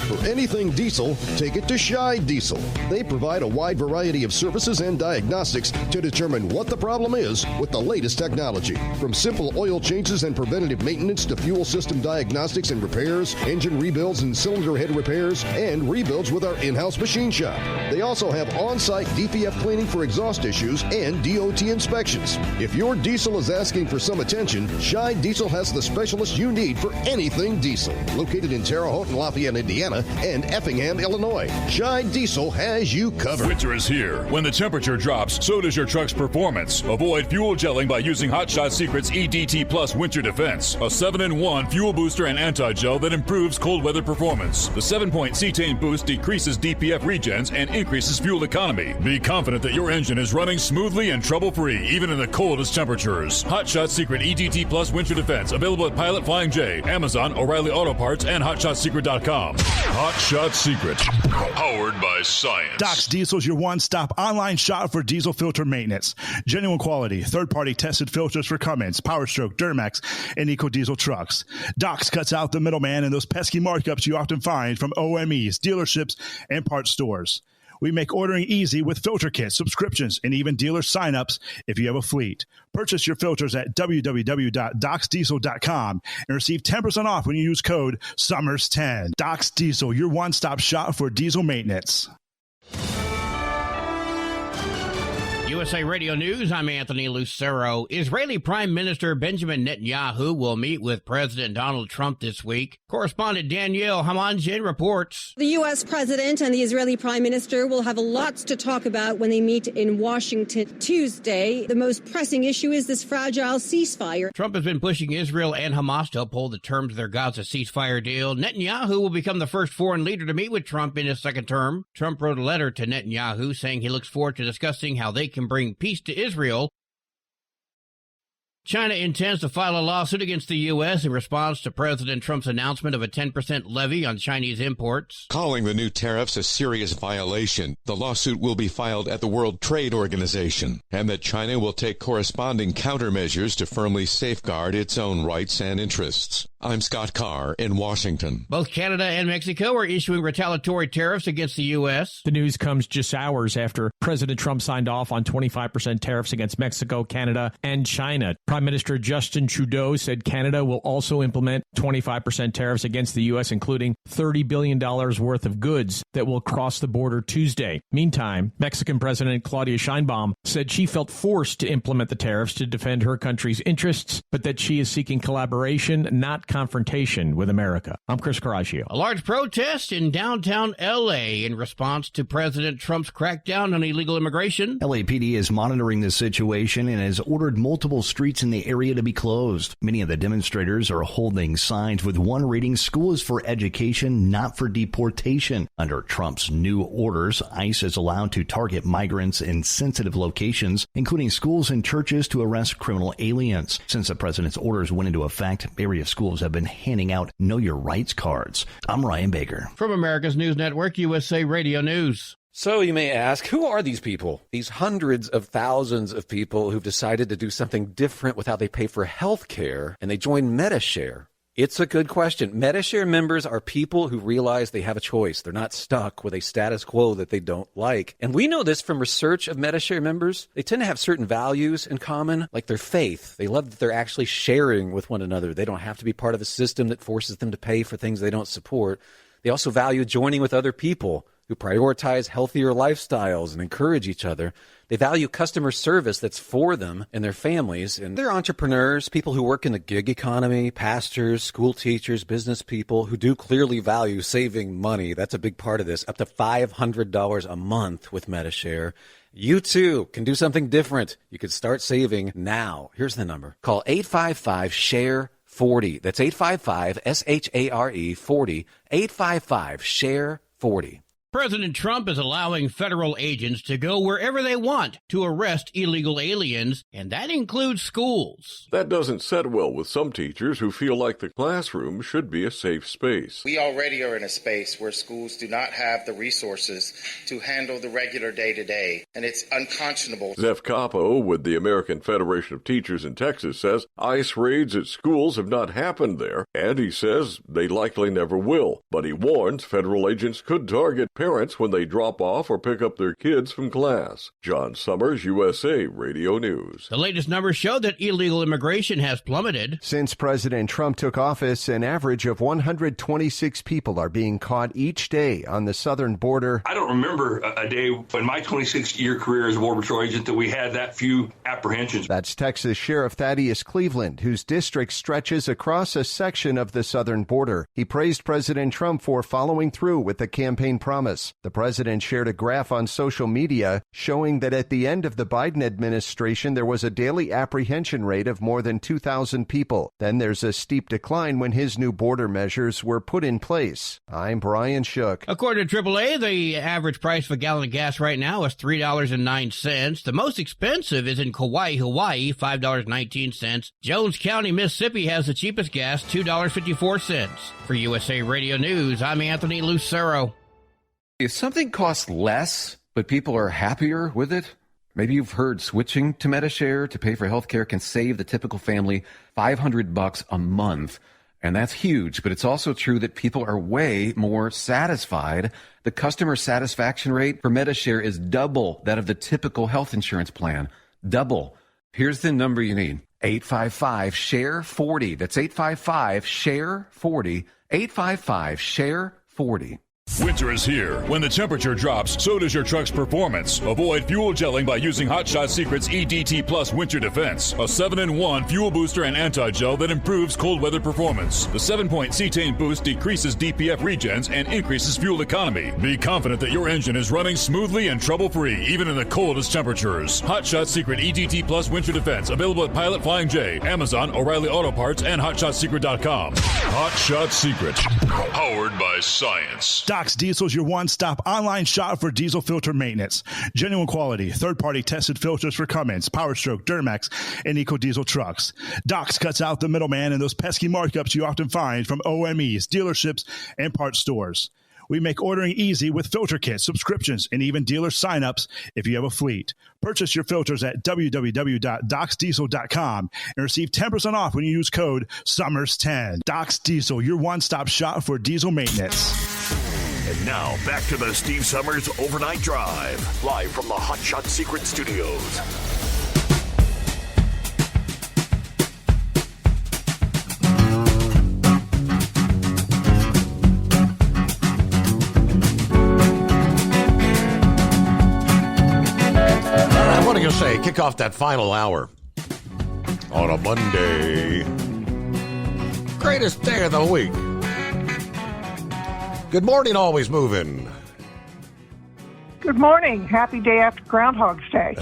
For anything diesel, take it to Scheid Diesel. They provide a wide variety of services and diagnostics to determine what the problem is with the latest technology. From simple oil changes and preventative maintenance to fuel system diagnostics and repairs, engine rebuilds and cylinder head repairs, and rebuilds with our in-house machine shop. They also have on-site DPF cleaning for exhaust issues and DOT inspections. If your diesel is asking for some attention, Scheid Diesel has the specialist you need for anything diesel. Located in Terre Haute and Lafayette, Indiana, and Effingham, Illinois. Scheid Diesel has you covered. Winter is here. When the temperature drops, so does your truck's performance. Avoid fuel gelling by using Hot Shot Secret's EDT Plus Winter Defense, a 7-in-1 fuel booster and anti-gel that improves cold weather performance. The 7-point cetane boost decreases DPF regens and increases fuel economy. Be confident that your engine is running smoothly and trouble-free, even in the coldest temperatures. Hot Shot Secret EDT Plus Winter Defense, available at Pilot Flying J, Amazon, O'Reilly Auto Parts, and HotShotSecret.com. Hot Shot Secret, powered by science. Doc's Diesel is your one-stop online shop for diesel filter maintenance. Genuine quality, third-party tested filters for Cummins, PowerStroke, Duramax, and EcoDiesel trucks. Doc's cuts out the middleman and those pesky markups you often find from OMEs, dealerships, and parts stores. We make ordering easy with filter kits, subscriptions, and even dealer sign-ups if you have a fleet. Purchase your filters at www.docsdiesel.com and receive 10% off when you use code SUMMERS10. Doc's Diesel, your one-stop shop for diesel maintenance. USA Radio News, I'm Anthony Lucero. Israeli Prime Minister Benjamin Netanyahu will meet with President Donald Trump this week. Correspondent Danielle Hamanjin reports. The U.S. president and the Israeli prime minister will have lots to talk about when they meet in Washington Tuesday. The most pressing issue is this fragile ceasefire. Trump has been pushing Israel and Hamas to uphold the terms of their Gaza ceasefire deal. Netanyahu will become the first foreign leader to meet with Trump in his second term. Trump wrote a letter to Netanyahu saying he looks forward to discussing how they can bring peace to Israel China intends to file a lawsuit against the U.S. in response to President Trump's announcement of a 10% levy on Chinese imports. Calling the new tariffs a serious violation, the lawsuit will be filed at the World Trade Organization, and that China will take corresponding countermeasures to firmly safeguard its own rights and interests. I'm Scott Carr in Washington. Both Canada and Mexico are issuing retaliatory tariffs against the U.S. The news comes just hours after President Trump signed off on 25% tariffs against Mexico, Canada, and China. Prime Minister Justin Trudeau said Canada will also implement 25% tariffs against the U.S., including $30 billion worth of goods that will cross the border Tuesday. Meantime, Mexican President Claudia Sheinbaum said she felt forced to implement the tariffs to defend her country's interests, but that she is seeking collaboration, not confrontation with America. I'm Chris Caraccio. A large protest in downtown L.A. in response to President Trump's crackdown on illegal immigration. LAPD is monitoring the situation and has ordered multiple streets in the area to be closed. Many of the demonstrators are holding signs with one reading, "School is for education, not for deportation." Under Trump's new orders, ICE is allowed to target migrants in sensitive locations, including schools and churches, to arrest criminal aliens. Since the president's orders went into effect, area schools have been handing out Know Your Rights cards. I'm Ryan Baker. From America's News Network, USA Radio News. So you may ask, who are these people? These hundreds of thousands of people who've decided to do something different with how they pay for health care, and they join Medi-Share. It's a good question. Medi-Share members are people who realize they have a choice. They're not stuck with a status quo that they don't like. And we know this from research of Medi-Share members. They tend to have certain values in common, like their faith. They love that they're actually sharing with one another. They don't have to be part of a system that forces them to pay for things they don't support. They also value joining with other people who prioritize healthier lifestyles and encourage each other. They value customer service that's for them and their families. And they're entrepreneurs, people who work in the gig economy, pastors, school teachers, business people who do clearly value saving money. That's a big part of this. Up to $500 a month with Medi-Share. You too can do something different. You can start saving now. Here's the number. Call 855-SHARE-40. That's 855-SHARE-40. 855-SHARE-40. President Trump is allowing federal agents to go wherever they want to arrest illegal aliens, and that includes schools. That doesn't set well with some teachers who feel like the classroom should be a safe space. We already are in a space where schools do not have the resources to handle the regular day-to-day, and it's unconscionable. Zeph Capo with the American Federation of Teachers in Texas says ICE raids at schools have not happened there, and he says they likely never will. But he warns federal agents could target parents when they drop off or pick up their kids from class. John Summers, USA Radio News. The latest numbers show that illegal immigration has plummeted. Since President Trump took office, an average of 126 people are being caught each day on the southern border. I don't remember a day in my 26-year career as a Border Patrol agent that we had that few apprehensions. That's Texas Sheriff Thaddeus Cleveland, whose district stretches across a section of the southern border. He praised President Trump for following through with the campaign promise. The president shared a graph on social media showing that at the end of the Biden administration, there was a daily apprehension rate of more than 2,000 people. Then there's a steep decline when his new border measures were put in place. I'm Brian Shook. According to AAA, the average price of a gallon of gas right now is $3.09. The most expensive is in Kauai, Hawaii, $5.19. Jones County, Mississippi has the cheapest gas, $2.54. For USA Radio News, I'm Anthony Lucero. If something costs less, but people are happier with it, maybe you've heard switching to Medi-Share to pay for healthcare can save the typical family $500 a month. And that's huge, but it's also true that people are way more satisfied. The customer satisfaction rate for Medi-Share is double that of the typical health insurance plan. Double. Here's the number you need. 855-SHARE-40. That's 855-SHARE-40. 855-SHARE-40. Winter is here. When the temperature drops, so does your truck's performance. Avoid fuel gelling by using Hot Shot Secret's EDT Plus Winter Defense, a 7-in-1 fuel booster and anti-gel that improves cold weather performance. The 7-point cetane boost decreases DPF regens and increases fuel economy. Be confident that your engine is running smoothly and trouble-free, even in the coldest temperatures. Hot Shot Secret EDT Plus Winter Defense, available at Pilot Flying J, Amazon, O'Reilly Auto Parts, and HotShotSecret.com. Hot Shot Secret, powered by science. Docs Diesel is your one-stop online shop for diesel filter maintenance. Genuine quality, third-party tested filters for Cummins, Powerstroke, Duramax, and EcoDiesel trucks. Docs cuts out the middleman and those pesky markups you often find from OMEs, dealerships, and parts stores. We make ordering easy with filter kits, subscriptions, and even dealer sign-ups if you have a fleet. Purchase your filters at www.docsdiesel.com and receive 10% off when you use code SUMMERS10. Docs Diesel, your one-stop shop for diesel maintenance. And now, back to the Steve Summers Overnight Drive, live from the Hot Shot Secret Studios. What do you say? Kick off that final hour on a Monday. Greatest day of the week. Good morning, Always Moving. Good morning. Happy day after Groundhog's Day.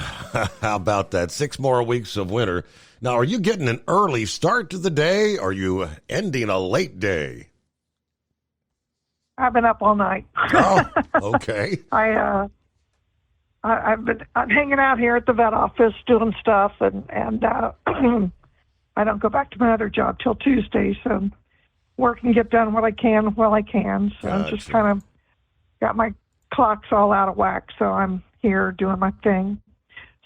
How about that? 6 more weeks of winter. Now, are you getting an early start to the day, or are you ending a late day? I've been up all night. Oh, okay. I'm hanging out here at the vet office doing stuff, and I don't go back to my other job till Tuesday, so work and get done what I can while I can. So I'm just kind of got my clocks all out of whack, so I'm here doing my thing.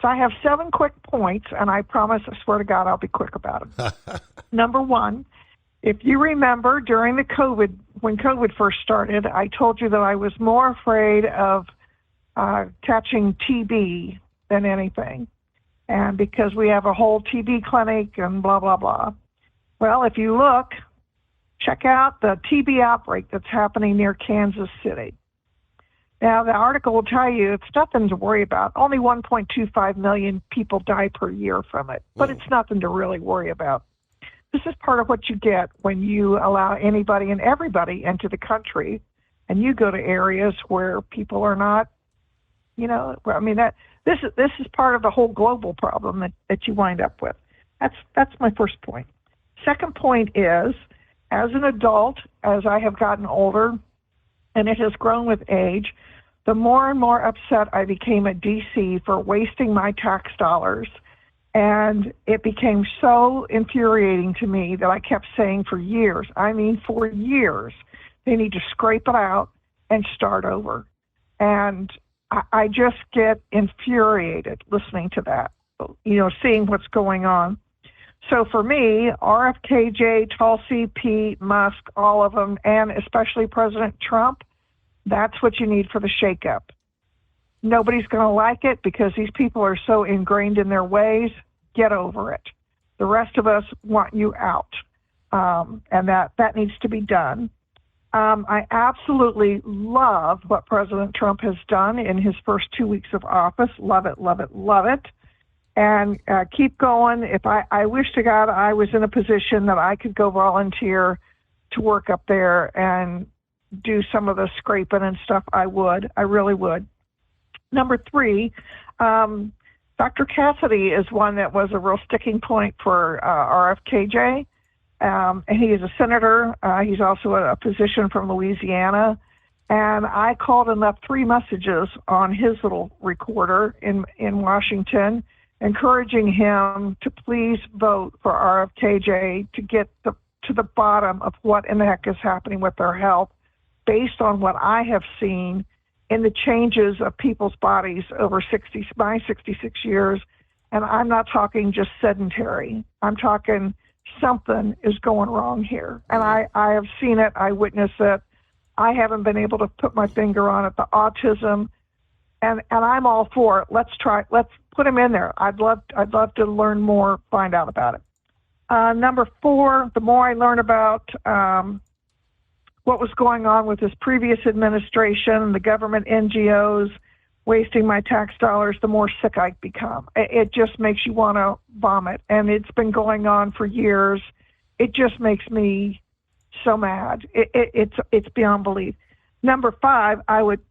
So I have 7 quick points, and I promise, I swear to God, I'll be quick about them. Number 1, if you remember during when COVID first started, I told you that I was more afraid of catching TB than anything, and because we have a whole TB clinic and blah, blah, blah. Well, if you look, check out the TB outbreak that's happening near Kansas City. Now, the article will tell you it's nothing to worry about. Only 1.25 million people die per year from it, but it's nothing to really worry about. This is part of what you get when you allow anybody and everybody into the country, and you go to areas where people are not, this is part of the whole global problem that you wind up with. That's my first point. Second point is, as an adult, as I have gotten older, and it has grown with age, the more and more upset I became at D.C. for wasting my tax dollars. And it became so infuriating to me that I kept saying for years, they need to scrape it out and start over. And I just get infuriated listening to that, seeing what's going on. So for me, RFKJ, Tulsi, Pete, Musk, all of them, and especially President Trump, that's what you need for the shakeup. Nobody's going to like it because these people are so ingrained in their ways. Get over it. The rest of us want you out, and that needs to be done. I absolutely love what President Trump has done in his first 2 weeks of office. Love it, love it, love it. And keep going. If I wish to God I was in a position that I could go volunteer to work up there and do some of the scraping and stuff, I would. I really would. Number 3, Dr. Cassidy is one that was a real sticking point for RFKJ. And he is a senator. He's also a physician from Louisiana. And I called and left 3 messages on his little recorder in Washington, encouraging him to please vote for RFKJ to get to the bottom of what in the heck is happening with their health based on what I have seen in the changes of people's bodies over my 66 years. And I'm not talking just sedentary. I'm talking something is going wrong here. And I have seen it. I witnessed it. I haven't been able to put my finger on it, the autism. And I'm all for it. Let's put him in there. I'd love to learn more, find out about it. Number 4, the more I learn about what was going on with this previous administration, the government NGOs wasting my tax dollars, the more sick I become. It just makes you want to vomit, and it's been going on for years. It just makes me so mad. It's beyond belief. Number 5, I would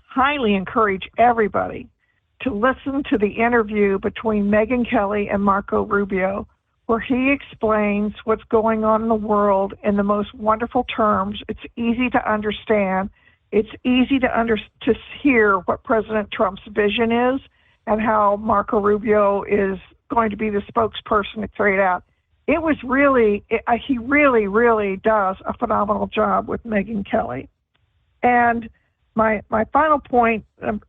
highly encourage everybody to listen to the interview between Megyn Kelly and Marco Rubio, where he explains what's going on in the world in the most wonderful terms. It's easy to understand. it's easy to hear what President Trump's vision is and how Marco Rubio is going to be the spokesperson to carry it out. It was really, he really does a phenomenal job with Megyn Kelly. And my final point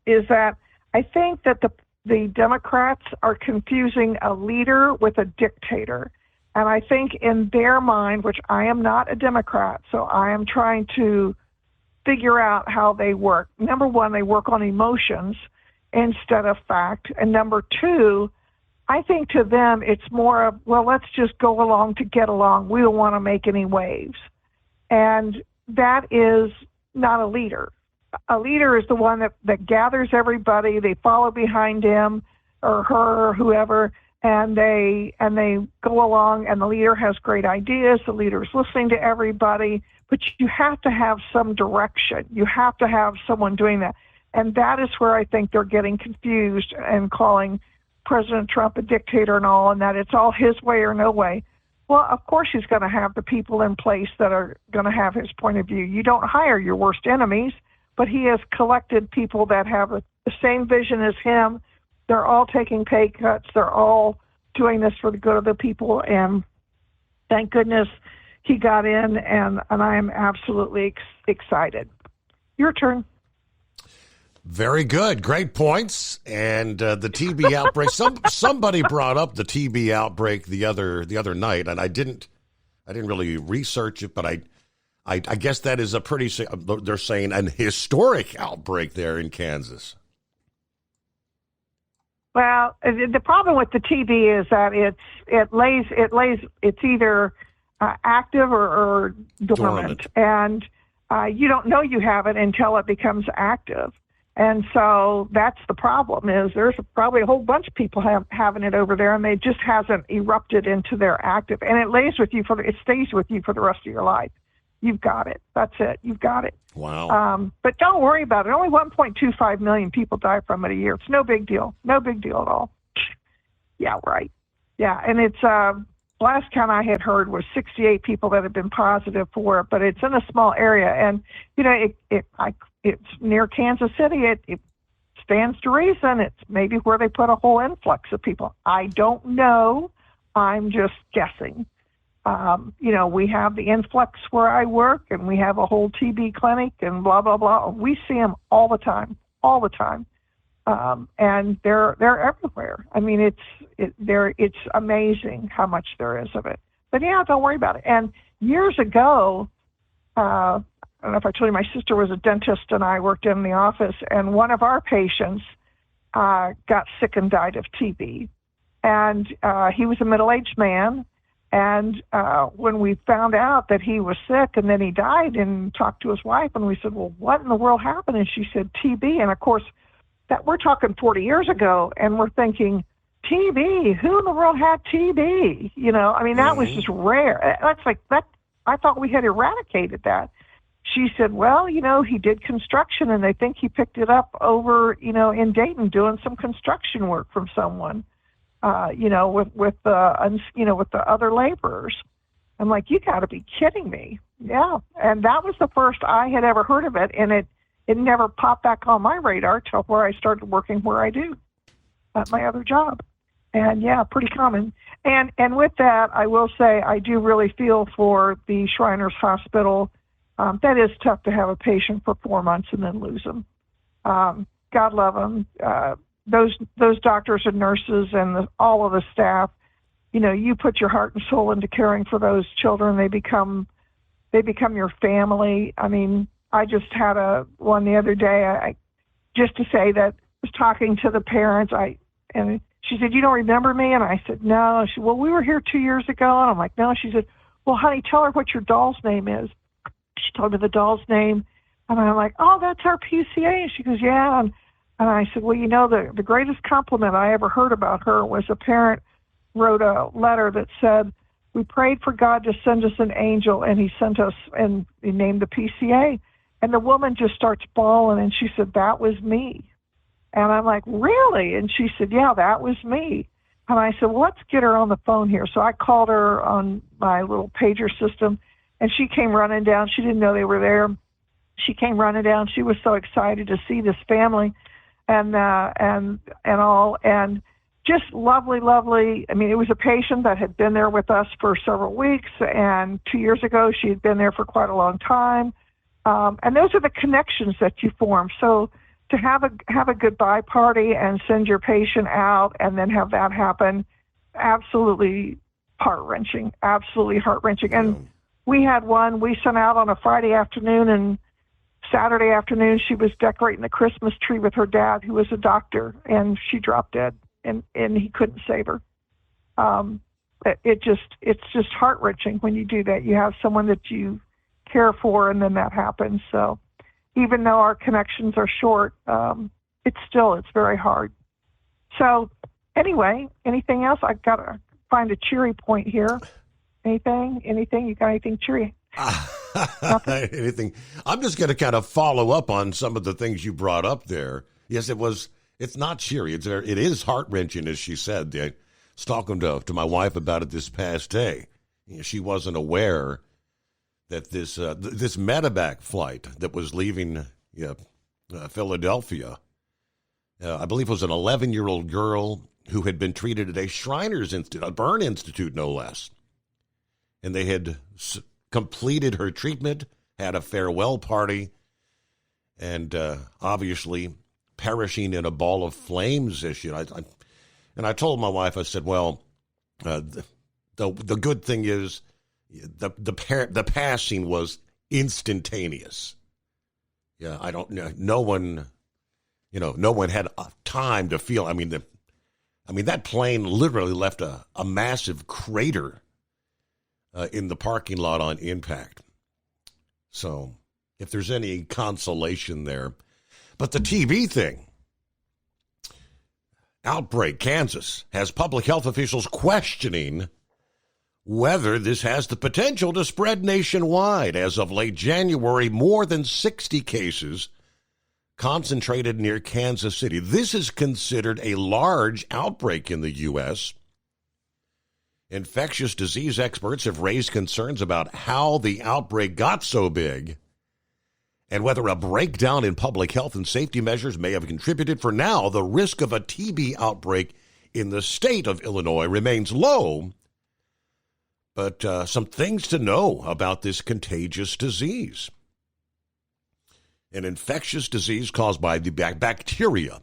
is that I think that the Democrats are confusing a leader with a dictator. And I think in their mind, which I am not a Democrat, so I am trying to figure out how they work. Number one, they work on emotions instead of fact. And number two, I think to them it's more of, well, let's just go along to get along. We don't want to make any waves. And that is not a leader. A leader is the one that gathers everybody, they follow behind him or her or whoever, and they go along, and the leader has great ideas, the leader is listening to everybody, but you have to have some direction. You have to have someone doing that. And that is where I think they're getting confused and calling President Trump a dictator and all, and that it's all his way or no way. Well, of course he's going to have the people in place that are going to have his point of view. You don't hire your worst enemies, but he has collected people that have the same vision as him. They're all taking pay cuts. They're all doing this for the good of the people, and thank goodness he got in, and I am absolutely excited. Your turn. Very good. Great points. And the TB outbreak. Somebody brought up the TB outbreak the other night, and I didn't really research it, but I guess that is a pretty, they're saying, an historic outbreak there in Kansas. Well, the problem with the TB is that it's either active or dormant. And you don't know you have it until it becomes active. And so that's the problem, is there's probably a whole bunch of people having it over there, and they just hasn't erupted into their active. And it stays with you for the rest of your life. You've got it. That's it. You've got it. Wow. But don't worry about it. Only 1.25 million people die from it a year. It's no big deal. No big deal at all. Yeah, right. Yeah, and it's last count I had heard was 68 people that have been positive for it, but it's in a small area, and you know it's near Kansas City. It stands to reason. It's maybe where they put a whole influx of people. I don't know. I'm just guessing. We have the influx where I work, and we have a whole TB clinic and blah, blah, blah. We see them all the time. And they're everywhere. I mean, it's amazing how much there is of it. But yeah, don't worry about it. And years ago, I don't know if I told you, my sister was a dentist and I worked in the office, and one of our patients got sick and died of TB. And he was a middle-aged man. And when we found out that he was sick and then he died, and talked to his wife, and we said, well, what in the world happened? And she said, TB. And of course, that we're talking 40 years ago, and we're thinking, TB? Who in the world had TB? I mean, that was just rare. That's like that. I thought we had eradicated that. She said, well, he did construction, and they think he picked it up over, in Dayton doing some construction work from someone. With the other laborers. I'm like, you got to be kidding me. Yeah. And that was the first I had ever heard of it. And it never popped back on my radar till where I started working where I do at my other job. And yeah, pretty common. And with that, I will say, I do really feel for the Shriners Hospital. That is tough to have a patient for 4 months and then lose them. God love them. Those doctors and nurses and all of the staff, you put your heart and soul into caring for those children. They become your family. I mean, I just had one the other day. Just to say that I was talking to the parents. And she said, "You don't remember me?" And I said, "No." She said, "Well, we were here 2 years ago." And I'm like, "No." She said, "Well, honey, tell her what your doll's name is." She told me the doll's name, and I'm like, "Oh, that's our PCA." And she goes, "Yeah." And I said, well, the greatest compliment I ever heard about her was a parent wrote a letter that said, we prayed for God to send us an angel, and he sent us, and he named the PCA. And the woman just starts bawling, and she said, that was me. And I'm like, really? And she said, yeah, that was me. And I said, well, let's get her on the phone here. So I called her on my little pager system, and she came running down. She didn't know they were there. she came running down. She was so excited to see this family and all, and just lovely. I mean, it was a patient that had been there with us for several weeks, and 2 years ago she had been there for quite a long time. And those are the connections that you form. So to have a goodbye party and send your patient out and then have that happen, absolutely heart-wrenching, And we had one we sent out on a Friday afternoon, and Saturday afternoon she was decorating the Christmas tree with her dad, who was a doctor, and she dropped dead, and he couldn't save her. It's just heart-wrenching when you do that. You have someone that you care for, and then that happens. So even though our connections are short, it's very hard. So anyway, anything else? I've got to find a cheery point here. Anything? You got anything cheery? Anything? I'm just going to kind of follow up on some of the things you brought up there. Yes, it's not cheery. It is heart-wrenching, as she said. I was talking to my wife about it this past day. She wasn't aware that this medevac flight that was leaving Philadelphia, I believe it was an 11-year-old girl who had been treated at a Shriners Institute, a burn institute no less. And they had completed her treatment, had a farewell party, and obviously perishing in a ball of flames issue. And I told my wife, I said, well, the good thing is the passing was instantaneous. Yeah, I don't know. No one had time to feel. I mean, that plane literally left a massive crater in the parking lot on impact. So, if there's any consolation there, but the TB thing. Outbreak, Kansas has public health officials questioning whether this has the potential to spread nationwide. As of late January, more than 60 cases concentrated near Kansas City. This is considered a large outbreak in the U.S. Infectious disease experts have raised concerns about how the outbreak got so big and whether a breakdown in public health and safety measures may have contributed. For now, the risk of a TB outbreak in the state of Illinois remains low. But some things to know about this contagious disease. An infectious disease caused by the bacteria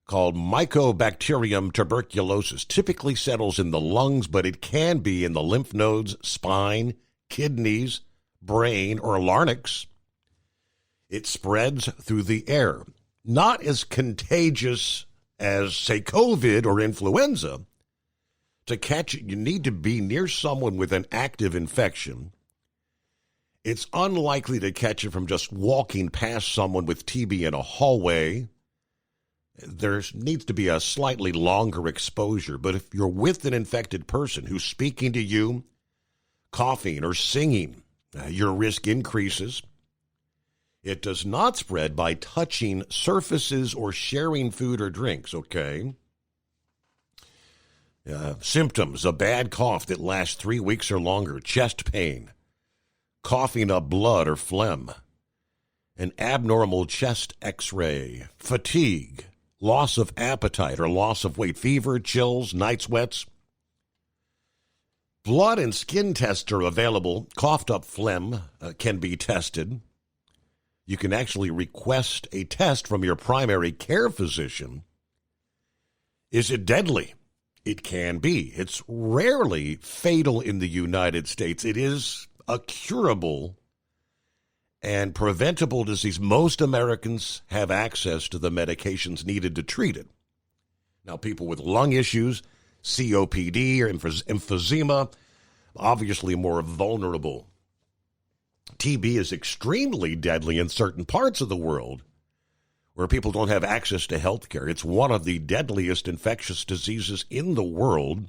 called Mycobacterium tuberculosis typically settles in the lungs, but it can be in the lymph nodes, spine, kidneys, brain, or larynx. It spreads through the air. Not as contagious as, say, COVID or influenza. To catch it, you need to be near someone with an active infection. It's unlikely to catch it from just walking past someone with TB in a hallway. There needs to be a slightly longer exposure. But if you're with an infected person who's speaking to you, coughing or singing, your risk increases. It does not spread by touching surfaces or sharing food or drinks, okay? Symptoms: a bad cough that lasts 3 weeks or longer, chest pain, coughing up blood or phlegm, an abnormal chest x-ray, fatigue, loss of appetite or loss of weight, fever, chills, night sweats. Blood and skin tests are available. Coughed up phlegm can be tested. You can actually request a test from your primary care physician. Is it deadly? It can be. It's rarely fatal in the United States. It is a curable and preventable disease. Most Americans have access to the medications needed to treat it. Now, people with lung issues, COPD or emphysema, obviously more vulnerable. TB is extremely deadly in certain parts of the world where people don't have access to health care. It's one of the deadliest infectious diseases in the world.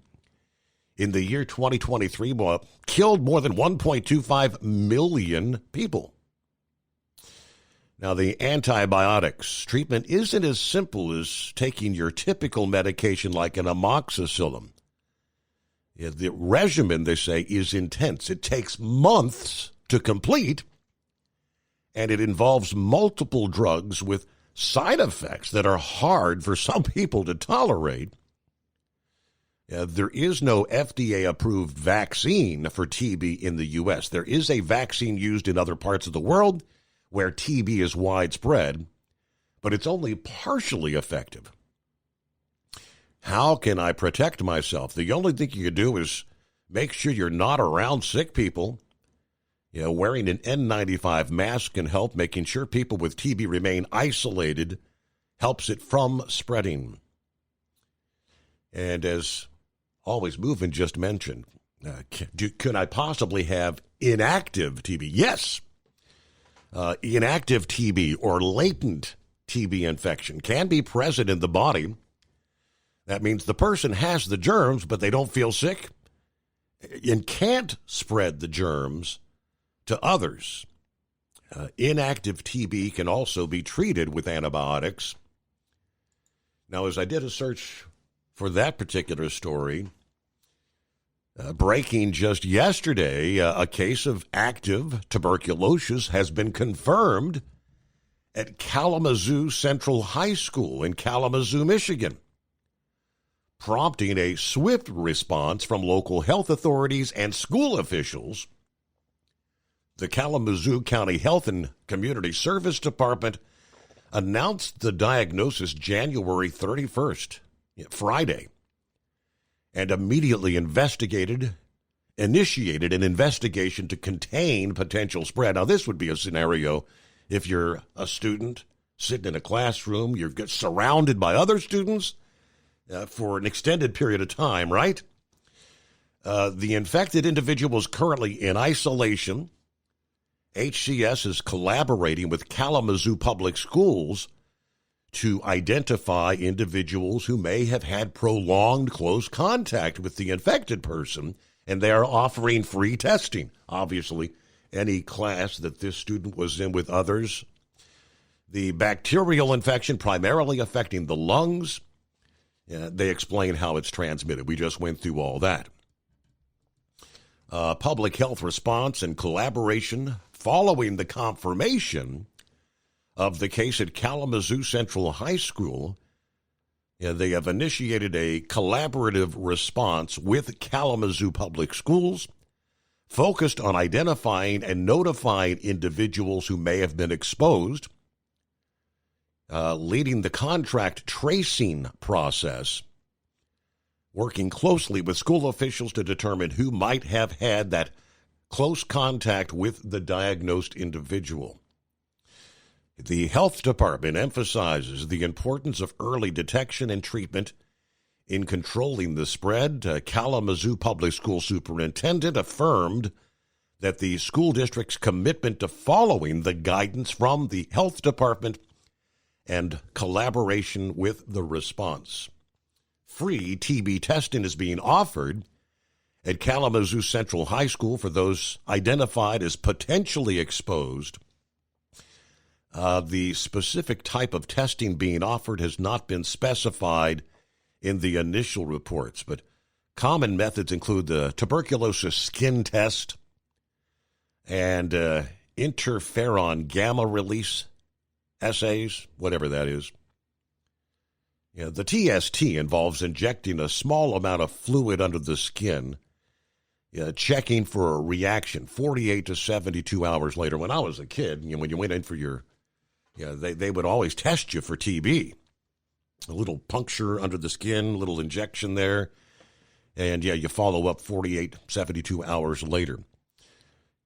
In the year 2023, killed more than 1.25 million people. Now, the antibiotics treatment isn't as simple as taking your typical medication like an amoxicillin. The regimen, they say, is intense. It takes months to complete, and it involves multiple drugs with side effects that are hard for some people to tolerate. There is no FDA-approved vaccine for TB in the U.S. There is a vaccine used in other parts of the world where TB is widespread, but it's only partially effective. How can I protect myself? The only thing you can do is make sure you're not around sick people. Wearing an N95 mask can help. Making sure people with TB remain isolated helps it from spreading. And as always, Movin just mentioned, could I possibly have inactive TB? Yes. Inactive TB or latent TB infection can be present in the body. That means the person has the germs, but they don't feel sick and can't spread the germs to others. Inactive TB can also be treated with antibiotics. Now, as I did a search for that particular story, breaking just yesterday, a case of active tuberculosis has been confirmed at Kalamazoo Central High School in Kalamazoo, Michigan, prompting a swift response from local health authorities and school officials. The Kalamazoo County Health and Community Service Department announced the diagnosis January 31st, Friday, and immediately initiated an investigation to contain potential spread. Now, this would be a scenario if you're a student sitting in a classroom, you're surrounded by other students for an extended period of time, right? The infected individual is currently in isolation. HCS is collaborating with Kalamazoo Public Schools to identify individuals who may have had prolonged close contact with the infected person, and they are offering free testing. Obviously, any class that this student was in with others. The bacterial infection primarily affecting the lungs. They explain how it's transmitted. We just went through all that. Public health response and collaboration following the confirmation of the case at Kalamazoo Central High School. They have initiated a collaborative response with Kalamazoo Public Schools focused on identifying and notifying individuals who may have been exposed, leading the contract tracing process, working closely with school officials to determine who might have had that close contact with the diagnosed individual. The health department emphasizes the importance of early detection and treatment in controlling the spread. Kalamazoo Public School Superintendent affirmed that the school district's commitment to following the guidance from the health department and collaboration with the response. Free TB testing is being offered at Kalamazoo Central High School for those identified as potentially exposed. The specific type of testing being offered has not been specified in the initial reports, but common methods include the tuberculosis skin test and interferon gamma release assays, whatever that is. The TST involves injecting a small amount of fluid under the skin, checking for a reaction 48 to 72 hours later. When I was a kid, when you went in for your, they would always test you for TB. A little puncture under the skin, a little injection there, and you follow up 48, 72 hours later.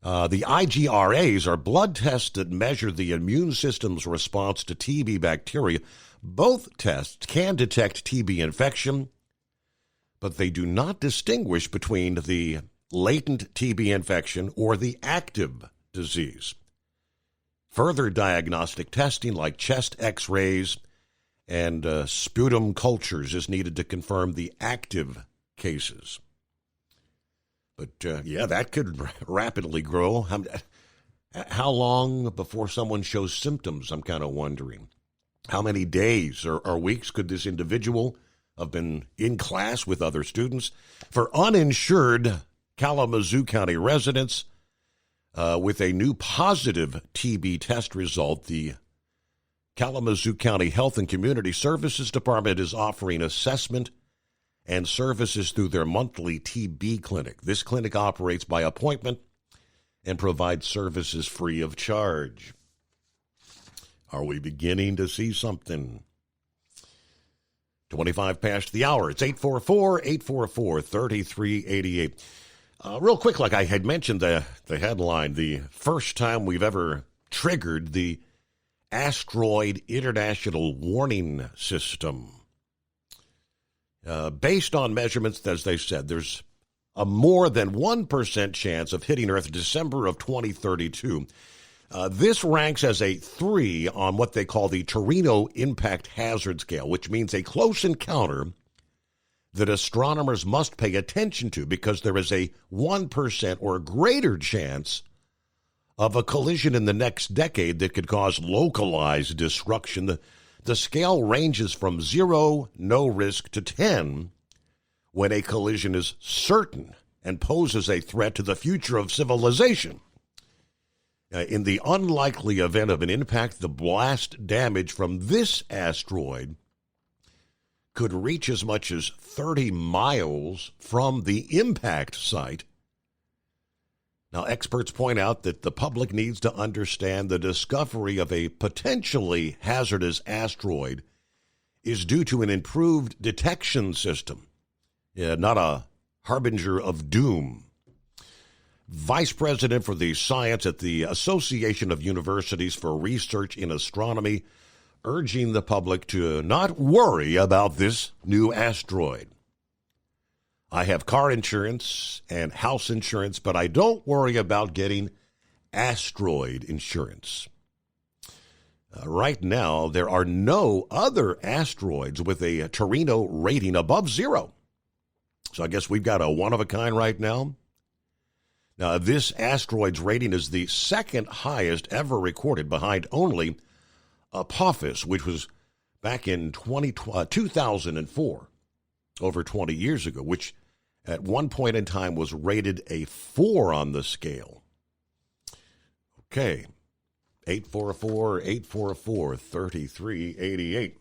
The IgRAs are blood tests that measure the immune system's response to TB bacteria. Both tests can detect TB infection, but they do not distinguish between the latent TB infection or the active disease. Further diagnostic testing like chest x-rays and sputum cultures is needed to confirm the active cases. But, that could rapidly grow. How long before someone shows symptoms, I'm kind of wondering. How many days or weeks could this individual have been in class with other students? For uninsured Kalamazoo County residents, With a new positive TB test result, the Kalamazoo County Health and Community Services Department is offering assessment and services through their monthly TB clinic. This clinic operates by appointment and provides services free of charge. Are we beginning to see something? 25 past the hour. It's 844-844-3388. Real quick, like I had mentioned the headline, the first time we've ever triggered the Asteroid International Warning System. Based on measurements, as they said, there's a more than 1% chance of hitting Earth December of 2032. This ranks as a 3 on what they call the Torino Impact Hazard Scale, which means a close encounter that astronomers must pay attention to because there is a 1% or greater chance of a collision in the next decade that could cause localized destruction. The scale ranges from 0, no risk, to 10 when a collision is certain and poses a threat to the future of civilization. In the unlikely event of an impact, the blast damage from this asteroid could reach as much as 30 miles from the impact site. Now, experts point out that the public needs to understand the discovery of a potentially hazardous asteroid is due to an improved detection system, not a harbinger of doom. Vice President for the Science at the Association of Universities for Research in Astronomy, urging the public to not worry about this new asteroid. I have car insurance and house insurance, but I don't worry about getting asteroid insurance. Right now, there are no other asteroids with a Torino rating above 0. So I guess we've got a one-of-a-kind right now. Now, this asteroid's rating is the second highest ever recorded, behind only Apophis, which was back in 2004, over 20 years ago, which at one point in time was rated a 4 on the scale. Okay, 844-844-3388.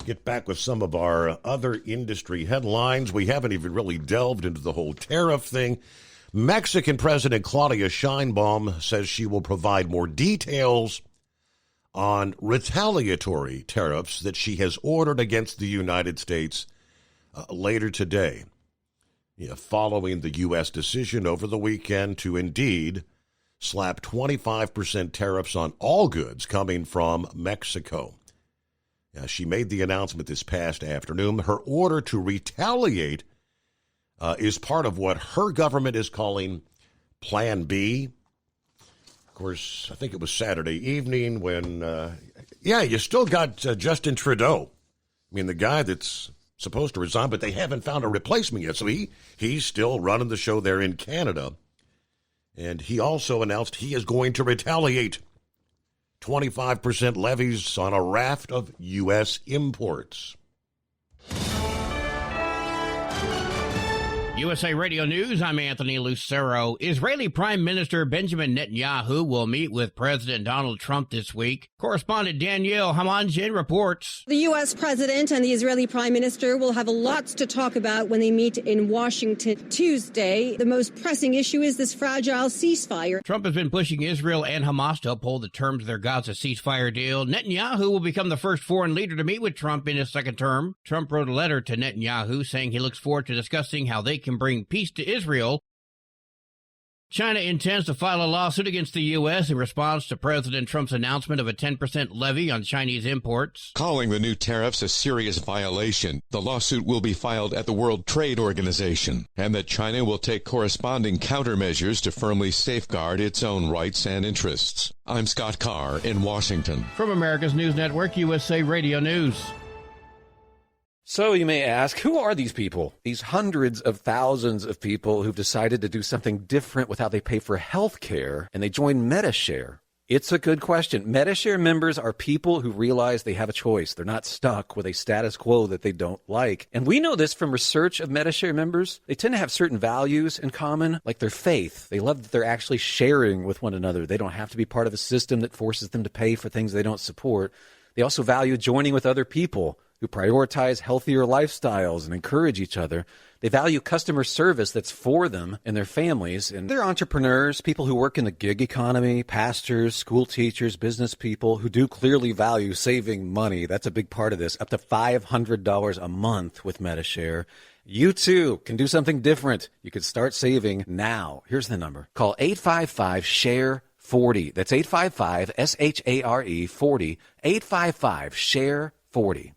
Get back with some of our other industry headlines. We haven't even really delved into the whole tariff thing. Mexican President Claudia Sheinbaum says she will provide more details on retaliatory tariffs that she has ordered against the United States later today, following the U.S. decision over the weekend to indeed slap 25% tariffs on all goods coming from Mexico. She made the announcement this past afternoon. Her order to retaliate is part of what her government is calling Plan B. Of course, I think it was Saturday evening when, you still got Justin Trudeau. I mean, the guy that's supposed to resign, but they haven't found a replacement yet. So he's still running the show there in Canada. And he also announced he is going to retaliate 25% levies on a raft of U.S. imports. USA Radio News, I'm Anthony Lucero. Israeli Prime Minister Benjamin Netanyahu will meet with President Donald Trump this week. Correspondent Danielle Hamandjian reports. The U.S. president and the Israeli prime minister will have lots to talk about when they meet in Washington Tuesday. The most pressing issue is this fragile ceasefire. Trump has been pushing Israel and Hamas to uphold the terms of their Gaza ceasefire deal. Netanyahu will become the first foreign leader to meet with Trump in his second term. Trump wrote a letter to Netanyahu saying he looks forward to discussing how they can bring peace to Israel. China intends to file a lawsuit against the U.S. in response to President Trump's announcement of a 10% levy on Chinese imports. Calling the new tariffs a serious violation, the lawsuit will be filed at the World Trade Organization, and that China will take corresponding countermeasures to firmly safeguard its own rights and interests. I'm Scott Carr in Washington. From America's News Network, USA Radio News. So you may ask, who are these people? These hundreds of thousands of people who've decided to do something different with how they pay for health care, and they join Medi-Share. It's a good question. Medi-Share members are people who realize they have a choice. They're not stuck with a status quo that they don't like. And we know this from research of Medi-Share members. They tend to have certain values in common, like their faith. They love that they're actually sharing with one another. They don't have to be part of a system that forces them to pay for things they don't support. They also value joining with other people who prioritize healthier lifestyles and encourage each other. They value customer service that's for them and their families. And they're entrepreneurs, people who work in the gig economy, pastors, school teachers, business people who do clearly value saving money. That's a big part of this, up to $500 a month with Medi-Share. You too can do something different. You can start saving now. Here's the number. Call 855-SHARE-40. That's 855-SHARE-40. 855-SHARE-40.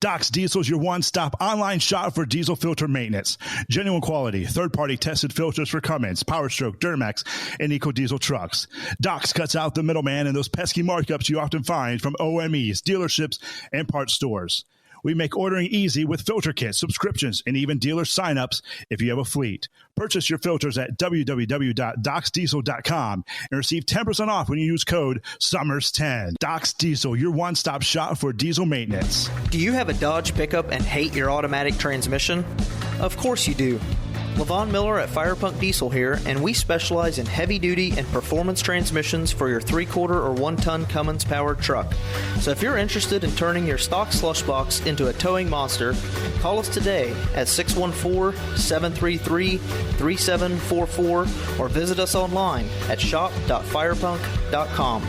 Doc's Diesel is your one-stop online shop for diesel filter maintenance. Genuine quality, third-party tested filters for Cummins, PowerStroke, Duramax, and EcoDiesel trucks. Doc's cuts out the middleman and those pesky markups you often find from OMEs, dealerships, and parts stores. We make ordering easy with filter kits, subscriptions, and even dealer sign-ups if you have a fleet. Purchase your filters at www.docsdiesel.com and receive 10% off when you use code SUMMERS10. Doc's Diesel, your one-stop shop for diesel maintenance. Do you have a Dodge pickup and hate your automatic transmission? Of course you do. Levon Miller at Firepunk Diesel here, and we specialize in heavy-duty and performance transmissions for your 3-quarter or 1-ton Cummins-powered truck. So if you're interested in turning your stock slush box into a towing monster, call us today at 614-733-3744 or visit us online at shop.firepunk.com.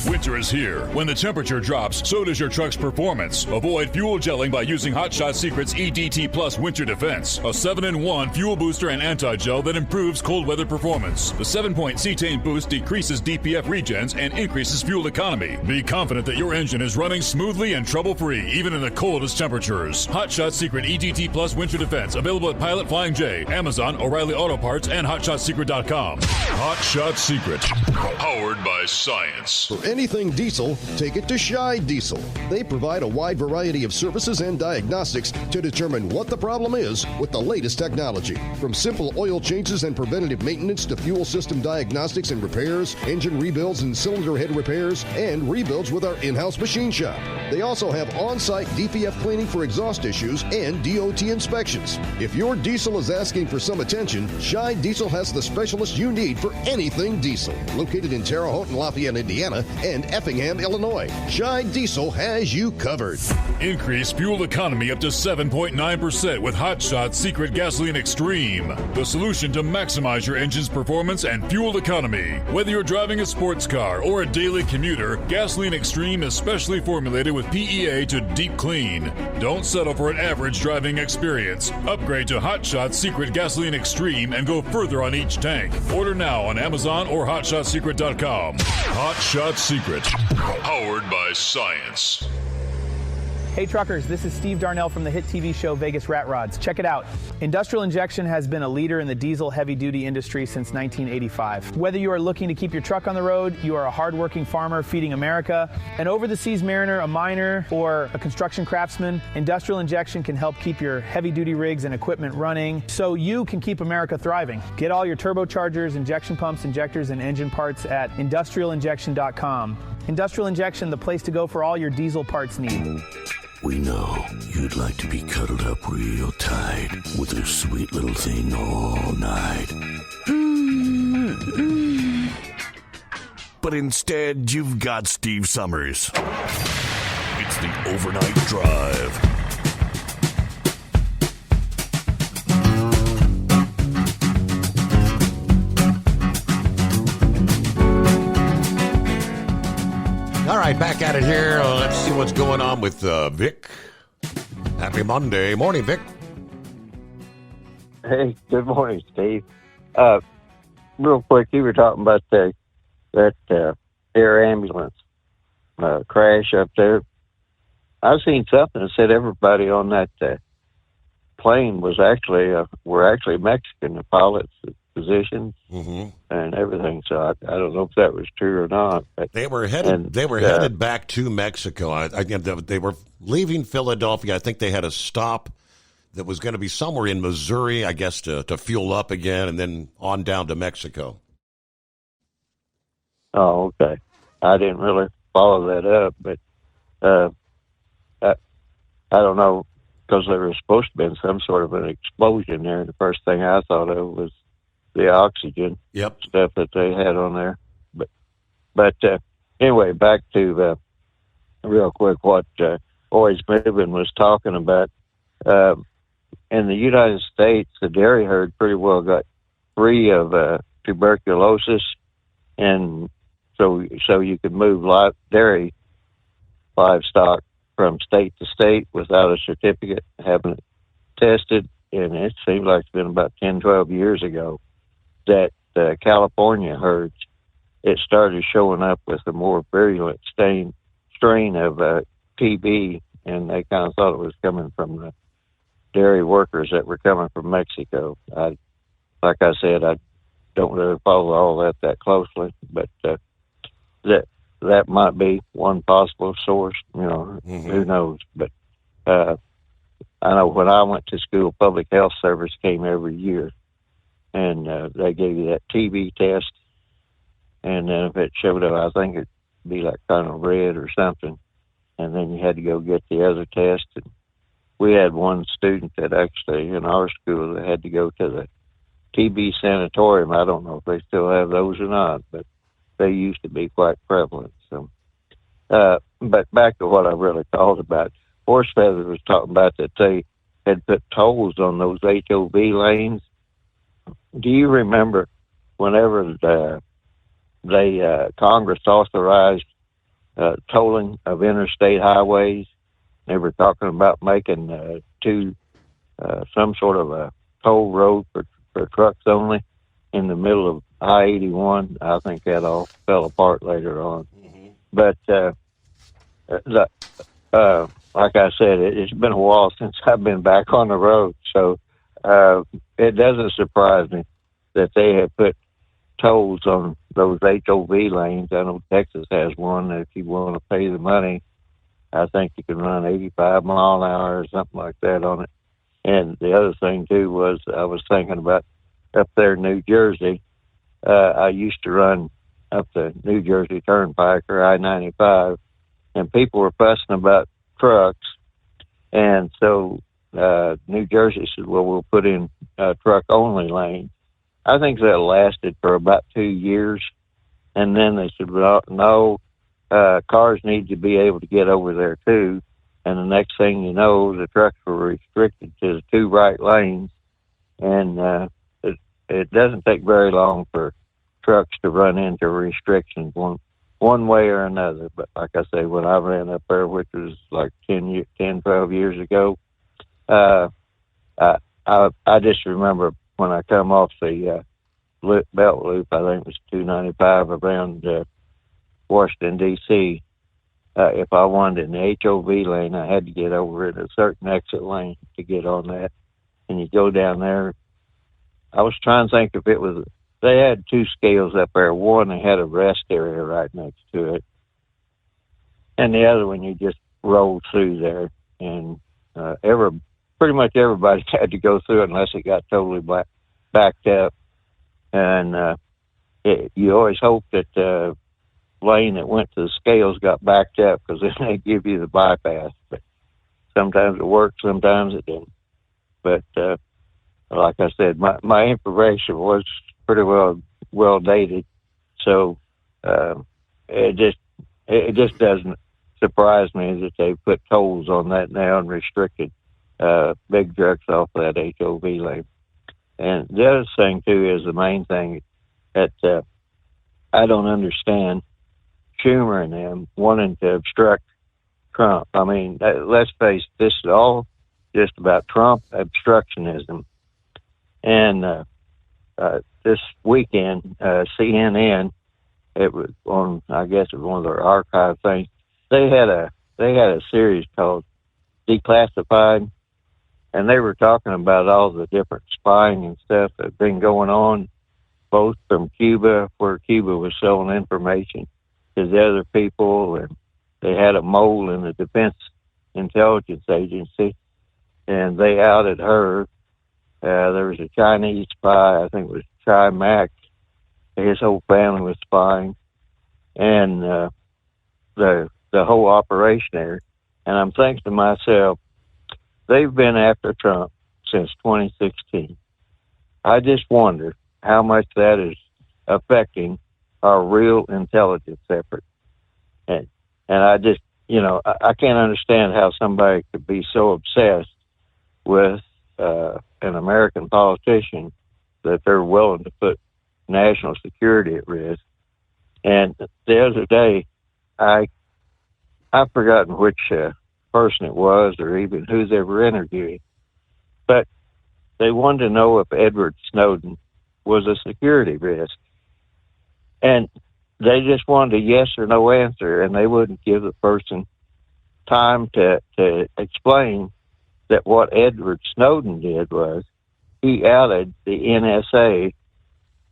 Winter is here. When the temperature drops, so does your truck's performance. Avoid fuel gelling by using Hot Shot Secret's EDT Plus Winter Defense, a 7-in-1 fuel booster and anti-gel that improves cold weather performance. The 7-point cetane boost decreases DPF regens and increases fuel economy. Be confident that your engine is running smoothly and trouble-free, even in the coldest temperatures. Hot Shot Secret EDT Plus Winter Defense, available at Pilot Flying J, Amazon, O'Reilly Auto Parts, and HotShotSecret.com. Hot Shot Secret, powered by science. For anything diesel, take it to Shy Diesel. They provide a wide variety of services and diagnostics to determine what the problem is with the latest technology. From simple oil changes and preventative maintenance to fuel system diagnostics and repairs, engine rebuilds and cylinder head repairs, and rebuilds with our in-house machine shop. They also have on-site DPF cleaning for exhaust issues and DOT inspections. If your diesel is asking for some attention, Shy Diesel has the specialist you need for anything diesel. Located in Terre Haute and Lafayette, Indiana, and Effingham, Illinois. Shy Diesel has you covered. Increase fuel economy up to 7.9% with Hot Shot Secret Gasoline Extreme, the solution to maximize your engine's performance and fuel economy. Whether you're driving a sports car or a daily commuter, Gasoline Extreme is specially formulated with PEA to deep clean. Don't settle for an average driving experience. Upgrade to Hot Shot Secret Gasoline Extreme and go further on each tank. Order now on Amazon or HotShotSecret.com. Hot Shot Secret, powered by science. Hey truckers, this is Steve Darnell from the hit TV show Vegas Rat Rods. Check it out. Industrial Injection has been a leader in the diesel heavy-duty industry since 1985. Whether you are looking to keep your truck on the road, you are a hardworking farmer feeding America, an over-the-seas mariner, a miner, or a construction craftsman, Industrial Injection can help keep your heavy-duty rigs and equipment running so you can keep America thriving. Get all your turbochargers, injection pumps, injectors, and engine parts at industrialinjection.com. Industrial Injection, the place to go for all your diesel parts need. We know you'd like to be cuddled up real tight with a sweet little thing all night. But instead, you've got Steve Summers. It's the Overnight Drive. All right, back at it here. Let's see what's going on with Vic. Happy Monday. Morning, Vic. Hey, good morning, Steve. Real quick, you were talking about that air ambulance crash up there. I've seen something that said everybody on that plane was were actually Mexican, the pilots, the physicians, and everything. So I don't know if that was true or not. But, they were headed back to Mexico. They were leaving Philadelphia. I think they had a stop that was going to be somewhere in Missouri, I guess, to fuel up again, and then on down to Mexico. Oh, okay. I didn't really follow that up, but I don't know, because there was supposed to have been some sort of an explosion there. The first thing I thought of was the oxygen stuff that they had on there. But anyway, back to real quick what Boys Moving was talking about. In the United States, the dairy herd pretty well got free of tuberculosis, and so you could move dairy livestock from state to state without a certificate, having it tested. And it seems like it's been about 10, 12 years ago that California herds, it started showing up with a more virulent strain of TB, and they kind of thought it was coming from the dairy workers that were coming from Mexico. Like I said, I don't really follow all that closely, but that might be one possible source. Who knows? But I know when I went to school, public health service came every year, and they gave you that TB test, and then if it showed up, I think it'd be like kind of red or something, and then you had to go get the other test. And we had one student that actually in our school that had to go to the TB sanatorium. I don't know if they still have those or not, but they used to be quite prevalent. So, but back to what I really called about, Horse Feather was talking about that they had put tolls on those HOV lanes. Do you remember whenever Congress authorized tolling of interstate highways? They were talking about making some sort of a toll road for trucks only in the middle of I-81. I think that all fell apart later on. But like I said, it's been a while since I've been back on the road, so it doesn't surprise me that they have put tolls on those HOV lanes. I know Texas has one that if you want to pay the money, I think you can run 85 mile an hour or something like that on it. And the other thing, too, was I was thinking about up there in New Jersey. I used to run up the New Jersey Turnpike or I-95, and people were fussing about trucks. And so New Jersey said, well, we'll put in truck-only lanes. I think that lasted for about 2 years. And then they said, well, no, cars need to be able to get over there, too. And the next thing you know, the trucks were restricted to the 2 right lanes. And it doesn't take very long for trucks to run into restrictions one way or another. But like I say, when I ran up there, which was like 10, 12 years ago, I just remember when I come off the belt loop, I think it was 295 around Washington, D.C., if I wanted in the HOV lane, I had to get over in a certain exit lane to get on that. And you go down there. I was trying to think if it was, they had 2 scales up there. One, they had a rest area right next to it. And the other one, you just rolled through there. And pretty much everybody had to go through it unless it got totally backed up. And you always hope that lane that went to the scales got backed up, because then they give you the bypass. But sometimes it worked, sometimes it didn't. But like I said, my information was pretty well dated, so it just doesn't surprise me that they put tolls on that now and restricted big trucks off that HOV lane. And the other thing too is the main thing that I don't understand. Schumer and them wanting to obstruct Trump. I mean, let's face it, this is all just about Trump obstructionism. And this weekend, CNN, it was on, I guess it was one of their archive things. They had a series called Declassified, and they were talking about all the different spying and stuff that had been going on, both from Cuba, where Cuba was selling information to the other people, and they had a mole in the Defense Intelligence Agency, and they outed her. There was a Chinese spy, I think it was Chai Mack. His whole family was spying. and the whole operation there. And I'm thinking to myself, they've been after Trump since 2016. I just wonder how much that is affecting our real intelligence effort. And I just, I can't understand how somebody could be so obsessed with an American politician that they're willing to put national security at risk. And the other day, I've forgotten which person it was or even who's ever interviewing, but they wanted to know if Edward Snowden was a security risk. And they just wanted a yes or no answer, and they wouldn't give the person time to explain that what Edward Snowden did was he outed the NSA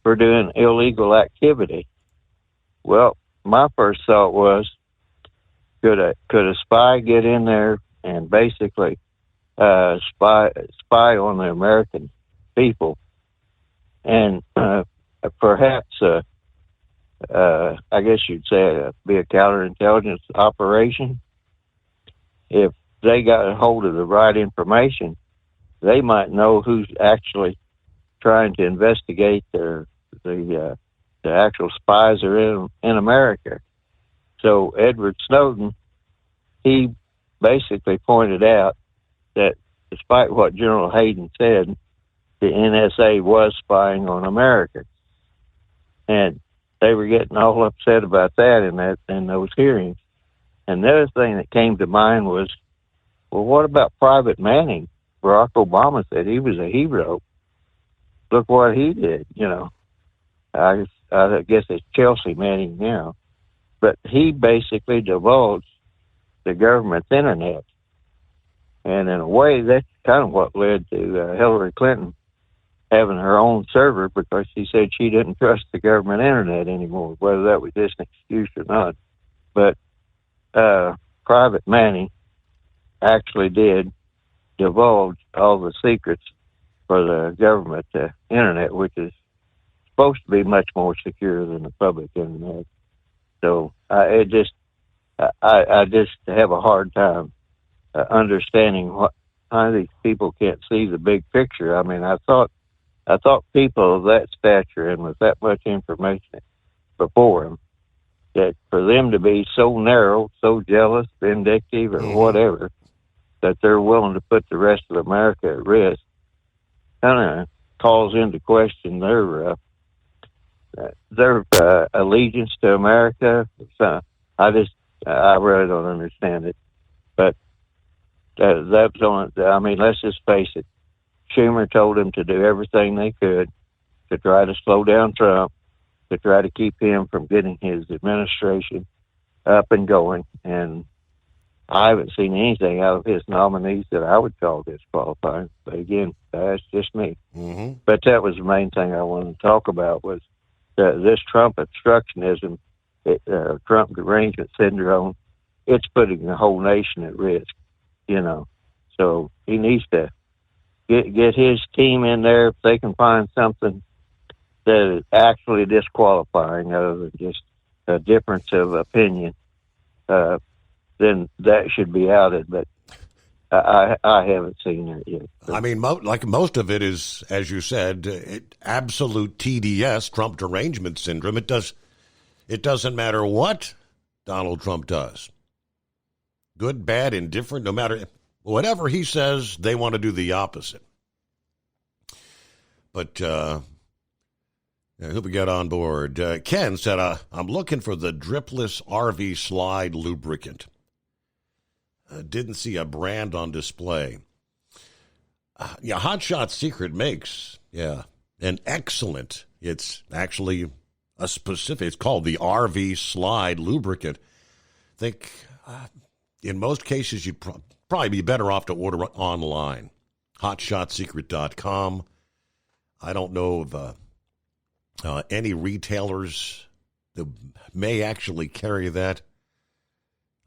for doing illegal activity. Well, my first thought was, could a spy get in there and basically spy on the American people, and perhaps I guess you'd say be a counterintelligence operation? If they got a hold of the right information, they might know who's actually trying to investigate the actual spies are in America. So Edward Snowden, he basically pointed out that despite what General Hayden said, the NSA was spying on America. And they were getting all upset about that in those hearings. And the other thing that came to mind was, well, what about Private Manning? Barack Obama said he was a hero. Look what he did, I guess it's Chelsea Manning now. But he basically divulged the government's internet. And in a way, that's kind of what led to Hillary Clinton having her own server, because she said she didn't trust the government internet anymore, whether that was just an excuse or not. But Private Manning actually did divulge all the secrets for the government internet, which is supposed to be much more secure than the public internet. So I just have a hard time understanding how these people can't see the big picture. I mean, I thought people of that stature and with that much information before them, that for them to be so narrow, so jealous, vindictive, or whatever, that they're willing to put the rest of America at risk, kind of calls into question their allegiance to America. So I really don't understand it. But that's on. I mean, let's just face it. Schumer told them to do everything they could to try to slow down Trump, to try to keep him from getting his administration up and going. And I haven't seen anything out of his nominees that I would call disqualifying. But again, that's just me. Mm-hmm. But that was the main thing I wanted to talk about, was this Trump obstructionism, Trump derangement syndrome. It's putting the whole nation at risk, So he needs to get his team in there. If they can find something that is actually disqualifying, other than just a difference of opinion, then that should be outed. But I haven't seen it yet. I mean, like most of it is, as you said, absolute TDS, Trump derangement syndrome. It doesn't matter what Donald Trump does. Good, bad, indifferent, no matter whatever he says, they want to do the opposite. But who we got on board? Ken said, I'm looking for the dripless RV slide lubricant. Didn't see a brand on display. Hot Shot Secret makes, an excellent, it's actually a specific, it's called the RV slide lubricant. I think in most cases you'd probably be better off to order online. HotShotSecret.com. I don't know of any retailers that may actually carry that.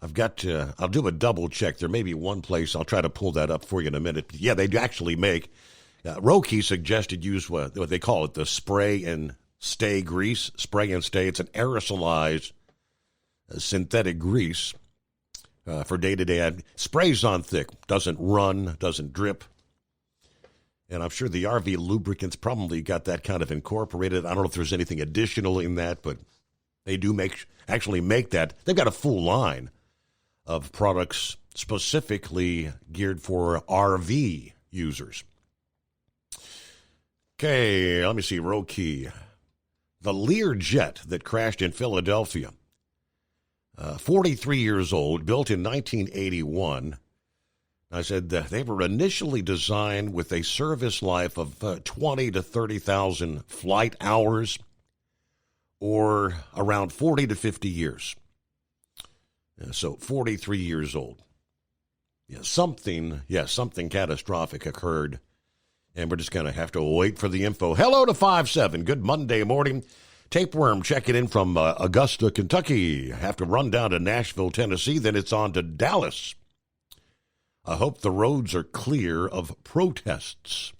I'll do a double check. There may be one place. I'll try to pull that up for you in a minute. Yeah, they do actually make. Roki suggested use what they call it, the spray and stay grease. Spray and stay. It's an aerosolized synthetic grease for day-to-day. Sprays on thick, doesn't run, doesn't drip. And I'm sure the RV lubricants probably got that kind of incorporated. I don't know if there's anything additional in that, but they do actually make that. They've got a full line of products specifically geared for RV users. Okay, let me see. Row key. The Lear jet that crashed in Philadelphia. 43 years old, built in 1981. I said they were initially designed with a service life of 20 to 30,000 flight hours, or around 40 to 50 years. So 43 years old. Something catastrophic occurred, and we're just going to have to wait for the info. Hello to 5-7. Good Monday morning. Tapeworm checking in from Augusta, Kentucky. Have to run down to Nashville, Tennessee, then it's on to Dallas. I hope the roads are clear of protests.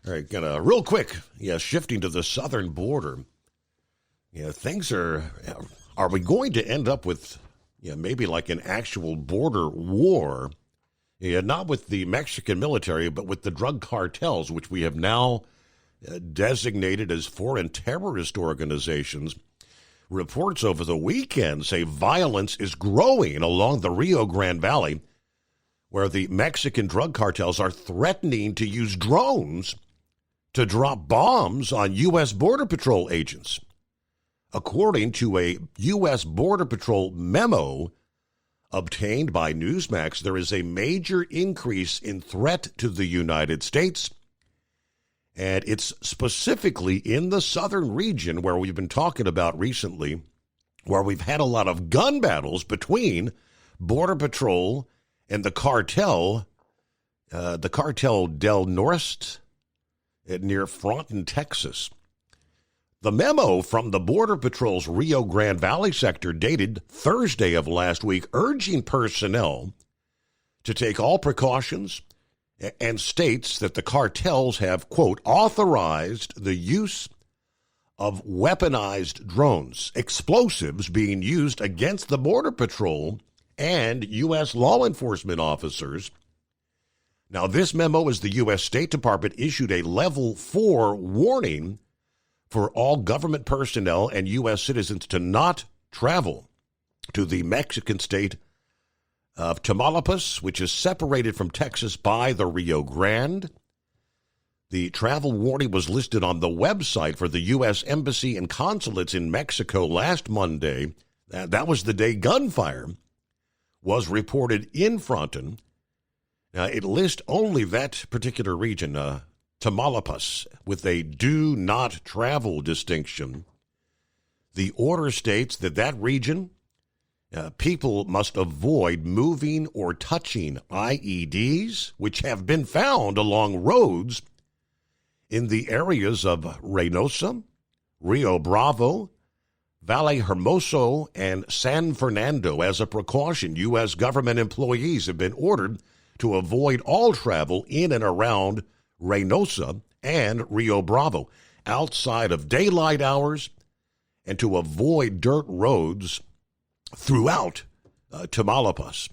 All right, gonna real quick, shifting to the southern border. Things are we going to end up with maybe like an actual border war? Not with the Mexican military, but with the drug cartels, which we have now designated as foreign terrorist organizations. Reports over the weekend say violence is growing along the Rio Grande Valley, where the Mexican drug cartels are threatening to use drones to drop bombs on U.S. Border Patrol agents. According to a U.S. Border Patrol memo obtained by Newsmax, there is a major increase in threat to the United States. And it's specifically in the southern region where we've been talking about recently, where we've had a lot of gun battles between Border Patrol and the cartel Del Noreste near Fronton, Texas. The memo from the Border Patrol's Rio Grande Valley sector dated Thursday of last week, urging personnel to take all precautions, and states that the cartels have, quote, authorized the use of weaponized drones, explosives being used against the Border Patrol and U.S. law enforcement officers. Now, this memo is the U.S. State Department issued a level 4 warning for all government personnel and U.S. citizens to not travel to the Mexican state of Tamaulipas, which is separated from Texas by the Rio Grande. The travel warning was listed on the website for the U.S. Embassy and consulates in Mexico last Monday. That was the day gunfire was reported in Fronton. It lists only that particular region, Tamaulipas, with a do not travel distinction. The order states that region, people must avoid moving or touching IEDs, which have been found along roads in the areas of Reynosa, Rio Bravo, Valle Hermoso, and San Fernando. As a precaution, U.S. government employees have been ordered to avoid all travel in and around Reynosa and Rio Bravo outside of daylight hours, and to avoid dirt roads throughout Tamaulipas.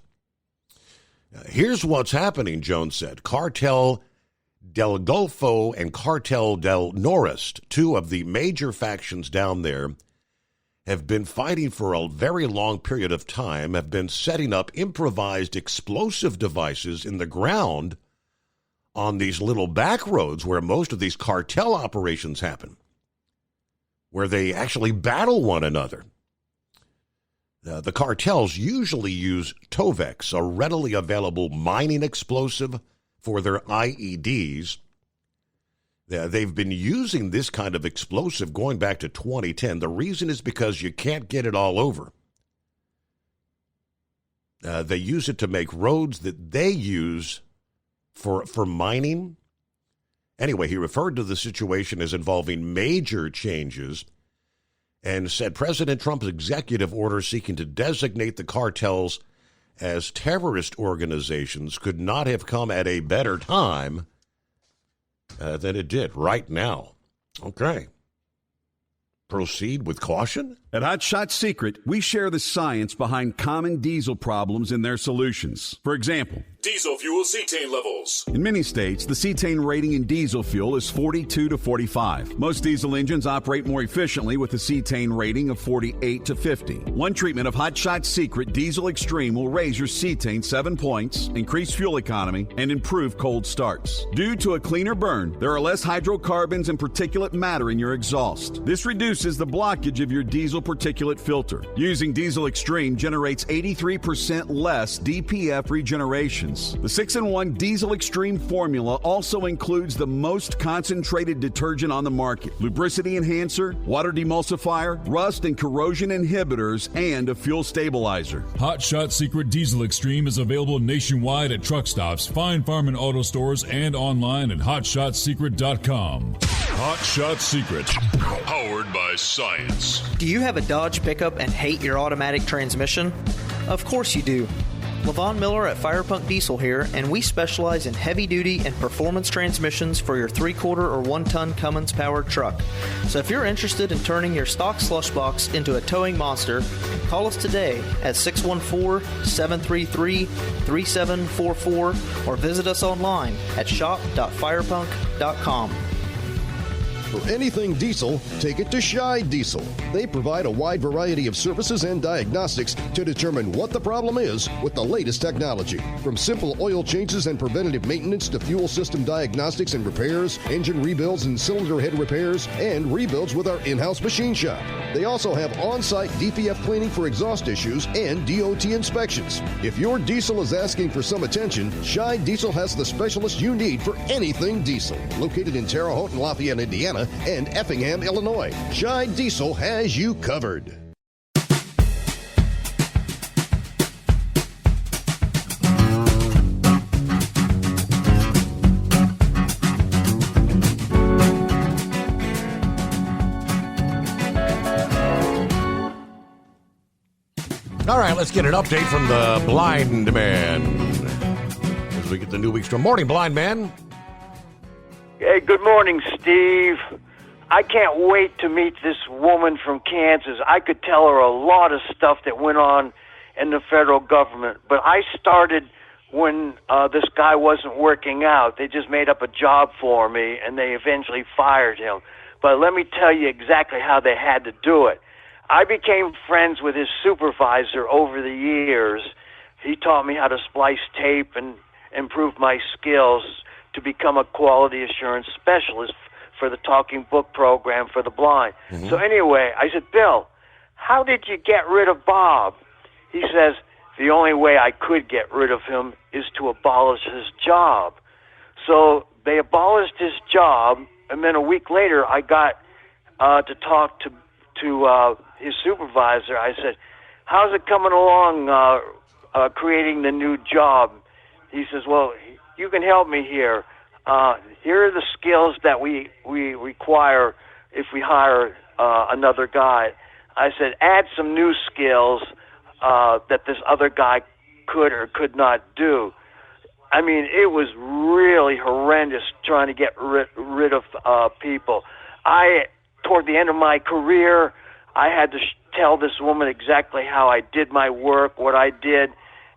Here's what's happening, Jones said. Cartel del Golfo and Cartel del Noreste, two of the major factions down there, have been fighting for a very long period of time, have been setting up improvised explosive devices in the ground on these little back roads where most of these cartel operations happen, where they actually battle one another. The cartels usually use Tovex, a readily available mining explosive, for their IEDs. They've been using this kind of explosive going back to 2010. The reason is because you can't get it all over. They use it to make roads that they use for mining. Anyway, he referred to the situation as involving major changes and said President Trump's executive order seeking to designate the cartels as terrorist organizations could not have come at a better time than it did right now. Okay. proceed with caution? At Hot Shot Secret, we share the science behind common diesel problems and their solutions. For example, diesel fuel cetane levels. in many states, the cetane rating in diesel fuel is 42 to 45. Most diesel engines operate more efficiently with a cetane rating of 48 to 50. One treatment of Hot Shot Secret Diesel Extreme will raise your cetane 7 points, increase fuel economy, and improve cold starts. Due to a cleaner burn, there are less hydrocarbons and particulate matter in your exhaust. This reduces the blockage of your diesel particulate filter. Using Diesel Extreme generates 83% less DPF regenerations. The 6-in-1 Diesel Extreme formula also includes the most concentrated detergent on the market, lubricity enhancer, water demulsifier, rust and corrosion inhibitors, and a fuel stabilizer. Hot Shot Secret Diesel Extreme is available nationwide at truck stops, Fine Farm and auto stores, and online at hotshotsecret.com. Hot Shot Secret, powered by science. Do you have a Dodge pickup and hate your automatic transmission? Of course you do. Levon Miller at Firepunk Diesel here, and we specialize in heavy-duty and performance transmissions for your 3-quarter or 1-ton Cummins-powered truck. So if you're interested in turning your stock slush box into a towing monster, call us today at 614-733-3744 or visit us online at shop.firepunk.com. For anything diesel, take it to Scheid Diesel. They provide a wide variety of services and diagnostics to determine what the problem is with the latest technology. From simple oil changes and preventative maintenance to fuel system diagnostics and repairs, engine rebuilds and cylinder head repairs, and rebuilds with our in-house machine shop. They also have on-site DPF cleaning for exhaust issues and DOT inspections. If your diesel is asking for some attention, Scheid Diesel has the specialist you need for anything diesel. Located in Terre Haute and Lafayette, Indiana, and Effingham, Illinois, Scheid Diesel has you covered. All right, let's get an update from the blind man as we get the new week's show. Morning, blind man. Hey, good morning, Steve. I can't wait to meet this woman from Kansas. I could tell her a lot of stuff that went on in the federal government, but I started when this guy wasn't working out. They just made up a job for me, and they eventually fired him. But let me tell you exactly how they had to do it. I became friends with his supervisor over the years. He taught me how to splice tape and improve my skills to become a quality assurance specialist for the Talking Book program for the blind. Mm-hmm. So anyway, I said, Bill, how did you get rid of Bob? He says, the only way I could get rid of him is to abolish his job. So they abolished his job, and then a week later I got to talk to his supervisor. I said, how's it coming along creating the new job? He says, well, you can help me here. Here are the skills that we require if we hire another guy. I said, add some new skills that this other guy could or could not do. I mean, it was really horrendous trying to get rid of people. Toward the end of my career, I had to tell this woman exactly how I did my work, what I did,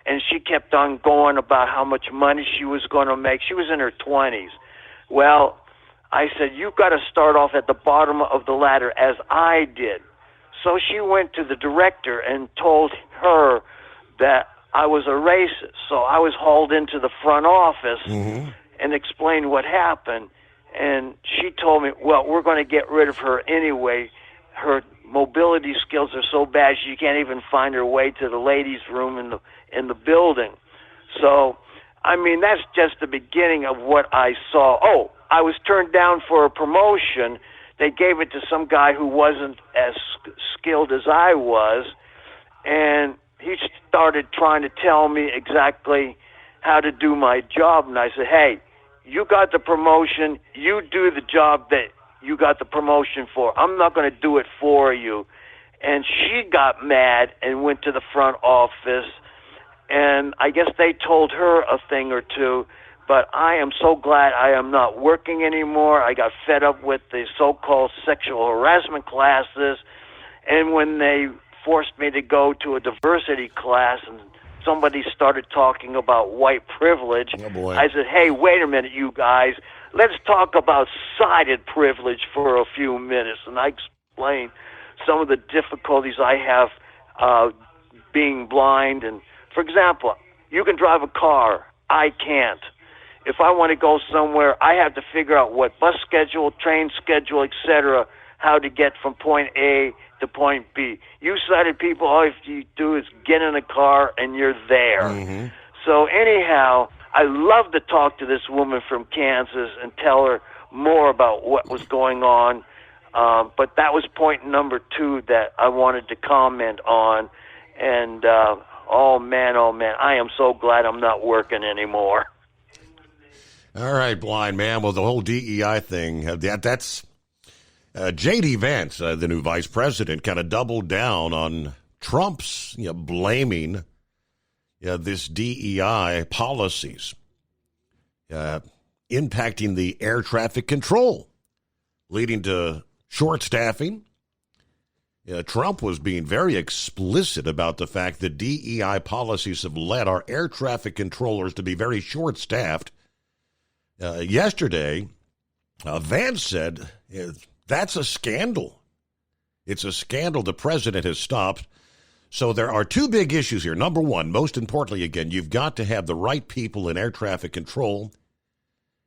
and she kept on going about how much money she was going to make. She was in her 20s. Well, I said, you've got to start off at the bottom of the ladder as I did. So she went to the director and told her that I was a racist. So I was hauled into the front office and explained what happened. And she told me, well, we're going to get rid of her anyway. Her mobility skills are so bad she can't even find her way to the ladies' room in the building. So, I mean, that's just the beginning of what I saw. Oh, I was turned down for a promotion. They gave it to some guy who wasn't as skilled as I was, and he started trying to tell me exactly how to do my job. And I said, hey, you got the promotion. You do the job that you got the promotion for. I'm not going to do it for you. And she got mad and went to the front office, and I guess they told her a thing or two, But I am so glad I am not working anymore. I got fed up with the so-called sexual harassment classes. And when they forced me to go to a diversity class and somebody started talking about white privilege, I said, hey, wait a minute, you guys. Let's talk about sided privilege for a few minutes. And I explained some of the difficulties I have being blind. And, for example, you can drive a car. I can't. If I want to go somewhere, I have to figure out what bus schedule, train schedule, etc., how to get from point A to point B. You sighted people, all you do is get in a car and you're there. Mm-hmm. So anyhow, I love to talk to this woman from Kansas and tell her more about what was going on. But that was point number 2 that I wanted to comment on. And, oh man, I am so glad I'm not working anymore. All right, blind man. Well, the whole DEI thing, that's J.D. Vance, the new vice president, kind of doubled down on Trump's blaming this DEI policies impacting the air traffic control, leading to short staffing. Trump was being very explicit about the fact that DEI policies have led our air traffic controllers to be very short-staffed. Yesterday, Vance said that's a scandal. It's a scandal the president has stopped. So there are 2 big issues here. Number 1, most importantly, again, you've got to have the right people in air traffic control.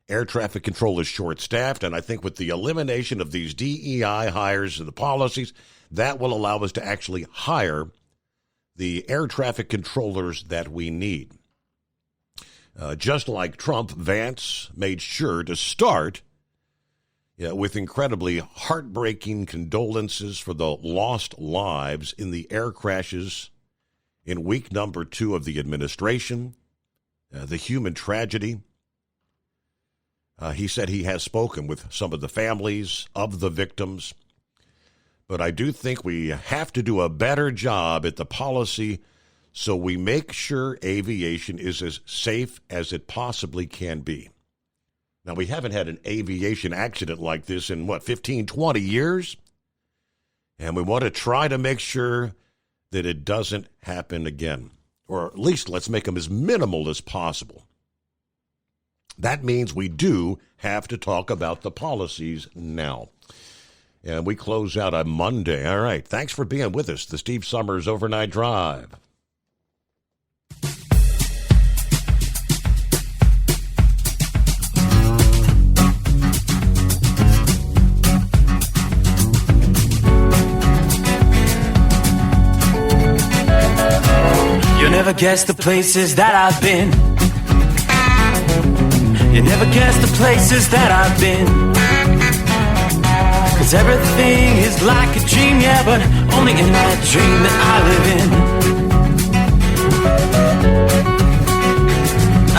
Air traffic control is short-staffed, and I think with the elimination of these DEI hires and the policies, that will allow us to actually hire the air traffic controllers that we need. Just like Trump, Vance made sure to start with incredibly heartbreaking condolences for the lost lives in the air crashes in week number 2 of the administration, the human tragedy. He said he has spoken with some of the families of the victims, but I do think we have to do a better job at the policy so we make sure aviation is as safe as it possibly can be. Now, we haven't had an aviation accident like this in, 15, 20 years? And we want to try to make sure that it doesn't happen again. Or at least let's make them as minimal as possible. That means we do have to talk about the policies now. And we close out on Monday. All right. Thanks for being with us. The Steve Summers Overnight Drive. You'll never guess the places that I've been. You never guess the places that I've been. 'Cause everything is like a dream, yeah, but only in that dream that I live in.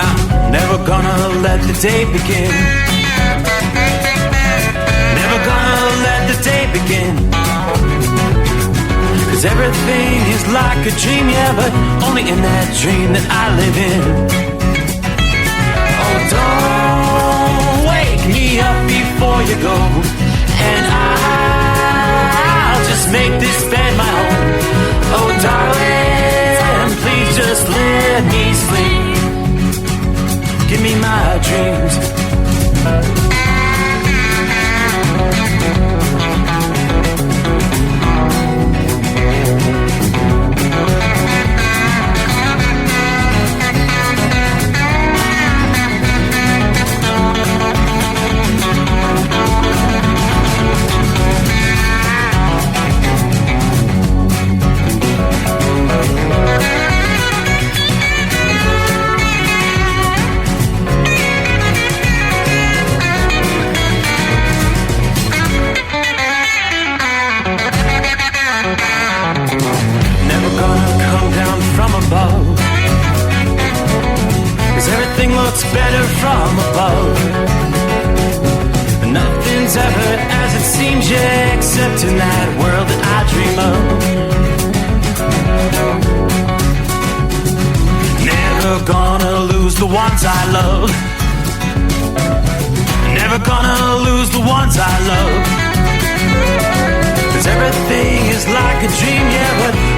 I'm never gonna let the day begin. Never gonna let the day begin. 'Cause everything is like a dream, yeah, but only in that dream that I live in. Oh, don't wake me up before you go, and I'll just make this bed my home. Oh, darling, please just let me sleep. Give me my dreams. Looks better from above. Nothing's ever as it seems, yeah, except in that world that I dream of. Never gonna lose the ones I love. never gonna lose the ones I love. 'Cause everything is like a dream, yeah, but